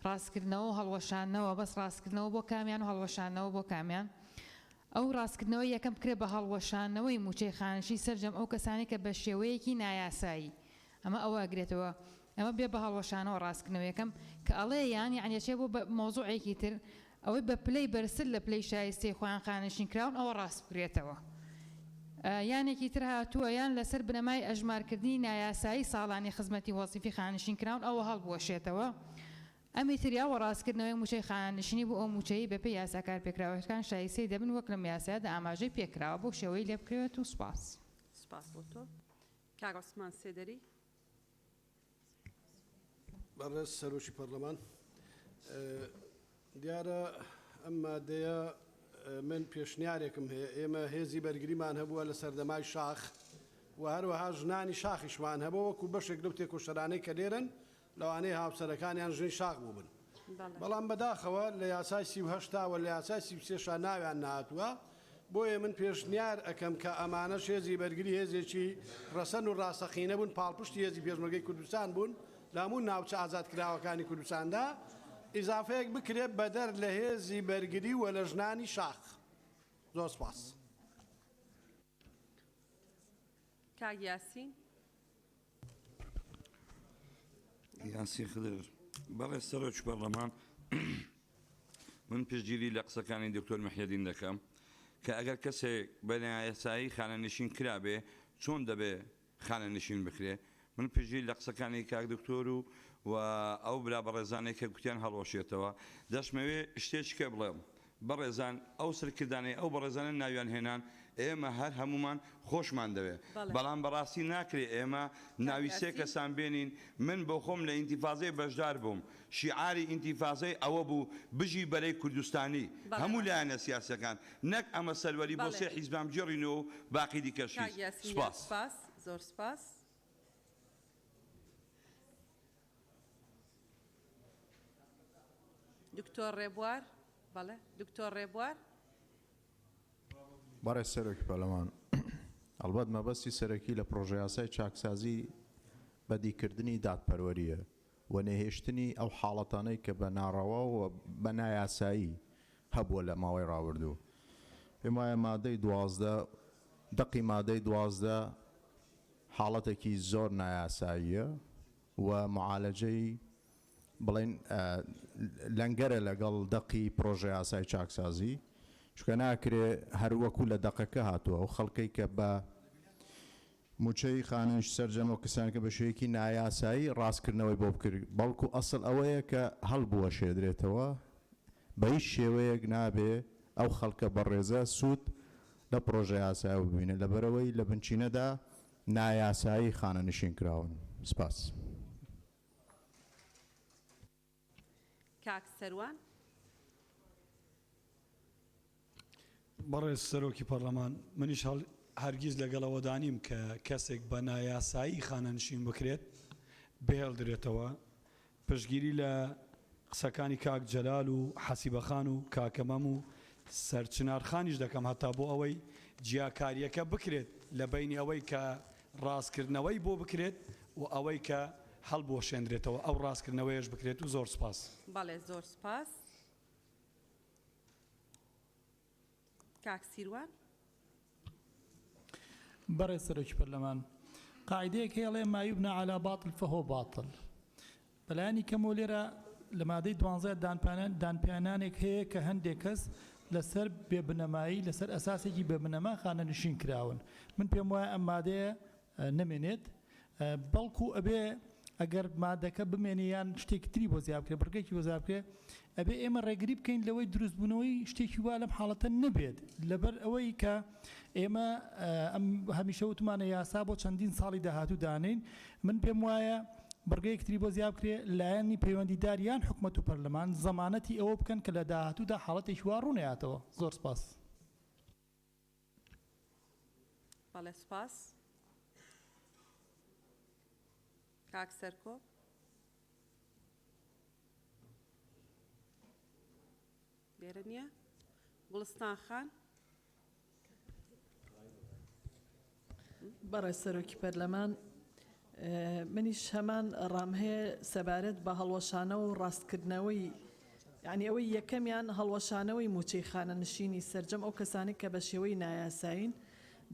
ڕاستکردنەوە و هەڵوەشانەوە بەس ڕاستکردنەوە بۆ کامیان و هەڵوەشانەوە بۆ کامیان ئەو ڕاستکردنەوەی یەکەم بکرێت بە هەڵوەشانەوەی موچەی خانشی سەرجەم ئەو کەسانی کە بە شێوەیەکی نایاسایی ئەمە ئەوە ئەگرێتەوە ئەمە بێ بە هەڵوەشانەوە ڕاستکردنەوە یەکەم کە ئەڵێ یان یعنیەچێ بۆ بە مۆزوعێکی تر ئەوەی بە پلەی بەرزتر لە پلەی شایستەی خۆیان خانشین کراون ئەوە ڕاست بکرێتەوە یانێکی تر هاتووە یان لەسەر بنەمای ئەژمارکردنی نایاسایی ساڵانی خزمەتی وەزیفی خانشین کراون ئەوە هەڵبوەشێتەوە ئەمی تریاوە ڕاستکردنەوەی موچەی خانشینی بۆ ئەو موچەی بەپێی یاساکار پێکراوەکان شایستەی دەبن وەک لە یاسایەدا ئاماژەی پێکراوە بۆ شێوەی لێ بکرێت و سوپاس سپاس بۆ تۆ کاک عوسمان سێدەری بەڕێز سەرۆکی پەرلەمان دیارە ئەم مادەیە من پێشنیارێکم هەیە ئێمە هێزی بەرگریمان هەبووە لە سەردەمای شاخ و هەروەها ژنانی شاخیشمان هەبووە وەکو بەشێک لەو تێکۆشەرانەی کە لێرن لەوانەیە هاوسەرەکانیان ژنی شاخ بووبن بەڵام بەداخەوە لە یاسای 38 و لە یاسای 33 ناویان نهاتووە بۆیە من پێشنیار ئەەکەم کە ئەمانەش هێزی بەرگری هێزێکی ڕەسەن و ڕاستەقینە بوون پاڵپشتی هێزی پێشمەرگەی کوردستان بوون لە هەموو ناوچە ئازادکراوەکانی کوردستاندا ئیزافەیەک بکرێت بەدەر لە هێزی بەرگری و لە ژنانی شاخ زۆر سپاس کاک یاسین یاسین خدر بەڵێ سەرۆکی پەرلەمان من پشتگیری لە قسەکانی دکتۆر محیدین دەکەم کە ئەگەر کەسێک بە نایاسایی خانەنشین کرابێ چۆن دەبێ خانەنشین بکرێ من پشتگیری لە قسەکانی کاک دکتۆر و ئەو برا بەڕێزانێک کە گوتیان هەڵوەشێتەوە دەشمەوێ شتێککە بڵێم بەڕێزان ئەو سەرکردانەی ئەو بەڕێزانە ناویان هێنان ئێمە هەر هەمومان خۆشمان دەوێت بەڵام بەڕاستی ناکرێت ئێمە ناوی سێ کەسان بێنین من بۆ خۆم لە ئینتیفازەی بەشدار بووم شیعاری ئینتیفازەی ئەوە بوو بژی بەرەی کوردستانی هەموو لایەنە سیاسەکان نەک ئەمە سەروەری بۆ سێ حیزبام جێڕینەوە باقی دیکەشی سپاس زۆر سپاس دکتۆر ڕێبوار بەڵێ دکتۆر ڕێبوار بەڕێز سەرۆکی پەرلەمان ئەلبەت مەبەستی سەرەکی لە پرۆژە یاسای چاکسازی بەدیکردنی دادپەروەریە و نەهێشتنی ئەو حاڵەتانەی کە بە ناڕەوا و بە نایاسایی هەبووە لە ماوەی ڕاوردوو پێم وایە مادەی 12 دەقی مادەی 12 حاڵەتێکی زۆر نایاساییە و معالەجەی بڵێن لەنگەرە لەگەڵ دەقی پرۆژە یاسای چاکسازی چکە ناکرێ هەروەکو لە دەقەکە هاتووە و خەڵکەی کە بە موچەی خانش سەرجەم و کەسان کە بە شوەیەکی نایاسایی ڕاستکردنەوەی بۆ بکرد بەڵکو ئەسڵ ئەوەیە کە هەڵبووە شێدرێتەوە بە هیچ شێوەیەک نابێ ئەو خەڵکە بەڕێزە سوود لە پرۆژە یاسایی ببینێ لەبەرەوەی لە بنچینەدا نایاسایی خانە نشین کراون سپاس کاک سەروان بەڕێز سەرۆکی پەرلەمان منیش هەرگیز لەگەڵەوەدانیم کە کەسێک بە نایاسایی خانەنشین بکرێت بێڵدرێتەوە پشتگیری لە قسەکانی کاک جەلال و حەسیبەخان و کاکەمەم و سەرچنارخانیش دەکەم هەتا بۆ ئەوەی جیاکاریەکە بکرێت لە بینی ئەوەی کە ڕاستکردنەوەی بۆ بکرێت و ئەوەی کە هەڵبوەشێنرێتەوە ئەو ڕاستکردنەوەیش بکرێت و زۆر سپاس بەڵێ زۆر سپاس کاک سیروان بەڕێز سەرۆکی پەرلەمان قاعدەیەک هێڵێ ما یوبنى على باطل فهو باطل بەلایانی کەمەوە لێرە لە مادەی 12 دانپیانانێک هەیە کە هەندێک کەس لەسەر بێبنەمایی لەسەر ئەساسێکی بێبنەما خانە نشین کراون من پێم وایە ئەم مادەیە نەمێنێت بەڵکو ئەبێ ئەگەر مادەکە بمێنیان شتێکی تری بۆ زیاب بکرێت بڕگەیەکی بۆ زیاب بکرێت ئەبێ ئێمە ڕێگری بکەین لەوەی دروستبوونەوەی شتێکی وا لەم حاڵەتە نەبێت لەبەر ئەوەی کە ئێمە هەمیشە وتمانە یاسا بۆ چەندین ساڵی داهاتوو دانین من پێم وایە بڕگەیەکتری بۆ زیاب کرێ لایەنی پەیوەندیداریان حکومەت و پەرلەمان زەمانەتی ئەوە بکەن کە لە داهاتوودا حاڵەتێکی وا ڕوونەیاتەوە. زۆر سپاس. بەڵێ سپاس. کاک سەرکۆ. لێرە نییە؟ گوڵستان خان. بەڕێ سەرۆکی پەرلەمان منیش هەمان ڕام هەیە سەبارەت بە هەڵوەشانەوە و ڕاستکردنەوەی یعنی ئەوەی یەکەمیان هەڵوەشانەوەی موچەی خانەنشینی سەرجەم ئەو کەسانی کە بە شێوەی نایاساین،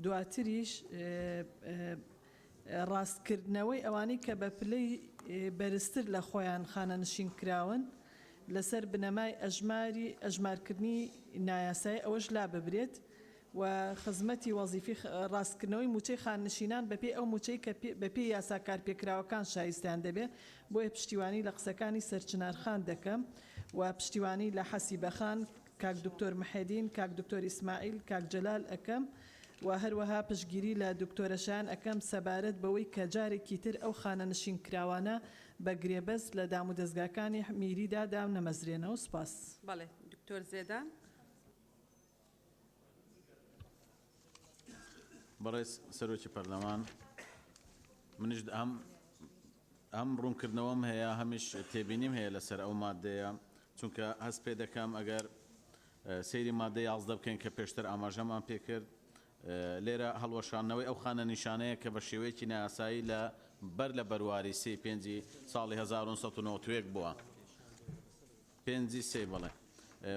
دواتریش ڕاستکردنەوەی ئەوانەی کە بە پلەی بەرزتر لە خۆیان خانەنشین کراون لەسەر بنەمای ئەژمارکردنی نایاسایی ئەوەش لا ببرێت و خزمەتی وەزیفی ڕاستکردنەوەی موچەی خاننشینان بەپێ ئەو موچەی کە بەپێ یاساکار پێکراوەکان شایستیان دەبێت بۆیە پشتیوانی لە قسەکانی سەرچنارخان دەکەم و پشتیوانی لە حەسیبەخان کاک دکتۆر محەدین، کاک دکتۆر ئیسماعیل، کاک جەلال ئەەکەم و هەروەها پشتگیری لە دکتۆرەشان ئەەکەم سەبارەت بەوەی کە جارێکی تر ئەو خانەنشین کراوانە بە گرێبەست لە دام و دەستگاکانی میریدا دام نەمەزرێنەوە. سپاس. بەڵێ دکتۆر زێدان. بەڕێز سەرۆکی پەرلەمان، منیش ئەم ڕوونکردنەوەم هەیە، هەمیش تێبینیم هەیە لەسەر ئەو مادەیە، چونکە هەست پێ دەکەم ئەگەر سەیری مادەی 11 بکەین کە پێشتر ئاماژەمان پێکرد، لێرە هەڵوەشانەوەی ئەو خانە نیشانەیە کە بە شێوەیەکی نایاسایی لە بەر لە بەرواری 3 ساڵی 1991 بووە. 5 بڵێ.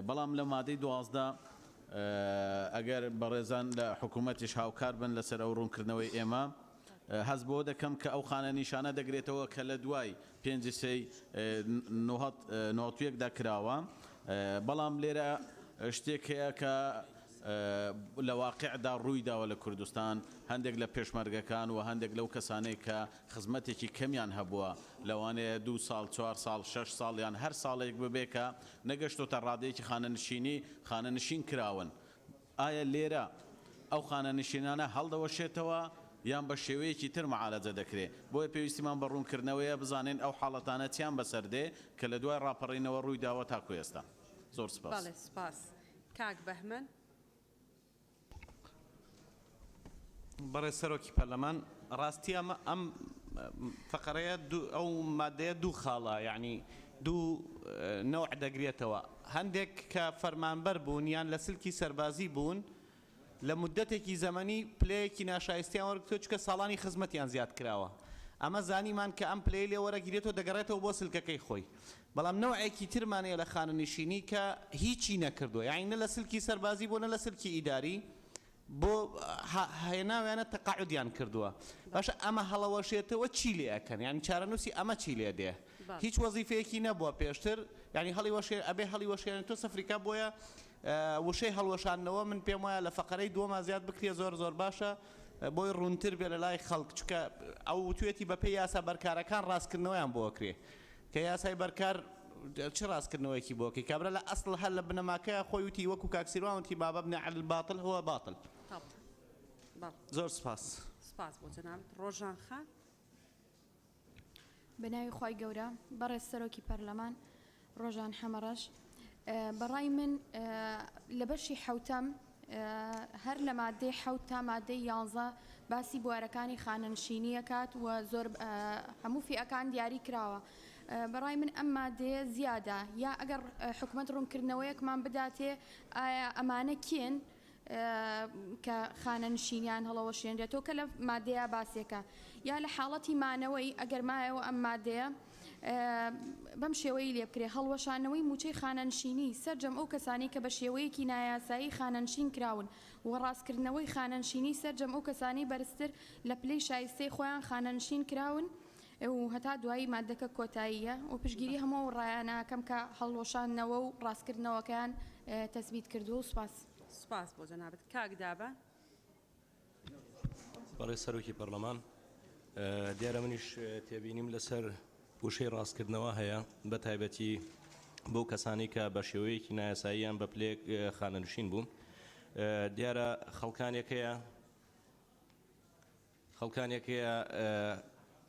بەڵام لە مادەی 12 ئەگەر بەڕێزان لە حکوومەتیش هاوکار بن لەسەر ئەو ڕوونکردنەوەی ئێمە، هەست بۆ دەکەم کە ئەو خانە نیشانە دەگرێتەوە کە لە دوای 5دا کراوە. بەڵام لێرە شتێک هەیە کە لە واقعدا ڕوویداوە لە کوردستان، هەندێک لە پێشمەرگەکان و هەندێک لەو کەسانەی کە خزمەتێکی کەمیان هەبووە لەوانەیە 2 ساڵ 4 ساڵ 6 ساڵیان هەر ساڵێک ببێکە نەگەشتۆتە ڕادەیەکی خانەنشین کراون. ئایا لێرە ئەو خانەنشینانە هەڵدەوەشێتەوە یان بە شێوەیەکی تر مەعالەجە دەکرێت؟ بۆیە پێویستیمان بە ڕوونکردنەوەیە بزانین ئەو حاڵەتانە چیان بەسەردێ کە لە دوای ڕاپەڕینەوە ڕوویداوە تاکو ئێستا. زۆر سپاس. بەڵێ سپاس. کاک بەهمەن. بەڕێز سەرۆکی پەرلەمان، ڕاستی ئەم فەقەرەیە ئەو مادەیە دوو خاڵە، یعنی دوو نەوع دەگرێتەوە. هەندێک کە فەرمانبەر بوون یان لە سلکی سەربازی بوون لە مدەتێکی زەمەنی پلەیەکی ناشایستیان وەرگتۆ چکە ساڵانی خزمەتیان زیاد کراوە. ئەمە زانیمان کە ئەم پلەی لێ وەرەگیرێتەوە دەگەڕێتەوە بۆ سلکەکەی خۆی. بەڵام نەوعێکی ترمانەیە لە خانەنشینی کە هیچی نەکردووە، یعنی نە لە سلکی سەربازی بۆ نە لە سلکی ئیداری بۆ هێناویانە تەقاعودیان کردووە. باشە ئەمە هەڵەوەشێتەوە چی لێ ئەەکەن؟ یعنی چارەنووسی ئەمە چی لێ دێ؟ هیچ وەزیفەیەکی نەبووە پێشتر، یعنی هەڵی وەشێ ئەبێ هەڵی وەشێنێتۆ سەفریکا بۆیە وشەی هەڵوەشاندنەوە من پێم وایە لە فەقەرەی دووەما زیاد بکرێ زۆر باشە بۆی ڕوونتر بێ لە لای خەڵک، چکە ئەو توێتی بەپێی یاسا بەرکارەکان ڕاستکردنەوەیان بۆ کرێ کە یاسای بەرکار چ ڕاستکردنەوەیکی بۆکەی کابرا لە ئەسڵ هەر لە بنەماکەیە خۆی وتی وەکو کاکسیروان وتی بابە بنێ عەل الباطل هو باطل. زۆر سپاس. سپاس بۆ جەنابەت. ڕۆژان خان. بەناوی خی گەورە، بەڕێز سەرۆکی پەرلەمان ڕۆژان حەمەڕەش، بەڕای من لە بەشی حەوتەم هەر لە مادەی حەوت تا مادەی 11 باسی بوارەکانی خانەنشینی ئەکات و زۆر هەموو فئەکان دیاری کراوە. بەڕای من ئەم مادەیە زیادە، یا ئەگەر حکوومەت ڕوونکردنەوەیەکمان بداتێ ئایا ئەمانە کێن کە خانەنشینیان هەڵەوە شوێنرێتەوە کە لە مادەیە باسێکە، یا لە حاڵەتی مانەوەی ئەگەر مایەوە ئەم مادەیە بەم شێوەی لێ بکرێ هەڵوەشانەوەی موچەی خانەنشینی سەرجەم ئەو کەسانی کە بە شێوەیەکی نایاسایی خانەنشین کراون و ڕاستکردنەوەی خانەنشینی سەرجەم ئەو کەسانی بەرزتر لە پلەی شایستەی خۆیان خانەنشین کراون و هەتا دوایی مادەکە کۆتاییە و پشگیری هەموو ڕایانەکەم کە هەڵوەشانەوە و ڕاستکردنەوەکەیان تەثبیت کردووە. و سپاس. سپاس بۆ جەنابەت. کاک دابە. بەڕێز سەرۆکی پەرلەمان، دیارە منیش تێبینیم لەسەر وشەی ڕاستکردنەوە هەیە، بە تایبەتی بۆ کەسانی کە بە شێوەیەکی نایاساییان بە پلێک خانەنشین بوون. دیارە خەڵکانێکەیە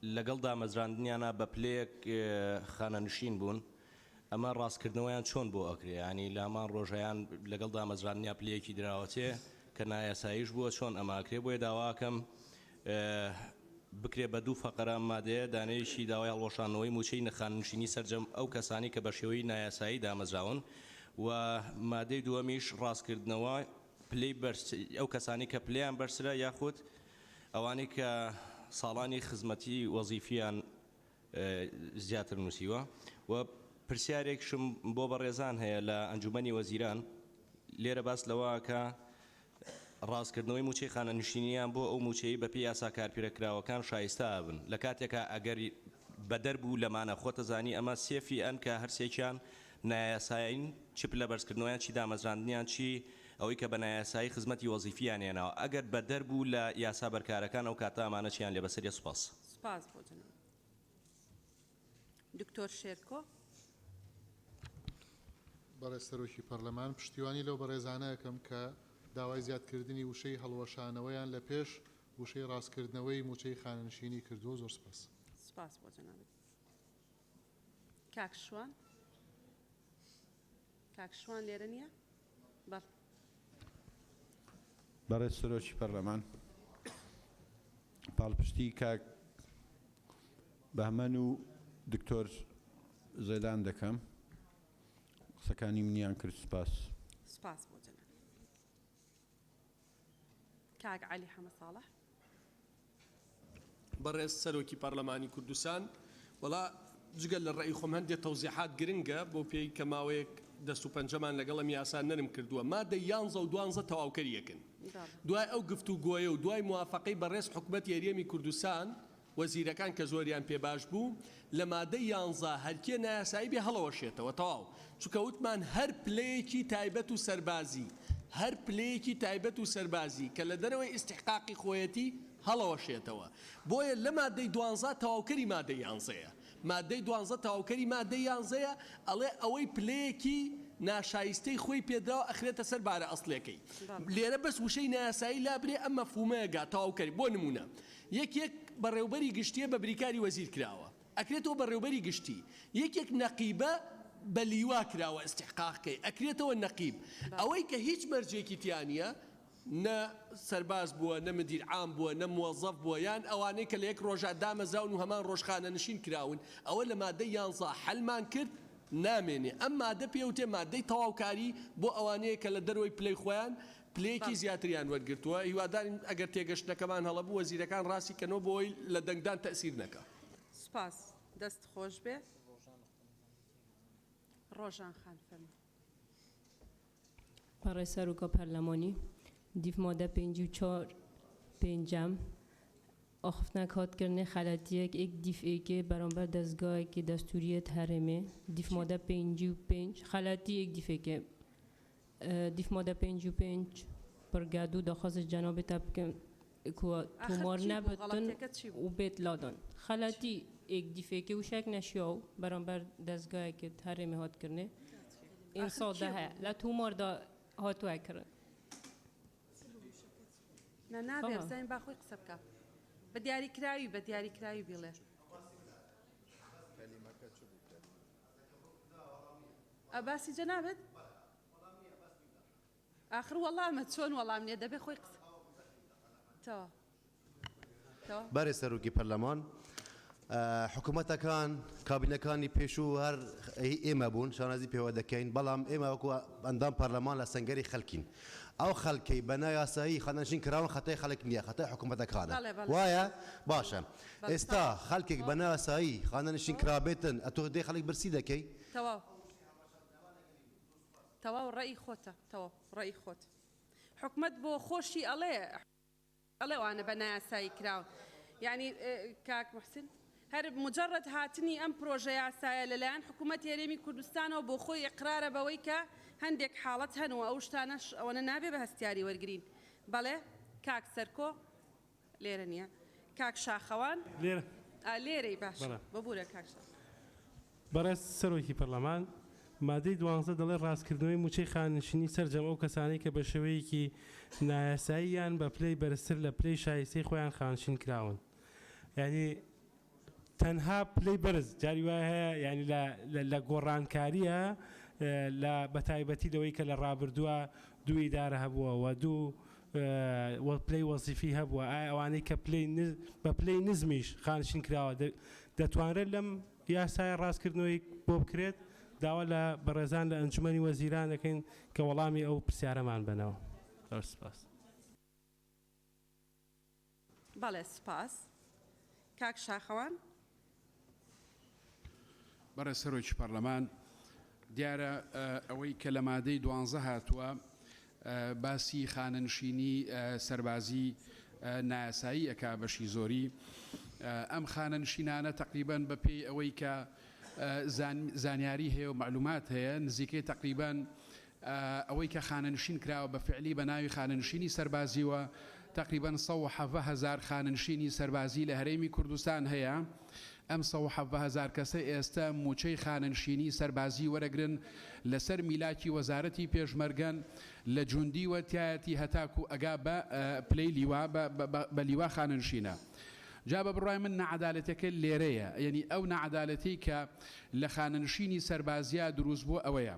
لەگەڵ دامەزراندنیانە بە پلەیەک خانەنشین بوون ئەمە ڕاستکردنەوەیان چۆن بۆ ئەکرێ ینی لامان ڕۆژەیان لەگەڵ دامەزراندنیا پلەیەکی دراوەتێ کە نایاساییش بووە چۆن ئەماکرێ بۆیە داواکەم بکرێ بە دوو فەقەرە مادەیە دانەیەکی داوای هەڵوەشانەوەی موچەی نەخاننشینی سەرجەم ئەو کەسانی کە بە شێوەی نایاسایی دامەزراون و مادەی دووەمیش ڕاستکردنەوە پلەی ئەو کەسانی کە پلەیان بەرسرە یاخود ئەوانەی کە ساڵانی خزمەتی وەزیفیان زیاتر نووسیوە و پرسیارێکشم بۆ بەڕێزان هەیە لە ئەنجومەنی وەزیران لێرە باس لەوە کە ڕاستکردنەوەی موچەی خانەنشینیان بۆ ئەو موچەی بە پێی یاسا کارپیرەکراوەکان شایستا بن لە کاتێکە ئەگەر بەدەربوو لەمانە خۆتە زانی ئەمە سێفی ئەن کە هەرسێکیان نایاساین چ لە بەرزکردنەوەیان چی دامەزراندنیان چی ئەوەی کە بە نایاسایی خزمەتی وەزیفیان هێناوە ئەگەر بەدەربوو لە یاسا بەرکارەکان ئەو کاتە ئەمانە چیان لێ بەسەریە سوپاس. سپاس بۆ جناب. دکتۆر شێرکۆ. بەڕێز سەرۆکی پەرلەمان پشتیوانی لەو بەڕێزانە یەکەم کە داوای زیادکردنی وشەی هەڵوەشانەوەیان لە پێش وشەی ڕاستکردنەوەی موچەی خانەنشینی کردووە. زۆر سپاس. سپاس بۆ جناب. کاکشوان. کاکشوان لێرە نییە؟ بەڵ. بەڕێز سەرۆکی پەرلەمان پاڵپشتی کاک بەهمەن و دکتۆر زەیدان دەکەم قسەکانی منیان کرد. سپاس. سپاس بۆ جناب. کاک عەلی حەمە ساڵح. بەڕێز سەرۆکی پەرلەمانی کوردستان وەڵا جگەل لە ڕێی خۆم هەندێک تەوزیحات گرنگە بۆ پێی کە ماوەیەک دەست و پەنجەمان لەگەڵم یاسا نەرم کردووە مادەی 11 و 12 تەواوکەریەکن دوای ئەو گفتوگۆیە و دوای موافقەی بەڕێز حکوومەتی هەرێمی کوردستان وەزیرەکان کە زۆریان پێ باش بوو لە مادەی 11 هەرکێ نایاسایی بێ هەڵەوەشێتەوە تەواو چونکە وتمان هەر پلەیەکی تایبەت و سەربازی هەر پلەیەکی تایبەت و سەربازی کە لە دەرەوەی ئیستحقاقی خۆیەتی هەڵەوەشێتەوە بۆیە لە مادەی 12 تەواوکەری مادەی 11ەیە مادەی 12 تەواوکەری مادەی 11ەیە ئەڵێ ئەوەی پلەیەکی ناشایستەی خۆی پێدراوە ئەخرێتە سەر بارە ئەسڵەکەی لێرە بەس وشەی نایاسایی لابرێ ئەمە فومەیەگا تەواوکەری بۆ نمونە یەکێک بەڕێوبەری گشتیە بە بریکاری وەزیر کراوە ئەکرێتەوە بەڕێوبەری گشتی یەکێک نەقیبە بە لیوا کراوە ئیستحقاقەکەی ئەکرێتەوە نەقیب ئەوەی کە هیچ مەرجێکی تیانە نە سەرباز بووە نە مدیر عام بووە نە موەزەف بووە یان ئەوانەی کە لە یەک ڕۆژە دامەزراون و هەمان ڕۆژخانە نشین کراون ئەوە لە مادەی 11 حەلمان کرد نامێنێ ئەم مادە پێوتێ مادەی تەواوکاری بۆ ئەوانەیە کە لە دەرەوەی پلەی خۆیان پلەیەکی زیاتریان وەرگرتووە هیوادارین ئەگەر تێگەشتەکەمان هەڵەبوو وەزیرەکان ڕاستی کەنەوە بۆی لە دەنگدان تەسیر نەکە. سپاس دەست خۆش بێ. ڕۆژان خان فەرموو. بەڕێز سەرۆکە پەرلەمانی دیف مادە 54 پێنجەم ئاخفتنەک هاتکردنی خەلەتیەک ئێک دیفێکێ بەرامبەر دەستگایەکی دەستوریەت هەرێمێ دیف مادە 55 خەلەتی ئێک دیفێکێ دیف مادە 55 پرگادو داخواست جناب تا بکەم تومار نەبتن و بێت لادن خەلەتی ئێک دیفێکێ وشێک نەشیا و بەرامبەر دەستگایەکی هەرێمێ هاتکردنێ ئین سادە هەیە لە توماردا هاتووە کردن نابێ بزانین باخۆی قسە بکە بە دیاریکراوی بە دیاریکراوی بڵێ ئەباسی جەنابەت ئاخر وەڵامە چۆن وەڵام نیە دەبێ خۆی قسە بەڕێز سەرۆکی پەرلەمان حکوومەتەکان کابینەکانی پێشوو هەر ئێمە بوون شانازی پێوە دەکەین بەڵام ئێمە وەکو ئەندام پەرلەمان لە سەنگەری خەڵکین ئەو خەڵکەی بە نایاسایی خانەنشین کراون خەتای خەڵک نییە خەتای حکوومەتەکانە وایە باشە ئێستا خەڵکێک بە نایاسایی خانەنشین کرابێتن ئەتۆ دێ خەڵک برسی دەکەی تەواو ڕێی خۆتە تەواو ڕێی خۆت حکومەت بۆ خۆشی ئەڵێ وانە بە نایاسایی کراون یعنی کاک محسن هەر مجرد هاتنی ئەم پرۆژە یاسایە لەلایەن حکوومەتی هەرێمی کوردستانەوە بۆ خۆی ئیقرارە بەوەی کە هەندێک حاڵەت هەنەوە ئەو شتانەش ئەوەنە نابێ بە هەستیاری وەرگرین بەڵێ کاک سەرکۆ لێرە نییە کاک شاخەوان لێرەی باش ببوورە کاک بەڕێز سەرۆکی پەرلەمان مادەی 12 دەڵێ ڕاستکردنەوەی موچەی خاننشینی سەرجەم ئەو کەسانی کە بە شێوەیەکی نایاساییان بە پلەی بەرزتر لە پلەی شایستەی خۆیان خانشین کراون یعنی تەنها پلەی بەرز جاری وایە هەیە ینی لە گۆڕانکاریە لە بەتایبەتی لەوەی کە لە ڕابردووە دوو ئیدارە هەبووە و دوو پلەی وەزیفی هەبووە ئایا ئەوانەی کە بە پلەی نزمیش خانشین کراوە دەتوانرێت لەم یاسای ڕاستکردنەوەی بۆ بکرێت داوا لە بەڕێزان لە ئەنجومەنی وەزیران دەکەین کە وەڵامی ئەو پرسیارەمان بنەوە. سپاس. بەڵێ سپاس. کاک شاخەوان. بەڕێز سەرۆکی پەرلەمان دیارە ئەوەی کە لە مادەی 12 هاتووە باسی خانەنشینی سەربازی نایاسایی ئەکا بەشی زۆری ئەم خانەنشینانە تقریبان بە پێی ئەوەی کە زانیاری هەیە و معلومات هەیە نزیکەی تقریبان ئەوەی کە خانەنشین کراوە بە فعلی بە ناوی خانەنشینی سەربازیوە تقریبان 170,000 خانەنشینی سەربازی لە هەرێمی کوردستان هەیە. ئەم 170,000 کەسە ئێستا موچەی خانەنشینی سەربازی وەرەگرن لەسەر میلاکی وەزارەتی پێشمەرگەن لە جوندی وەتیایەتی هەتاکو ئەگا بە پلەی لیوا بە لیوا خانەنشینە. جا بە بڕای من نەعەدالەتەکە لێرەیە یعنی ئەو نەعەدالەتی کە لە خانەنشینی سەربازیە دروست بووە ئەوەیە.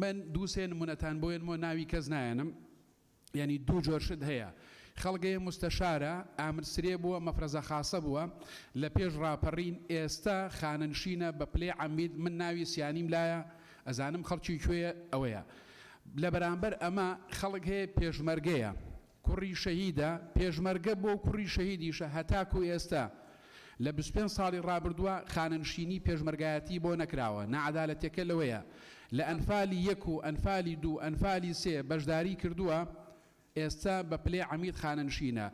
من دووسێ نمونەتان بۆێنمەوە ناوی کەس نایەنم یعنی دوو جۆرشت هەیە. خەڵگەیە مستەشارە ئامرسرێ بووە مەفرەزە خاسە بووە لە پێش ڕاپەڕین ئێستا خانەنشینە بە پلێ عەمید من ناوی سیانیم لایە ئەزانم خەڵکی کوێیە ئەوەیە. لە بەرامبەر ئەمە خەڵک هەیە پێشمەرگەیە کوڕی شەهیدە پێشمەرگە بۆ کوڕی شەهیدیشە هەتاکو ئێستا لە 25 ساڵی ڕابردووە خانەنشینی پێشمەرگایەتی بۆ نەکراوە. نەعەدالەتەکە لەوەیە لە ئەنفالی 1 و ئەنفالی 2 ئەنفالی 3 بەشداری کردووە ئێستا بە پلێ عەمید خانەنشینە.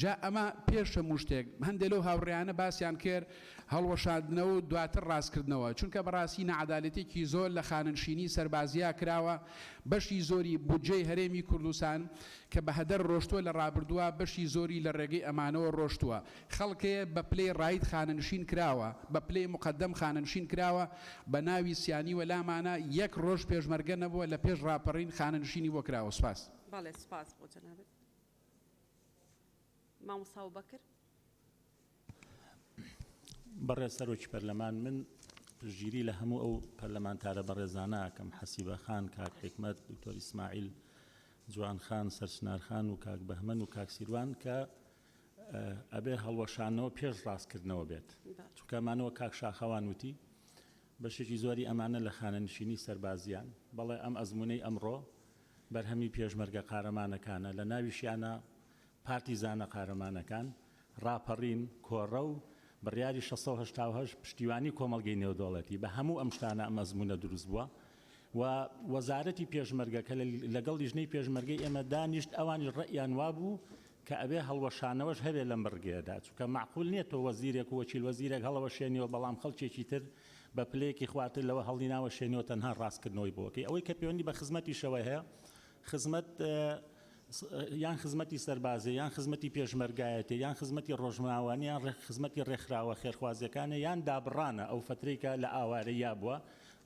جا ئەمە پێشە شتێک هەندێک لەو هاوڕێیانە باسییان کرد هەڵوەشاندنەوە و دواتر ڕاستکردنەوە چونکە بەڕاستی نەعەدالەتێکی زۆر لە خانەنشینی سەربازیە کراوە. بەشی زۆری بودجەی هەرێمی کوردستان کە بە هەدەر ڕۆشتووە لە ڕابردووە بەشی زۆری لە ڕێگەی ئەمانەوە ڕۆشتووە. خەڵکەیە بە پلەی ڕایت خانەنشین کراوە بە پلەی مقدەم خانەنشین کراوە بە ناوی سیانی و لامانە یەک ڕۆژ پێشمەرگە نەبووە لە پێش ڕاپەڕین خانەنشینی بۆ کراوە. سپاس. بەڵێ سپاس بۆ جەنابەت. مامۆستا بەکر. بەڕێز سەرۆکی پەرلەمان من ژیری لە هەموو ئەو پەرلەمانتارە بەڕێزانە کەم حەسیبە خان کاک حکمەت دکتۆر ئیسماعیل جوان خان سەرسنار خان و کاک بەهمەن و کاک سیروان کە ئەبێ هەڵوەشانەوە پێش ڕاستکردنەوە بێت چونکە ئەمانەوە کاک شاخەوان وتی بەشێکی زۆری ئەمانە لە خانەنشینی سەربازیان بەڵێ ئەم ئەزمونەی ئەمڕۆ بەرهەمی پێشمەرگە قارەمانەکانە لە ناویشیانە پارتیزانە قارەمانەکان ڕاپەڕین کۆڕە و بڕیاری 688 پشتیوانی کۆمەڵگەی نێودەوڵەتی بە هەموو ئەم شتانە ئەم ئەزمونە دروست بووە و وەزارەتی پێشمەرگەکە لەگەڵ لیژنەی پێشمەرگەی ئێمە دانیشت ئەوانی ڕەئیان وابوو کە ئەبێ هەڵوەشانەوەش هەبێت لەم بڕگەیەدا چونکە معقول نییە تۆ وەزیرێک و وەکیل وەزیرێک هەڵەوەشێنیەوە بەڵام خەڵکێکی تر بە پلەیەکی خواتر لەوە هەڵی ناوەشێنەوە تەنها ڕاستکردنەوەی بۆکەی ئەوەی کە پەیوەندی بە خزمەتی شەوە هەیە خزمەت یان خزمەتی سەربازی یان خزمەتی پێشمەرگایەتی یان خزمەتی ڕۆژماوانی یان خزمەتی ڕێکخراوە خێرخوازیەکانە یان دابڕانە ئەو فترێکە لە ئاوارەیە بووە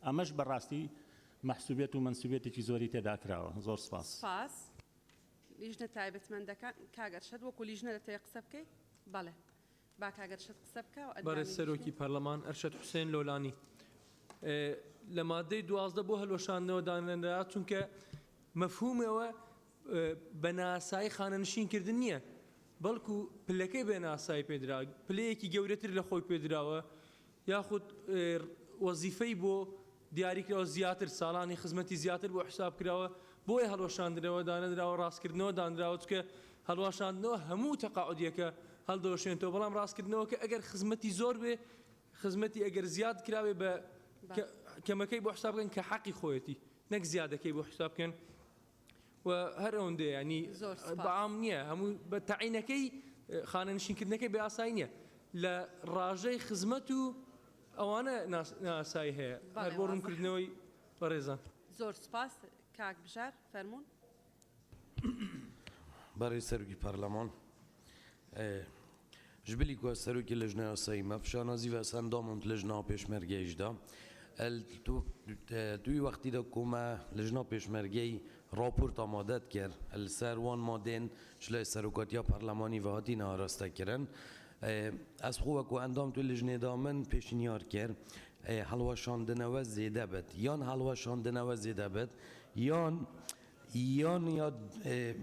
ئەمەش بەڕاستی مەحسوبێت و منسوبێتێکی زۆری تێدا کراوە. زۆر سپاس. سپاس. لیژنە تایبەتمەندەکان کاگەرشەد وەکو لیژنە دەتەوێت قسە بکەیت؟ بەڵێ با کاگەرشەد قسە بکە. بەڕێز سەرۆکی پەرلەمان ئەرشەد حوسێن لۆلانی لە مادەی 12 بۆ هەلوەشاندنەوە دانرا چونکە مەفهومەوە بە ناسایی خانەنشینکردن نییە بەڵکو پلەکەی بە ناسایی پێدرا پلەیەکی گەورەتر لە خۆی پێدراوە یاخود وەزیفەی بۆ دیاریکراوە زیاتر ساڵانی خزمەتی زیاتر بۆ حساب کراوە بۆیە هەڵوەشاندنەوە دانەدراوە ڕاستکردنەوە دانراوە چکە هەڵوەشاندنەوە هەموو تەقاعودیەکە هەڵدەوەشێنێتەوە بەڵام ڕاستکردنەوە کە ئەگەر خزمەتی زۆر بێ خزمەتی ئەگەر زیاد کراوێ بە کەمەکەی بۆ حساب بکەن کە حەقی خۆیەتی نەک زیادەکەی بۆ حساب بکەن و هەر ئەوەندە ینی بەعام نییە هەموو بە تەعینەکەی خانەنشینکردنەکەی بە ئاسایی نییە لە ڕاژەی خزمەت و ئەوانە ناسایی هەیە هەر بۆ ڕوونکردنەوەی بەڕێزان. زۆر سپاس. کاک بژار فەرموون. بەڕێز سەرۆکی پەرلەمان ji bilî ku ez serokê lejna yasayî me pişanazî ve sendamont lejna pêşmergeyê jî da دوی وقتی دا که ما لجنا پیشمرگی راپورت آماده کرد سر وان مادین شلای سروکاتیا پارلمانی و هاتی ناراسته کردن ئەس خۆوەکو ئەندامتو لژنێدا من پێشنیار کرد هەڵوەشاندنەوە زێدە بێت یان هەڵوەشاندنەوە زێدە بێت یان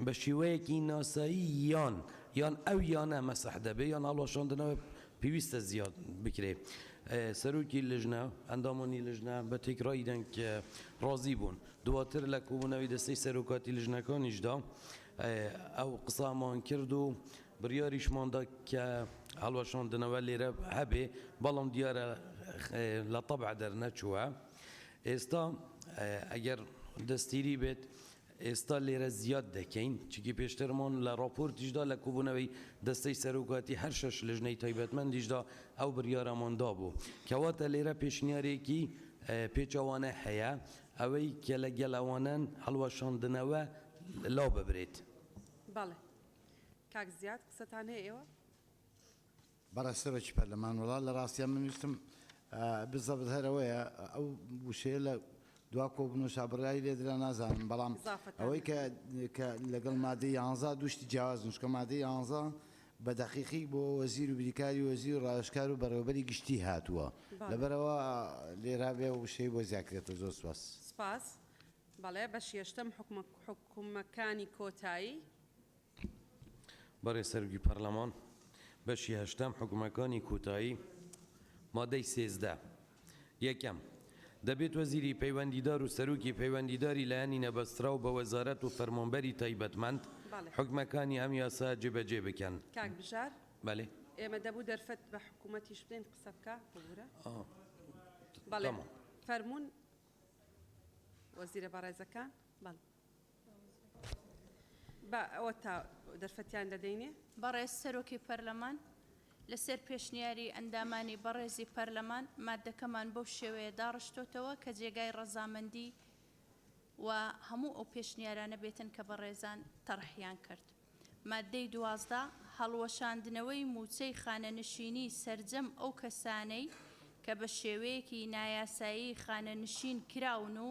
بە شێوەیەکی ناسایی یان ئەو یانە مەسەح دەبێت یان هەڵوەشاندنەوە پێویستە زیاد بکرێ سەرۆکی لژنە ئەندامانی لژنە بە تێکرایی دەنگ ڕازی بوون دواتر لە کۆبوونەوەی دەستەی سەرۆکاتی لژنەکانیشدا ئەو قسامان کرد و بڕیاریشماندا کە هەڵوەشاندنەوە لێرە هەبێ بەڵام دیارە لە طەبع دەرنەچووە ئێستا ئەگەر دەستگیری بێت ئێستا لێرە زیاد دەکەین چکی پێشترمان لە راپۆرتیشدا لە کۆبوونەوەی دەستەی سەرۆکاتی هەر شەش لژنەی تایبەتمەندیشدا ئەو بڕیارەماندا بوو کەواتە لێرە پێشنیارێکی پێچەوانە هەیە ئەوەی کە لەگەڵ ئەوانن هەڵوەشاندنەوە لاو ببرێت بەڵێ کاک زیاد قسەتان هەیە ئێوە بەڕە سەرۆکی پەرلەمان وڵات لە ڕاستیان من ویستم بزەبت هەرەوەیە ئەو وشەیە لە دوا کۆبوون و شابڕایی لێدرا نازانم بەڵام ئەوەی کە لەگەڵ مادەی 11 دوشتی جیاواز نوشکە مادەی 11 بە دەقیقی بۆ وەزیر و بریکاری وەزیر و ڕاوێژکار و بەڕێوەبەری گشتی هاتووە لەبەرەوە لێرا بێ وشەی بۆ زیاکرێتەوە زۆر سپاس بەڵێ بە شێشتم حکومەکانی کۆتایی بەڕێ سەرۆکی پەرلەمان بەشی هەشتم حکومەکانی کۆتایی مادەی 13 یەکەم دەبێت وەزیری پەیوەندیدار و سەرۆکی پەیوەندیداری لایەنی نەبەستراو بە وەزارەت و فەرمانبەری تایبەتمەند حکومەکانی ئەم یاسا جێبەجێ بکەن کاک بژار بەڵێ ئێمە دەبوو دەرفەت بە حکوومەتیش بدەین قسە بکە بگورە بەڵێ فەرمونون وەزیرە بەڕێزەکان بەڵ بە ئەوە تا دەرفەتیان دەدەینێ بەڕێز سەرۆکی پەرلەمان لەسەر پێشنیاری ئەندامانی بەڕێزی پەرلەمان مادەکەمان بەو شێوەیە داڕشتۆتەوە کە جێگای ڕەزامەندی و هەموو ئەو پێشنیارانە بێتن کە بەڕێزان تەڕحیان کرد. مادەی 12 هەڵوەشاندنەوەی موچەی خانەنشینی سەرجەم ئەو کەسانەی کە بە شێوەیەکی نایاسایی خانەنشین کراون و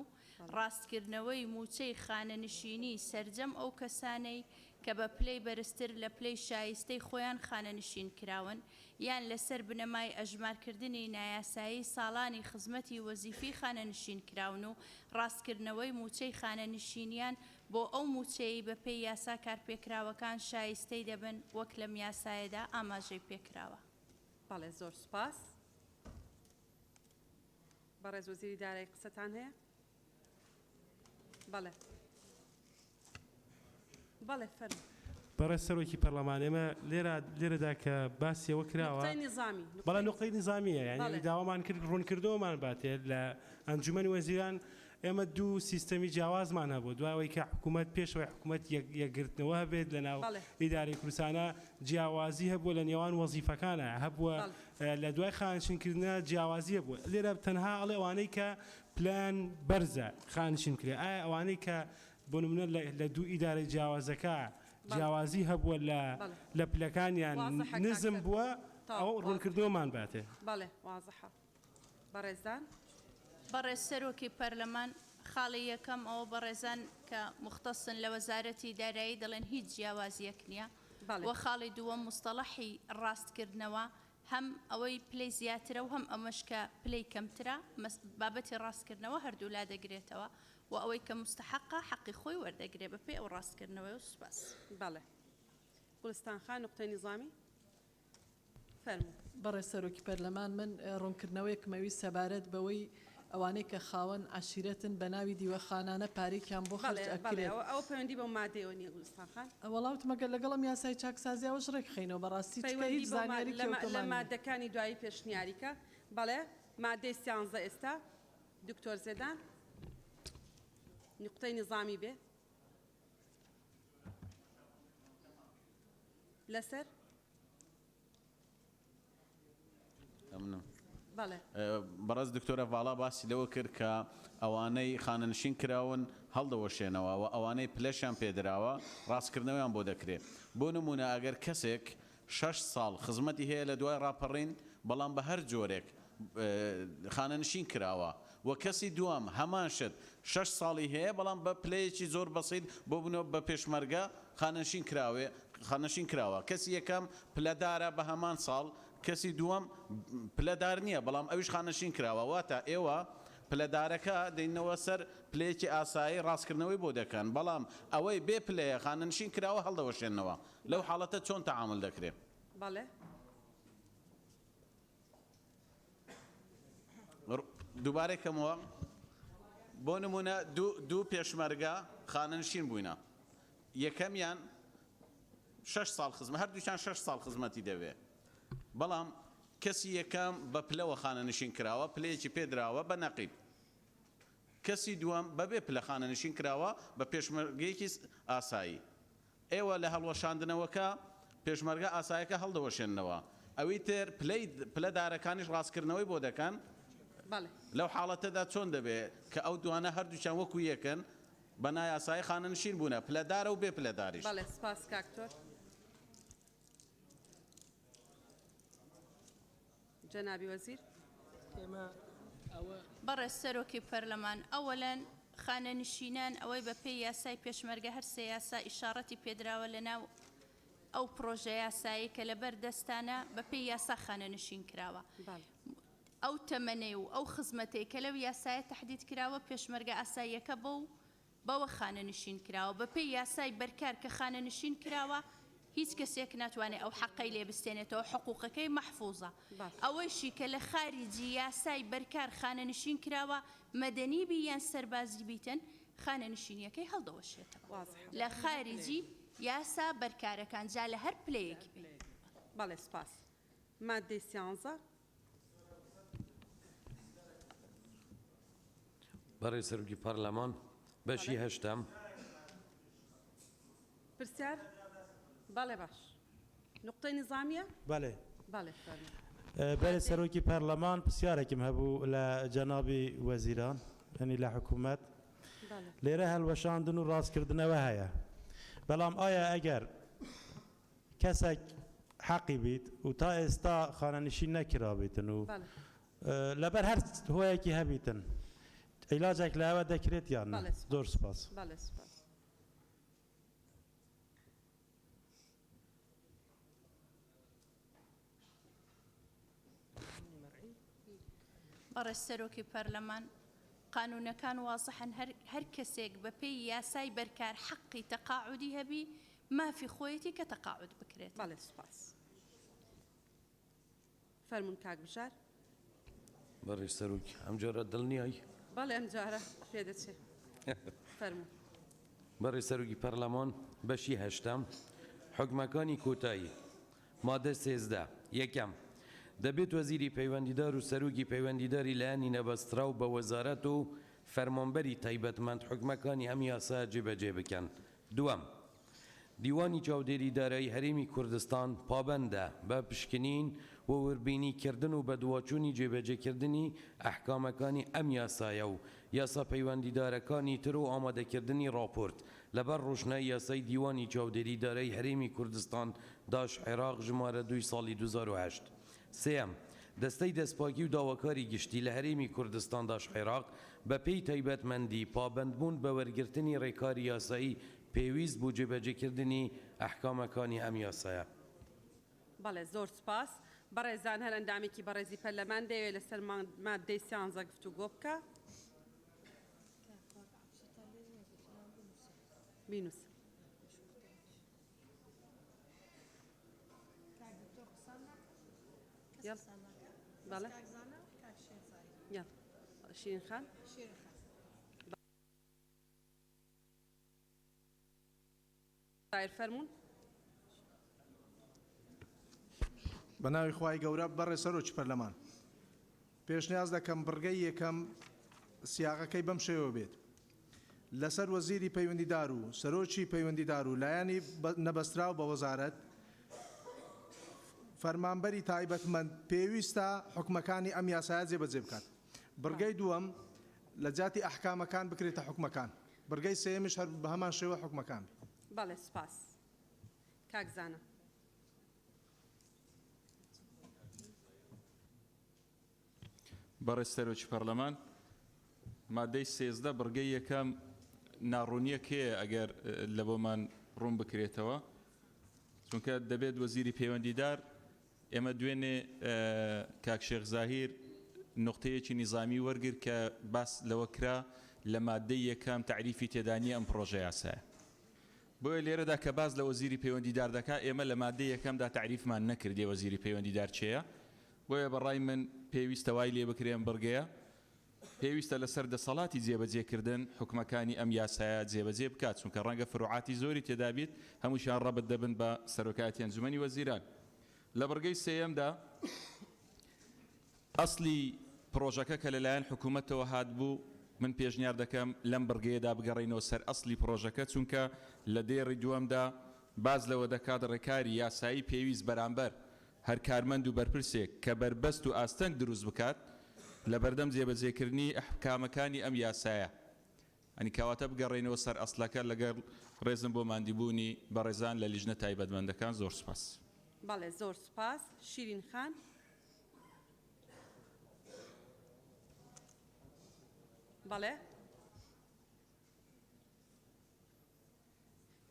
ڕاستکردنەوەی موچەی خانەنشینی سەرجەم ئەو کەسانەی کە بە پلەی بەرزتر لە پلەی شایستەی خۆیان خانەنشین کراون یان لەسەر بنەمای ئەژمارکردنی نایاسایی ساڵانی خزمەتی وەزیفی خانەنشین کراون و ڕاستکردنەوەی موچەی خانەنشینیان بۆ ئەو موچەی بە پێی یاسا کارپێکراوەکان شایستەی دەبن وەک لەم یاسایەدا ئاماژەی پێکراوە. بەڵێ زۆر سپاس. بەڕێز وەزیری دارایی قسەتان هەیە؟ بەڵێ. بەڵێ فەرموو. بەڕێز سەرۆکی پەرلەمان ئێمە لێرەدا کە باسیەوە کراوە بەڵام نقطەی نظامیە یعنی داوامان کرد ڕوونکردەوەمان باتێ لە ئەنجومەنی وەزیران ئێمە دوو سیستەمی جیاوازمان هەبوو دوایەوەی کە حکوومەت پێشەوەی حکوومەت یەکگرتنەوە هەبێت لە ناو ئیدارەی کوردستانە جیاوازی هەبووە لە نێوان وەزیفەکانە هەبووە لە دوای خانشینکردنە جیاوازی هەبووە لێرە تەنها ئەڵێ ئەوانەی کە پلان بەرزە خانشین کرێ ئایا ئەوانەی کە بۆ نمونە لە دوو ئیدارەی جیاوازەکە جیاوازی هەبووە لە پلەکانیان نزم بووە ئەو ڕوونکردنەوەمان باتێ. بەڵێ وازەحە. بەڕێزان بەڕێز سەرۆکی پەرلەمان خاڵی یەکەم ئەوە بەڕێزان کە مختصن لە وەزارەتی دارایی دەڵێن هیچ جیاوازیەک نییە وە خاڵی دووەم مستەڵەحی ڕاستکردنەوە هەم ئەوەی پلەی زیاترە و هەم ئەمەش کە پلەی کەمترە بابەتی ڕاستکردنەوە هەردوو لا دەگرێتەوە و ئەوەی کە مستحقە حەقی خۆی وەردەگرێ بەپێی ئەو ڕاستکردنەوەی و سوپاس. بەڵێ. گوڵستان خان نقطەی نظامی فەرموو. بەڕێز سەرۆکی پەرلەمان من ڕوونکردنەوەیەکمەوی سەبارەت بەوەی ئەوانەی کە خاوەن عشیرەتن بە ناوی دیوەخانانە پارێکیان بۆ خەڵک ئەکرێت ئەو پەیوەندی بە مادەیەوە نییە گوڵستان خان وەڵاوت مەگەر لەگەڵم یاسای چاکسازیەوەش ڕێک خینەوە بەڕاستی هیچ زانیاری لە مادەکانی دوایی پێشنیاریکە بەڵێ مادەی 13 ئێستا دکتۆر زێدان نقطەی نظامی بێ لەسەر بەڕێز دکتۆرە ڤاڵا باسی لەوە کرد کە ئەوانەی خانەنشین کراون هەڵدەوەشێنەوە و ئەوانەی پلەشیان پێدراوە ڕاستکردنەوەیان بۆ دەکرێت بۆ نمونە ئەگەر کەسێک 6 ساڵ خزمەتی هەیە لە دوای ڕاپەڕین بەڵام بە هەر جۆرێک خانەنشین کراوە و کەسی دوام هەمان شت 6 ساڵی هەیە بەڵام بە پلەیەکی زۆر بەسیط بۆ بنەوە بە پێشمەرگە خانەشین کراوە کەسی یەکەم پلەدارە بە هەمان ساڵ کەسی دووەم پلەدار نییە بەڵام ئەویش خانەشین کراوە واتە ئێوە پلەدارەکە دەینەوە سەر پلەیەکی ئاسایی ڕاستکردنەوەی بۆ دەکەن بەڵام ئەوەی بێ پلەیە خانەنشین کراوە هەڵدەوەشێنەوە لەو حاڵەتە چۆن تەعامل دەکرێت بەڵێ دووبارێکەمەوە بۆ نمونە دوو پێشمەرگە خانەنشین بووینە یەکەمیان 6 ساڵ خزمەت هەردووچان 6 ساڵ خزمەتی دەوێت بەڵام کەسی یەکەم بە پلەوە خانەنشین کراوە پلەیەکی پێدراوە بە نەقیب کەسی دووەم بەبێ پلە خانەنشین کراوە بە پێشمەرگەیەکی ئاسایی ئێوە لە هەڵوەشاندنەوەکە پێشمەرگە ئاسایەکە هەڵدەوەشێنەوە ئەوەی تر پلەدارەکانیش ڕاستکردنەوەی بۆ دەکەن لەو حاڵەتەدا چۆن دەبێت کە ئەو دوانە هەردووچان وەکو یەکەن بە نایاسایی خانەنشین بوونە پلەدارە و بێ پلەداریش بەڵێ سپاس کاکتۆر جەنابی وەزیر بەڕێز سەرۆکی پەرلەمان ئەوەلەن خانەنشینان ئەوەی بە پێی یاسای پێشمەرگە هەر سێ یاسا ئیشارەتی پێدراوە لەناو ئەو پرۆژە یاسایی کە لەبەر دەستانە بە پێی یاسا خانەنشین کراوە ئەو تەمەنەی و ئەو خزمەتەی کە لەو یاسایە تەحدید کراوە پێشمەرگە ئاساییەکە بەوە خانەنشین کراوە بە پێی یاسای بەرکار کە خانەنشین کراوە هیچ کەسێک ناتوانێت ئەو حەقەی لێ بستێنێتەوە حقوقەکەی مەحفوظە ئەوەیشی کە لە خارجی یاسای بەرکار خانەنشین کراوە مەدەنی بی یان سەربازی بیتن خانەنشینیەکەی هەڵدەوەشێتەوە لە خارجی یاسا بەرکارەکان جا لە هەر پلەیەکی بەڵێ سپاس مادەی 11 بەڕێز سەرۆکی پەرلەمان بەشی هەشتم پرسیار بەڵێ باش نقطەی نظامیە بەڵێ بەڵێ بەرێ سەرۆکی پەرلەمان پرسیارێکم هەبوو لە جەنابی وەزیران هەنی لە حکوومەت لێرە هەڵوەشاندن و ڕاستکردنەوە هەیە بەڵام ئایا ئەگەر کەسێک حەقی بیت و تا ئێستا خانەنشین نەکرابێتن و لەبەر هەر هۆیەکی هەبیتن عیلاجێک لەوە دەکرێت یان زۆر سپاس بەڵێ سپاس بەڕێز سەرۆکی پەرلەمان قانونەکان وازحن هەر کەسێک بە پێی یاسای بەرکار حەقی تەقاعودی هەبی مافی خۆیەتی کە تەقاعود بکرێت بەڵێ سپاس فەرمون کاک بژار بەڕێز سەرۆکی ئەم جۆرە دڵنیایی بەڵێ ئەم جارە پێدەچێت فەرمون بەڕێز سەرۆکی پەرلەمان بەشی هەشتم حکومەکانی کۆتایی مادە 13 یەکەم دەبێت وەزیری پەیوەندیدار و سەرۆکی پەیوەندیداری لایەنی نەبەستراو بە وەزارەت و فەرمانبەری تایبەتمەند حکومەکانی ئەم یاسا جێبەجێ بکەن دووەم دیوانی چاودێری دارایی هەرێمی کوردستان پابەندە بە پشکنین و وەربینیکردن و بەدواچوونی جێبەجێکردنی ئەحکامەکانی ئەم یاسایە و یاسا پەیوەندیدارەکانی تر و ئامادەکردنی راپۆرت لەبەر ڕۆژنای یاسای دیوانی چاودێری دارایی هەرێمی کوردستان داش عێراق ژمارە 2 ساڵی 2008 سێم دەستەی دەستپاکی و داواکاری گشتی لە هەرێمی کوردستان داش عێراق بە پێی تایبەتمەندی پابەندبوون بە وەرگرتنی ڕێکاری یاسایی پێویست بۆ جێبەجێکردنی ئەحکامەکانی ئەم یاسایە بەڵێ زۆر سپاس بەڕێزان هەر ئەندامێکی بەڕێزی پەرلەمان دەوێت لەسەر مادەی 13 گفتوگۆ بکە بینوس بەڵێ شیرین خان فەرمون بە ناوی خوای گەورە بەڕێ سەرۆکی پەرلەمان پێشنیاز دەکەم بڕگەی یەکەم سیاقەکەی بەم شێوە بێت لەسەر وەزیری پەیوەندیدار و سەرۆکی پەیوەندیدار و لایەنی نەبەستراو بە وەزارەت فەرمانبەری تایبەتمەند پێویستە حکومەکانی ئەم یاسایە جێبەجێ بکات بڕگەی دووەم لە جاتی ئەحکامەکان بکرێتە حکومەکان بڕگەی سێمیش هەر بە هەمان شێوە حکومەکان بەڵێ سپاس کاکزانە بەڕێز سەرۆکی پەرلەمان مادەی 13 بڕگەی یەکەم ناڕوونیە کێ ئەگەر لە بۆمان ڕوون بکرێتەوە چونکە دەبێت وەزیری پەیوەندیدار ئێمە دوێنێ کاک شێخ زاهیر نقطەیەکی نیزامی وەرگر کە باس لەوە کرا لە مادەی یەکەم تعریفی تێدانی ئەم پرۆژە یاسایە بۆیە لێرەدا کە باز لە وەزیری پەیوەندیدار دەکا ئێمە لە مادەی یەکەمدا تعریفمان نەکردێ وەزیری پەیوەندیدار چێیە بۆیە بەڕای من پێویستە وای لێ بکرێن بڕگەیە پێویستە لەسەر دەسەڵاتی جێبەجێکردن حکومەکانی ئەم یاسایە جێبەجێ بکات چونکە ڕەنگە فروعاتی زۆری تێدا بیت هەمووشیان ڕەبت دەبن بە سەرۆکایەتی ئەنجومەنی وەزیران لە بڕگەی سێیەمدا ئەسلی پرۆژەکە کە لەلایەن حکوومەتەوە هات بوو من پێشنیار دەکەم لەم بڕگەیەدا بگەڕێنەوە سەر ئەسلی پرۆژەکە چونکە لە دێڕی دووەمدا باز لەوە دەکات ڕێکاری یاسایی پێویست بەرامبەر هەر کارمەند و بەرپرسێک کە بربەست و ئاستەنگ دروست بکات لە بەردەم جێبەجێکردنی ئەحکامەکانی ئەم یاسایە ئەنی کەواتە بگەڕێنەوە سەر ئەسلەکە لەگەڵ ڕێزم بۆ ماندیبوونی بەڕێزان لە لیژنە تایبەتمەندەکان زۆر سوپاس. بەڵێ زۆر سوپاس. شیرین خان. بەڵێ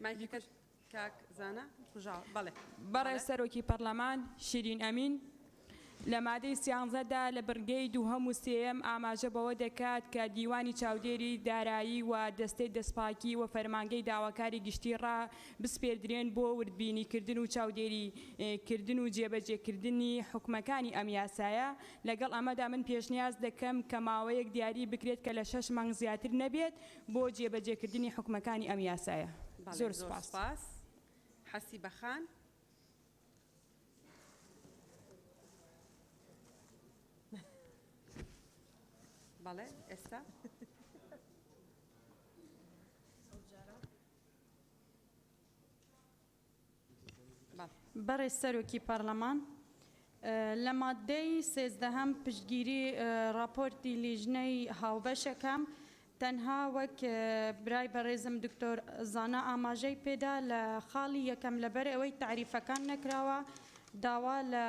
مایکەکەت کاک زانە کوژاوە. بەڵێ بەڕێ سەرۆکی پەرلەمان شیرین ئەمین لە مادەی سیانزەدا لە بڕگەی دووهەم و سێیەم ئاماژە بەوە دەکات کە دیوانی چاودێری دارایی و دەستەی دەستپاکی و فەرمانگەی داواکاری گشتی ڕا بسپێردرێن بۆ وردبینیکردن و چاودێریکردن و جێبەجێکردنی حکومەکانی ئەم یاسایە لەگەڵ ئەمەدا من پێشنیاز دەکەم کە ماوەیەک دیاری بکرێت کە لە 6 مانگ زیاتر نەبێت بۆ جێبەجێکردنی حکومەکانی ئەم یاسایە. زۆر سوپاس. حەسیبە خان. بەڵێ ئێستا بەڕێ سەرۆکی پەرلەمان لە مادەی سێزدەهەم پشتگیری راپۆرتی لیژنەی هاوبەشەکەم تەنها وەک برای بەڕێزم دکتۆر زانا ئاماژەی پێدا لە خاڵی یەکەم لەبەر ئەوەی تعریفەکان نەکراوە داوا لە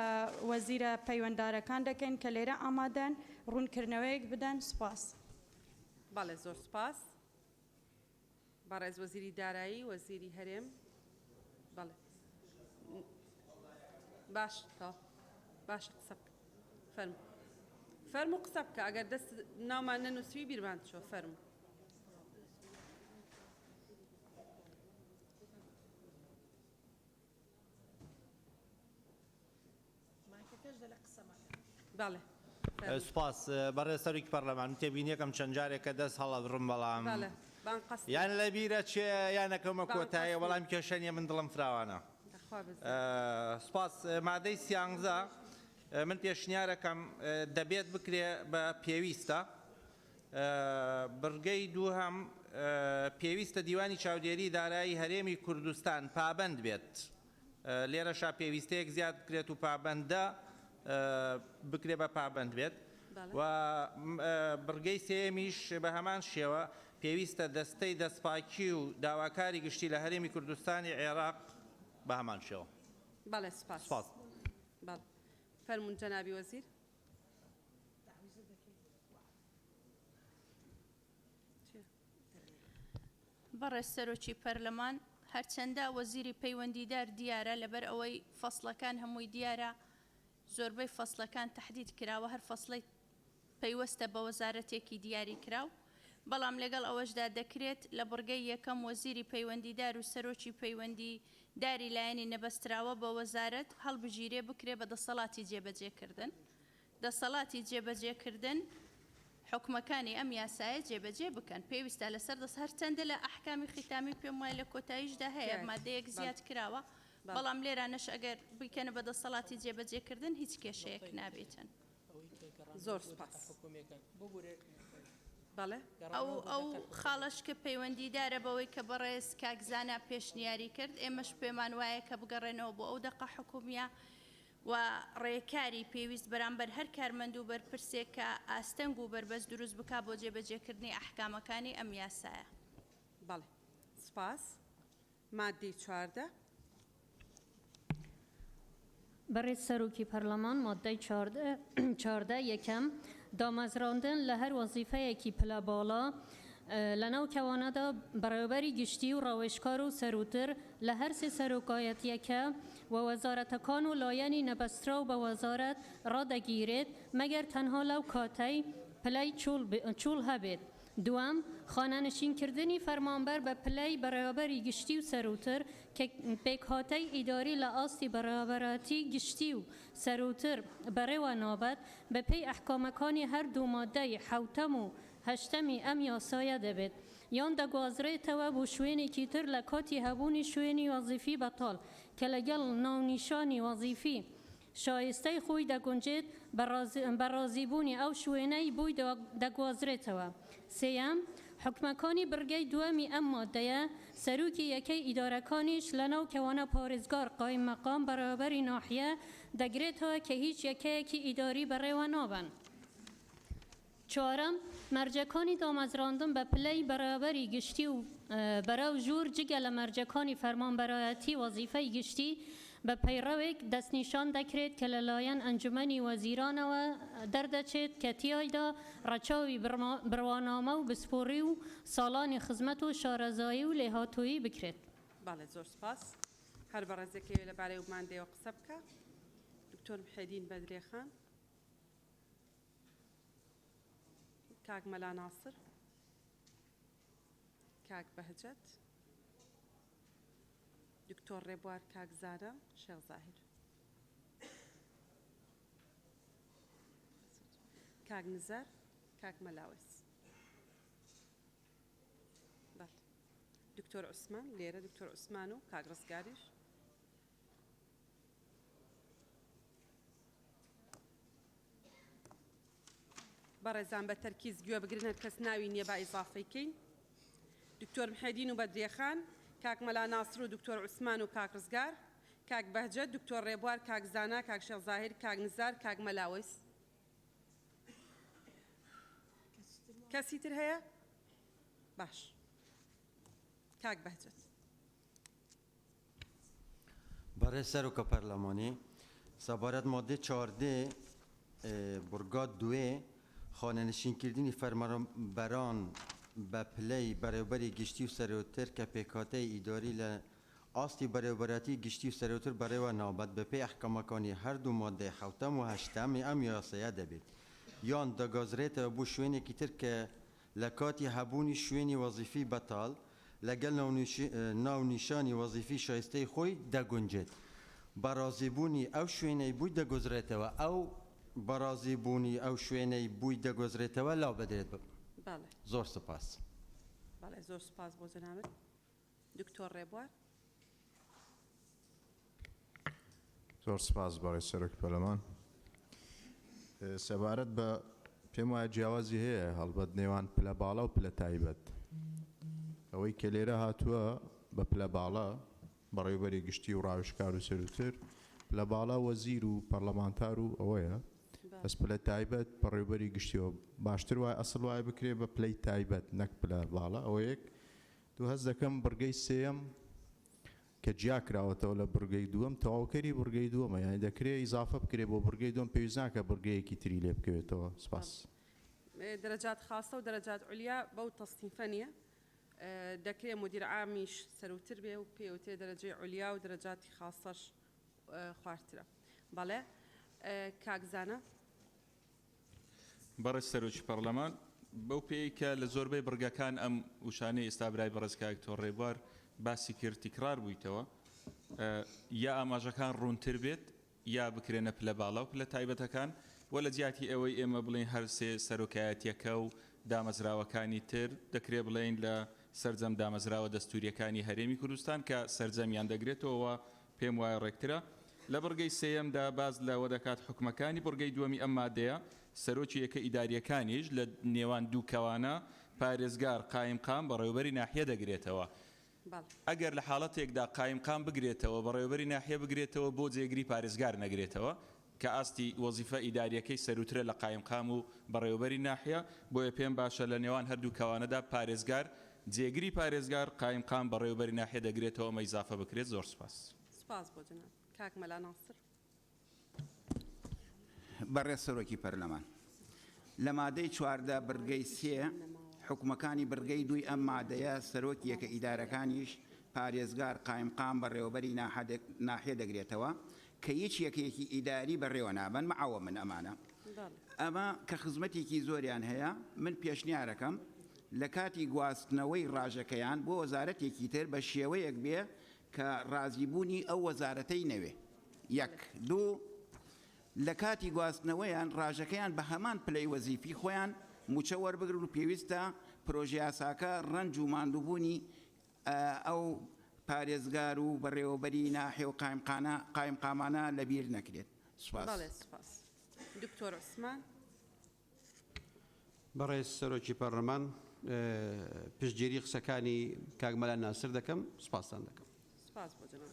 وەزیرە پەیوەنددارەکان دەکەین کە لێرە ئامادەن ڕوونکردنەوەیەک بدەن. سوپاس. بەڵێ زۆر سوپاس. بەڕێز وەزیری دارایی وەزیری هەرێم. بەڵێ باش باشە قسە بکە. فەرموو قسە بکە ئەگەر دەست ناومان نەنووسوی بیرمان چۆ فەرموو. بەڵێ سوپاس بەڕێز سەرۆکی پەرلەمان تێبینیەکەم چەند جارێکە دەست هەڵەدڕم بەڵام یان لە بیرە چێ یانەکەمە کۆتایە وەڵام کێشەنیە من دڵم فراوانە. سوپاس. مادەی سیانزە من پێشنیارەکەم دەبێت بکرێ بە پێویستە بڕگەی دووهەم پێویستە دیوانی چاودێری دارایی هەرێمی کوردستان پابەند بێت لێرەشا پێویستەیەک زیاد بکرێت و پابەندە بکرێ بە پابەند بێت و بڕگەی سێمیش بە هەمان شێوە پێویستە دەستەی دەستپاکی و داواکاری گشتی لە هەرێمی کوردستانی عێراق بە هەمان شێوە. بەڵێ سوپاس. فەرموون جەنابی وەزیر. بەڕێز سەرۆکی پەرلەمان هەرچەندە وەزیری پەیوەندیدار دیارە لەبەر ئەوەی فەسڵەکان هەمووی دیارە زۆربەی فەسڵەکان تەحدید کراوە هەر فەسڵی پەیوەستە بە وەزارەتێکی دیاری کراو بەڵام لەگەڵ ئەوەشدا دەکرێت لە بڕگەی یەکەم وەزیری پەیوەندیدار و سەرۆکی پەیوەندی داری لایەنی نەبەستراوە بە وەزارەت هەڵبژیرێ بکرێ بە دەسەڵاتی جێبەجێکردن. دەسەڵاتی جێبەجێکردن حکومەکانی ئەم یاسایە جێبەجێ بکەن پێویستە لەسەر دەست هەرچەندە لە ئەحکامی ختامی پێم وایە لە کۆتاییشدا هەیە مادەیەک زیاد کراوە بەڵام لێرانەش ئەگەر بکەنە بە دەسەڵاتی جێبەجێکردن هیچ کێشەیەک نابێتن. زۆر سوپاس. ئەو خاڵش کە پەیوەندیدارە بەوەی کە بەڕێز کاکزانە پێشنیاری کرد ئێمەش پێمان وایە کە بگەڕێنەوە بۆ ئەو دەقە حکومیە و ڕێکاری پێویست بەرامبەر هەر کارمەند و بەرپرسێک کە ئاستەنگ و بەربەست دروست بک بۆ جێبەجێکردنی ئەحکامەکانی ئەم یاسایە. بەڵێ سوپاس. مادەی 14. بەڕێز سەرۆکی پەرلەمان مادەی 14 یەکەم دامەزراندن لە هەر وەزیفەیەکی پلە باڵا لەناو کەوانەدا بەڕێوەبەری گشتی و ڕەوێژکار و سەروتر لە هەر سێ سەرۆکایەتیەکە و وەزارەتەکان و لایەنی نەبەسترا و بە وەزارەت ڕادەگیرێت مەگەر تەنها لەو کاتەی پلەی چوڵ هەبێت. دوام، خانەنشینکردنی فەرمانبەر بە پلەی بەڕێوەبەری گشتی و سەروتر کە پێکهاتەی ئیداری لە ئاستی بەڕێوەبەراتی گشتی و سەروتر بەڕێوە نابێت بە پێی ئەحکامەکانی هەردوو مادەی حەوتەم و هەشتەمی ئەم یاسایە دەبێت یان دەگوازرێتەوە بۆ شوێنێکی تر لە کاتی هەبوونی شوێنی وەزیفی بەتاڵ کە لەگەڵ ناونیشانی وەزیفی شایستەی خۆی دەگونجێت بە ڕازیبوونی ئەو شوێنەی بووی دەگوازرێتەوە. سێەم، حکومەکانی بڕگەی دووەمی ئەم مادەیە سەرۆکی یەکەی ئیدارەکانیش لەناو کەوانە پارێزگار قایم مەقام بەڕێوەبەری ناحیە دەگرێتەوە کە هیچ یەکەیەکی ئیداری بەڕێوە نابن. چوارم، مەرجەکانی دامەزراندن بە پلەی بەڕێوەبەری گشتی و بەرەو ژوور جگە لە مەرجەکانی فەرمانبەرایەتی وەزیفەی گشتی بە پەیڕەوێک دەستنیشان دەکرێت کە لەلایەن ئەنجومەنی وەزیرانەوە دەردەچێت کە تیایدا ڕەچاوی بڕوانامە و بسپۆڕی و ساڵانی خزمەت و شارەزایی و لێهاتوویی بکرێت. باڵێ زۆر سپاس. هەر بەڕێزێکی لەبارەی و مادەیەوە قسە بکە. دکتۆر محەدین بەدرێخان، کاک مەلا ناسر، کاک بەهجەت، دکتۆر ڕێبوار، کاک زارە، شێخ زاهیر، کاک نزار، کاک مەلاوێس. دکتۆر عوسمان لێرە، دکتۆر عوسمان و کاک ڕزگاریش. بەڕێزان بە تەرکیز گوێ بگرن، هەر کەس ناوی نییە با ئیزافەیکەین. دکتۆر محەدین و بەدرێخان، کاک مەلا ناسر و دکتۆر عوسمان و کاک ڕزگار، کاک بەهجەت، دکتۆر ڕێبوار، کاک زانا، کاک شێخ زاهیر، کاک نزار، کاک مەلاوێس. کەسی تر هەیە؟ باش. کاک بەهجەت. برای سەرۆکە پەرلەمانی سەبارەت مادەی 14 بورگا دوێ خانەنشینکردنی فەرمانبەران بە پلەی بەڕێوەبەری گشتی و سەرۆتر کە پێکهاتەی ئیداری لە ئاستی بەڕێوەبەراتی گشتی و سەرۆتر بەڕێوە نابێت بە پێی ئەحکامەکانی هەردوو مادەی حەوتەم و هەشتەمی ئەم یاسایە دەبێت یان دەگازرێتەوە بۆ شوێنێکی تر کە لە کاتی هەبوونی شوێنی وەزیفی بەتاڵ لەگەڵ ناونیشانی وەزیفی شایستەی خۆی دەگونجێت. بەڕازیبوونی ئەو شوێنەی بووی دەگۆزرێتەوە ئەو بەڕازیبوونی ئەو شوێنەی بووی دەگۆزرێتەوە لاو بدرێت. زۆر سپاس. باڵێ زۆر سپاس بۆ جەنابەت. دکتۆر ڕێبوار. زۆر سپاس بەڕێز سەرۆکی پەرلەمان. سەبارەت بە پێم وایە جیاوازی هەیە هەڵبەت نێوان پلە باڵا و پلە تایبەت. ئەوەی کە لێرە هاتووە بە پلە باڵا بەڕێوەبەری گشتی و ڕاوێژکار و سەرۆتر، پلە باڵا وەزیر و پەرلەمانتار و ئەوەیە، بەس پلە تایبەت بەڕێوەبەری گشتیەوە باشتر وایە ئەسڵ وایە بکرێ بە پلەی تایبەت نەک پلە باڵا. ئەوە یەک. دوو هەست دەکەم بڕگەی سێەم کە جیا کراوەتەوە لە بڕگەی دووەم تەواوکەری بڕگەی دووەمە، یعنی دەکرێت ئیزافە بکرێت بۆ بڕگەی دووەم، پێویست ناکە بڕگەیەکی تری لێ بکەوێتەوە. سپاس. دەرەجات خاستە و دەرەجات عولیا بەو تەستیفە نیە، دەکرێت مدیر عامیش سەروتر بێ و پێوتێ دەرەجەی عولیا و دەرەجاتی خاستەش خواردترە. بەڵێ کاک زانە. بەڕێز سەرۆکی پەرلەمان، بەو پێی کە لە زۆربەی بڕگەکان ئەم وشانەی ئێستا برای بەڕێز کاک تۆ ڕێبوار باسی کرد تیکرار بوویتەوە، یا ئاماژەکان ڕوونتر بێت یا بکرێنە پلە باڵا و پلە تایبەتەکان، و لە جیاتی ئەوەی ئێمە بڵێن هەر سێ سەرۆکایەتیەکە و دامەزراوەکانی تر دەکرێت بڵێن لە سەرجەم دامەزراوە دەستوریەکانی هەرێمی کوردستان کە سەرجەمیان دەگرێتەوە، پێم وایە ڕێکترە. لە بڕگەی سێەمدا باز لەوە دەکات حکومەکانی بڕگەی دووەمی ئەم مادەیە سەرۆکی یەکە ئیداریەکانیش لە نێوان دوو کەوانە پارێزگار قایمقام بەڕێوەبەری ناحیە دەگرێتەوە. ئەگەر لە حاڵەتێکدا قایمقام بگرێتەوە بەڕێوەبەری ناحیە بگرێتەوە بۆ جێگری پارێزگار نەگرێتەوە کە ئاستی وەزیفە ئیداریەکەی سەروترە لە قایمقام و بەڕێوەبەری ناحیە، بۆیە پێم باشە لە نێوان هەردوو کەوانەدا پارێزگار جێگری پارێزگار قایمقام بەڕێوەبەری ناحیە دەگرێتەوە ئەمە ئیزافە بکرێت. زۆر سپاس. سپاس بۆ جەناب. کاک مەلا ناسر. بەڕێز سەرۆکی پەرلەمان، لە مادەی 14 بڕگەی 3 حکومەکانی بڕگەی دوی ئەم مادەیە سەرۆکیەکە ئیدارەکانیش پارێزگار قایمقام بەڕێوەبەری ناحیە دەگرێتەوە کە هیچ یەکێکی ئیداری بەڕێوە نابن معاوە من ئەمانە ئەمە کە خزمەتێکی زۆریان هەیە من پێشنیارەکەم لە کاتی گواستنەوەی ڕاژەکەیان بۆ وەزارەتێکی تر بە شێوەیەک بێ کە ڕازیبوونی ئەو وەزارەتەی نەوێ یەک دوو لە کاتی گواستنەوەیان ڕاژەکەیان بە هەمان پلەی وەزیفی خۆیان موچە وەربگرن و پێویستە پرۆژه یاساکە ڕەنج و ماندووبوونی ئەو پارێزگار و بەڕێوەبەری ناحێ و قایمقامانە لەبیر نەکرێت. سپاس. دکتۆر عوسمان. بەڕێز سەرۆکی پەرلەمان پشتگیری قسەکانی کاک مەلا ناسر دەکەم سپاسان دەکەم. سپاس بۆ جەناب.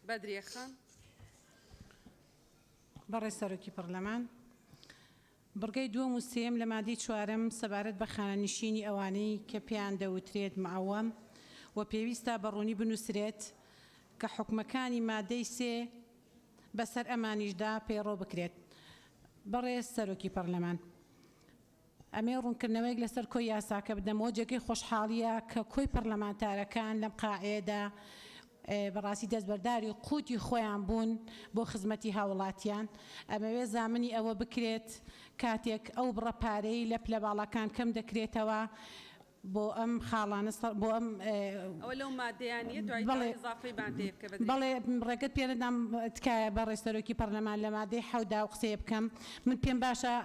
بەدریە خان. بەڕێز سەرۆکی پەرلەمان بڕگەی دووەم و سێم لە مادەی چوارەم سەبارەت بە خانەنشینی ئەوانەی کە پێیان دەوترێت معەوەم و پێویستە بەڕوونی بنووسرێت کە حکومەکانی مادەی سێ بەسەر ئەمانیشدا پەیڕۆ بکرێت. بەڕێز سەرۆکی پەرلەمان ئەمێ ڕوونکردنەوەیەک لەسەر کۆی یاساکە بدەمەوە جێگەی خۆشحاڵیە کە کۆی پەرلەمانتارەکان لەم قاعێدا بەڕاستی دەستبەرداری قوتی خۆیان بوون بۆ خزمەتی هاوڵاتیان ئەمەوێ زامنی ئەوە بکرێت کاتێک ئەو بڕەپارەی لە پلەباڵەکان کەم دەکرێتەوە بۆ ئەم خاڵانە بۆ ئەم ئەوە لەو مادەیانە دوای ئضافەی مادەیە بکە بەڵێ ڕێگەت پێدەدام تکایە بەڕێز سەرۆکی پەرلەمان لە مادەی حەودا و قسەیە بکەم من پێم باشە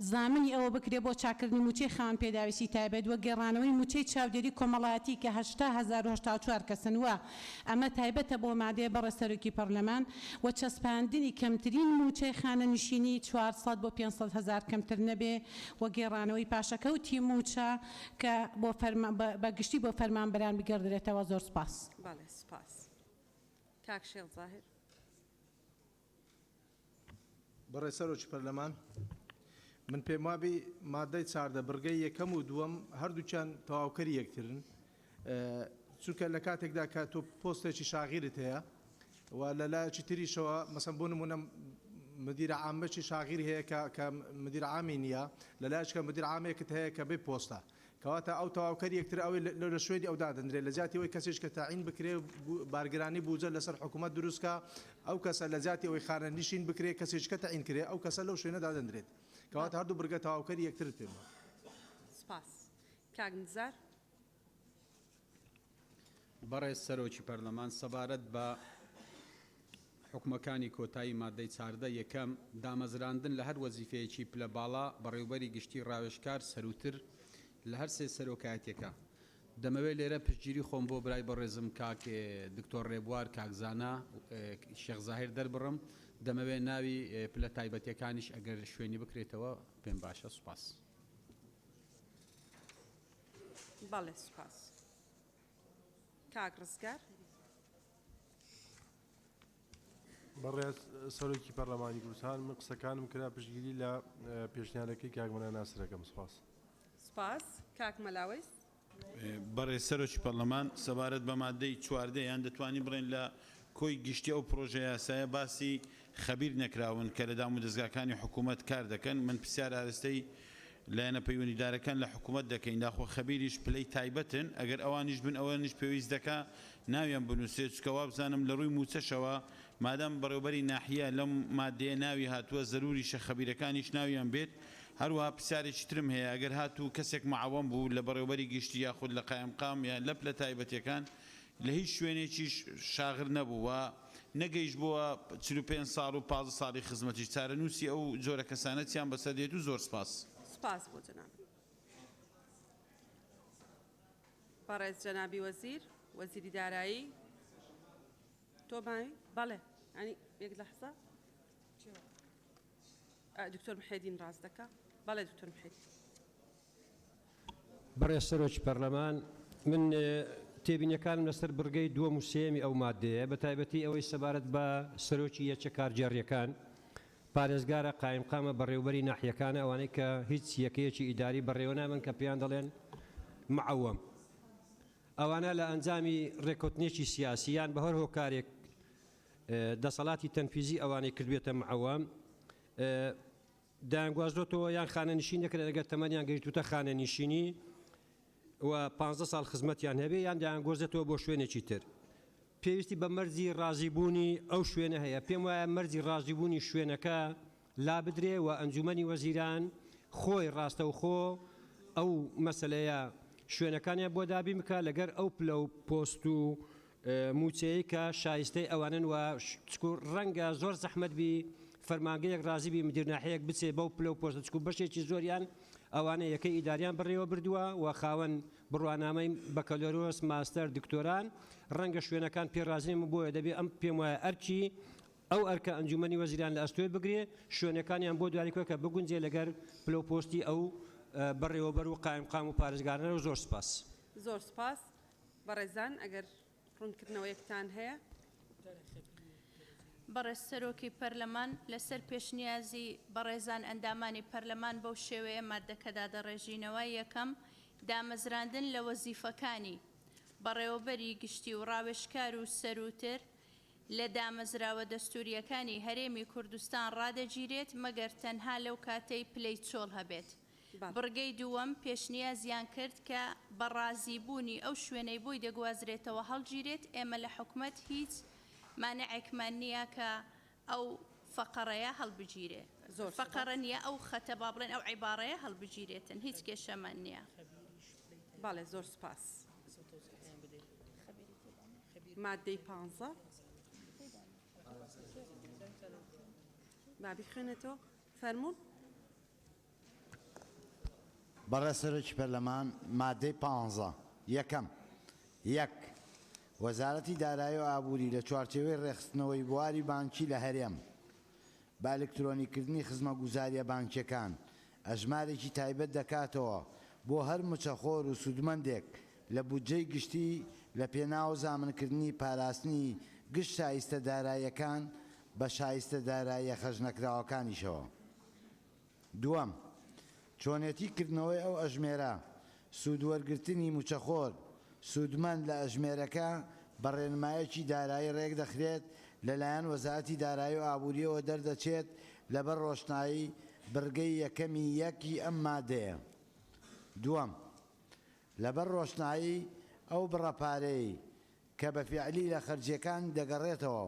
زامنی ئەوە بکرێ بۆ چاکردنی موچەی خاوەن پێداویستی تایبەت وە گێڕانەوەی موچەی چاودێری کۆمەڵایەتی کە 8,084 کەسن وە ئەمە تایبەتە بۆ مادەیە بەڕێز سەرۆکی پەرلەمان و چەسپاندنی کەمترین موچەی خانەنشینی 400 بۆ 500,000 کەمتر نەبێ و گێڕانەوەی پاشەکەوتی موچە کە بەگشتی بۆ فەرمانبەران بگەڕدرێتەوە. زۆر سپاس. بەڵێ سپاس. کاک شێخ زاهر. بەڕێز سەرۆکی پەرلەمان من پێم وابی مادەی چاردە بڕگەی یەکەم و دووەم هەردووچیان تەواوکەری یەکترن چونکە لە کاتێکدا کە تۆ پۆستێکی شاغیرت هەیە و لە لایەکی تریشەوە مەسەن بۆ نمونە مدیرە عامەکی شاغیری هەیە کە مدیرە عامی نییە لە لایەکە مدیرە عامێکت هەیە کە بێ پۆستە کەواتە ئەو تەواوکەری یەکتر ئەوەی لە شوێنی ئەو دادەنرێت لە جاتی ئەوەی کەسێک کە تاعین بکرێ بارگرانی بوجە لەسەر حکوومەت دروستکە ئەو کەسە لە جاتی ئەوەی خانەنشین بکرێ کەسێک کە تاعین کرێ ئەو کەسە لەو شوێنە دادەنرێت کەواتە هەردوو بڕگە تەواوکەری یەکتر پێم. سپاس. کاک نزار. بەڕێز سەرۆکی پەرلەمان سەبارەت بە حکومەکانی کۆتایی مادەی چاردە یەکەم دامەزراندن لە هەر وەزیفەیەکی پلە باڵا بەڕێوەبەری گشتی ڕاوێژکار سەروتر لە هەر سێ سەرۆکایەتێکە دەمەوێت لێرە پشتگیری خۆم بۆ برای بەڕێزم کاک دکتۆر ڕێبوار کاکزانە شێخ زاهر دەربڕم دەمەوێت ناوی پلە تایبەتیەکانیش ئەگەر شوێنی بکرێتەوە پێم باشە. سوپاس. بەڵێ سوپاس. کاک ڕزگار. بەڕێز سەرۆکی پەرلەمانی کوردستان من قسەکانم کرا پشتگیری لە پێشنیارەکەی کاک مەلا ناسرەکەم. سپاس. سپاس. کاک مەلاوەیس. بەڕێز سەرۆکی پەرلەمان سەبارەت بە مادەی چواردەیان دەتوانین بڕێن لە کۆی گشتی ئەو پرۆژە یاسایە باسی خەبیر نەکراون کە لە دام و دەستگاکانی حکوومەت کار دەکەن من پرسیار ئاراستەی لایەنە پەیوەندیدارەکان لە حکوومەت دەکەین داخۆ خەبیریش پلەی تایبەتن ئەگەر ئەوانیش بن ئەوانیش پێویست دەکا ناویان بنووسێت چکەوا بزانم لە ڕووی موچەشەوە مادام بەڕێوەبەری ناحیە لەم مادەیە ناوی هاتووە زەروریشە خەبیرەکانیش ناویان بێت هەروەها پرسیارێکی ترم هەیە ئەگەر هاتوو کەسێک معاوەم بوو لە بەڕێوەبەری گشتی یاخود لە قایمقام یان لە پلە تایبەتیەکان لە هیچ شوێنێکی شاغر نەبوو و نەگەیشت بووە 45 ساڵ و 15 ساڵی خزمەتی چارەنووسی ئەو جۆرە کەسانەتیان بەسەر دێت و زۆر سپاس. سپاس بۆ جەناب. بەڕێز جەنابی وەزیر وەزیری دارایی تۆ ماوی بەڵێ ینی یەک لەحزە دکتۆر محێدین ڕاست دەکا. بەڵێ دکتۆر محێدین. بەڕێز سەرۆکی پەرلەمان من تێبینیەکانم لەسەر بڕگەی دووەم و سێمی ئەو مادەیە بە تایبەتی ئەوەی سەبارەت بە سەرۆکی یەکە کارجێڕیەکان پارێزگارە قایمقامە بەڕێوەبەری ناحیەکانە ئەوانەی کە هیچ یەکەیەکی ئیداری بەڕێوە نابن کە پێیان دەڵێن معەوەم ئەوانە لە ئەنجامی ڕێکوتنێکی سیاسییان بە هەر هۆکارێک دەسەڵاتی تەنفیزی ئەوانەی کردوێتە معەوەم دایانگوازرێتەوە یان خانەنشین دەکرێت ئەگەر تەمەنیان گەیشتوتە خانەنشینی و 15 ساڵ خزمەتیان هەبێ یان دایانگۆزێتەوە بۆ شوێنێکی تر پێویستی بە مەرجی ڕازیبوونی ئەو شوێنە هەیە پێم وایە مەرجی ڕازیبوونی شوێنەکە لا بدرێ و ئەنجومەنی وەزیران خۆی ڕاستەوخۆ ئەو مەسلەیە شوێنەکانیان بۆ دابی بکە لەگەر ئەو پلە و پۆست و موچەیە کە شایستەی ئەوانن و ڕەنگە زۆر زەحمەت بی فەرمانگەیەک ڕازی بی مدیرناحەیەک بچێ بەو پلە و پۆستە چکو بەشێکی زۆریان ئەوانە یەکەی ئیداریان بڕێوە بردووە و خاوەن بڕوانامەی بەکەلۆرۆس ماستەر دکتۆران ڕەنگە شوێنەکان پێڕازیم بۆیە دەبێت ئەم پێم وایە ئەرکی ئەو ئەرکە ئەنجومەنی وەزیران لە ئەستۆی بگرێ شوێنەکانیان بۆ دواییکە کە بگونجێ لەگەر پلە و پۆستی ئەو بەڕێوەبەر و قایم و پارێزگارانەوە زۆر سپاس زۆر سپاس بەڕێزان ئەگەر ڕوونکردنەوەیەکتان هەیە بەڕێز سەرۆکی پەرلەمان لەسەر پێشنیازی بەڕێزان ئەندامانی پەرلەمان بەو شێوەیە مادەکەدا دەڕێژینەوە یەکەم دامەزراندن لە وەزیفەکانی بەڕێوەبەری گشتی و ڕاوێژکار و سەروتر لە دامەزراوە دەستوریەکانی هەرێمی کوردستان ڕادەگیرێت مەگەر تەنها لەو کاتەی پلەی چۆڵ هەبێت بڕگەی دووەم پێشنیازیان کرد کە بەڕازیبوونی ئەو شوێنەی بۆی دەگوازرێتەوە هەڵگیرێت ئێمە لە حکومەت هیچ مانعێکمان نییە کە ئەو فەقەڕەیە هەڵبگیرێ فەقەرە نییە ئەو خەتە با بڵێن ئەو عیبارەیە هەڵبگیرێتن هیچ کێشەمان نییە باڵێ زۆر سپاس مادەی 15 بابی خوێنێتەوە فەرموون بەڕێز سەرۆکی پەرلەمان مادەی 15 یەکەم یەک وەزارەتی دارایی و ئابووری لە چوارچێوەی ڕێخستنەوەی بواری بانکی لە هەرێم با ئەلکترۆنیکردنی خزمە گوزاریە بانکیەکان ئەژمارێکی تایبەت دەکاتەوە بۆ هەر مچەخۆر و سوودمەندێک لە بودجەی گشتی لە پێناو زامنکردنی پاراستنی گشت شایستە داراییەکان بە شایستە داراییە خەژنەکراوەکانیشەوە. دووەم چۆنێتیکردنەوەی ئەو ئەژمێرە سوودوەرگرتنی موچەخۆر سوودمەند لە ئەژمێرەکە بە ڕێنمایەکی دارایی ڕێک دەخرێت لەلایەن وەزارەتی دارایی و ئابووریەوە دەردەچێت لەبەر ڕۆشنایی بڕگەی یەکەمی یەکی ئەم مادەیە. دووەم لەبەر ڕۆشنایی ئەو بڕەپارەی کە بە فیعلی لە خەرجیەکان دەگەڕێتەوە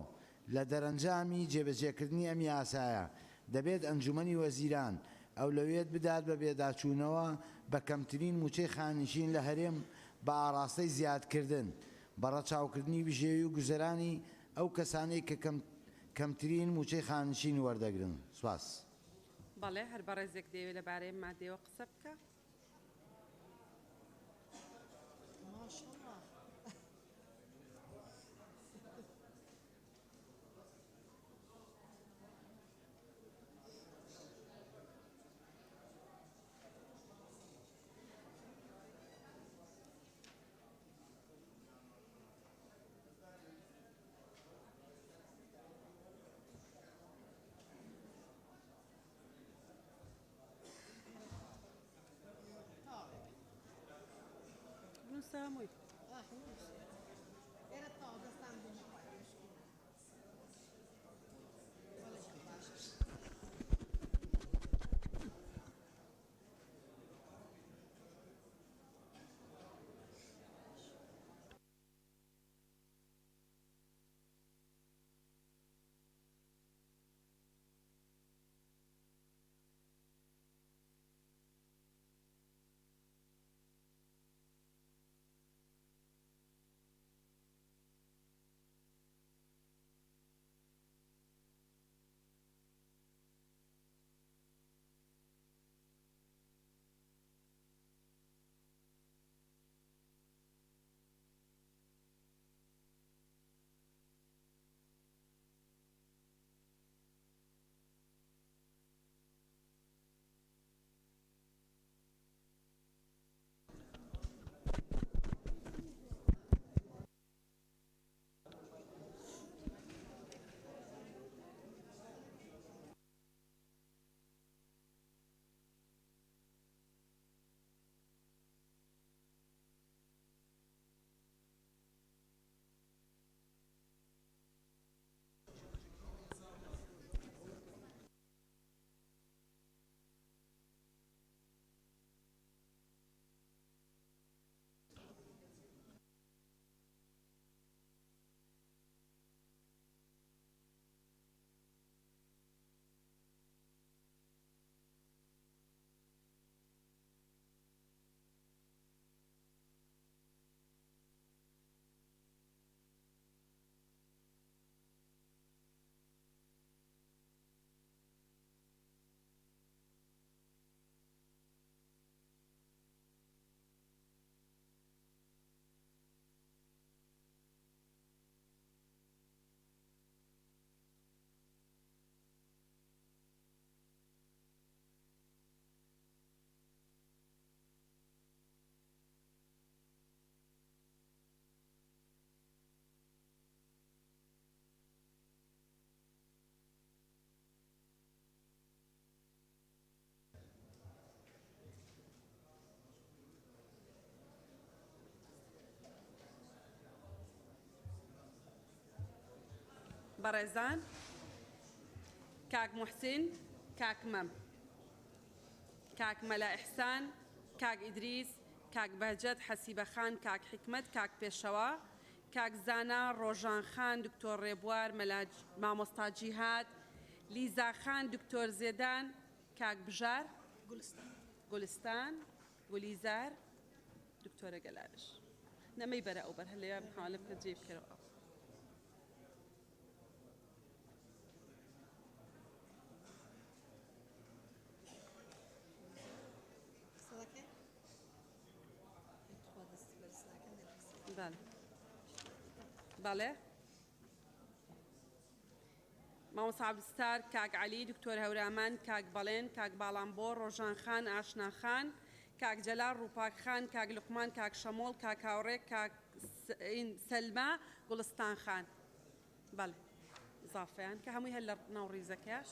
لە دەرەنجامی جێبەجێکردنی ئەم یاسایە دەبێت ئەنجومەنی وەزیران ئەولەویەت بدات بە بێداچوونەوە بە کەمترین موچەی خانشین لە هەرێم بە ئاراستەی زیادکردن بە ڕەچاوکردنی بژێوی و گوزەرانی ئەو کەسانەی کە کەمترین موچەی خانشین وەردەگرن. سواس. بەڵێ هەر بەڕێزێک دەوێت لەبارەی مادەیەوە قسە بکە. بەڕێزان کاک محسین کاک مەم کاک مەلا ئیحسان کاک ئیدریس کاک بەهجەت حەسیبەخان کاک حکمت کاک پێشەوە کاک زانا ڕۆژان خان دکتۆر ڕێبوار مامۆستا جیهاد لیزا خان دکتۆر زێدان کاک بژار گولستان گولیزار دکتۆرە گەلارش نەمەی بەرە ئەو بەر هەلەیە حاڵە بکە جێ بکەرەوە بەڵێ مامۆستا عەبدولستار کاک عەلی دکتۆر هەورامان کاک بەڵێن کاک باڵامبۆ ڕۆژان خان ئاشنا خان کاک جەلال ڕووپاک خان کاک لوقمان کاک شەمۆڵ کاک هاوڕێک کاک سەلما گوڵستان خان بەڵێ زافیان کە هەمووی هەر لە ناو ڕیزەکەش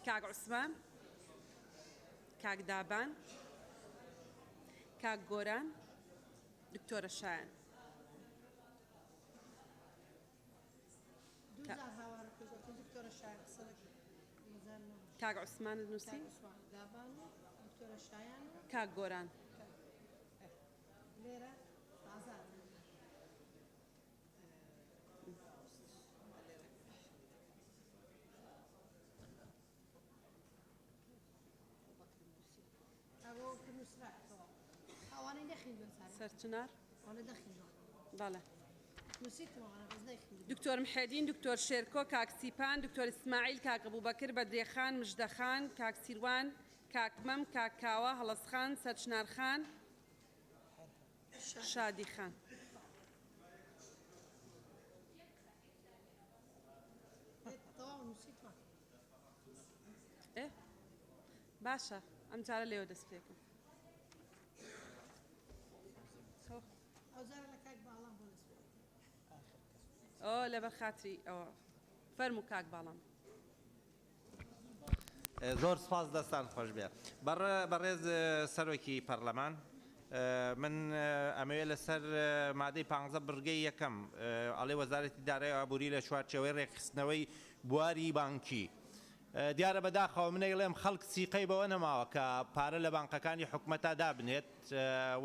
کاک عوسمان کاک دابان کاک گۆران دکتۆرە شایان کاک عوسمان نووسی کاک گۆران سەرچنار بەڵێ دکتۆر محێدین دکتۆر شێرکۆ کاک سیپان دکتۆر ئیسماعیل کاک ئەبوبەکر بەدرێخان مژدەخان کاک سیروان کاک مەم کاک کاوە هەڵەسخان سەرچنارخان شادی خان باشە ئەم جارە لێوە دەست پێکم ئەو لەبەر خاتری ئەوە فەرموو کاک باڵام زۆر سپاس دەستان خۆش بێ بەڕێز سەرۆکی پەرلەمان من ئەمەوێ لەسەر مادەی 15 بڕگەی یەکەم ئەڵێ وەزارەتی دارایی ئابووری لە چوارچێوەی ڕێکخستنەوەی بواری بانکی دیارە بەداخەوە منەیڵێم خەڵک سیقەی بەوە نەماوە کە پارە لە بانقەکانی حکومەتا دابنێت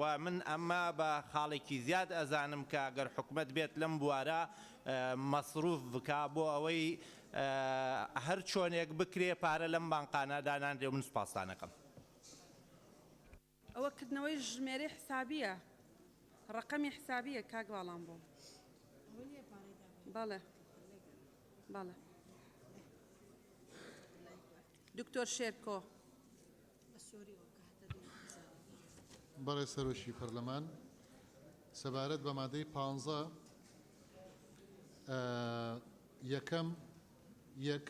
و من ئەمە بە خاڵێکی زیاد ئەزانم کە ئەگەر حکومەت بێت لەم بوارە مەسروف بکا بۆ ئەوەی هەر چۆنێک بکرێ پارە لەم بانقانە دانانرێ من سوپاسدانەکەم ئەوە کردنەوەی ژمێرەی حسابیە ڕقەمی حسابیە کاک باڵام بۆ بەڵێ بەڵێ دکتۆر شێرکۆ بەڕێز سەرۆکی پەرلەمان سەبارەت بە مادەی 15 یەکەم یەک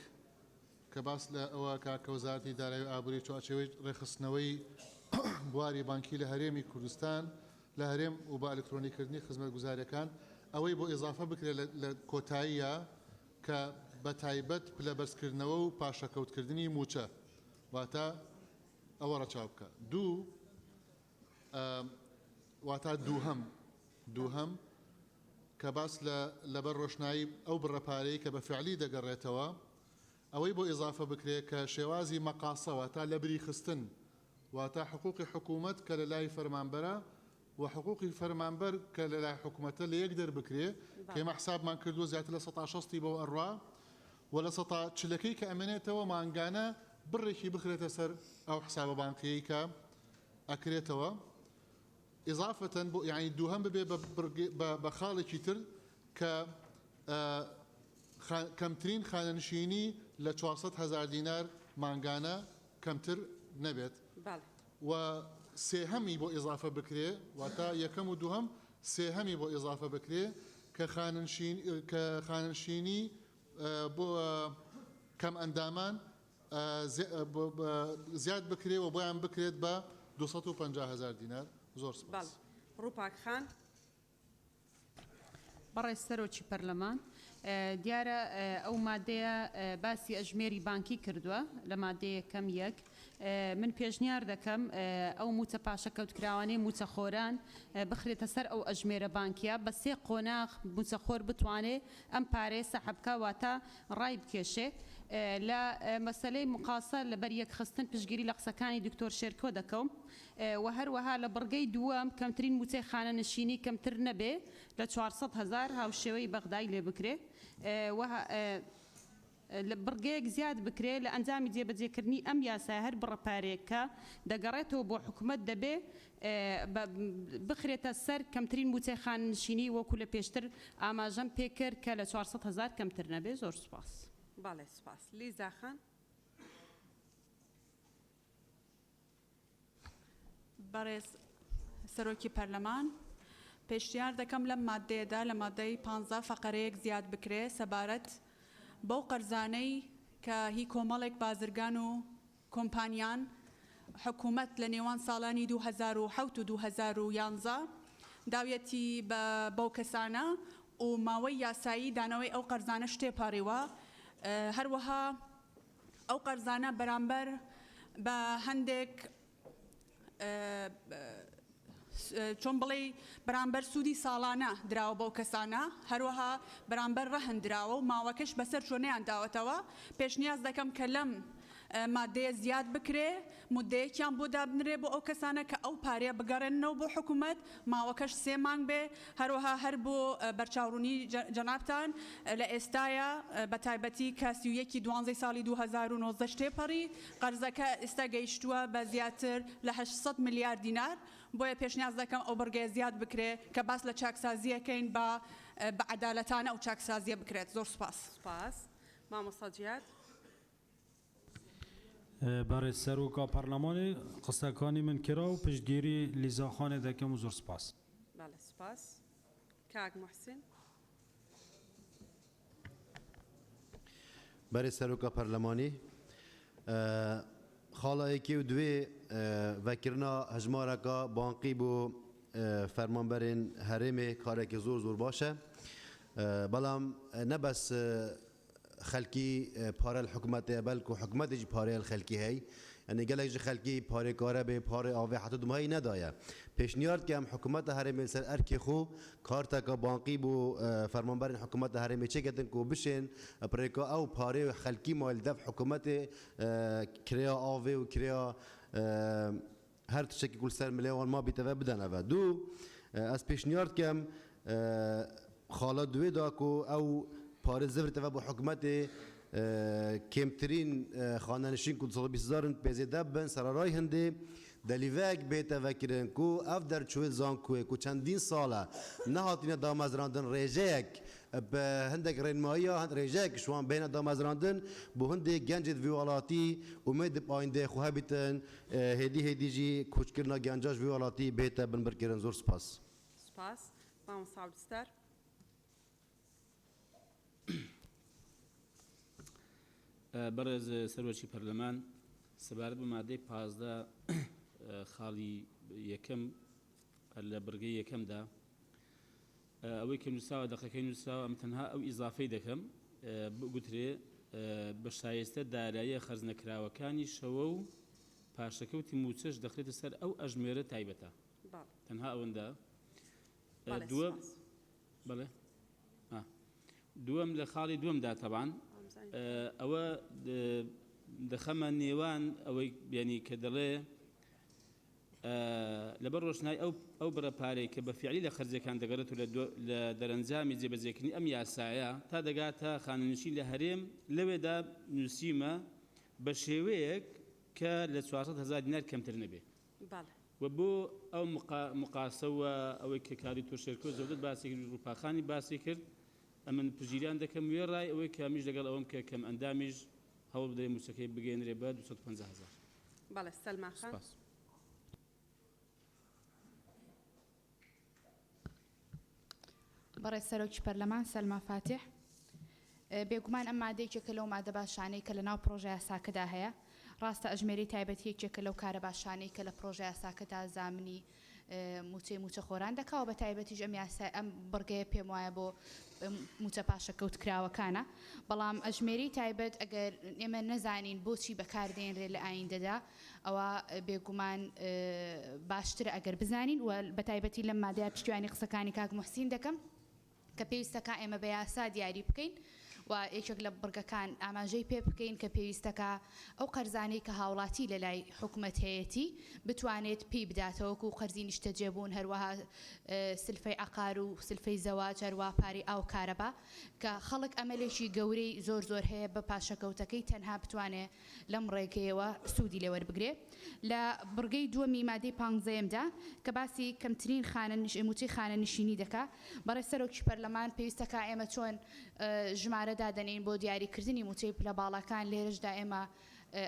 کە باس لە ئەوە کاکە وەزارەتی دارایی و ئابووری چوارچێوەی ڕێخستنەوەی بواری بانکی لە هەرێمی کوردستان لە هەرێم و بە ئەلکترۆنیکردنی خزمەتگوزاریەکان ئەوەی بۆ ئێزافە بکرێت لە کۆتاییە کە بە تایبەت پلە بەرزکردنەوە و پاشەکەوتکردنی موچە واتە ئەوە ڕەچاو بکە واتە دووهەم کە باس لەبەر ڕۆشنایی ئەو بڕەپارەی کە بە فعلی دەگەڕێتەوە ئەوەی بۆ ئێزافە بکرێت کە شێوازی مەقاسەوە تا لە بری خستن واتە حقوقی حکوومەت کە لە لای فەرمانبەرە و حقوقی فەرمانبەر کە لە لای حکوومەتە لە یەک دەربکرێ کێمە حسابمان کردو زیاتر لە 160 بۆ ئەڕوا و لە 140ەکەی کە ئەمێنێتەوە مانگانە بڕێکی بخرێتە سەر ئەو حسابە بانکیەی کە ئەکرێتەوە ئضافەتەن بۆ یعنی دووهەم ببێ بە خاڵێکی تر کە کەمترین خانەنشینی لە 400,000 دینار مانگانە کەمتر نەبێت و سێهەمی بۆ ئضافە بکرێ واتە یەکەم و دووهەم سێهەمی بۆ ئضافە بکرێ کە خانەنشینی بۆ کەم ئەندامان زیاد بکرێ و بۆیان بکرێت بە 250,000 دینار زۆر سپاس ڕووپاک خان بەڕێز سەرۆکی پەرلەمان دیارە ئەو مادەیە باسی ئەژمێری بانکی کردووە لە مادەیە کەم یەک من پێشنیار دەکەم ئەو موچە پاشەکەوتکراوانەی موچە خۆران بخرێتە سەر ئەو ئەژمێرە بانکیە بە سێ قۆناغ موچە خۆر بتوانێت ئەم پارەیە سەحەبکە واتە ڕای بکێشێ لە مەسلەی مقاسە لەبەر یەک خستن پشگیری لە قسەکانی دکتۆر شێرکۆ دەکەم و هەروەها لە بڕگەی دووەم کەمترین موچەی خانە نشینی کەمتر نەبێ لە 400,000 هاوشێوەی بەغدای لێ بکرێ لە بڕگەیەک زیاد بکرێ لە ئەنجامی جێبەجێکردنی ئەم یاسای هەر بڕەپارێکە دەگەڕێتەوە بۆ حکوومەت دەبێ بخرێتە سەر کەمترین موچەی خانە نشینی وەکو لە پێشتر ئاماژەم پێکرد کە لە 400,000 کەمتر نەبێ. زۆر سوپاس. باڵێ سوپاس. لیزا خان. بەڕێز سەرۆکی پەرلەمان پێشنیار دەکەم لەم مادەیەدا لە مادەی 15 فەقەرەیەک زیاد بکرێ سەبارەت بەو قەرزانەی کە هی کۆمەڵێک بازرگان و کۆمپانیان حکوومەت لە نێوان ساڵانی 2007 و 2011 داویەتی بەو کەسانە و ماوەی یاسایی دانەوەی ئەو قەرزانە شتێپارێوە هەروەها ئەو قەرزانە بەرامبەر بە هەندێک چۆن بڵێ بەرامبەر سوودی ساڵانە دراوە بەو کەسانە هەروەها بەرامبەر ڕەهندراوە و ماوەکەش بەسەر چۆنیان داوەتەوە پێشنیاز دەکەم کە لەم مادەیە زیاد بکرێ مدەیەکیان بۆ دابنرێ بۆ ئەو کەسانە کە ئەو پارەیە بگەڕێنەوە بۆ حکوومەت ماوەکەش 3 مانگ بێ هەروەها هەر بۆ بەرچاوڕوونی جەنابتان لە ئێستاە بە تایبەتی کە 31 دوانزەی ساڵی 2019 شتێپەڕی قەرزەکە ئێستا گەیشتووە بە زیاتر لە 800 میلیارد دینار بۆیە پێشنیاز دەکەم ئەو بەرگەیە زیاد بکرێ کە باس لە چاکسازیەکەین بە عەدالەتانە ئەو چاکسازیە بکرێت. زۆر سوپاس. سوپاس. مامۆستا جیاد. بەڕێز سەرۆکا پەرلەمانی قسەکانی من کرا و پشتگیری لیزاخانێ دەکەم و زۆر سپاس. باڵێ سوپاس. کاک محسن. بەڕێز سەرۆکا پەرلەمانی خاڵایەکی و دوێ vekirina hejmareka bankî bû fermanberên herêmê kareke zor zor baş e belam ne bes xelkî parel hikûmetê belku hikûmetê jî pareyel xelkî hey yani gelek ji xelkî parêkare bê parê avê heta dumahî nedaye pêşniyar ke em hikûmeta herêmê ser erkê xwe karteka bankî bû fermanberên hikûmeta herêmê çêketin ku bişên pirêka ew parê xelkî mal dev hikûmetê kirêya avê û kirêya her tiştekî ku ser milê wan ma bîteve bidin eve dû ez pêşniyar dikem xala duwê da ku ew parê zivr teve bu hikûmetê kêmtirîn xanenişîn ku 220,000 pêzê dev bin seraray hindê delîvek bête vekirin ku ev derçûyê zankuê ku çendîn sal e nehatîne damezrandin rêjeyek bi hindek rênmayiya rêjeyek şu an bêne damezrandin bu hindê gencê vî welatî umê dib ayîndeyê xwe hebîtin hêdî hêdî jî koçkirina genca ji vî welatî bête binbirkirin zor spas. Spas. Mamosta Abdüster. بەڕێز سەرۆکی پەرلەمان سەبارەت بە مادەی 15 خاڵی یەکەم لە بڕگەی یەکەمدا ئەوەی کە نووساوە دەقەکەی نووساوە ئەم تەنها ئەو ئیزافەی دەکەم بگوترێ بە شایستە داراییە خەرج نەکراوەکانی شەوە و پاشەکەوتی موچەش دەخرێتە سەر ئەو ئەژمێرە تایبەتە تەنها ئەوەندە دووەم بەڵێ دووەم لە خاڵی دووەمدا تەبان ئەوە دەخەمە نێوان ئەوەی بیانی کە دەڵێ لەبەر ڕۆشنای ئەو بڕەپارەی کە بە فیعلی لە خەرجەکان دەگەڕێت و لە دەرەنجامی جێبەجێکردنی ئەم یاسایە تا دەگاتە خانەنشین لە هەرێم لەوێدا نووسیمە بە شێوەیەک کە لە 400,000 دینار کەمتر نەبێ و بۆ ئەو مقاسەوە ئەوەی کە کاری تۆشێرکۆ زەودت باسی کرد ڕووپاخانی باسی کرد ئەمن پژیریان دەکەم وێ ڕای ئەوەی کامیش لەگەڵ ئەوم کە کەم ئەندامیش هەوڵ بدەی موچەکەی بگەێنرێ بە 250,000. باڵێ سەلما خان. بەڕێز سەرۆکی پەرلەمان سەلما فاتح بێگومان ئەم مادەیەکێکە لەو مادە باشانەی کە لە ناو پرۆژە یاساکەدا هەیە ڕاستە ئەژمێری تایبەتیەکێکە لەو کارە باشانەی کە لە پرۆژە یاساکەدا زامنی موچە خۆران دەکاوە بە تایبەتیش ئەم بڕگەیە پێم وایە بۆ موچە پاشەکەوت کراوەکانە بەڵام ئەژمێری تایبەت ئەگەر ئێمە نەزانین بۆچی بەکاردێنرێ لە ئایندەدا ئەوە بێگومان باشترە ئەگەر بزانین و بە تایبەتی لەم مادەیە پشتیوانی قسەکانی کاک موحسین دەکەم کە پێویستەکە ئێمە بە یاسا دیاری بکەین و یەکێک لە بڕگەکان ئاماژەی پێ بکەین کە پێویستەکە ئەو قەرزانەی کە هاوڵاتی لە لای حکوومەت هەیەتی بتوانێت پێی بداتەوەکو قەرزی نیشتەجێبوون هەروەها سلفەی عقار و سلفەی زەواج هەروە پاری ئاو کارەبا کە خەڵک ئەمەلێکی گەورەی زۆر زۆر هەیە بە پاشەکەوتەکەی تەنها بتوانێت لەم ڕێگەیەوە سوودی لێ وەربگرێ لە بڕگەی دووەمی مادەی 15دا کە باسی کەمترین موچەی خانەنشینی دەکا بەڕێ سەرۆکی پەرلەمان پێویستەکە ئێمە چۆن ژمارە دادەنین بۆ دیاریکردنی موچەی پلە باڵەکان لێرەشدا ئێمە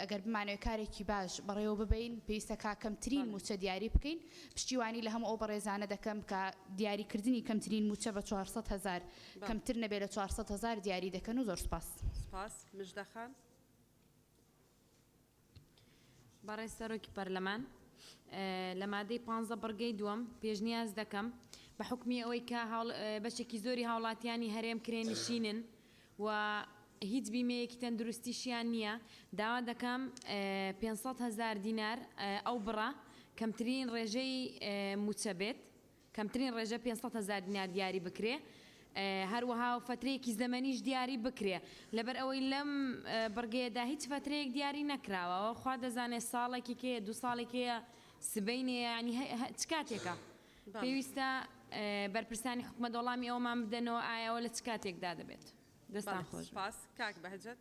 ئەگەر بمانەوە کارێکی باش بەڕێوە ببین پێویستەکە کەمترین موچە دیاری بکەین پشتیوانی لە هەموو ئەو بەڕێزانە دەکەم کە دیاریکردنی کەمترین موچە بە 400,000 کەمتر نەبێت لە 400,000 دیاری دەکەن و زۆر سپاس. سپاس مژدەخان. بەڕێز سەرۆکی پەرلەمان لە مادەی 15 بڕگەی دووەم پێشنیاز دەکەم بە حکمی ئەوەی کە بەشێکی زۆری هاوڵاتیانی هەرێم کرێنشینن و هیچ بیمەیەکی تەندروستیشیان نییە داوا دەکەم 500,000 دینار ئەو بڕە کەمترین ڕێژەی موچە بێت کەمترین ڕێژە 500,000 دینار دیاری بکرێ هەروەها فترەیەکی زەمەنیش دیاری بکرێ لەبەر ئەوەی لەم بڕگەیەدا هیچ فترەیەک دیاری نەکراوەوە خوا دەزانێت ساڵێکی کێ دو ساڵێکەیە سبەینێ ینی چ کاتێکە پێویستە بەرپرسانی حکومەت وەڵامی ئەومان بدەنەوە ئایاوە لە چ کاتێکدا دەبێت دەستان خۆش. سپاس کاک بەهجەت.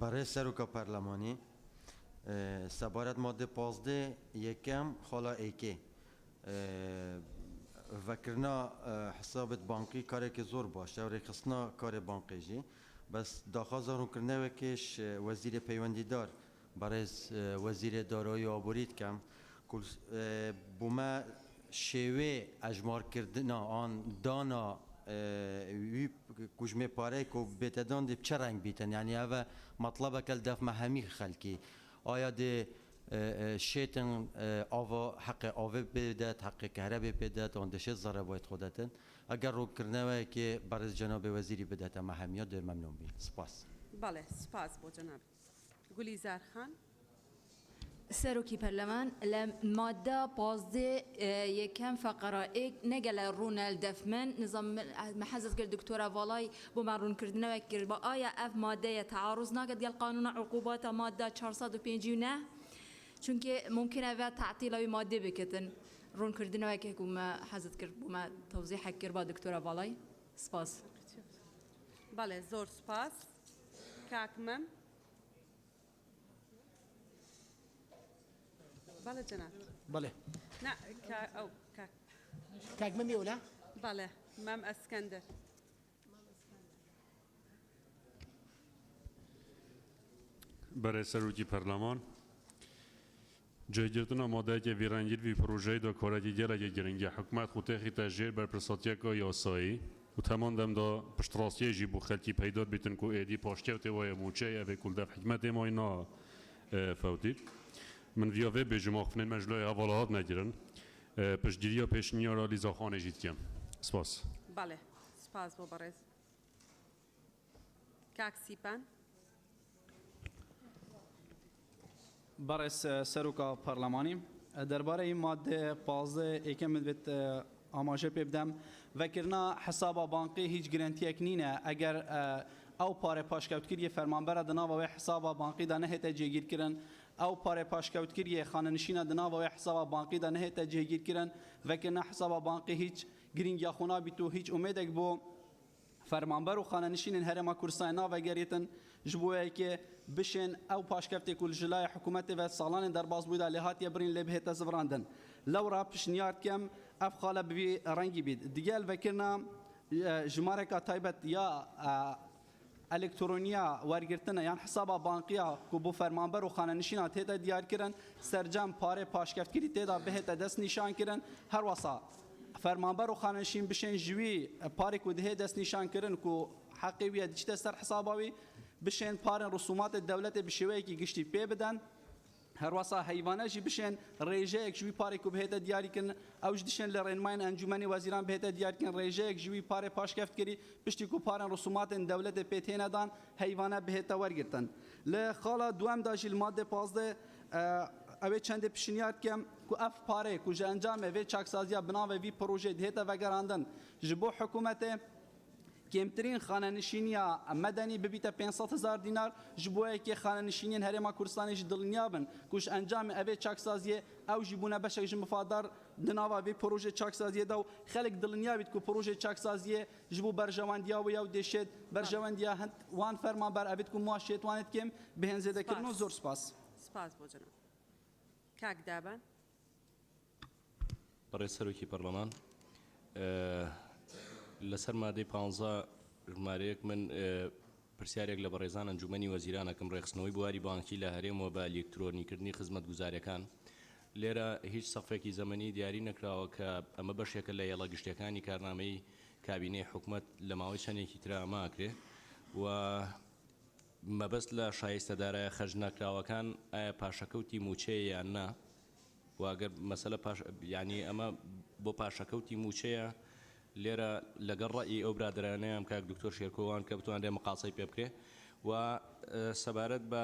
برای سروک پارلمانی سبارت ماده 15 یکم خالا ایکی وکرنا حسابت بانکی کاری که زور باشه و رخصنا کار بانکی جی بس داخل زارون کرنه و کش وزیر پیوندی دار برای وزیر دارایی آبورید کم کل بوما شیوه اجمار کردن آن دانا وی کجمه پاره کو بتدان دی چه رنگ بیتن یعنی اوه مطلبه کل دف مهمی خلکی آیا دی شیتن آوا حق آوه بدهد حق کهربه بدهد آن دشت ضرر باید خودتن اگر رو کرنه که برای جناب وزیری بدهد مهمیات ممنون بید سپاس. بله سپاس با جناب گلیزار خان. سەرۆکی پەرلەمان لە مادە 15 یەکەم فەقەرە ئێک نەگەلە ڕوونەل دەفمن نظام محەزت کرد دکتۆرە ڤاڵای بۆ ماڕوونکردنەوە کرد بە ئایا ئەف مادەیە تعارض ناکات گەل قانونە عقوباتە مادە 459 چونکە ممکنە بە تعتیلەوەی مادێ بکەن ڕوونکردنەوەیەک ومە حەزت کرد بوومە تەوزیحێک کرد بە دکتۆرە ڤاڵای سپاس. بەڵێ زۆر سپاس کاکمەم. بله جناب. بله. نه او كاك ممي ولا؟ بله مم اسكندر. برای سروکی پارلمان جایگیرتن آماده که ویرانگیر وی پروژه دو کاری دیگر گرینگی حکومت خود تغییر بر پرساتیا که یاسایی و تمام دم دا پشتراسی جیبو خلکی پیدا بیتن کو ایدی پاشته و توای موچه اوه کل دف حکمت ما اینا فوتید. من ویاوه به جمع خفنین مجلوی حوالات نگیرن پشگیری و پیشنیا را لیزا خانه جید کم سپاس. بله سپاس با برز کاک سیپان. برز سروکا پارلمانی درباره این ماده 15 یکم بیت آماژه بدم وکرنا حساب بانکی هیچ گرانتی اکنینه اگر او پاره پاشکوتگیری فرمانبر دنا و حساب بانکی دا نه تجگیر کردن او پاره پاشکوتگیری خانه‌نشین دنا و حساب بانکی دا نه تجگیر کردن وکرنا حساب بانکی هیچ گرینگ یا خونا بیتو هیچ امیدک بو فرمانبر و خانه‌نشین هرما کورسای ناو گریتن جبوه که بشن او پاشکفت کل جلای حکومت و سالان در باز بوده لهات یبرین لبه تزوراندن لورا پشنیار کم اف خاله بی رنگی بید دیگل وکرنا جماره کا تایبت یا الکترونیا ورگرتنه یعنی حساب بانکیا کو بو فرمانبر و خانه‌نشین تهدا دیار کردن سرجم پاره پاشکفتگیری تهدا بهت دست نشان کردن هر وسا فرمانبر و خانه‌نشین بشن جوی پاره کو ده دست نشان کردن کو حقی وی دیجیتال سر حساباوی بشن پاره رسومات دولت بشوی کی گشتی پی بدن هەروەسا هەیوانەژی بشێن ڕێژەیەک ژووی پارێک و بهێتە دیاریکردن ئەوش دشێن لە ڕێنمایان ئەنجومەنی وەزیران بهێتە دیارکردن ڕێژەیەک ژووی پارێ پاشکەفتکردی پشتی و پاران ڕسوماتên دەولەتê پێتێنەدان هەیوانە بهێتە وەرگرتن لە خاڵا دوامداژی مادە 15 ئەوێ چەندێ پیشنیار بکەم ku ev parê ku ji encamê vê çaksaziya binavê vî projê dihête vegerandin ji bo hikûmetê kêmtirîn xanenişîniya medenî bibîte 500,000 dînar ji bo yekê xanenişîniyên Herêma Kurdistanê jî dilinya bin ku ji encamê evê çaksaziyê ew jî bûne beşek ji mifadar di nava vê projê çaksaziyê de û xelek dilinya bît ku projê çaksaziyê ji bo berjewandiya wê ew dêşêt berjewandiya wan fermanber evît ku ma şêtwanê dikêm bi hênzêdekirin û zor spas. سپاس بۆ جەناب. کاک دابان. بەڕێ سەرۆکی پەرلەمان لەسەر مادەی 15 ژمارەیەک من پرسیارێک لە بەڕێزان ئەنجومەنی وەزیرانەکەم ڕێخستنەوەی بواری بانکی لە هەرێمەوە بە ئەلکترۆنیکردنی خزمەت گوزاریەکان لێرە هیچ سەفێکی زەمەنی دیاری نەکراوە کە ئەمە بەشێکە لە یەڵە گشتەکانی کارنامەی کابینەی حکوومەت لە ماوەی چەندێکی ترا ئەماکرێ و مەبەست لە شایستەدارایە خەرج نەکراوەکان ئایا پاشەکەوتی موچەیە یان نا واگەر مەسەلە ینی ئەمە بۆ پاشەکەوتی موچەیە لێرە لەگەڵ ڕەئی ئەو برادرانەیەم کاک دکتۆر شێرکۆوان کە بتوانێ مقاسەی پێ بکرێ و سەبارەت بە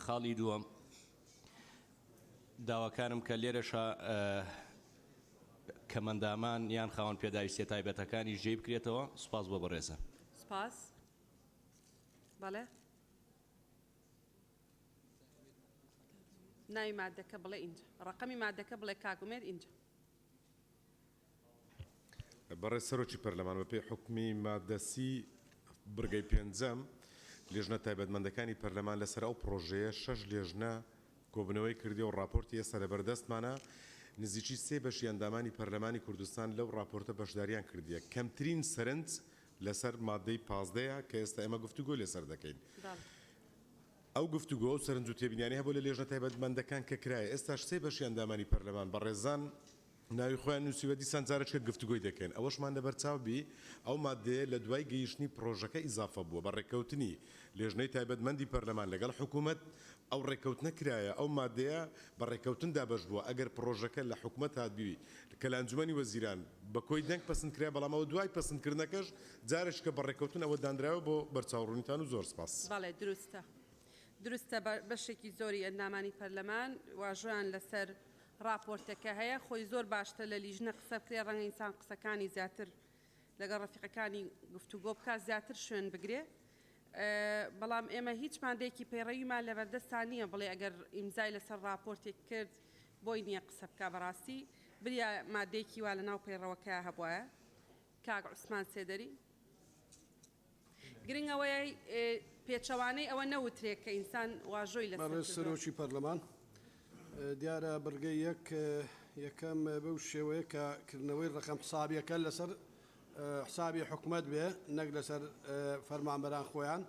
خاڵی دووەم داواکارم کە لێرەشە کەمەندامان یان خاوەن پێداویستێ تایبەتەکانی ژێ بکرێتەوە سوپاس بۆ بەڕێزە. سپاس. بەڵێ. ناوی مادەکە بڵێ ئینجا. ڕقەمی مادەکە بڵێ کاگومێر ئینجا. بەڕێز سەرۆکی پەرلەمان بەپێی حکمی مادەسی برگەی پێنجەم لێژنە تایبەتمەندەکانی پەرلەمان لەسەر ئەو پرۆژەیە 6 لێژنە کۆبنەوەی کردی و ڕاپۆرتی ئێستا لە بەردەستمانە نزیکی 3 بەشی ئەندامانی پەرلەمانی کوردستان لەو ڕاپۆرتە بەشداریان کردیە کەمترین سەرنج لەسەر مادەی 15 کە ئێستا ئێمە گفتوگۆ لێسەر دەکەین. ئەو گفتوگۆ و سەرنج و تێبینیانی هەبوو لە لێژنە تایبەتمەندەکان کە کرایە ئێستاش 3 بەشی ئەندامانی پەرلەمان بەڕێزان ناوی خۆیان نووسیوە دیسان جارێکێک گفتوگۆی دەکەن ئەوەشمان لەبەرچاوبی ئەو مادەیە لە دوای گەیشتنی پرۆژەکە ئیزافە بووە بە ڕێککەوتنی لێژنەی تایبەتمەندی پەرلەمان لەگەڵ حکوومەت ئەو ڕێککەوتنە کرایە ئەو مادەیە بە ڕێککەوتن دابەش بووە ئەگەر پرۆژەکە لە حکوومەت هاتبووی کە لە ئەنجومەنی وەزیران بە کۆی دەنگ پەسەند کرا بەڵام ئەوە دوای پەسەندکردنەکەش جارێککە بە ڕێککەوتن ئەوە دانراوە بۆ بەرچاوڕوونیتان و زۆر سپاس. بەڵێ دروستە. دروستە بەشێکی زۆری ئەندامانی پەرلەمان واژۆیان لەسەر راپۆرتەکە هەیە خۆی زۆر باشتر لە لیژنە قسە بکرێ ڕەنگە ئینسان قسەکانی زیاتر لەگەڵ ڕەفیقەکانی گفتوگۆ بکە زیاتر شوێن بگرێ بەڵام ئێمە هیچ مادەیەکی پەیڕەویمان لە بەردەستان نییە بڵێ ئەگەر ئیمزای لەسەر راپۆرتێک کرد بۆی نییە قسە بکە بەڕاستی بریا مادەیەکی وا لە ناو پەیڕەوەکە هەبووە کاک عوسمان سێدەری گرنگەوەی پێچەوانەی ئەوە نەوترێ کە ئینسان واژۆی لەسەر سەرۆکی پەرلەمان دیارە بەرگەی یەکەم بەو شێوەیە کە کردنەوەی ڕقم حسابیەکە لەسەر حسابی حکوومەت بێ نەک لەسەر فەرمانبەران خۆیان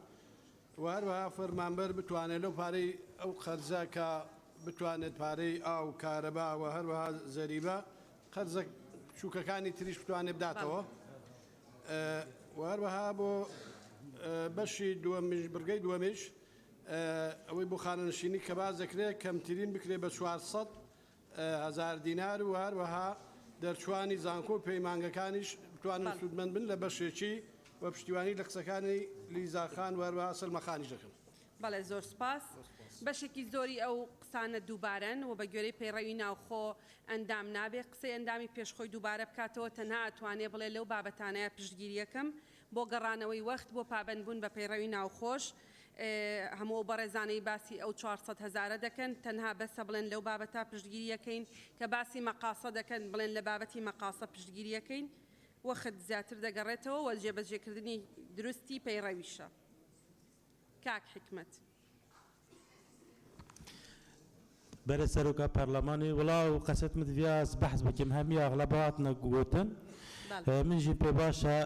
و هەروەها فەرمانبەر بتوانێت لەو پارەی ئەو قەرزە کە بتوانێت پارەی ئاو کارەبا و هەروەها زەریبە قەرزە چووکەکانی تریش بتوانێت بداتەوە و هەروەها بۆ بەشی برگەی دووەمیش ئەوەی بۆ خانەنشینی کە باز دەکرێت کەمترین بکرێ بە 400,000 دینار و هەروەها دەرچوانی زانکۆ و پەیمانگەکانیش بتوانن سوودمەند بن لە بەشێکی و پشتیوانی لە قسەکانی لیزاخان و هەروەها سەلمەخانیش دەکەن. بەڵێ زۆر سپاس بەشێکی زۆری ئەو قسانە دووبارەن و بە گوێرەی پەیڕەوی ناوخۆ ئەندام نابێت قسەی ئەندامی پێشخۆی دووبارە بکاتەوە تەنها ئەتوانێ بڵێ لەو بابەتانەیە پشتگیریەکەم بۆ گەڕانەوەی وەخت بۆ پابندبوون بە پەیڕەوی ناوخۆش هەموو بەڕێزانەی باسی ئەو 400,000 دەکەن تەنها بەسە بڵێن لەو بابەتا پشتگیریەکەین کە باسی مەقاسە دەکەن بڵێن لە بابەتی مەقاسە پشتگیریەکەین وەخت زیاتر دەگەڕێتەوە وە جێبەجێکردنی دروستی پەیڕەویشە. کاک حکمەت. بەرە سەرۆکە پەرلەمانی وڵاو قەسەت مدڤاز بەحث بکەم هەمی ئاغلبات نەگوتن منجی پێ باشە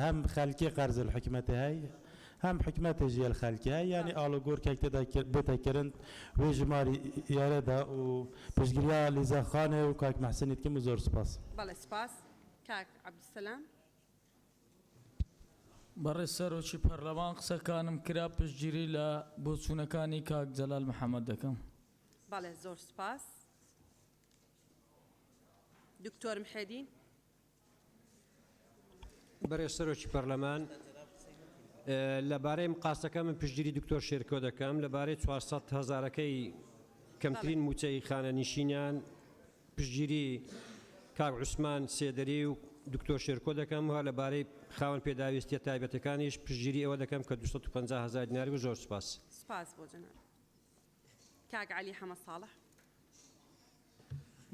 هەم خەلکی قەرز الحکومەت هەی هم حکومت جیل خلکی های یعنی آلوگور که بتکرند و جماری یاره دا و پشگیریا لیزا خانه و کاک محسنید که مزور سپاس. بله سپاس. کاک عبدالسلام. برای سەرۆکی پەرلەمان قسەکانم کرا پشتگیری لە بۆچوونەکانی کاک جەلال محەممەد دەکەم. بەڵێ زۆر سپاس دکتۆر محێدین بەڕێز سەرۆکی پەرلەمان لەبارەی مقاسەکە من پشتگیری دکتۆر شێرکۆ دەکەم لەبارەی 400,000ەکەی کەمترین موچەی خانە نشینیان پشتگیری کاک عوسمان سێدەری و دکتۆر شێرکۆ دەکەم وها لەبارەی خاوەن پێداویستیە تایبەتەکانیش پشتگیری ئەوە دەکەم کە 250,000 دیناری و زۆر سپاس سپاس بۆ جەناب کاک عەلی حەمەد ساڵح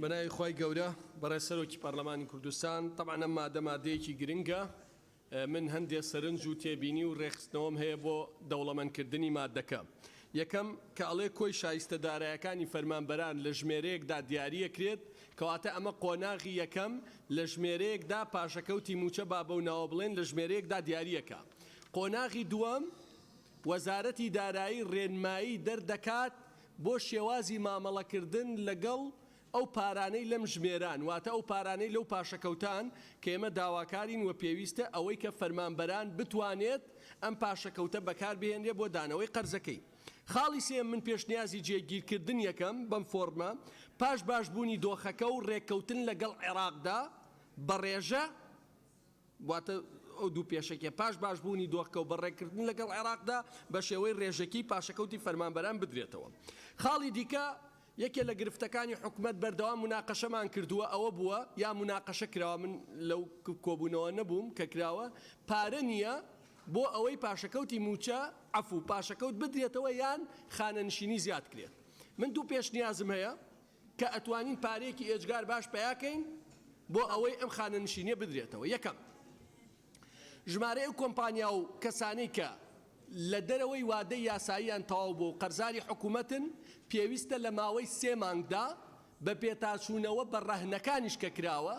بەناوی خۆی گەورە بەڕێز سەرۆکی پەرلەمانی کوردستان طبعا ئەم مادە مادەیەکی گرنگە من هەندێک سەرنج و تێبینی و ڕێخستنەوەم هەیە بۆ دەوڵەمەندکردنی مادەکە یەکەم کە ئەڵێ کۆی شایستەدارایەکانی فەرمانبەران لە ژمێرەیەکدا دیاریەکرێت کەواتە ئەمە قۆناغی یەکەم لە ژمێرەیەکدا پاشەکەوتی موچە بابە و ناوە بڵێن لە ژمێرەیەکدا دیاریەکە قۆناغی دووەم وەزارەتی دارایی ڕێنمایی دەردەکات بۆ شێوازی مامەڵەکردن لەگەڵ ئەو پارانەی لەم ژمێران واتە ئەو پارانەی لەو پاشەکەوتان کە ئێمە داواکارین و پێویستە ئەوەی کە فەرمانبەران بتوانێت ئەم پاشەکەوتە بەکار بهێنرێ بۆ دانەوەی قەرزەکەی خاڵی سێم من پێشنیازی جێگیرکردن یەکەم بەم فۆرمە پاش باشبوونی دۆخەکە و ڕێککەوتن لەگەڵ عێراقدا بەڕێژە واتە ئەو دوو پێشەکە پاش باشبوونی دۆخەکە و بەڕێکردن لەگەڵ عێراقدا بە شێوەی ڕێژەکی پاشەکەوتی فەرمانبەران بدرێتەوە خاڵی دیکە یەکێ لە گرفتەکانی حکومت بەردەوام مناقەشەمان کردووە ئەوە بووە یا مناقەشە کراوە من لەو کۆبوونەوە نەبووم کە کراوە پارە نییە بۆ ئەوەی پاشەکەوتی موچە عەفو پاشەکەوت بدرێتەوە یان خانەنشینی زیاد کرێت من دوو پێشنیازم هەیە کە ئەتوانین پارەیەکی ئێجگار باش پیاکەین بۆ ئەوەی ئەم خانەنشینیە بدرێتەوە یەکەم ژمارە ئەو کۆمپانیا و کەسانەی کە لە دەرەوەی وادەی یاساییان تەواو بۆ قەرزاری حکوومەتن پێویستە لە ماوەی 3 مانگدا بە پێداچوونەوە بە ڕەهنەکانیش کە کراوە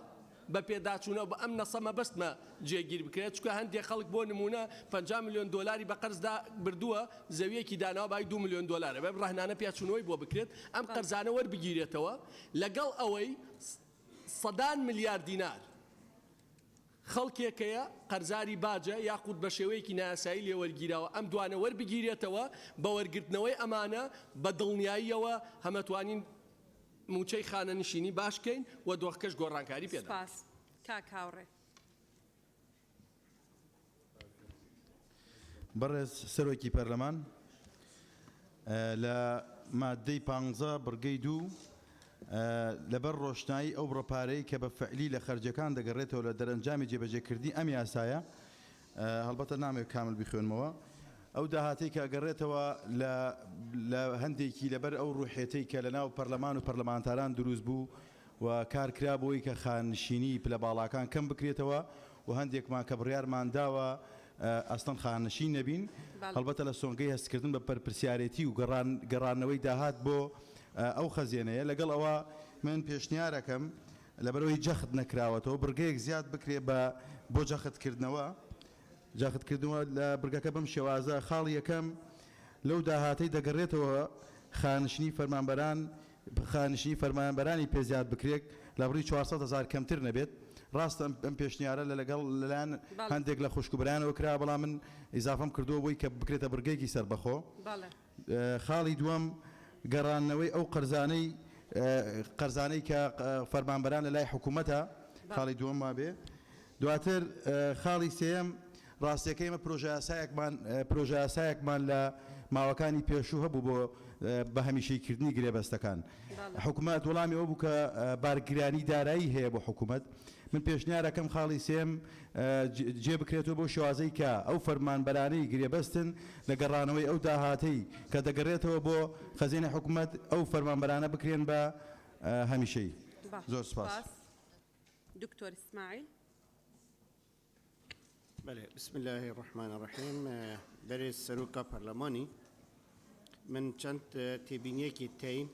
بە پێداچوونەوە بە ئەم نەسەمە بەستمە جێگیر بکرێت چکە هەندێک خەڵک بۆ نمونە 50 میلیۆن دۆلاری بە قەرزدا بردووە زەویەکی داناوە بای 2 میلیۆن دۆلارە بە ڕەهنانە پێچوونەوەی بۆ بکرێت ئەم قەرزانە وەربگیرێتەوە لەگەڵ ئەوەی 100 میلیارد دینار خەڵکێکەیە قەرزاری باجە یاخود بە شێوەیەکی نایاسایی لێوەرگیراوە ئەم دوانە وەربگیرێتەوە بە وەرگرتنەوەی ئەمانە بە دڵنیاییەوە هەمەتوانین موچەی خانەنشینی باشکەین و دۆخەکەش گۆڕانکاری پێدا سپاس کاک هاوڕێ بەڕێز سەرۆکی پەرلەمان لە مادەی 15 بڕگەی 2 لەبەر ڕۆشنایی ئەو بڕەپارەی کە بە فعلی لە خەرجەکان دەگەڕێتەوە لە دەرەنجامی جێبەجێکردنی ئەم یاسایە هەڵبەتە نامێت کامل بخوێنمەوە ئەو داهاتەی کە ئەگەڕێتەوە لە هەندێکی لەبەر ئەو ڕوحێتەی کە لە ناو پەرلەمان و پەرلەمانتاران دروست بوو و کارکرا بۆی کە خانشینی پلە باڵاکان کەم بکرێتەوە و هەندێکمان کە بڕیارمان داوە ئەستان خانشین نەبین هەڵبەتە لە سۆنگەی هەستکردن بە پەرپرسیارەتی و گەڕانەوەی داهات بۆ ئەو خەزیێنەیە لەگەڵ ئەوە من پێشنیارەکەم لەبەرەوەی جەخت نەکراوەتەوە بڕگەیەک زیاد بکرێ بۆ جەختکردنەوە لە بڕگەکە بەم شێوازە خاڵ یەکەم لەو داهاتەی دەگەڕێتەوە خانشینی فەرمانبەرانی پێزیاد بکرێت لە بڕی 400,000 کەمتر نەبێت ڕاستە ئەم پێشنیارە لەگەڵ لەلایەن هەندێک لە خوشکبرانەوە کرا بەڵام من ئیزافەم کردووە بۆی کە بکرێتە بڕگەیەکی سەربەخۆ خاڵی دووەم گەڕانەوەی ئەو قەرزانەی کە فەرمانبەران لە لای حکوومەتە خاڵی دووەم ما بێ دواتر خاڵی سێم ڕاستیەکەی ئمە پرۆژە یاسایەکمان لە ماوەکانی پێشوو هەبوو بۆ بە هەمیشەیکردنی گرێبەستەکان حکوومەت وەڵامی ئەو بوو کە بارگرانی دارایی هەیە بۆ حکوومەت من پێشنیارەکەم خاڵی سێم جێ بکرێتەوە بۆ شێوازەی کە ئەو فەرمانبەرانەی گرێبەستن لە گەڕانەوەی ئەو داهاتەی کە دەگەڕێتەوە بۆ خەزینە حکوومەت ئەو فەرمانبەرانە بکرێن بە هەمیشەی زۆر سپاس دکتۆر ئیسماعیل بله بسم الله الرحمن الرحیم بەرێز سەرۆکە پەرلەمانی من چەند تێبینیەکی تین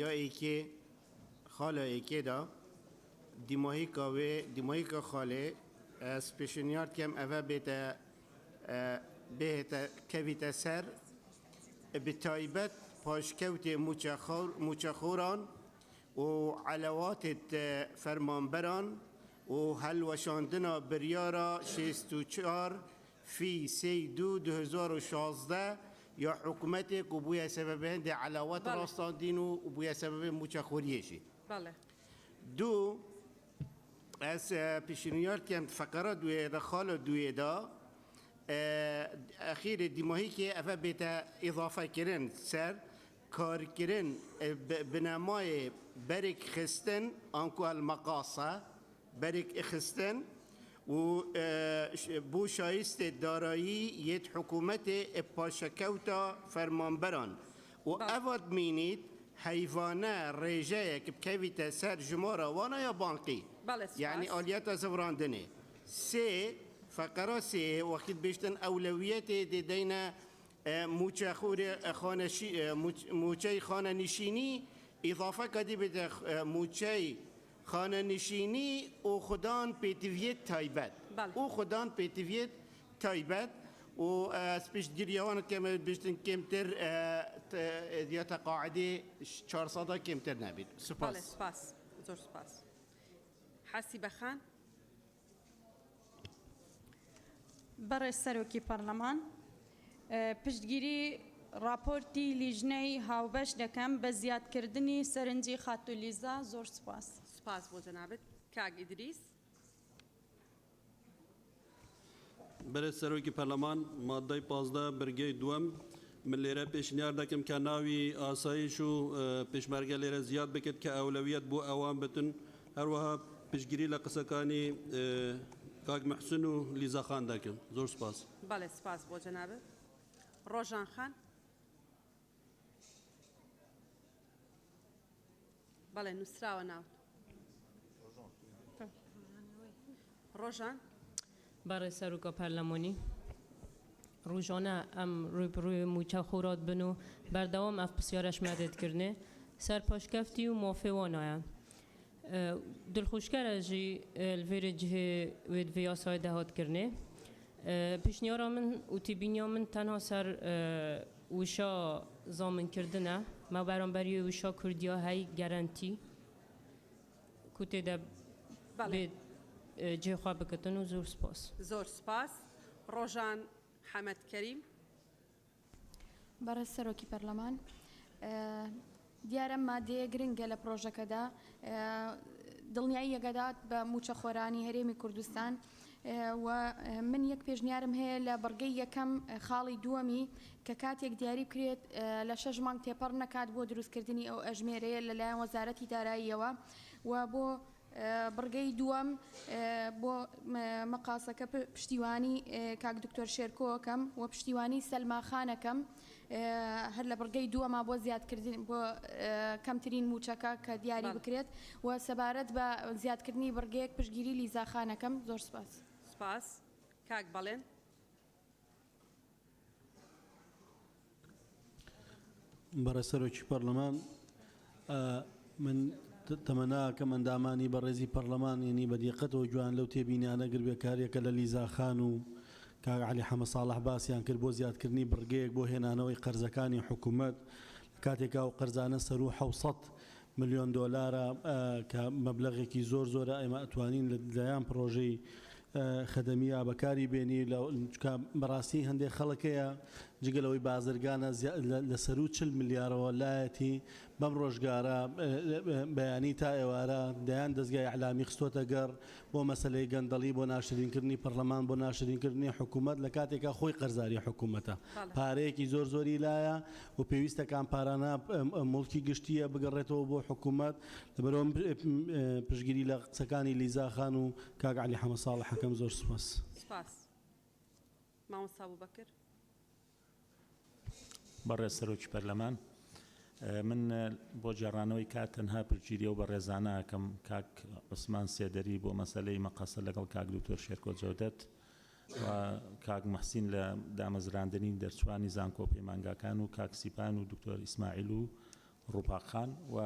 یا ئێکێ خاڵە ئێکێدا دیماهیکە خاڵێ سپێشنیار کەم ئەvە بێتە کەویتە سەر بتایبەت پاشکەوتێ موچەخۆران و عەلەواتێت فەرمانبەران و هەلوەشاندنا بریارە 64 فی 32 2016 یا حکومتێک و بووە سەبەبە هەندێک علاوات ڕاستاندین و بووە سەبەبێ موچە خۆریەشی بله دوو ئەس پیشنیارکەم فقرە دوێ خاڵە دوێدا ئەخیرە دیماهیکێ ئەفە بێتە ئیضافەکردن سەر کارکردن بنەمایە بەرێک خستن ئەنکو المەقاسە بەرێک خستن و بۆ شایستێ دارایی یەت حکوومەتێ پاشەکەوتە فەرمانبەران و ئەوات بینیت حیوانە ڕێژەیەک بکەویتە سەر ژمارە وانە یا بانقی یعنی ئالیەتە زەوراندنێ سێ فقرە سێ وەخت بێشتن ئەولەویەتێ دێدەینە موچەی خانە نشینی ئیضافە کەدی بێتە موچەی خانە نشینی و خودان پێتیڤێت تایبەت و خودان پێتیڤێت تایبەت و سپشتگیریەوان کەمە بێشتن کەمتر دیاتە قاعدێ 400 کەمتر نابێت بله سپاس زۆر سپاس حەسی بەخان بەڕێز سەرۆکی پەرلەمان پشتگیری راپۆرتی لیژنەی هاوبەش دەکەم بە زیادکردنی سەرنجی خاتولیزا زۆر سپاس سپاس بۆ جەنابەت کاک ئیدریس بەرز سەرۆکی پەرلەمان مادەی 15 بەرگەی دووەم من لێرە پێشنیار دەکەم کە ناوی ئاسایش و پێشمەرگە لێرە زیاد بکرد کە ئەولەویەت بۆ ئەوان بتن هەروەها پشتگیری لە قسەکانی کاک محسن و لیزاخان دەکەم زۆر سپاس بەڵێ سپاس بۆ جەنابەت ڕۆژان خان بەڵێ نووسراوە ناوت ڕۆژان برای سروکا پارلمانی روزانه ام روی موچه خوراد بنو بردوام اف بسیارش مدد کرنه سر پاشکفتی و موافقان آیم دلخوشگر جی الویر جه وید ویاسای دهات کرنه پیشنیارا من و تیبینیا من تنها سر وشا زامن کردنه ما برانبری وشا کردیا های گارانتی کتی ده بید جه خواه بکتن و زور سپاس زۆر سپاس ڕۆژان حەمەد کەریم بەڕێز سەرۆکی پەرلەمان دیارە مادەیە گرنگە لە پرۆژەکەدا دڵنیایی یەکەدات بە موچە خۆرانی هەرێمی کوردستان و من یەک پێشنیارم هەیە لە بەرگەی یەکەم خاڵی دووەمی کە کاتێک دیاری بکرێت لە 6 مانگ تێپەڕ نەکات بۆ دروستکردنی ئەو ئەژمێرەیە لەلایەن وەزارەتی داراییەوە و بۆ بڕگەی دووەم بۆ مەقاسەکە پشتیوانی کاک دکتۆر شێرکۆکەم و پشتیوانی سەلماخانەکەم هەر لە بڕگەی دووەما بۆ زیادکردن بۆ کەمترین موچەکە کە دیاری بکرێت و سەبارەت بە زیادکردنی بڕگەیەک پشتگیری لیزاخانەکەم زۆر سپاس سپاس کاک بەڵێن بەڕێز سەرۆکی پەرلەمان من تەمەنا کە ئەندامانی بەڕێزی پەرلەمان ینی بەدیقەتەوە جوان لەو تێبینیانە گربێ کارێکە لە لیزاخان و کاک عەلی حەمە ساڵح باسییان کرد بۆ زیادکردنی بڕگەیەک بۆ هێنانەوەی قەرزەکانی حکوومەت کاتێکا و قەرزانە سەر و 600 ملیۆن دۆلارە کە مەبلەغێکی زۆر زۆرە ئێمە ئەتوانین لەلایەن پرۆژەی خەدەمیە بەکاری بێنی بەڕاستی هەندێک خەڵکەیە جگەلەوەی بازرگانە لە سەر و 40 ملیارەوە لایەتی بەم ڕۆژگارە بەیانی تا ئێوارە دەیان دەستگای ئەعلامی خستۆتە گەڕ بۆ مەسلەی گەندەڵی بۆ ناشرینکردنی پەرلەمان بۆ ناشرینکردنی حکوومەت لە کاتێکا خۆی قەرزاری حکوومەتە پارەیەکی زۆر زۆری لایە و پێویستە کامپارانە مڵکی گشتیە بگەڕێتەوە بۆ حکوومەت لەبەرەوە پشتگیری لە قسەکانی لیزاخان و کاک عەلی حەمە ساڵحەکەم زۆر سپاس سپاس مامۆستا بوبەکر بەڕێز سەرۆکی پەرلەمان من بۆ جێڕانەوەی کات تەنها پرگیریە و بە ڕێزانەکەم کاک عوسمان سێدەری بۆ مەسەلەی مەقەسە لەگەڵ کاک دکتۆر شێرکۆ جەودەت و کاک مەحسین لە دامەزراندنی دەرچوانی زانکۆ پەیمانگاکان و کاک سیپان و دکتۆر ئیسماعیل و ڕووپاقخان و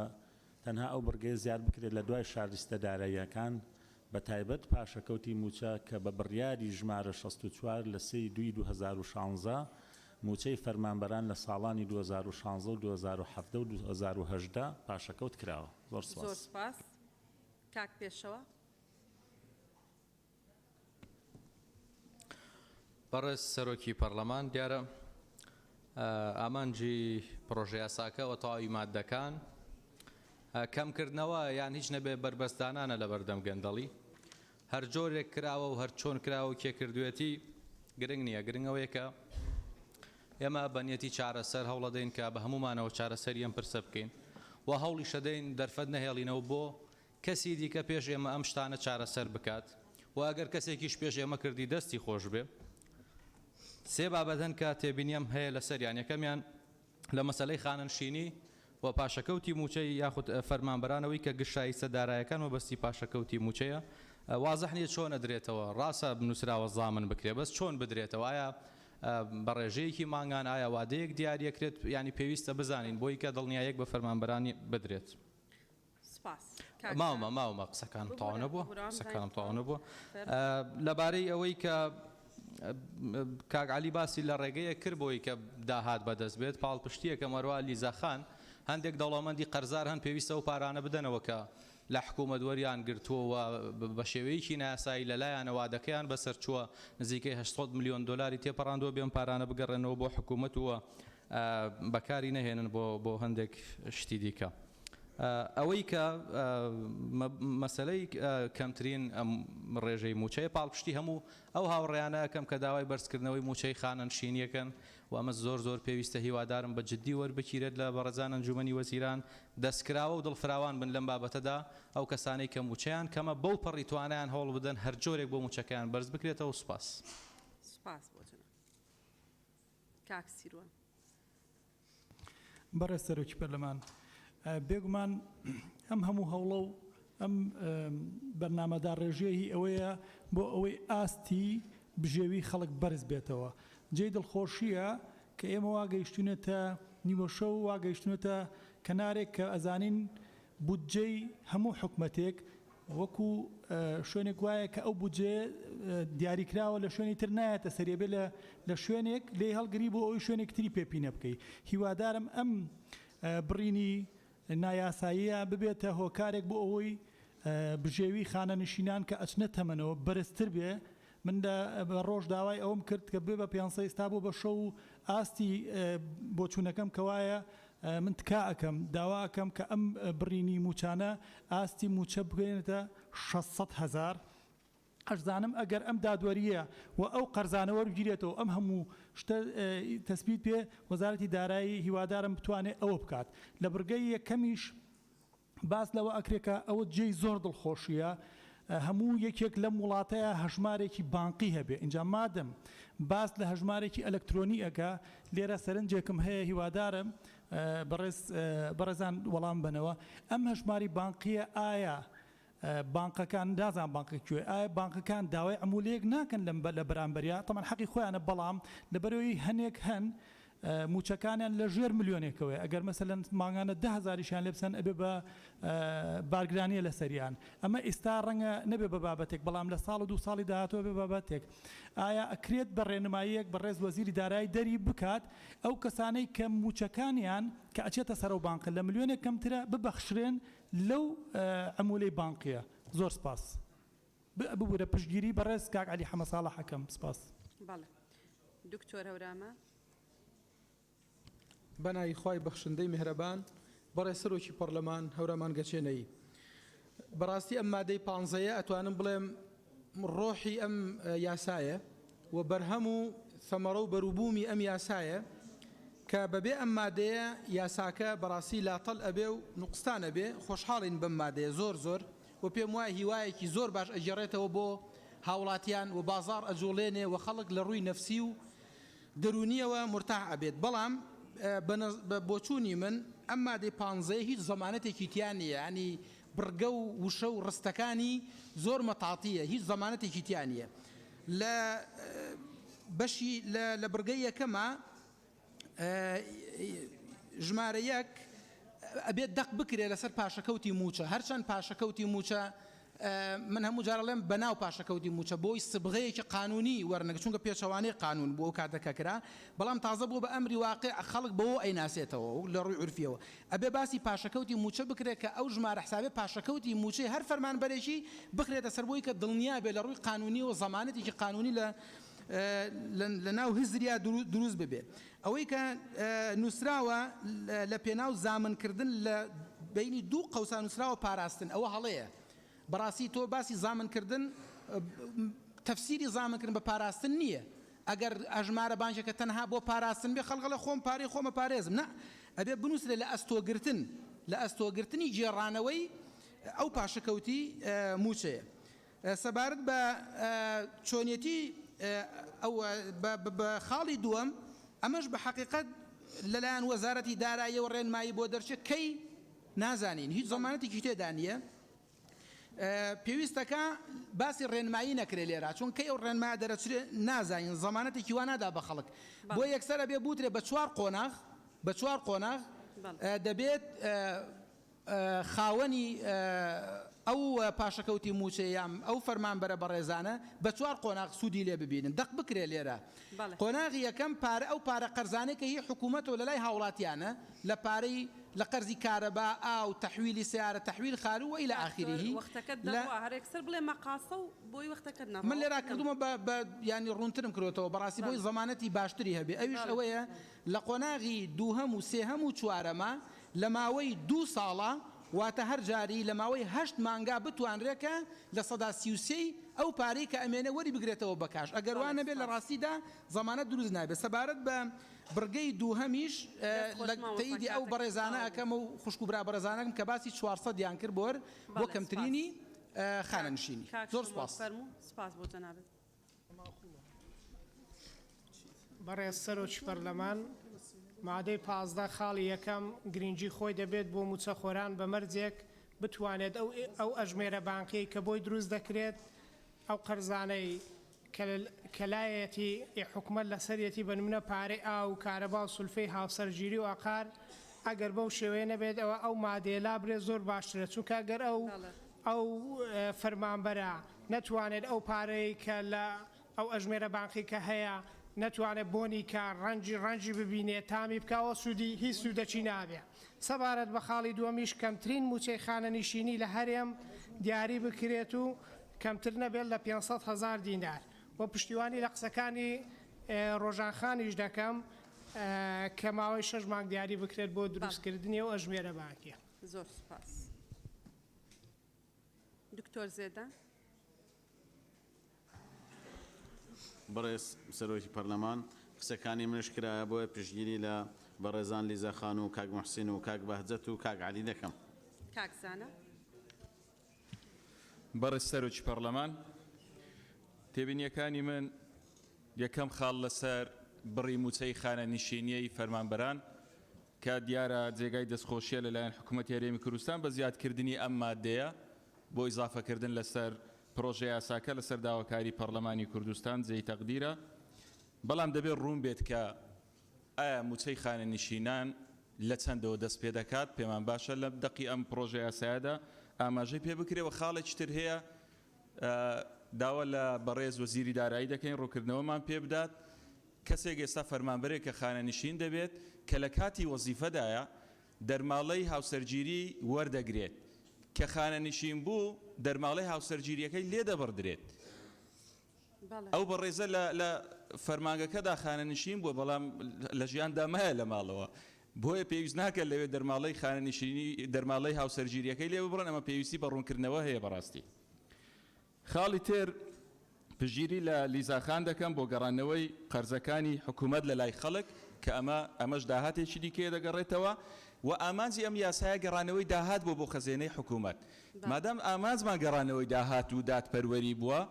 تەنها ئەو بڕگەی زیاد بکرێت لە دوای شاردستە داراییەکان بە تایبەت پاشەکەوتی موچە کە بە بڕیاری ژمارە 64 لە 3/2/2016 موچەی فەرمانبەران لە ساڵانی 2016 و 2017 و 2018 پاشەکەوت کراوە زۆر سپاس کاک پێشەوە بەڕێز سەرۆکی پەرلەمان دیارە ئامانجی پرۆژه یاساکەوە تەواوی مادەکان کەمکردنەوە یان هیچ نەبێ بربەستدانانە لە بەردەم گەندەڵی هەر جۆرێک کراوە و هەر چۆن کراوە و کێکردوێتی گرنگ نییە گرنگەوەیە کە ئێمە بەنیەتی چارەسەر هەوڵە دەین کە بە هەمومانەوە چارەسەری ئەم پرسە بکەین و هەوڵی شەدەین دەرفەت نەهێڵینەوە بۆ کەسی دیکە پێش ئێمە ئەم شتانە چارەسەر بکات و ئەگەر کەسێکیش پێش ئێمە کردی دەستی خۆش بێ سێ بابەت هەن کە تێبینیم هەیە لەسەریان یەکەمیان لە مەسەلەی خانەنشینی و پاشەکەوتی موچەی یاخود فەرمانبەرانەوەی کە گشایی سەدارایەکان و بەستی پاشەکەوتی موچەیە وازەح نیە چۆن ئەدرێتەوە ڕاستە بنووسراوە زامن بکرێ بەس چۆن بدرێتەوە ئایا بە ڕێژەیەکی مانگان ئایا وادەیەک دیارەکرێت ینی پێویستە بزانین بۆی کە دڵنیایەک بە فەرمانبەرانی بدرێت ماومە قسەکانم تەواو نەبووە لەبارەی ئەوەی کە کاک عەلی باسی لە ڕێگەیە کرد بۆی کە داهات بەدەست بێت پاڵپشتیە کە مەروە لیزاخان هەندێک دەوڵەمەندی قەرزار هەن پێویستە و پارانە بدەنەوە کە لە حکوومەت وەریان گرتووە بە شێوەیەکی نایاسایی لەلایەنە وادەکەیان بەسەر چووە نزیکەی 800 میلیۆن دلاری تێپەڕاندووە بێم پارانە بگەڕێنەوە بۆ حکوومەت وە بەکاری نەهێنن بۆ هەندێک شتی دیکە ئەوەی کە مەسلەی کەمترین ڕێژەی موچەیە پاڵپشتی هەموو ئەو هاوڕێیانە کەم کە داوای بەرزکردنەوەی موچەی خانەنشینیەکەن و ئەمە زۆر پێویستە هیوادارم بە جددی وەربگیرێت لە بەڕێزان ئەنجومەنی وەزیران دەستکراوە و دڵفراوان بن لەم بابەتەدا ئەو کەسانەی کە موچەیان کەمە بەو پەڕی توانیان هەوڵ بدەن هەر جۆرێک بۆ موچەکەیان بەرز بکرێتەوە سوپاس بۆتن کاک سیروان بەڕێز سەرۆکی پەرلەمان بێگومان ئەم هەموو هەوڵە و ئەم بەرنامەدا ڕێژەیە ئەوەیە بۆ ئەوەی ئاستی بژێوی خەڵک بەرز بێتەوە جێی دڵخۆشیە کە ئێمە واگەیشتونێتە نیوەشە و واگەیشتونێتە کەنارێک کە ئەزانین بودجەی هەموو حکومەتێک وەکو شوێنێک وایە کە ئەو بودجێ دیاریکراوە لە شوێنی تر نایەتە سەرێبێ لە شوێنێک لێ هەڵگری بۆ ئەوی شوێنێک تری پێپینە بکەی هیوادارم ئەم بڕینی نایاساییە ببێتە هۆکارێک بۆ ئەوەی بژێوی خانەنشینان کە ئەچنە تەمەنەوە بەرزتر بێ من بە ڕۆژ داوای ئەوم کرد کە بێ بە پێنسە ئێستا بۆ بە شەو ئاستی بۆ چوونەکەم کەوایە من تکا ئەەکەم داوا ئەەکەم کە ئەم بڕینی موچانە ئاستی موچە بگەێنێتە 600,000 ئەشزانم ئەگەر ئەم دادوەریە و ئەو قەرزانە وەرگیرێتەوە ئەم هەموو شتە تەسبیت پێ وەزارەتی دارایی هیوادارم بتوانێت ئەوە بکات لە بڕگەی یەکەمیش باس لەوە ئەکرێکە ئەوە جێی زۆر دڵخۆشیە هەموو یەکێک لەم وڵاتەیە هەژمارێکی بانقی هەبێ اینجا مادەم باس لە هەژمارێکی ئەلکترۆنی ئەکا لێرە سەرنجێکم هەیە هیوادارم بەڕێزان وەڵام بنەوە ئەم هەژماری بانقیە ئایا بانقەکان دازان بانقێکوێ ئایا بانقەکان داوای ئەمولەیەک ناکەن لە بەرامبەریا تەمان حەقی خۆیانە بەڵام لەبەرەوەی هەنێک هەن موچەکانیان لە ژێر ملیۆنێکەوە ئەگەر مەسەلەن ماگانە 10,000شیان لێ بسەن ئەبێ بە بارگرانیە لە سەریان ئەمە ئێستا ڕەنگە نەبێ بە بابەتێک بەڵام لە ساڵ و 2 ساڵی داهاتوە بێ بابەتێک ئایا ئەکرێت بە ڕێنماییەک بە ڕێز وەزیری دارایی دەری بکات ئەو کەسانەی کە موچەکانیان کە ئەچێتە سەر و بانقە لە ملیۆنێک کەمترە ببەخشرێن لەو ئەمولەی بانقیە زۆر سپاس ببوورە پشتگیری بەڕێز کاک عەلی حەمە ساڵح حەکەم سپاس دکتۆر هەورامە بەنای خوای بەخشندەی میهرەبان بەڕێز سەرۆکی پەرلەمان هەورامان گەچێنەی بەڕاستی ئەم مادەی 15 ئەتوانم بڵێم ڕۆحی ئەم یاسایە و بەرهەم و ثەمەرە و بەرووبوومی ئەم یاسایە کە بەبێ ئەم مادەیە یاساکە بەڕاستی لاتەڵ ئەبێ و نوقستان ئەبێ خۆشحاڵین بەم مادەیە زۆر و پێم وایە هیوایەکی زۆر باش ئەجێڕێتەوە بۆ هاوڵاتیان و بازار ئەجوڵێنێ و خەڵک لە ڕووی نەفسی و دەرونیەوە مرتاح ئەبێت بەڵام بۆچوونی من ئەم مادەی 15 هیچ زەمانەتێکی تیان نیە ینی بڕگە و وشە و ڕستەکانی زۆر مەتااتیە هیچ زەمانەتێکی تیان نیە لە بەشی لە بڕگەی یەکەمە ژمارە یەک ئەبێت دەق بکرێ لەسەر پاشەکەوتی موچە هەرچەند پاشەکەوتی موچە من هەموو جارەڵێم بەناو پاشەکەوتی موچە بۆی سبغەیەکی قانونی وەرنەگە چونکە پێچەوانەی قانون بۆ کاتەکە کرا بەڵام تازە بوو بە ئەمری واقع خەڵک بەوە ئەیناسێتەوە و لە ڕووی عورفیەوە ئەبێ باسی پاشەکەوتی موچە بکرێت کە ئەو ژمارە حسابێ پاشەکەوتی موچەی هەر فەرمانبەرێکی بکرێتە سەر بۆی کە دڵنیا بێ لە ڕووی قانونی و زەمانەتێکی قانونی لە ناو هزریا دروست ببێ ئەوەی کە نووسراوە لە پێناو زامنکردن لە بینی دوو قەوسان نووسراوە پاراستن ئەوە هەڵەیە بەڕاستی تۆ باسی زامنکردن تەفسیری زامنکردن بە پاراستن نییە ئەگەر ئەژمارە بانجەکە تەنها بۆ پاراستن بێ خەڵقە لە خۆم پارەی خۆمە پارێزم نه ئەبێ بنووسرێ لە ئەستۆگرتنی جێڕانەوەی ئەو پاشەکەوتی موچەیە سەبارەت بە چۆنیەتی ئەو بە خاڵی دووەم ئەمەش بە حەقیقەت لەلایەن وەزارەتی داراییەوە ڕێنمایی بۆ دەرچێت کەی نازانین هیچ زەمانەتێکی تێدا نییە پێویستەکە باسی ڕێنمایی نەکرێت لێرە چون کەی ئەو ڕێنمایە دەرەچێت نازانین زەمانەتێکی وا نادا بە خەڵک بۆ یەکسەرە بێ بوترێ بە چوار قۆناغ دەبێت خاوەنی ئەو پاشەکەوتی موچەیان ئەو فەرمانبەرە بەڕێزانە بە چوار قۆناغ سوودی لێ ببینن دەق بکرێ لێرە قۆناغی یەکەم پارە ئەو پارە قەرزانەی کە هی حکوومەتەوە لە لای هاوڵاتیانە لە پارەی لە قەرزی کارەبا ئاو تەحویلی سیارە تەحویل خاروە و إلى آخره هەرێکسەر بڵێ مەقاسە و بۆی وەختەکەت نەما من لێرا کردومە بە ینی ڕوونترم کردەوە بەڕاستی بۆی زەمانەتی باشتری هەبێ ئەویش ئەوەیە لە قۆناغی دووهەم و سێهەم و چوارەمە لە ماوەی 2 ساڵە واتە هەر جاری لە ماوەی 8 مانگا بتوانرێکە لە سەدا 33 ئەو پارەی کە ئەمێنە وەری بگرێتەوە بەکاش ئەگەر وانە بێت لە ڕاستیدا زەمانەت دروست نابێت سەبارەت بە بڕگەی دووهەمیش لە تەیدی ئەو بەڕێزانە ئەەکەم و خوشک و برا بەڕێزانەکەم کە باسی 400 یان کرد بۆ کەمترینی خانەنشینی زۆر سپاس بۆ جەنابێت بەڕێز سەرۆکی پەرلەمان مادەی 15 خاڵی یەکەم گرنگی خۆی دەبێت بۆ موچەخۆران بە مەرجێک بتوانێت ئەو ئەژمێرە بانکی کە بۆی دروست دەکرێت ئەو قەرزانەی کەلایەتی حکومت لەسەرەتی بنمونە پارەی ئاو کارەبا و سولفەی هاوسەرگیری و ئاقار ئەگەر بەو شێوەیە نەبێت ئەو مادەیە لابرێ زۆر باشترە چونکە ئەگەر ئەو فەرمانبەرە نەتوانێت ئەو پارەی کە لە ئەو ئەژمێرە بانکی کە هەیە نەتوانێت بۆنی کار ڕەنجی ببینێت تامی بکەوە سوودی هیچ سوودەچی نابێ سەبارەت بە خاڵی دووەمیش کەمترین موچەی خانەنشینی لە هەرێم دیاری بکرێت و کەمتر نەبێت لە 500,000 دینار بۆ پشتیوانی لە قسەکانی ڕۆژانخانیش دەکەم کە ماوەی 6 مانگ دیاری بکرێت بۆ دروستکردنی و ئەژمێرە بانکیە زۆر سپاس دکتۆر زێدە بەڕێز سەرۆکی پەرلەمان قسەکانی منش کرایە بۆیە پشتگیری لە بەڕێزان لیزەخان و کاک محسین و کاک بەهجەت و کاک عەلی دەکەم کاک زانە بەڕێز سەرۆکی پەرلەمان تێبینیەکانی من یەکەم خاڵ لەسەر بڕی موچەی خانەنشینیەی فەرمانبەران کە دیارە جێگای دەستخۆشیە لەلایەن حکوومەتی هەرێمی کوردستان بە زیادکردنی ئەم مادەیە بۆ ئیزافەکردن لەسەر پرۆژه یاساکە لەسەر داواکاری پەرلەمانی کوردستان جێی تەقدیرە بەڵام دەبێت ڕوون بێت کە ئایا موچەی خانەنشینان لە چەندەوە دەست پێ دەکات پێمان باشە لە دەقی ئەم پرۆژه یاسایەدا ئاماژەی پێ بکرێەوە خاڵێکی تر هەیە داوا لە بەڕێز وەزیری دارایی دەکەین ڕووکردنەوەمان پێ بدات کەسێک ئێستا فەرمانبەرێک کە خانەنشین دەبێت کە لە کاتی وەزیفەدایە دەرماڵەی هاوسەرگیری وەردەگرێت کە خانەنشین بوو دەرماڵەی هاوسەرگیریەکەی لێ دەبڕدرێت ئەو بەڕێزە لە فەرمانگەکەدا خانەنشین بووە بەڵام لە ژیاندا مایە لە ماڵەوە بۆیە پێویست ناکە لەوێ دەرماڵەی خانەنشینی دەرماڵەی هاوسەرگیریەکەی لێ ببڕن ئەمە پێویستی بە ڕوونکردنەوە هەیە بەڕاستی خاڵی تر پژگیری لە لیزاخان دەکەم بۆ گەڕانەوەی قەرزەکانی حکوومەت لە لای خەڵک کە ئەمەش داهاتێکی دیکەیە دەگەڕێتەوە و ئامانجی ئەم یاسایە گەڕانەوەی داهات بۆ خەزێنەی حکوومەت مادام ئامانجمان گەڕانەوەی داهات و دادپەروەری بووە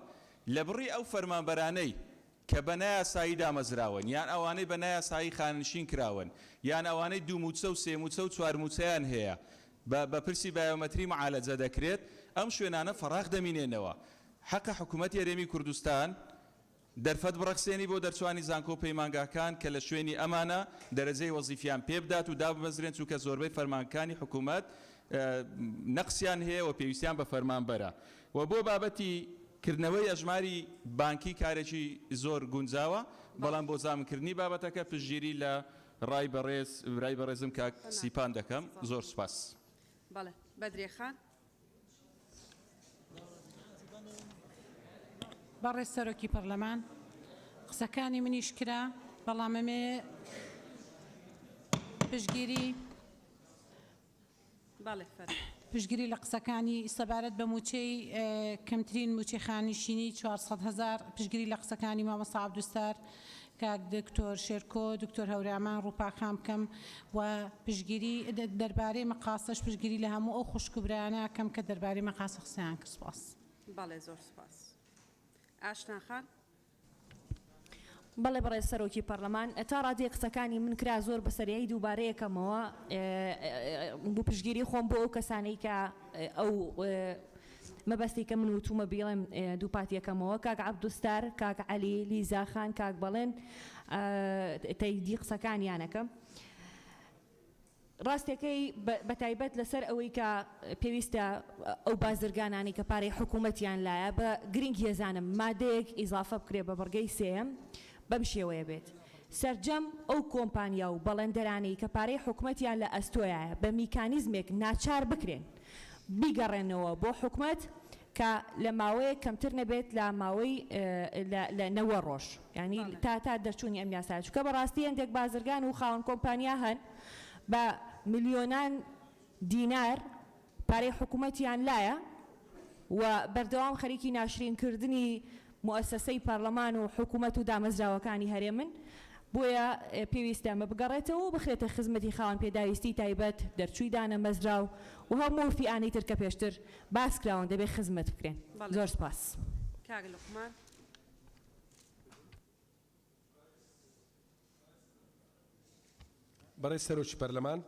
لە بڕی ئەو فەرمانبەرانەی کە بە نایاسایی دامەزراون یان ئەوانەی بە نایاسایی خانشین کراون یان ئەوانەی 2 موچە و 3 موچە و 4 موچەیان هەیە بە پرسی بایۆمەتری معالەجە دەکرێت ئەم شوێنانە فەراغ دەمینێنەوە حەقە حکوومەتی هەرێمی کوردستان دەرفەت بڕەخسێنی بۆ دەرچوانی زانکۆ پەیمانگاکان کە لە شوێنی ئەمانە دەرەجەی وەزیفیان پێ بدات و دابمەزرێن چونکە زۆربەی فەرمانەکانی حکوومەت نەقسیان هەیە و پێویستیان بە فەرمانبەرە و بۆ بابەتی کردنەوەی ئەژماری بانکی کارێکی زۆر گونجاوە بەڵام بۆ زامنکردنی بابەتەکە پشتگیری لە ڕای بەڕێزم کاک سیپان دەکەم زۆر سوپاس بەڵێ بەدرێ خان بەڕێز سەرۆکی پەرلەمان قسەکانی منیش کرا بەڵام ئەمێ پشتگیری لە قسەکانی سەبارەت بە موچەی کەمترین موچەی خانشینی 400,000 پشتگیری لە قسەکانی مامۆستا عەبدولستار کاک دکتۆر شێرکۆ دکتۆر هەورامان ڕووپاخام بکەم و پشتگیری دەربارەی مەقاسەش پشتگیری لە هەموو ئەو خوشکبرانە کەم کە دەربارەی مەقاسە قسەیان کرد. سپاس. بەڵێ زۆر سپاس. ئاشنا خان. بەڵێ بەڕێز سەرۆکی پەرلەمان تا ڕادێ قسەکانی من کرا زۆر بەسەریایی دووبارەیەکەمەوە بۆ پشتگیری خۆم بۆ ئەو کەسانەی کە ئەو مەبەستی کە من وتومە بیڵێم دوو پاتیەکەمەوە کاک عەبدولستار کاک عەلی لیزاخان کاک بەڵێن تەیدی قسەکانیانەکەم. ڕاستیەکەی بەتایبەت لەسەر ئەوەی کە پێویستە ئەو بازرگانانی کە پارەی حکوومەتیان لایە بە گرنگ هێزانم مادەیەک ئیزافە بکرێ بە بەڕگەی سێم بەم شێوەیە بێت. سەرجەم ئەو کۆمپانیا و بەڵێندەرانەی کە پارەی حکوومەتیان لە ئەستۆیایە بە میکانیزمێک ناچار بکرێن بیگەڕێنەوە بۆ حکوومەت کە لە ماوەیە کەمتر نەبێت لە ماوەی لە 90 ڕۆژ ینی تا دەرچوونی ئەم یاسا چکە بەڕاستی هەندێک بازرگان و خاوەن کۆمپانیا هەن بە ملیۆنان دینار پارەی حکوومەتیان لایە و بەردەوام خەریکی ناشرینکردنی مؤسسەی پەرلەمان و حکوومەت و دامەزراوەکانی هەرێمن بۆیە پێویستە ئەمە بگەڕێتەوە و بخرێتە خزمەتی خاوەن پێداویستی تایبەت دەرچووی دانەمەزراو و هەموو فیئانەی تر کە پێشتر باس کراون دەبێت خزمەت بکرێن. زۆر سپاس. کاک لوقمان. بەڕێز سەرۆکی پەرلەمان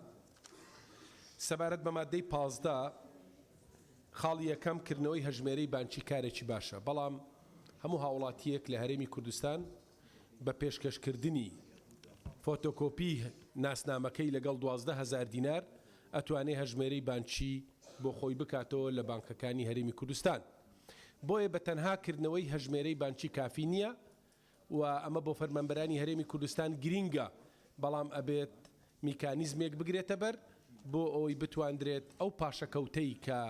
سەبارەت بە مادەی 15 خاڵی یەکەم کردنەوەی هەژمێرەی بانکی کارێکی باشە بەڵام هەموو هاوڵاتیەک لە هەرێمی کوردستان بە پێشکەشکردنی فۆتۆکۆپی ناسنامەکەی لەگەڵ 12,000 دینار ئەتوانێت هەژمێرەی بانکی بۆ خۆی بکاتەوە لە بانکەکانی هەرێمی کوردستان. بۆیە بە تەنها کردنەوەی هەژمێرەی بانکی کافی نییە و ئەمە بۆ فەرمانبەرانی هەرێمی کوردستان گرینگە بەڵام ئەبێت میکانیزمێک بگرێتە بەر بۆ ئەوەی بتواندرێت ئەو پاشەکەوتەی کە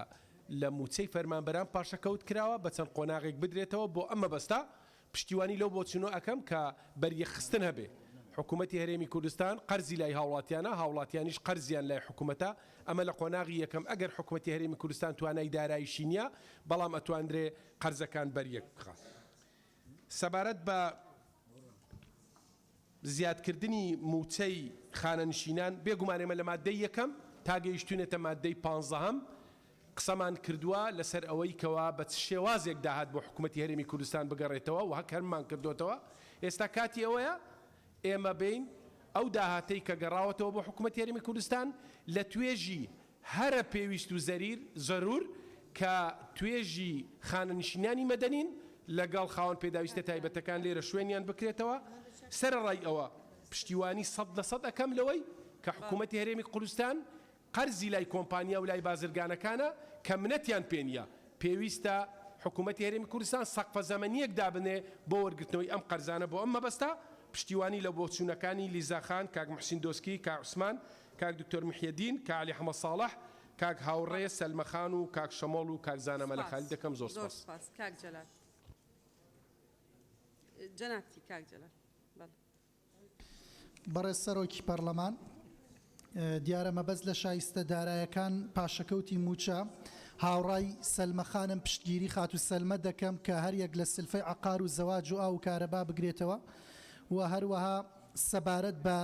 لە موچەی فەرمانبەران پاشەکەوت کراوە بە چەند قۆناغێک بدرێتەوە بۆ ئەمە بەستا پشتیوانی لەو بۆچنۆ ئەەکەم کە بەریەخستن هەبێ. حکوومەتی هەرێمی کوردستان قەرزی لای هاوڵاتیانە هاوڵاتیانیش قەرزیان لای حکوومەتە ئەمە لە قۆناغی یەکەم ئەگەر حکوومەتی هەرێمی کوردستان توانای داراییشی نییە بەڵام ئەتواندرێ قەرزەکان بەریەک بخات. سەبارەت بە زیادکردنی موچەی خانەنشینان بێگومان ئێمە لە مادەی یەکەم تا گەیشتوونێتە مادەی 15 قسەمان کردووە لەسەر ئەوەی کەوا بە شێوازێک داهات بۆ حکوومەتی هەرێمی کوردستان بگەڕێتەوە و هەک هەرمان کردوتەوە. ئێستا کاتی ئەوەیە ئێمە بین ئەو داهاتەی کە گەڕاوەتەوە بۆ حکوومەتی هەرێمی کوردستان لە توێژی هەرە پێویست و زەرور کە توێژی خانەنشینانی مەدەنین لەگەڵ خاوەن پێداویستە تایبەتەکان لێرە شوێنیان بکرێتەوە. سەرڕای ئەوە پشتیوانی 100% ئەەکەم لەوەی کە حکوومەتی هەرێمی کوردستان قەرزی لای کۆمپانیا و لای بازرگانەکانە کە منەتیان پێ نییە پێویستە حکوومەتی هەرێمی کوردستان سەقفە زەمەنیەک دابنێ بۆ وەرگرتنەوەی ئەم قەرزانە بۆ ئەم مەبەستا پشتیوانی لە بۆچوونەکانی لیزاخان کاک محسین دۆسکی کاک عوسمان کاک دکتۆر محیەدین کاک عەلی حەمەد ساڵح کاک هاوڕێ سەلمەخان و کاک شەمۆڵ و کاک زانەمەلە خالی دەکەم زۆر سپاس. کاک جەلال. جەنابتی کاک جەلال. بەڕێز سەرۆکی پەرلەمان دیارە مەبەست لە شایستە دارایەکان پاشەکەوتی موچە هاوڕای سەلمەخانم پشتگیری خات و سەلمە دەکەم کە هەر یەک لە سلفەی عقار و زەواج و ئاو کارەبا بگرێتەوە و هەروەها سەبارەت بە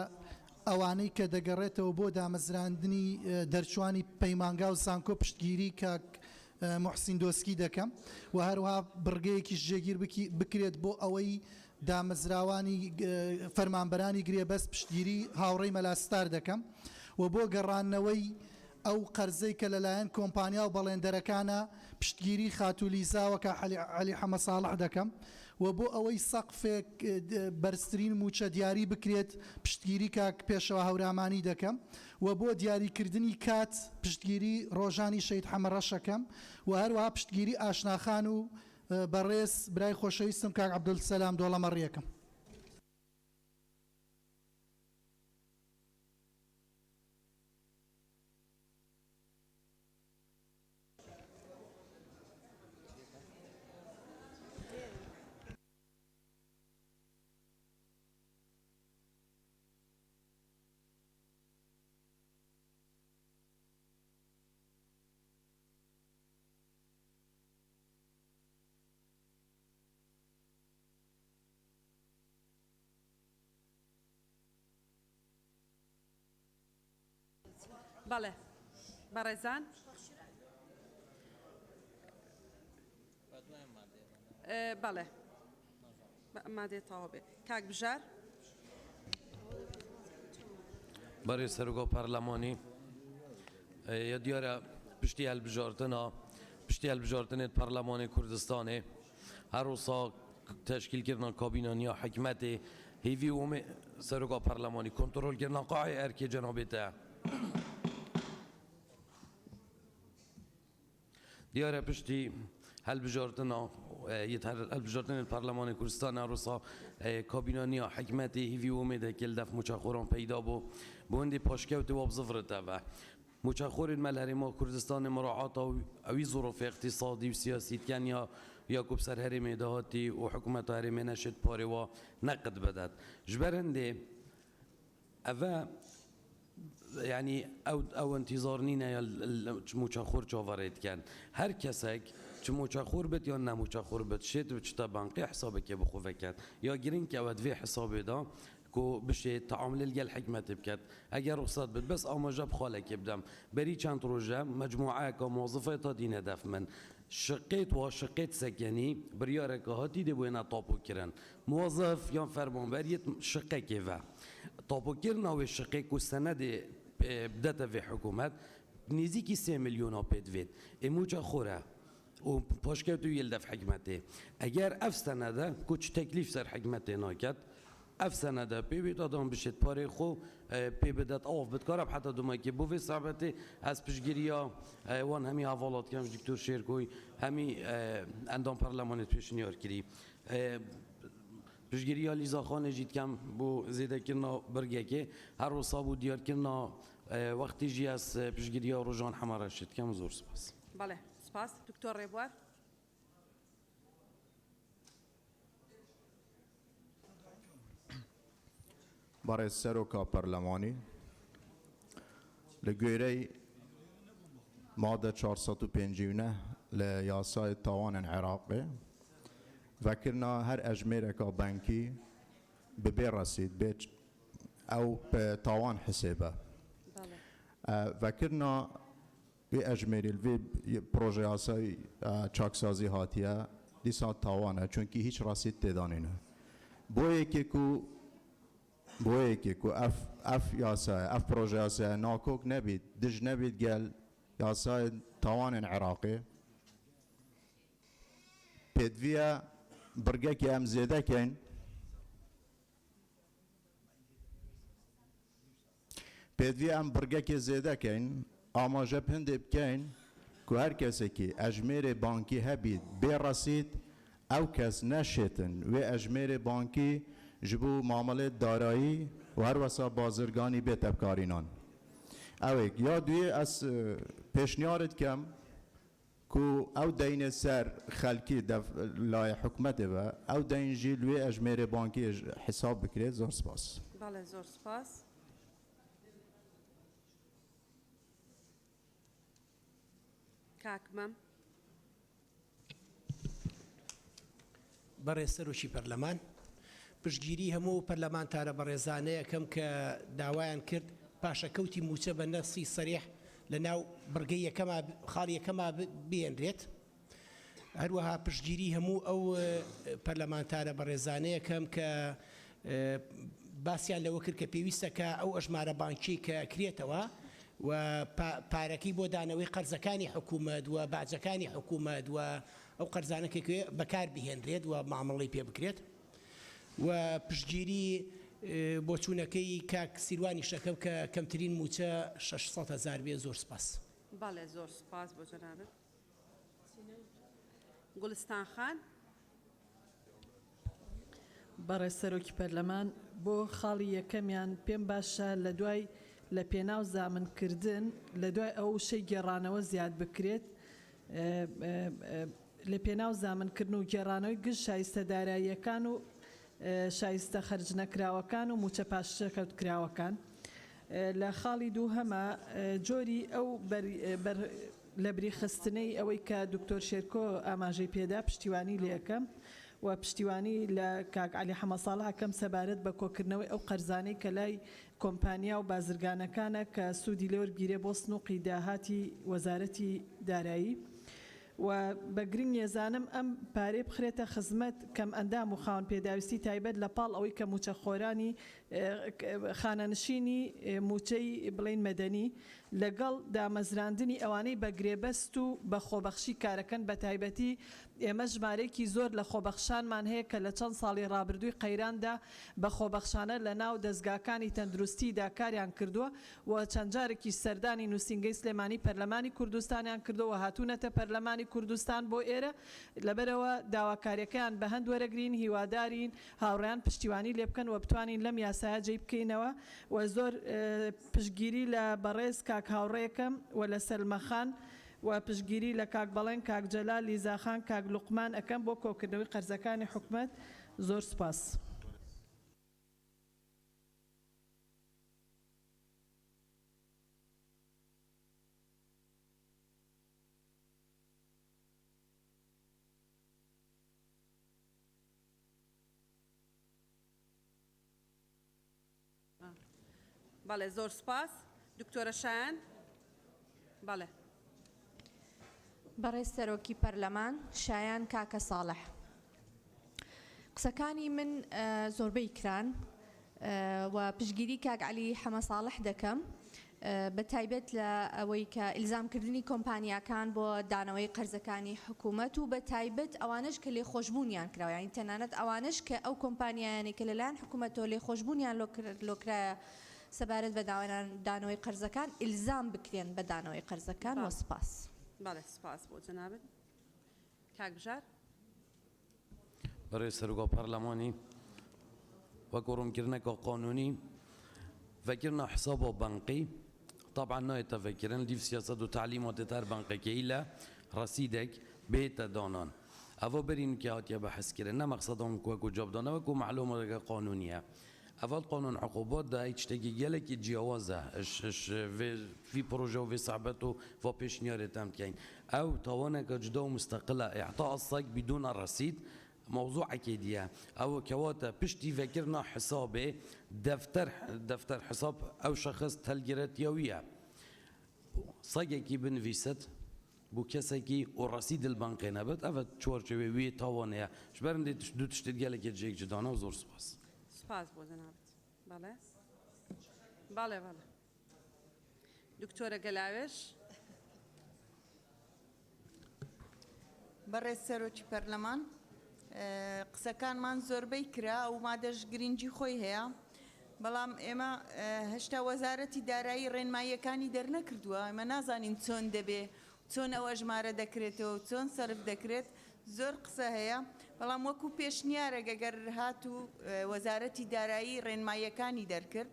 ئەوانەی کە دەگەڕێتەوە بۆ دامەزراندنی دەرچوانی پەیمانگا و زانکۆ پشتگیری کاک محسین دۆسکی دەکەم و هەروەها بڕگەیەکی ژێگیر بکرێت بۆ ئەوەی دامەزراوانی فەرمانبەرانی گرێبەست پشتگیری هاوڕێی مەلاستار دەکەم و بۆ گەڕانەوەی ئەو قەرزەی کە لەلایەن کۆمپانیا و بەڵێندەرەکانە پشتگیری خاتولیزاوەکە عەلی حەمەد ساڵح دەکەم و بۆ ئەوەی سەقفێک بەرزترین موچە دیاری بکرێت پشتگیری کاک پێشەوە هەورامانی دەکەم و بۆ دیاریکردنی کات پشتگیری ڕۆژانی شەید حەمەڕەشەکەم و هەروەها پشتگیری ئاشناخان و بەڕێز برای خۆشەویستم کاک عەبدولسەلام دۆڵەمەڕیەکەم. بەڵێ بەڕێزان بەڵێ مادێ تەواو بێ کاک بژار برای سرگاه پارلمانی یا دیاره پشتی هلبژارتن پارلمان کردستانه هر روزا تشکیل کردن کابینانی یا حکمت هیوی سرگاه پارلمانی کنترل کردن قاعه ارکی جنابیته دیاره پشتی هلبژارتن پارلمان کردستان هر روزا کابینانی یا حکمت هیوی اومده که دف مچاخوران پیدا بوندی پاشکوت و بزفرته و مچاخور الملهری ما کردستان مراعات اوی ظروف اقتصادی و سیاسی کنیا یا کوب سر هرم دهاتی و حکومت هرم نشد پاره و نقد بدد جبرنده اوه يعني او انتظار نينا يا مچاخور چاورید کن هر کسک چه مچاخور بد یا نه مچاخور بد شد و چتا بانقی حسابه که بخوفه کد یا گرین که ود وی حسابه دا کو بشه تعامل الگل حکمت بکد اگر رخصت بد بس آماجه بخاله که بدم بری چند روزه مجموعه که موظفه تا دین هدف من شقیت و شقیت سکنی بریاره که هاتی دی بوینا تاپو کرن موظف یا فرمانبریت شقه که و تاپو کرن و شقه که سند بدت في حكومات نزيكي 3 مليون بيت فيت اموجا خورا و پاشکتو يلدف حكمته اگر اف سنده كوچ تكليف سر حكمته ناكد اف سنده بيبيت آدم بشت پاره خو پی بدت آف بدکارب حتی دومایی که بوی صحبته از پشگیریا وان همی حوالات کمش دکتر شیرکوی همی اندام پارلمانت پیشنیار کری پشگیریا لیزا خانه جید کم بو زیده کرنا برگه که هر روزا بو دیار کرنا وقتی جی از پشگیریا روزان حماره شد کم زور سپاس بله سپاس دکتر ریبوار برای سروکا پارلمانی لگویره ماده 459 لیاسای تاوان عراقی وکرنا هر اجمیره که بانکی ببی رسید بیت او به تاوان حسابه وکرنا وی اجمیری وی پروژه آسای چاکسازی هاتیه دیسا تاوانه چونکی هیچ رسید تدانینه بوی که اف یاسای اف پروژه آسای ناکوک نبید دج نبید گل یاسای تاوان عراقی پیدویا برگه که ام زیده کن پیدویا ام برگه که زیده کن آماجه پنده بکن که هر کسی که اجمیر بانکی هبید بی رسید او کس نشتن و اجمیر بانکی جبو معامله دارایی و هر وسا بازرگانی به تبکارینان اوه یا دوی از پیشنیارت کم کو او دین سر خلکی لای حکمت و او دین جیلوی اجمیر بانکی حساب بکرید زور سپاس بله زور سپاس کاکمم برای سروشی پرلمان پشتگیری هەموو پەرلەمانتارە بەڕێزانە یەکەم کە داوایان کرد پاشەکەوتی موچە بە نەسی سەریح لە ناو بڕگەی یەکەما خاڵی یەکەما بێنرێت هەروەها پشتگیری هەموو ئەو پەرلەمانتارە بەڕێزانە یەکەم کە باسییان لەوە کرد کە پێویستە کە ئەو ئەژمارە بانکی کە کرێتەوە و پارەکەی بۆ دانەوەی قەرزەکانی حکوومەت و باجەکانی حکوومەت و ئەو قەرزانەکە بەکار بهێنرێت و معامڵەی پێ بکرێت و پشتگیری بۆ چوونەکەی کاک سیروانی شەکەم کە کەمترین موچە 600,000 بێ زۆر سپاس بەڵێ زۆر سپاس بۆ جەنابەت گوڵستان خان بەڕێز سەرۆکی پەرلەمان بۆ خاڵی یەکەمیان پێم باشە لە دوای لە پێناو زامنکردن لە دوای ئەو شەی گێڕانەوە زیاد بکرێت لە پێناو زامنکردن و گێڕانەوەی گشت شایستە داراییەکان و شایستە خەرج نەکراوەکان و موچە پاشەکەوت کراوەکان لە خاڵی دوو هەمە جۆری ئەو لە بریخستنەی ئەوەی کە دکتۆر شێرکۆ ئاماژەی پێدا پشتیوانی لە یەکەم و پشتیوانی لە کاک علی حەمە ساڵحەکەم سەبارەت بە کۆکردنەوەی ئەو قەرزانەی کە لای کۆمپانیا و بازرگانەکانە کە سوودی لێوەرگیرێ بۆ سنووقی داهاتی وەزارەتی دارایی و بە گرنگ ێزانم ئەم پارێ بخرێتە خزمەت کەم ئەندام و خاوەن پێداویستی تایبەت لە پاڵ ئەوەی کە موچەخۆرانی خانەنشینی موچەی بڵین مەدەنی لەگەڵ دامەزراندنی ئەوانەی بە گرێبەست و بە خۆبەخشی کارەکەن بە تایبەتی ئێمە ژمارەیەکی زۆر لە خۆبەخشانمان هەیە کە لە چەند ساڵی ڕابردووی قەیراندا بە خۆبەخشانە لە ناو دەستگاکانی تەندروستیدا کاریان کردووە و چەند جارێکی سەردانی نووسینگەی سلێمانی پەرلەمانی کوردستانیان کردەوە هاتوونەتە پەرلەمانی کوردستان بۆ ئێرە لەبەرەوە داواکاریەکەیان بە هەند وەرەگرین هیوادارین هاوڕێیان پشتیوانی لێ بکەن و بتوانین لەم یاسایە جێی بکەینەوە و زۆر پشتگیری لە بەڕێز کاک هاوڕێیەکەم و لە سەلمەخان و پشتگیری لە کاک بەڵێن کاک جەلال لیزاخان کاک لوقمان ئەەکەم بۆ کۆکردنەوەی قەرزەکانی حکوومەت زۆر سپاس. بەڵێ زۆر سپاس دکتۆرە شایان بەڵێ بەڕێز سەرۆکی پەرلەمان شایان کاکە ساڵح قسەکانی من زۆربەی کران و پشگیری کاک علی حەمە ساڵح دەکەم بە تایبەت لە ئەوەی کە ئیلزامکردنی کۆمپانیاکان بۆ دانەوەی قەرزەکانی حکوومەت و بە تایبەت ئەوانش کە لێخۆشببوونیان کراوە یانی تەنانەت ئەوانش کە ئەو کۆمپانیایانی کە لەلایەن حکوومەتەوە لێخۆشببوونیان لۆکرایە سەبارەت بە دانەوەی قەرزەکان ئیلزام بکرێن بە دانەوەی قەرزەکان و سپاس. بەڵێ سپاس بۆ جەنابەت کاک بژار برای سرگاه پارلمانی و قرمکردنەوە قانونی فكرنا حسابه بنقي طبعا ناي تفكرن دي في سياسة وتعليمات تار بنقي كيلا رصيدك بيت دانان أفا برين كهات يا بحث كرنا مقصدهم كوكو جاب دانا وكو معلومة قانونية أول قانون عقوبات ده يشتكي جالك يتجاوزه في بروجه وفي صعبته وبيش نيارة تمكين أو طوانا كجدا مستقلة إعطاء الصك بدون رصيد موضوع أكيدية أو كواتا بشتي فكرنا حسابه دفتر حساب أو شخص تلقيرت يوية صاقكي بنفيست بو كسكي ورصيد البنكي نبت أفت شور شوي وي طوانية شبرن دي دو تشتد جالك يجيك جدانا وزور سباس سپاس بۆ جەنابەت بەڵێ بەڵێ بەڵێ دکتۆرە گەلاوێش بەڕێز سەرۆکی پەرلەمان قسەکانمان زۆربەی کرا و مادەش گرنگی خۆی هەیە بەڵام ئێمە هەشتا وەزارەتی دارایی ڕێنماییەکانی دەرنەکردووە ئێمە نازانین چۆن دەبێ چۆن ئەوە ژمارە دەکرێتەوە و چۆن سەرف دەکرێت زۆر قسە هەیە بەڵام وەکو پێشنیارە گەگەر هات و وەزارەتی دارایی ڕێنماییەکانی دەرکرد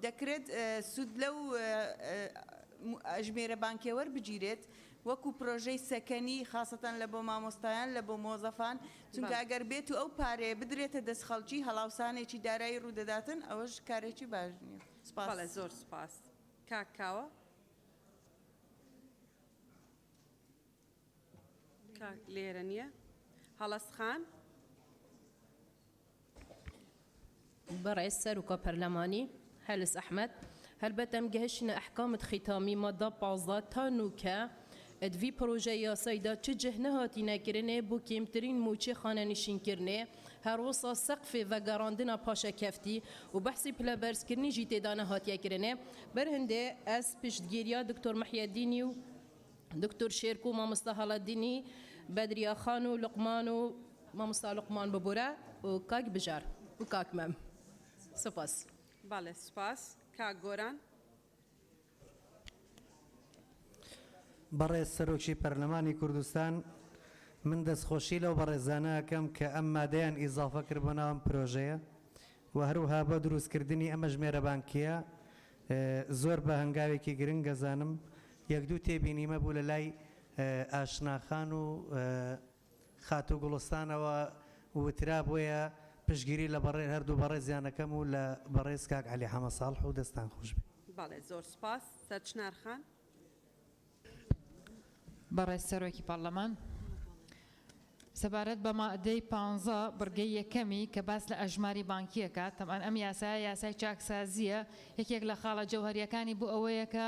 دەکرێت سود لەو ئەژمێرە بانکیە وەربگیرێت وەکو پرۆژەی سەکەنی خاستان لە بۆ مامۆستایان لە بۆ مۆزەفان چونکە ئەگەر بێت و ئەو پارەیە بدرێتە دەست خەڵکی هەڵاوسانێکی دارایی ڕوودەداتن ئەوەش کارێکی باش نییە. بەڵێ زۆر سپاس کاکاوە لێرە نییە هەڵەسخان برئيس سروكا برلماني هلس أحمد هلبتم جهشنا أحكام ختامي مادة بازا تانوكا ادفي بروجيا سيدا تجهنها تناكرنه بو كيمترين موچي خانه نشين كرنه هر وصا سقف و گراندنا پاشا کفتی و بحثی پلابرز کرنی جیت دانه هاتیا کرنه برهنده از پشتگیریا دکتر محی الدینی و دکتر شیرکو مامستا الدینی بدریا خان و لقمان و مامستا لقمان ببورا و کاک بجار و کاک مم سپاس بله سپاس کاک گوران بەڕێز سەرۆکی پەرلەمانی کوردستان من دەستخۆشی لەو بەڕێزانەکەم کە ئەم مادەیان ئیزافە کرد بۆ ناوم پرۆژەیە و هەروها بە دروستکردنی ئەمە ژمێرە بانکیە زۆر بە هەنگاوێکی گرنگ گەزانم یەک دوو تێبینیمە بوو لە لای ئاشناخان و خاتۆ گوڵستانەوە وترا بۆیە پشگیری لە بەڕێ هەردوو بەڕێزیانەکەم و لە بەڕێز کاک عەلی حەمە ساڵح و دەستان خۆش بێ. بەڵێ زۆر سپاس سەرچنارخان بەڕێز سەرۆکی پەرلەمان سەبارەت بە مادەی 15 بڕگەی یەکەمی کە باس لە ئەژماری بانکیەکە تەمان ئەم یاسای چاکسازیە یەکێک لە خاڵە جەوهریەکانی بۆ ئەوەیە کە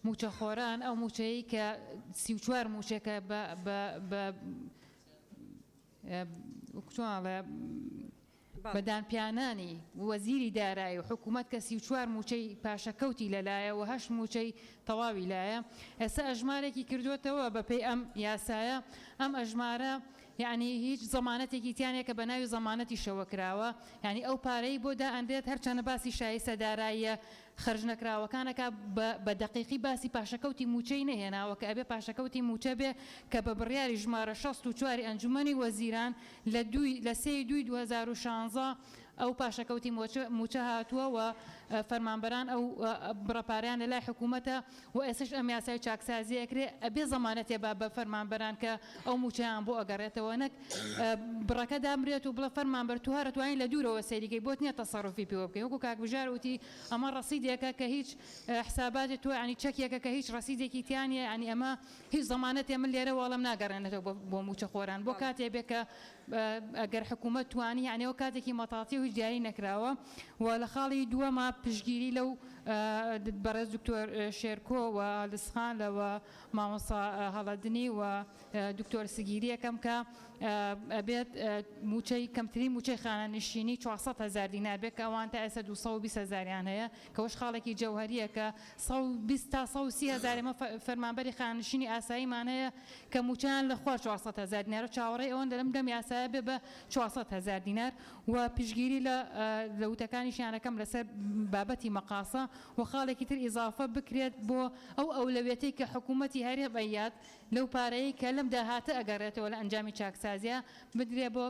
موچەخۆران ئەو موچەیە کە 34 موچێکە بەدانپیانانی وەزیری دارایی و حکوومەت کە 34 موچەی پاشەکەوتی لەلایە و 8 موچەی تەواوی لایە ئێستا ئەژمارێکی کردوێتەوە بەپێی ئەم یاسایە ئەم ئەژمارە یعنی هیچ زەمانەتێکی تیانێک کە بەناوی زەمانەتی شەوە کراوە یعنی ئەو پارەی بۆ دائەندێت هەرچەندە باسی شایستە داراییە خرج نەکراوەکانەکە بە دقیقی باسی پاشەکەوتی موچەی نەهێناوە کە ئەبێ پاشەکەوتی موچە بێ کە بە بڕیاری ژمارە 64 ئەنجومەنی وەزیران لە 3/2/2016 ئەو پاشەکەوتی موچە هاتووە و فەرمانبەران ئەو بڕەپاریان لە لای حکوومەتە و ئێسش ئەم یاسای چاکسازیەکرێ ئەبێ زەمانەتێ بە فەرمانبەران کە ئەو موچەیان بۆ ئەگەڕێتەوە نەک بڕەکە دامرێت و بڵە فەرمانبەر تو هەرەتوانین لە دوورەوە سەیریکەی بۆت نییە تەسەڕوفی پێوە بکەین وەکو کاک بژار وتی ئەمە ڕەسیدێکە کە هیچ حساباتی تۆ ینی چەکێکە کە هیچ ڕەسیدێکی تیانە ینی ئەمە هیچ زەمانەتێ من لێرە وەڵام ناگەڕێنێتەوە بۆ موچە خۆران بۆ کاتێ بێ کە ئەگەر حکوومەت توانی یعنیەوە کاتێکی مەتاڵی و دیاری نەکراوە و لە خاڵی دووەما پشگیری لەو بەڕێز دکتۆر شێرکۆ و لسخان لەوە مامۆستا هەڵەدنی و دکتۆر سگیری یەکەم کە ئەبێت موچەی کەمترین موچەی خانەنشینی 400,000 دینار بێت کە ئەوان تا ئێستا 220,000 هەیە کەەوەش خاڵێکی جەوهریە کە 120 تا 130,000 ئەمە فەرمانبەری خانەنشینی ئاساییمان هەیە کە موچیان لە خوا 400,000 دینار چاوەڕێی ئەوەن دەم یاسایە بێ بە 400,000 دینار و پشگیری لە وتەکانیشیانەکەم لەسەر بابەتی مەقاسە و خاڵێکی تر ئیزافە بکرێت بۆ ئەو ئەولەوێتەی کە حکوومەتی هەرێ بەیاد لەو پارەی کە لەم داهاتە ئەگەڕێتەوە لە ئەنجامی چاکسازیە بدرێ بۆ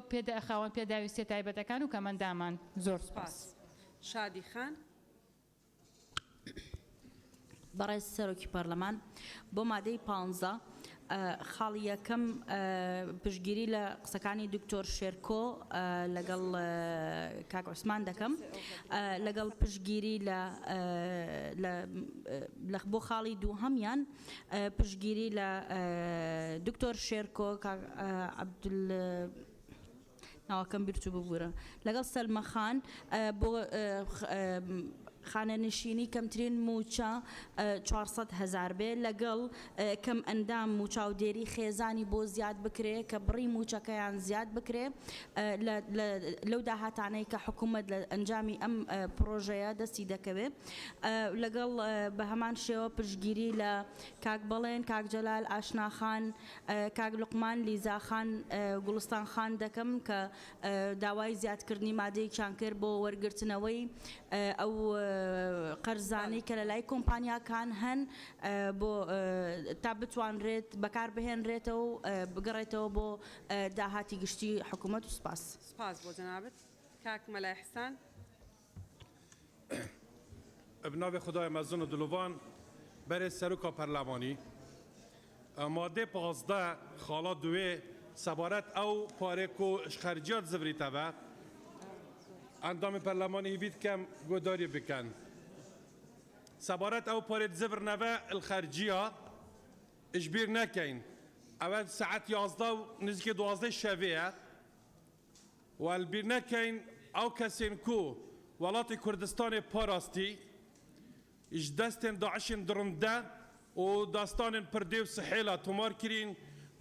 خاوەن پێداویستێ تایبەتەکان و کەمەندامان زۆر سپاس. شادی خان بەڕێز سەرۆکی پەرلەمان بۆ مادەی 15 خاڵی یەکەم پشگیری لە قسەکانی دکتۆر شێرکۆ لەگەڵ کاک عوسمان دەکەم لەگەڵ پشگیری بۆ خاڵی دووهەمیان پشگیری لە دکتۆر شێرکۆ عەبدول ناوەکەم بیرچوو ببوورە لەگەڵ سەلمە خان بۆ خانەنشینی کەمترین موچە 400,000 بێ لەگەڵ کەم ئەندام موچاودێری خێزانی بۆ زیاد بکرێ کە بڕی موچەکەیان زیاد بکرێ لەو داهاتانەی کە حکوومەت لە ئەنجامی ئەم پرۆژەیە دەستی دەکەوێت لەگەڵ بە هەمان شێوە پشگیری لە کاک بەڵێن کاک جەلال ئاشناخان کاک لوقمان لیزاخان گوڵستان خان دەکەم کە داوای زیادکردنی مادەیەکیان کرد بۆ وەرگرتنەوەی ئەو قەرزانی کە لە لای کۆمپانیاکان هەن بۆ تا بتوانرێت بەکار بهێنرێتەوە و بگەڕێتەوە بۆ داهاتی گشتی حکوومەت و سپاس. سپاس بۆ جەنابەت. کاک مەلای حسان. بناوی خدای مەزن و دلوان بەرێز سەرۆکا پەرلەمانی مادەی 15 خاڵا دوێ سەبارەت ئەو پارێک و خەرجیات زڤریتەوە ئەندامی پەرلەمانی هیوید کەم گۆداری بکەن. سەبارەت ئەو پارێت زڤرنەوە الخەرجیە ئشبیر نەکەین ئەوە سەعەت 11 و نزیکی 12 شەوەیە و البیر نەکەین ئەو کەسێن کو وڵاتی کوردستانی پاراستی ئیش دەستێن داعشین درندە و داستانên pirdê û sihêla tomar kirîn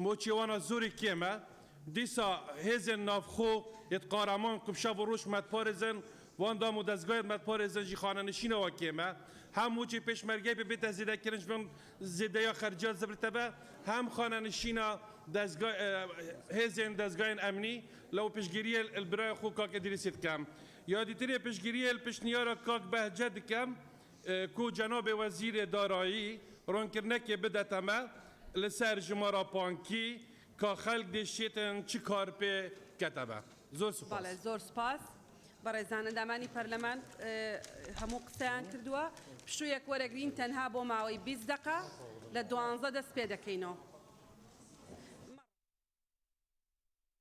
moçê wana zorê kêm e dîsa hêzên navxwe yê qaraman ku şev û roj metparêzin wan dam û dezgahê metparêzin jî xanenişîna wa kêm e hem moçê pêşmergeyê bê bête zêdekirin ji bin zêdeya xerciya zivritebe hem xanenişîna hêzên dezgahên emnî li piştgiriyê biraya xwe kak Idrîsê dikem. Yadîtirê piştgiriyê li piştniyara kak Behce dikem ku cenabê wezîrê darayî ڕۆنکردنەکێ بدەتەمە لەسەر ژمارە بانکی کە خەڵک دێشێتن چی کار پێ کەتەبە. زۆر سوپاس. زۆر سپاس. بەڕێزان ئەندامانی پەرلەمان هەموو قسەیان کردووە. پشوویەک وەرەگرین تەنها بۆ ماوەی 20 دقە لە 12 دەست پێ دەکەینەوە.